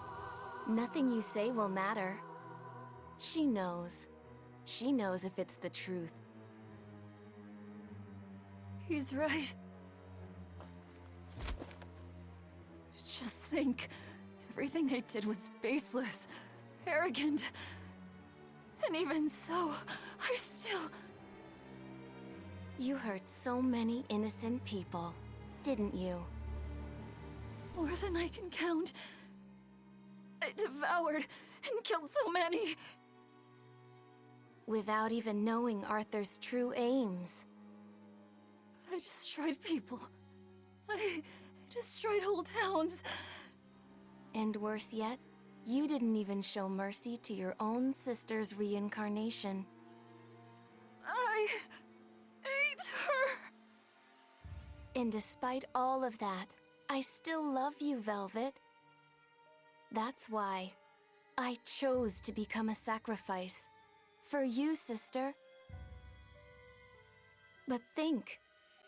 E: Nothing you say will matter. She knows. She knows if it's the truth.
M: He's right. Just think, everything I did was baseless, arrogant. And even so, I still...
E: You hurt so many innocent people, didn't you?
M: More than I can count. I devoured and killed so many.
E: Without even knowing Arthur's true aims.
M: I destroyed people. I destroyed whole towns.
E: And worse yet, you didn't even show mercy to your own sister's reincarnation.
M: I ate her.
E: And despite all of that, I still love you, Velvet. That's why I chose to become a sacrifice. For you, sister. But think,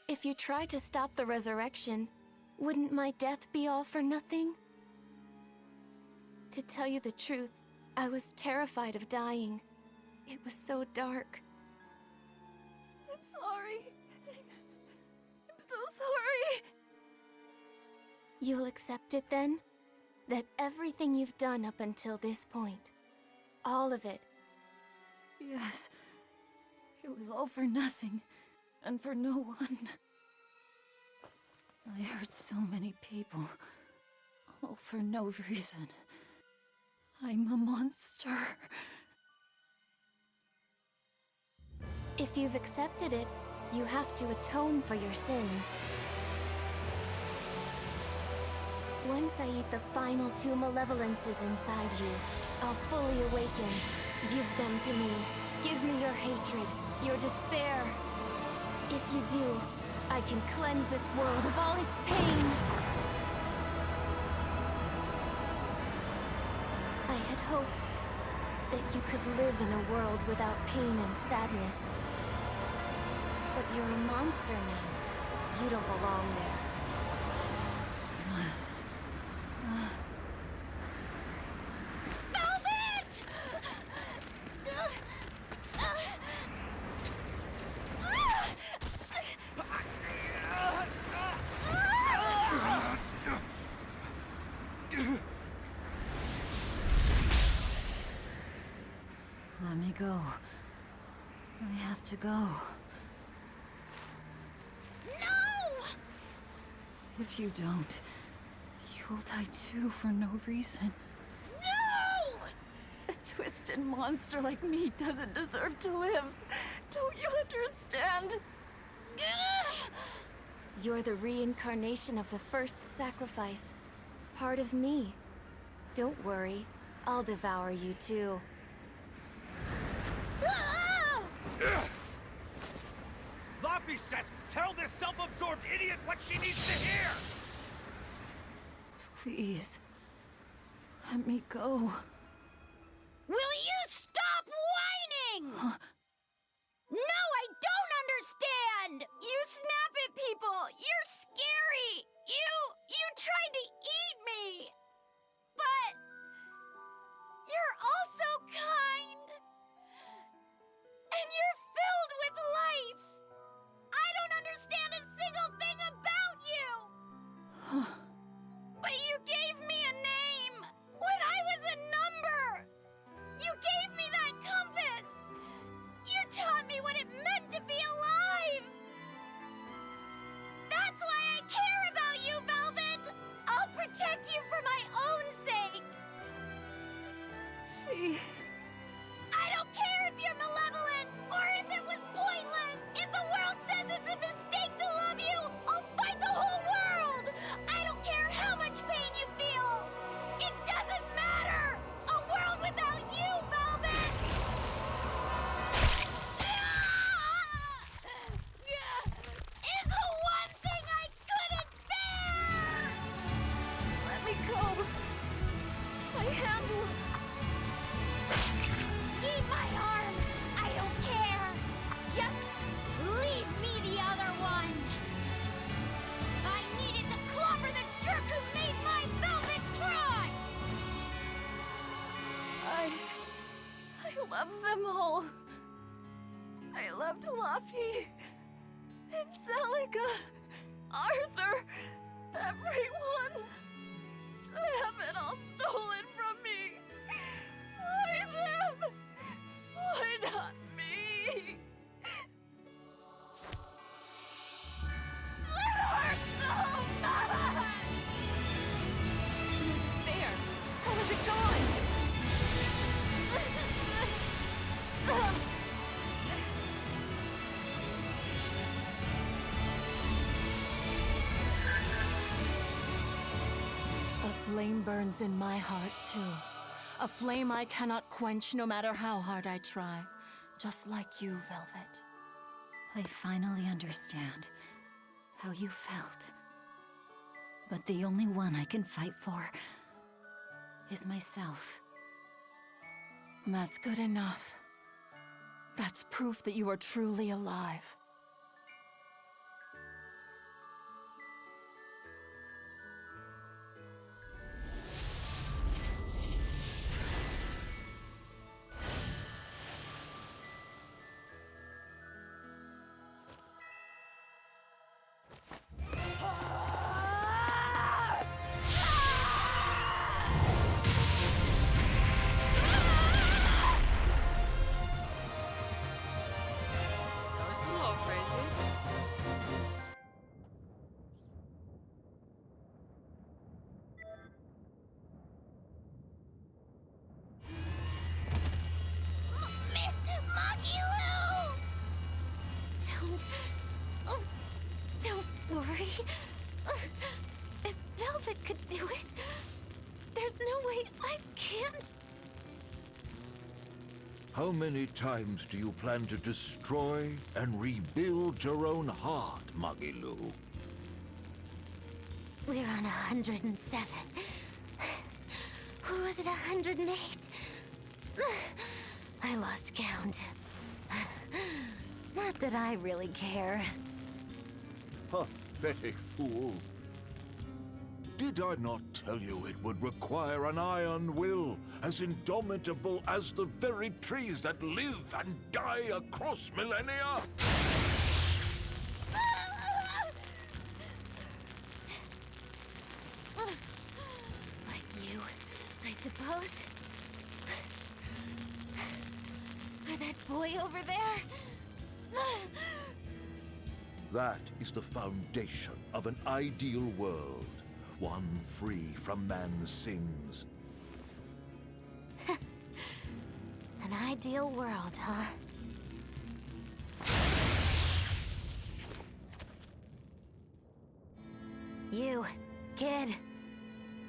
E: if you tried to stop the resurrection, wouldn't my death be all for nothing? To tell you the truth, I was terrified of dying. It was so dark.
M: I'm sorry. I'm so sorry.
E: You'll accept it then? That everything you've done up until this point, all of it.
M: Yes. It was all for nothing, and for no one. I hurt so many people, all for no reason. I'm a monster.
E: If you've accepted it, you have to atone for your sins. Once I eat the final 2 malevolences inside you, I'll fully awaken. Give them to me. Give me your hatred, your despair. If you do, I can cleanse this world of all its pain. I had hoped that you could live in a world without pain and sadness. But you're a monster now. You don't belong there.
G: me go. I have to go.
S: No!
G: If you don't, you'll die too for no reason.
S: No!
G: A twisted monster like me doesn't deserve to live. Don't you understand?
E: You're the reincarnation of the first sacrifice. Part of me. Don't worry, I'll devour you too.
Q: Laphicet, tell this self-absorbed idiot what she needs to hear!
G: Please, let me go.
D: Will you stop whining? No, I don't understand! You snap at people! You're scary! You tried to eat me! But you're also kind. And you're filled with life. I don't understand a single thing about you! But you gave me a name when I was a number! You gave me that compass! You taught me what it meant to be alive! That's why I care about you, Velvet! I'll protect you for my own sake!
G: Fee.
D: I don't care if you're malevolent, or if it was pointless! If the world says it's a mistake to love you, I'll fight the whole world! I don't care how much pain you feel! It doesn't matter! A world without you, Velvet! Is the one thing I couldn't bear!
G: Let me go. My hand will...
D: Eat my arm! I don't care! Just leave me the other one! I needed to clobber the jerk who made my Velvet cry!
G: I love them all. I loved Laffy and Celica, Arthur, everyone. To have it all stolen from me. Why them? Why not me?
D: It hurts so much!
E: In despair. How is it gone?
H: A flame burns in my heart, too. A flame I cannot quench no matter how hard I try. Just like you, Velvet.
G: I finally understand how you felt. But the only one I can fight for is myself.
H: That's good enough. That's proof that you are truly alive.
D: Miss Magilou!
E: Don't worry. If Velvet could do it, there's no way I can't.
O: How many times do you plan to destroy and rebuild your own heart, Magilou?
E: We're on 107. Or was it 108? I lost count. Not that I really care.
O: Pathetic fool. Did I not tell you it would require an iron will, as indomitable as the very trees that live and die across millennia?
E: Like you, I suppose.
F: Or that boy over there?
O: That is the foundation of an ideal world. One free from man's sins.
F: An ideal world, huh? You, kid.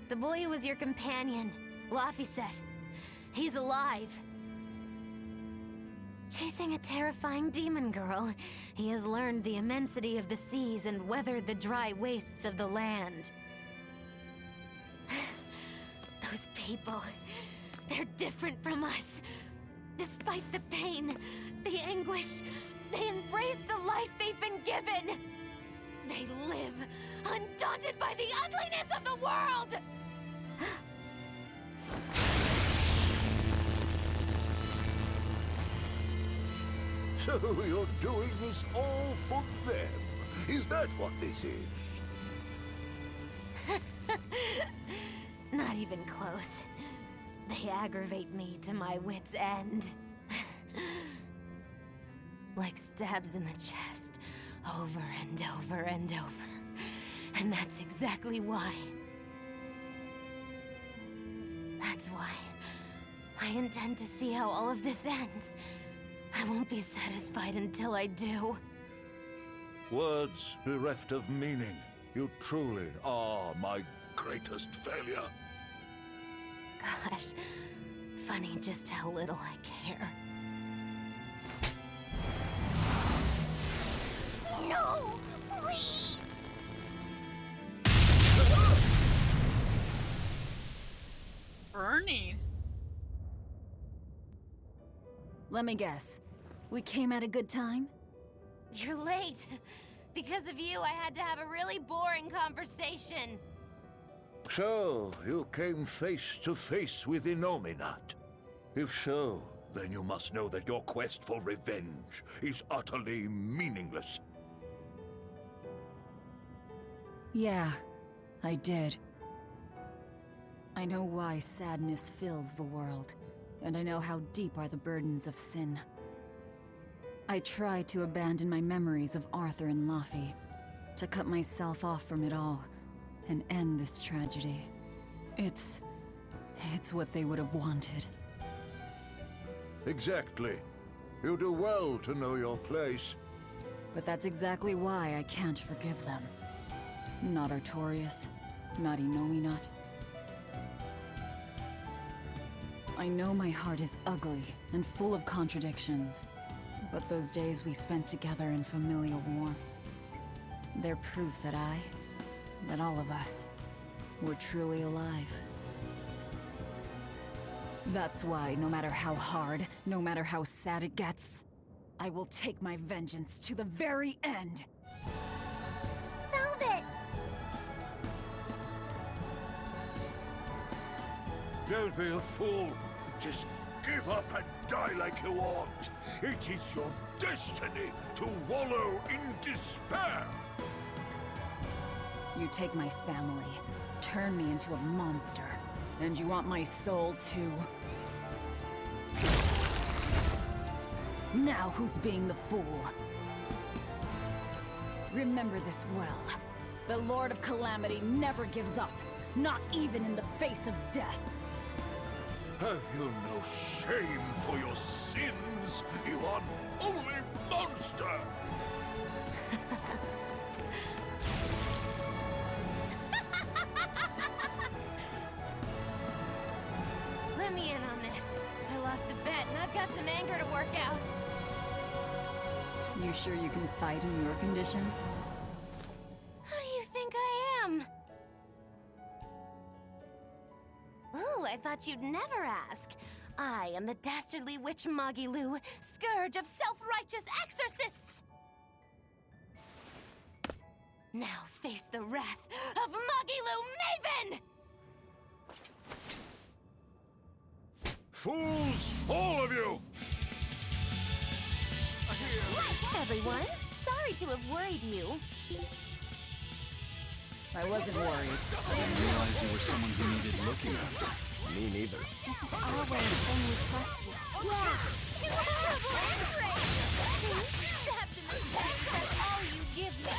F: The boy who was your companion, Laphicet. He's alive. Chasing a terrifying demon girl, he has learned the immensity of the seas and weathered the dry wastes of the land. Those people, they're different from us. Despite the pain, the anguish, they embrace the life they've been given. They live, undaunted by the ugliness of the world!
O: So you're doing this all for them? Is that what this is?
F: Not even close. They aggravate me to my wit's end. Like stabs in the chest, over and over and over. And that's exactly why. That's why I intend to see how all of this ends. I won't be satisfied until I do.
O: Words bereft of meaning. You truly are my greatest failure.
F: Gosh, funny just how little I care.
D: No! Please!
A: Burning.
G: Let me guess. We came at a good time?
F: You're late. Because of you, I had to have a really boring conversation.
O: So, you came face to face with Innominat. If so, then you must know that your quest for revenge is utterly meaningless.
G: Yeah, I did. I know why sadness fills the world, and I know how deep are the burdens of sin. I tried to abandon my memories of Arthur and Laphi, to cut myself off from it all, and end this tragedy. It's what they would have wanted.
O: Exactly. You do well to know your place.
G: But that's exactly why I can't forgive them. Not Artorias, not Innominat. I know my heart is ugly and full of contradictions, but those days we spent together in familial warmth, they're proof that that all of us, were truly alive. That's why, no matter how hard, no matter how sad it gets, I will take my vengeance to the very end.
D: Velvet!
O: Don't be a fool. Just give up and die like you ought. It is your destiny to wallow in despair.
G: You take my family, turn me into a monster, and you want my soul too? Now who's being the fool? Remember this well. The Lord of Calamity never gives up, not even in the face of death.
O: Have you no shame for your sins, you unholy monster?
F: Let me in on this. I lost a bet and I've got some anger to work out.
G: You sure you can fight in your condition?
F: Who do you think I am? Ooh, I thought you'd never ask. I am the dastardly witch Magilou, scourge of self-righteous exorcists! Now face the wrath of Magilou Maven!
O: Fools, all of you!
F: Everyone, sorry to have worried you.
G: I wasn't worried.
B: I didn't realize you were someone who needed looking after.
J: Me neither.
E: This is our way of saying we trust you.
S: Yeah! You have See? Stabbed in the chest, that's all you give me.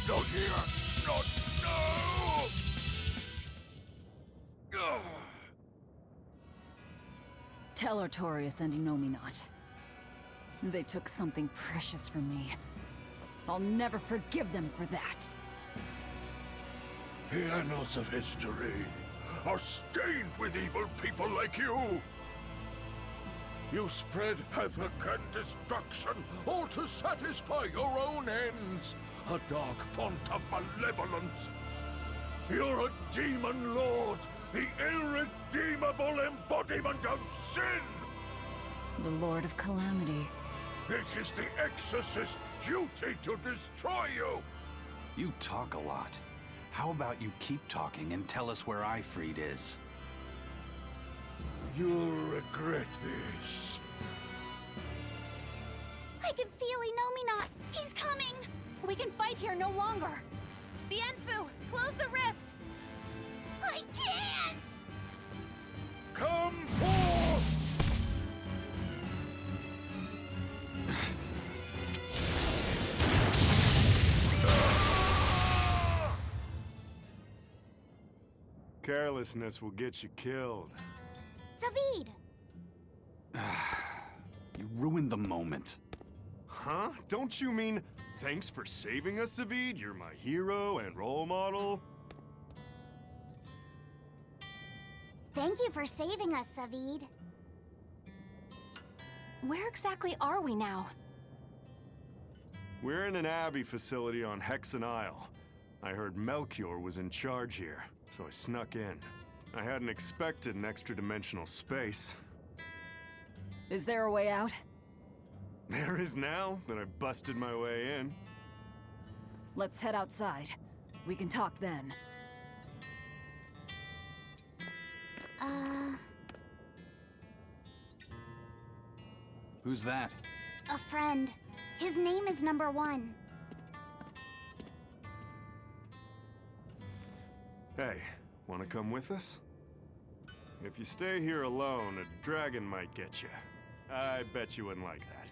O: Not here! Not now!
G: Tell Artorias and Innominat. They took something precious from me. I'll never forgive them for that.
O: The annals of history are stained with evil people like you! You spread havoc and destruction, all to satisfy your own ends. A dark font of malevolence. You're a demon lord, the irredeemable embodiment of sin!
G: The Lord of Calamity.
O: It is the Exorcist's duty to destroy you!
B: You talk a lot. How about you keep talking and tell us where Ifrid is?
O: You'll regret this.
S: I can feel Inominat. He's coming. We can fight here no longer.
F: Bienfu, close the rift!
D: I can't!
O: Come forth!
P: Carelessness will get you killed.
S: Zaveid!
B: You ruined the moment.
P: Huh? Don't you mean, thanks for saving us, Zaveid? You're my hero and role model?
S: Thank you for saving us, Zaveid. Where exactly are we now?
P: We're in an Abbey facility on Hexen Isle. I heard Melchior was in charge here, so I snuck in. I hadn't expected an extra-dimensional space.
G: Is there a way out?
P: There is now that I busted my way in.
G: Let's head outside. We can talk then.
B: Who's that?
S: A friend. His name is Number 1.
P: Hey, wanna come with us? If you stay here alone, a dragon might get you. I bet you wouldn't like that.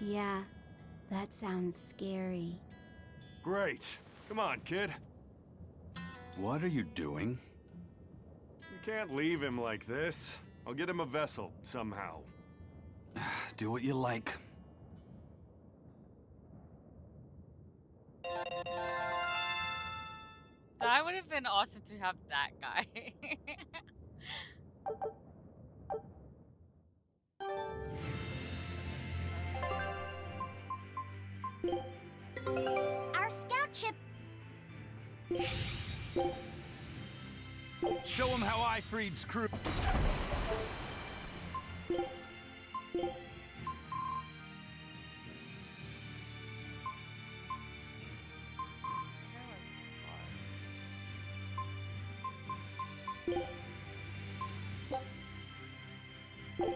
S: Yeah, that sounds scary.
P: Great. Come on, kid.
B: What are you doing?
P: We can't leave him like this. I'll get him a vessel, somehow.
B: Do what you like.
A: That would have been awesome to have that guy.
S: Our scout ship.
B: Show him how Ifrid's crew.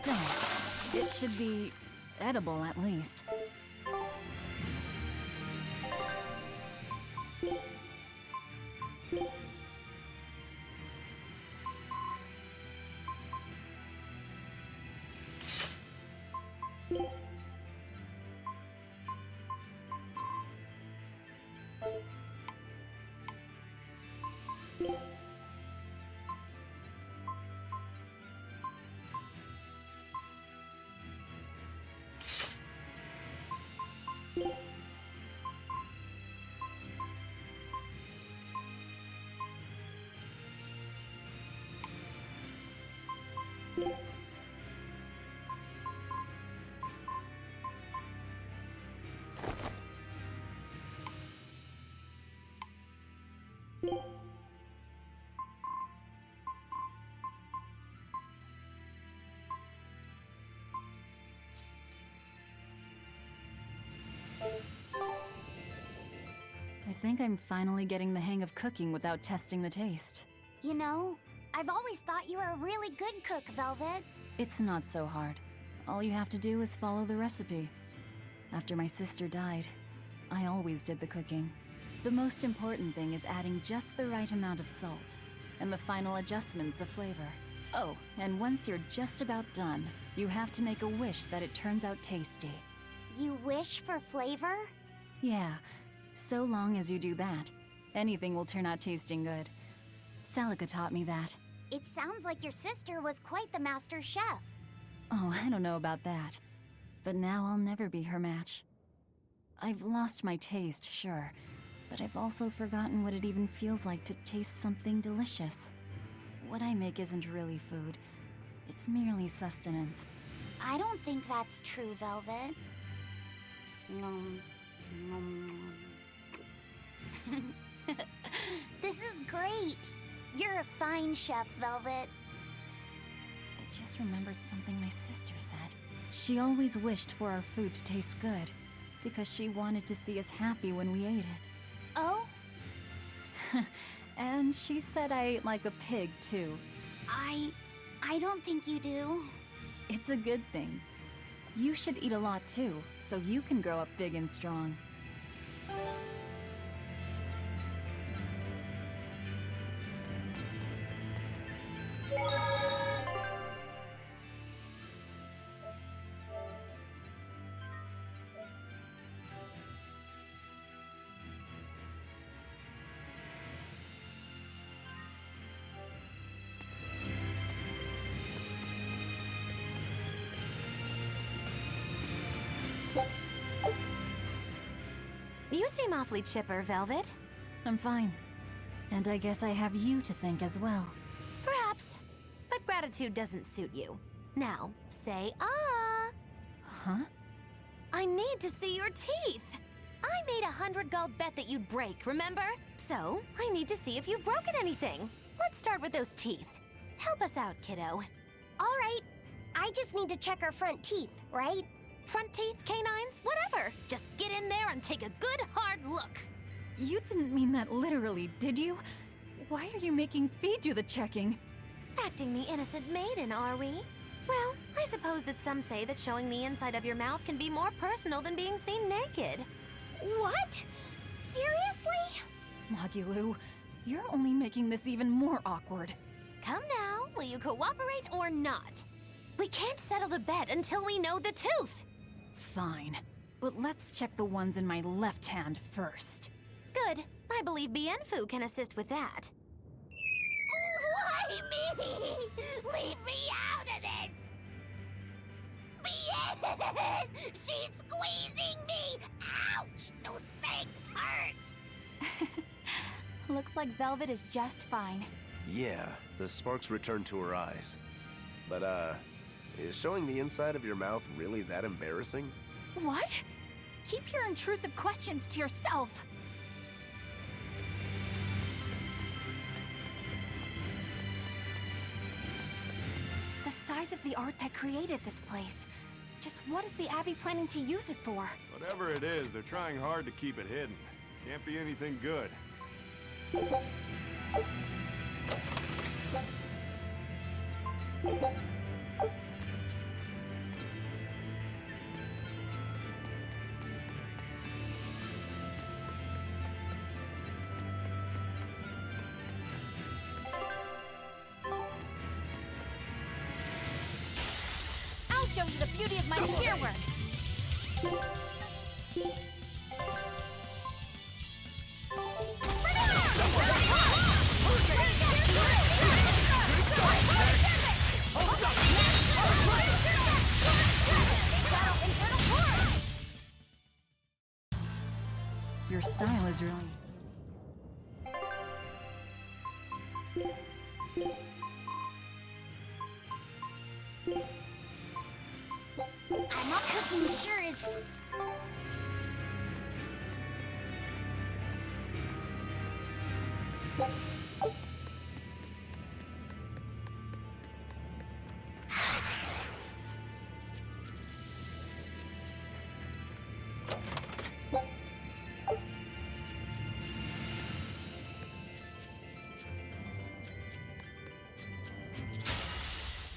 G: Good. It should be edible at least. I think I'm finally getting the hang of cooking without testing the taste.
S: You know, I've always thought you were a really good cook, Velvet.
G: It's not so hard. All you have to do is follow the recipe. After my sister died, I always did the cooking. The most important thing is adding just the right amount of salt, and the final adjustments of flavor. Oh, and once you're just about done, you have to make a wish that it turns out tasty.
S: You wish for flavor?
G: Yeah, so long as you do that, anything will turn out tasting good. Celica taught me that.
S: It sounds like your sister was quite the master chef.
G: Oh, I don't know about that. But now I'll never be her match. I've lost my taste, sure, but I've also forgotten what it even feels like to taste something delicious. What I make isn't really food. It's merely sustenance.
S: I don't think that's true, Velvet. Nom, nom, nom. This is great! You're a fine chef, Velvet.
G: I just remembered something my sister said. She always wished for our food to taste good, because she wanted to see us happy when we ate it.
S: Oh?
G: And she said I ate like a pig, too.
S: I don't think you do.
G: It's a good thing. You should eat a lot, too, so you can grow up big and strong.
F: You seem awfully chipper, Velvet.
G: I'm fine. And I guess I have you to thank as well.
F: Perhaps. But gratitude doesn't suit you. Now, say ah.
G: Huh?
F: I need to see your teeth. I made 100 gold bet that you'd break, remember? So, I need to see if you've broken anything. Let's start with those teeth. Help us out, kiddo.
D: All right. I just need to check our front teeth, right?
F: Front teeth, canines, whatever. Just get in there and take a good hard look.
G: You didn't mean that literally, did you? Why are you making Fee do the checking?
F: Acting the innocent maiden, are we? Well, I suppose that some say that showing the inside of your mouth can be more personal than being seen naked.
D: What? Seriously?
G: Magilou, you're only making this even more awkward.
F: Come now, will you cooperate or not? We can't settle the bet until we know the tooth.
G: Fine, but let's check the ones in my left hand first.
F: Good. I believe Bienfu can assist with that.
D: Why me? Leave me out of this! Bien! She's squeezing me! Ouch! Those things hurt!
S: Looks like Velvet is just fine.
J: Yeah, the sparks returned to her eyes. But, is showing the inside of your mouth really that embarrassing?
S: What? Keep your intrusive questions to yourself. The size of the art that created this place. Just what is the Abbey planning to use it for?
P: Whatever it is, they're trying hard to keep it hidden. Can't be anything good.
S: I'll show you the beauty of my spear work.
G: Your style is really...
D: I'm not cooking sure is...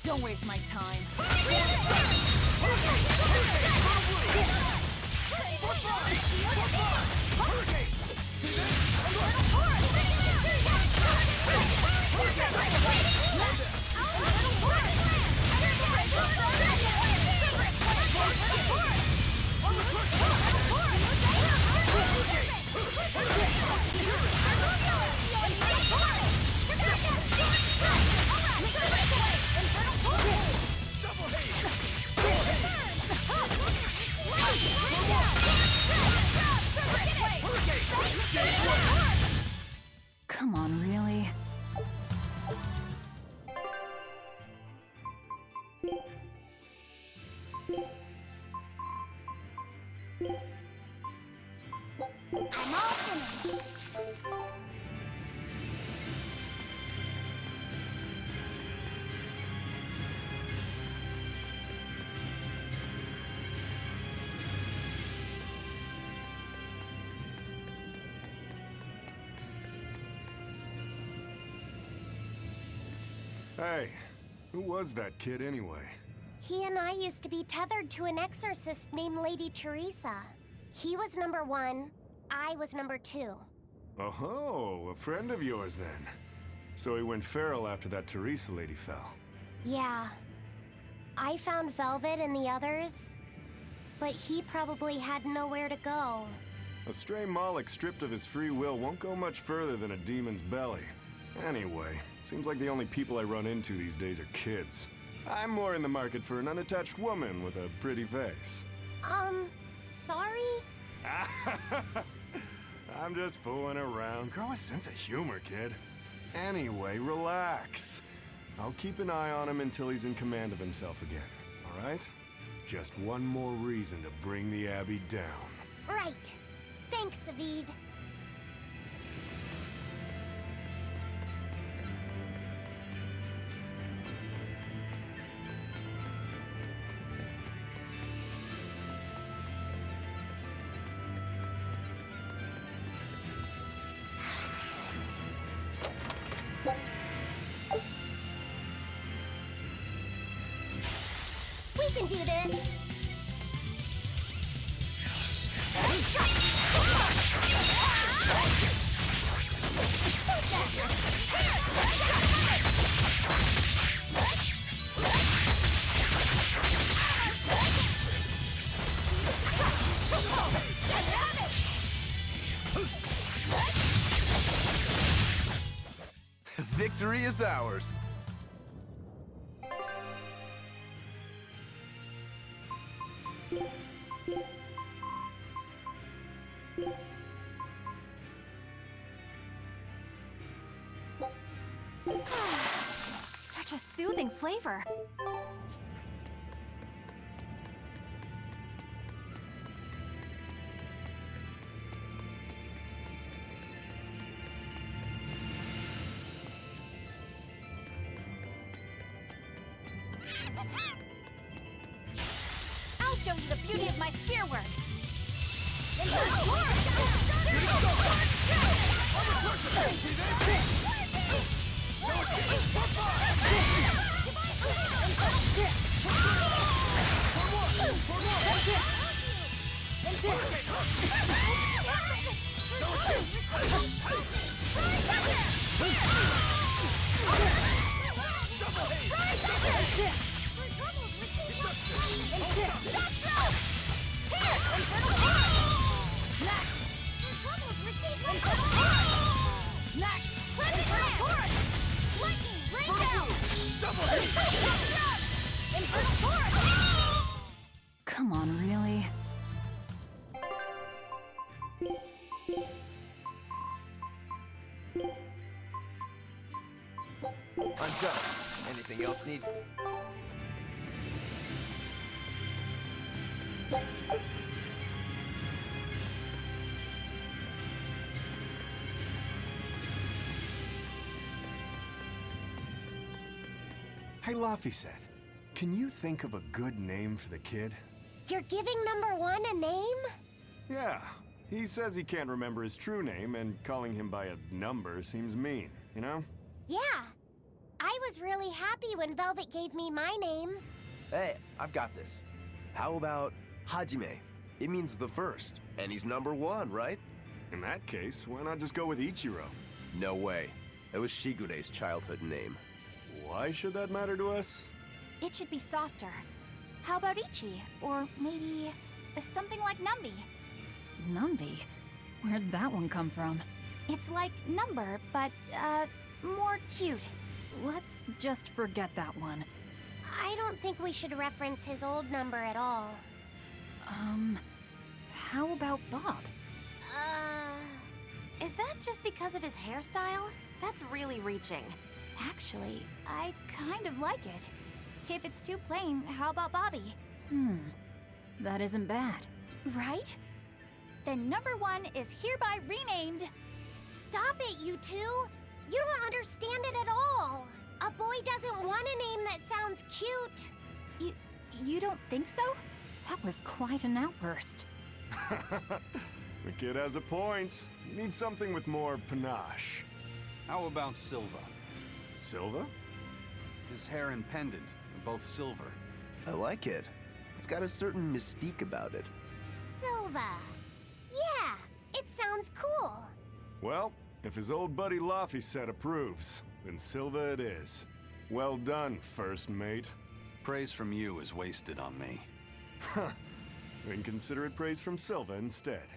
H: Don't waste my time.
G: Come on, really?
D: I'm all finished.
P: Hey, who was that kid anyway?
D: He and I used to be tethered to an exorcist named Lady Teresa. He was number 1, I was number 2.
P: Oh, a friend of yours then. So he went feral after that Teresa lady fell.
D: Yeah. I found Velvet and the others, but he probably had nowhere to go.
P: A stray Moloch stripped of his free will won't go much further than a demon's belly. Anyway, seems like the only people I run into these days are kids. I'm more in the market for an unattached woman with a pretty face.
D: Sorry?
P: I'm just fooling around. Grow a sense of humor, kid. Anyway, relax. I'll keep an eye on him until he's in command of himself again, all right? Just one more reason to bring the Abbey down.
D: Right. Thanks, Savid. We can do this!
J: Victory is ours.
E: Such a soothing flavor.
S: I'll show you the beauty of my spear work.
G: Come on, really?
J: I'm done. Anything else need?
P: Hey, Laphicet, can you think of a good name for the kid?
D: You're giving number 1 a name?
P: Yeah, he says he can't remember his true name, and calling him by a number seems mean, you know?
D: Yeah. I was really happy when Velvet gave me my name.
J: Hey, I've got this. How about Hajime? It means the first, and he's number 1, right?
P: In that case, why not just go with Ichiro?
J: No way. It was Shigure's childhood name.
P: Why should that matter to us?
S: It should be softer. How about Ichi? Or maybe something like Numby?
G: Numby? Where'd that one come from?
S: It's like Number, but, more cute.
G: Let's just forget that one.
D: I don't think we should reference his old number at all.
G: How about Bob?
F: Is that just because of his hairstyle? That's really reaching.
S: Actually, I kind of like it. If it's too plain, how about Bobby?
G: That isn't bad.
S: Right? Then number 1 is hereby renamed...
D: Stop it, you two! You don't understand it at all! A boy doesn't want a name that sounds cute!
S: You don't think so?
G: That was quite an outburst.
P: The kid has a point. You need something with more panache.
B: How about Silva?
P: Silva?
B: His hair and pendant, both silver.
J: I like it. It's got a certain mystique about it.
D: Silva. Yeah, it sounds cool.
P: Well, if his old buddy Laphicet approves, then Silva it is. Well done, first mate.
B: Praise from you is wasted on me.
P: Huh. Then consider it praise from Silva instead.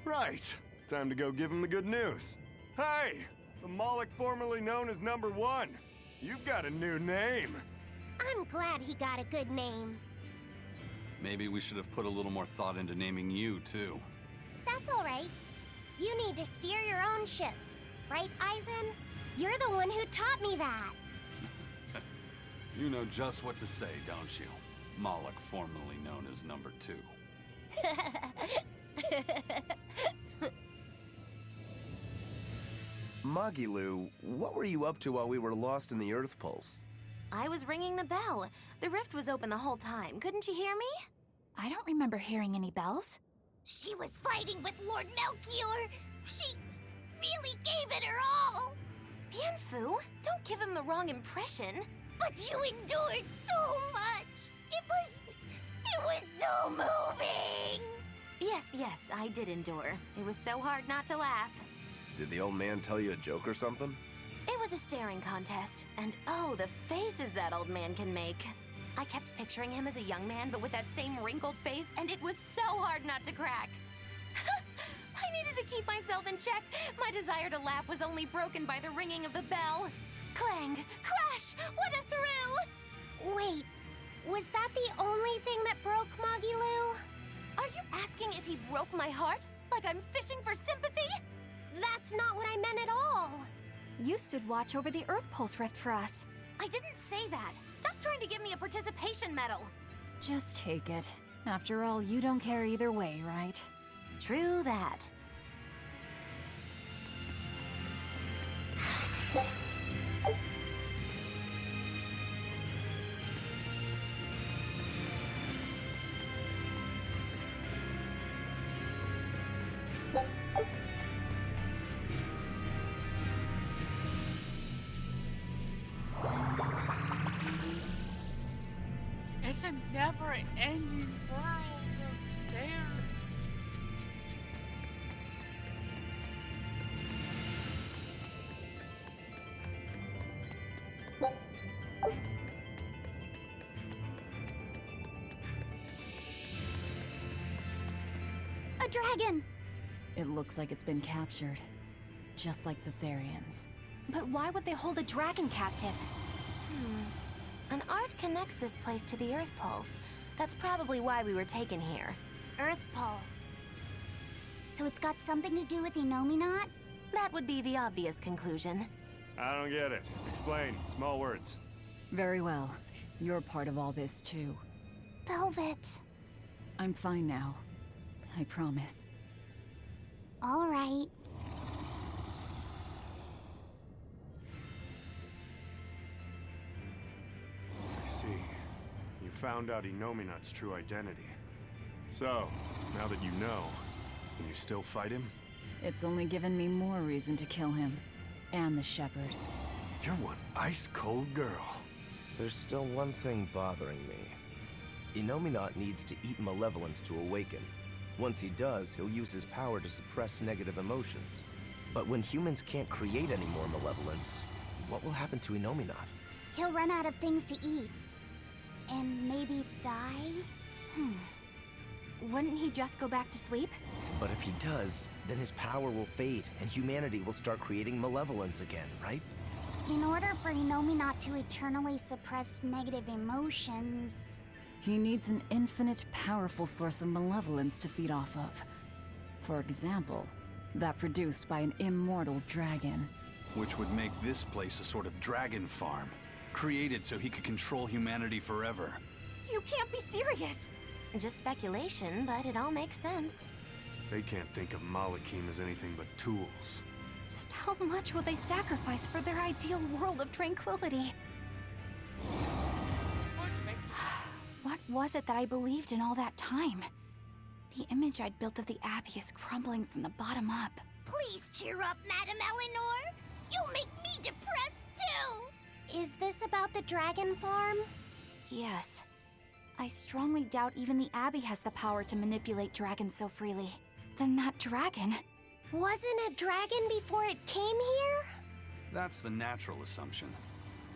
P: Right. Time to go give him the good news. Hey! The Moloch formerly known as Number 1. You've got a new name.
D: I'm glad he got a good name.
B: Maybe we should have put a little more thought into naming you, too.
D: That's all right. You need to steer your own ship. Right, Eisen? You're the one who taught me that.
B: You know just what to say, don't you? Moloch, formerly known as Number 2.
J: Magilu, what were you up to while we were lost in the Earth Pulse?
F: I was ringing the bell. The rift was open the whole time. Couldn't you hear me?
S: I don't remember hearing any bells.
D: She was fighting with Lord Melchior. She really gave it her all.
F: Bienfu, don't give him the wrong impression.
D: But you endured so much. It was so moving.
F: Yes, I did endure. It was so hard not to laugh.
J: Did the old man tell you a joke or something?
F: It was a staring contest, and oh, the faces that old man can make. I kept picturing him as a young man, but with that same wrinkled face, and it was so hard not to crack. I needed to keep myself in check. My desire to laugh was only broken by the ringing of the bell. Clang! Crash! What a thrill!
D: Wait, was that the only thing that broke Magilu?
F: Are you asking if he broke my heart? Like I'm fishing for sympathy?
D: That's not what I meant at all.
S: You stood watch over the Earth Pulse rift for us.
F: I didn't say that. Stop trying to give me a participation medal.
G: Just take it. After all, you don't care either way, right?
F: True that.
A: It's a never-ending world of stairs.
S: A dragon!
G: It looks like it's been captured. Just like the Therians.
S: But why would they hold a dragon captive?
F: An art connects this place to the Earth Pulse. That's probably why we were taken here.
D: Earth Pulse. So it's got something to do with Innominat?
F: That would be the obvious conclusion.
P: I don't get it. Explain. Small words.
G: Very well. You're part of all this, too.
D: Velvet.
G: I'm fine now. I promise.
D: All right.
P: I see. You found out Innominat's true identity. So, now that you know, can you still fight him?
G: It's only given me more reason to kill him. And the Shepherd.
P: You're one ice-cold girl.
J: There's still one thing bothering me. Innominat needs to eat malevolence to awaken. Once he does, he'll use his power to suppress negative emotions. But when humans can't create any more malevolence, what will happen to Innominat?
D: He'll run out of things to eat. And maybe die?
S: Wouldn't he just go back to sleep?
J: But if he does, then his power will fade, and humanity will start creating malevolence again, right?
D: In order for Innominat to eternally suppress negative emotions...
G: He needs an infinite, powerful source of malevolence to feed off of. For example, that produced by an immortal dragon.
B: Which would make this place a sort of dragon farm, created so he could control humanity forever.
S: You can't be serious!
F: Just speculation, but it all makes sense.
P: They can't think of Malakim as anything but tools.
S: Just how much will they sacrifice for their ideal world of tranquility? What was it that I believed in all that time? The image I'd built of the Abbey is crumbling from the bottom up.
D: Please cheer up, Madame Eleanor! You'll make me depressed, too! Is this about the dragon farm?
S: Yes. I strongly doubt even the Abbey has the power to manipulate dragons so freely. Then that dragon...
D: Wasn't a dragon before it came here?
B: That's the natural assumption.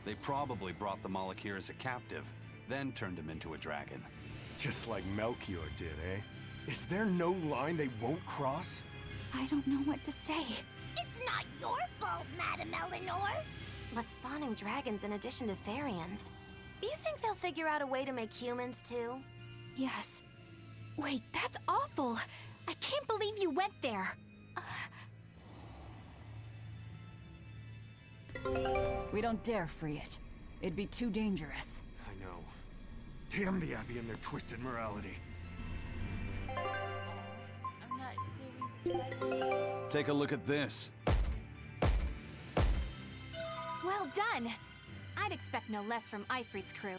B: They probably brought the Moloch here as a captive, then turned him into a dragon.
P: Just like Melchior did, eh? Is there no line they won't cross?
S: I don't know what to say.
D: It's not your fault, Madame Eleanor.
F: But spawning dragons in addition to Therians. You think they'll figure out a way to make humans too?
S: Yes. Wait, that's awful! I can't believe you went there!
G: We don't dare free it. It'd be too dangerous.
P: I know. Damn the Abbey and their twisted morality.
A: I'm not saving.
B: Take a look at this.
S: Well done! I'd expect no less from Ifrit's crew.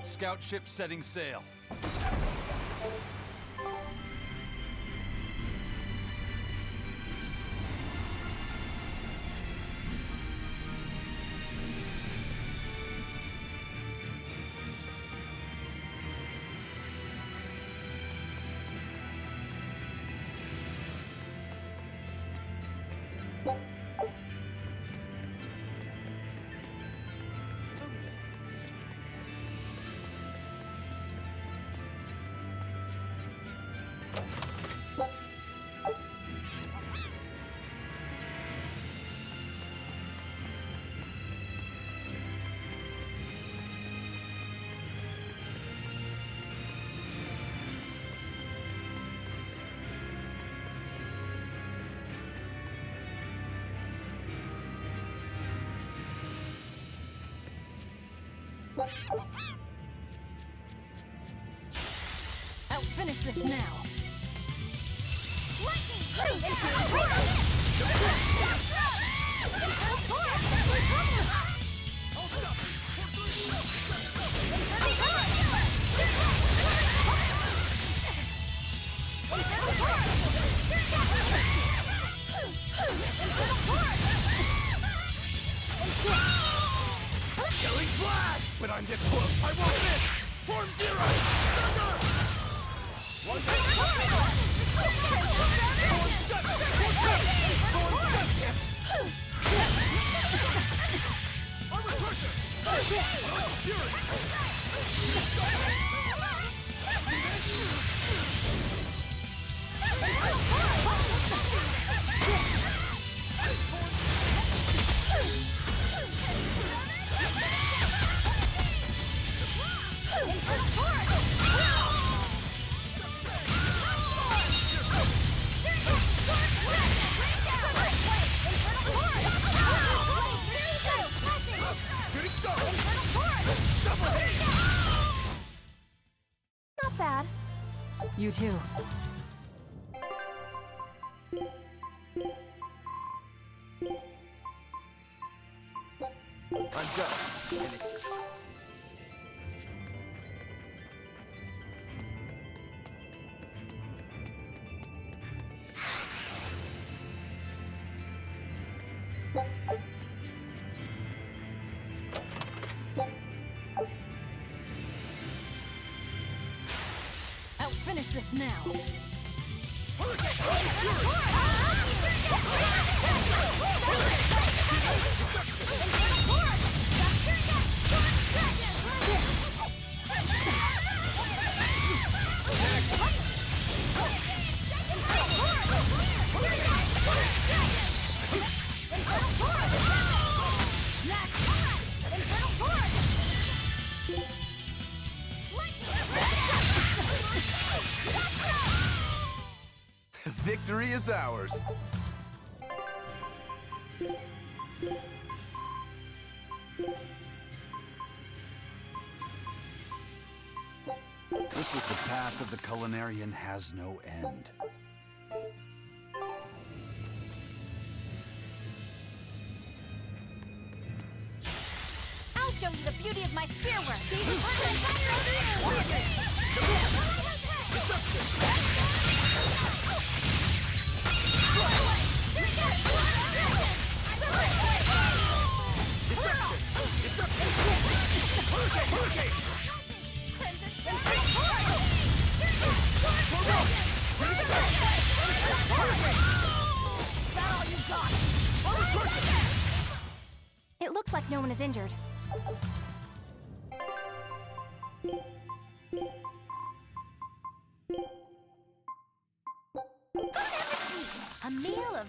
B: Scout ship setting sail.
G: I'll finish this now.
Q: Killing flash! But I'm this close, I won't miss! Form zero! Thunder!
S: Not bad.
G: You too.
Q: I'm done.
G: I'll finish this now.
J: Victory is ours.
B: This is the path of the Culinarian has no end.
S: I'll show you the beauty of my spearwork! It looks like no one is injured.
F: A meal of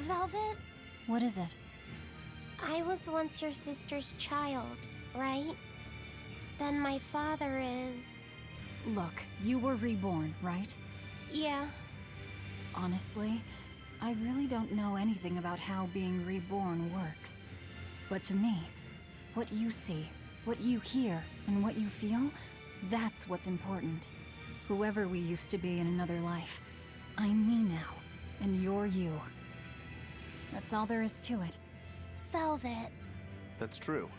L: Velvet,
G: What is it?
L: I was once your sister's child, right? Then my father is...
G: Look, you were reborn, right?
L: Yeah.
G: Honestly, I really don't know anything about how being reborn works. But to me, what you see, what you hear, and what you feel, that's what's important. Whoever we used to be in another life, I'm me now, and you're you. That's all there is to it.
L: Velvet.
J: That's true.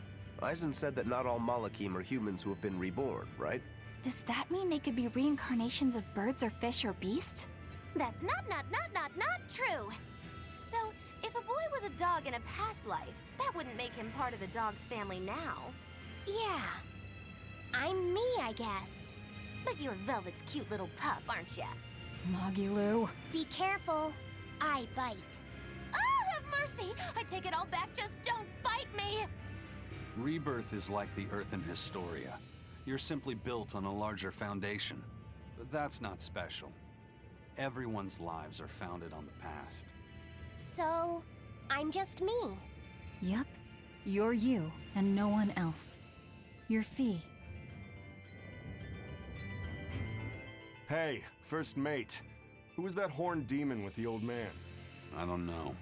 J: Eisen said that not all Malakim are humans who have been reborn, right?
S: Does that mean they could be reincarnations of birds or fish or beasts?
F: That's not true. So, if a boy was a dog in a past life, that wouldn't make him part of the dog's family now.
L: Yeah. I'm me, I guess.
F: But you're Velvet's cute little pup, aren't ya?
G: Magilu.
L: Be careful. I bite.
F: Oh, have mercy! I take it all back, just don't bite me!
B: Rebirth is like the Earth in Historia. You're simply built on a larger foundation. But that's not special. Everyone's lives are founded on the past.
L: So, I'm just me.
G: Yep. You're you, and no one else. You're Fee.
P: Hey, first mate. Who was that horned demon with the old man?
B: I don't know.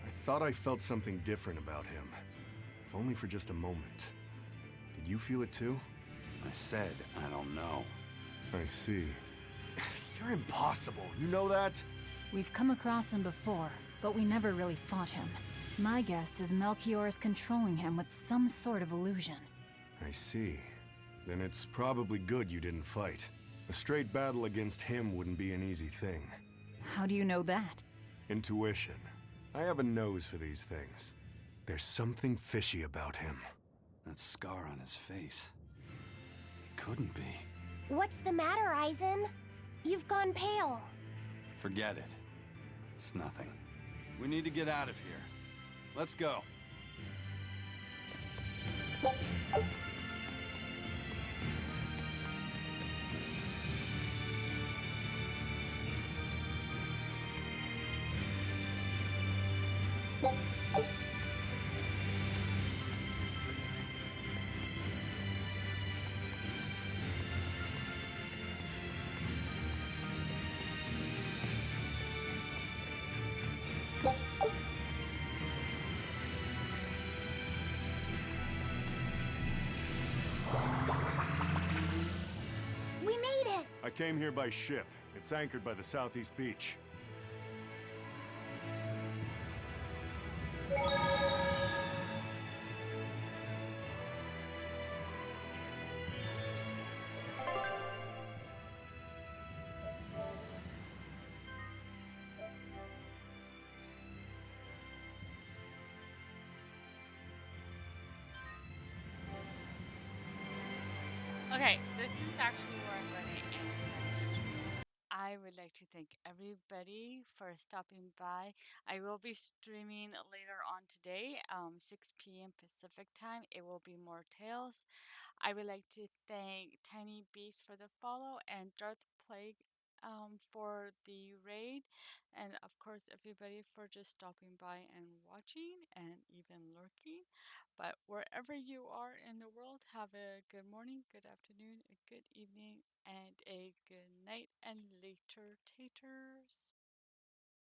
P: I thought I felt something different about him. If only for just a moment. Did you feel it too?
B: I said I don't know.
P: I see. You're impossible, you know that?
G: We've come across him before, but we never really fought him. My guess is Melchior is controlling him with some sort of illusion.
P: I see. Then it's probably good you didn't fight. A straight battle against him wouldn't be an easy thing.
G: How do you know that?
P: Intuition. I have a nose for these things. There's something fishy about him.
B: That scar on his face. It couldn't be.
L: What's the matter, Eisen? You've gone pale.
B: Forget it. It's nothing. We need to get out of here. Let's go.
L: We made it!
P: I came here by ship. It's anchored by the southeast beach.
A: Okay, this is actually where I'm going to end my stream. I would like to thank everybody for stopping by. I will be streaming later on today, 6 p.m. Pacific time. It will be more Tales. I would like to thank Tiny Beast for the follow and Darth Plague for the raid, and of course everybody for just stopping by and watching and even lurking. But wherever you are in the world, have a good morning, good afternoon, a good evening, and a good night, and later taters.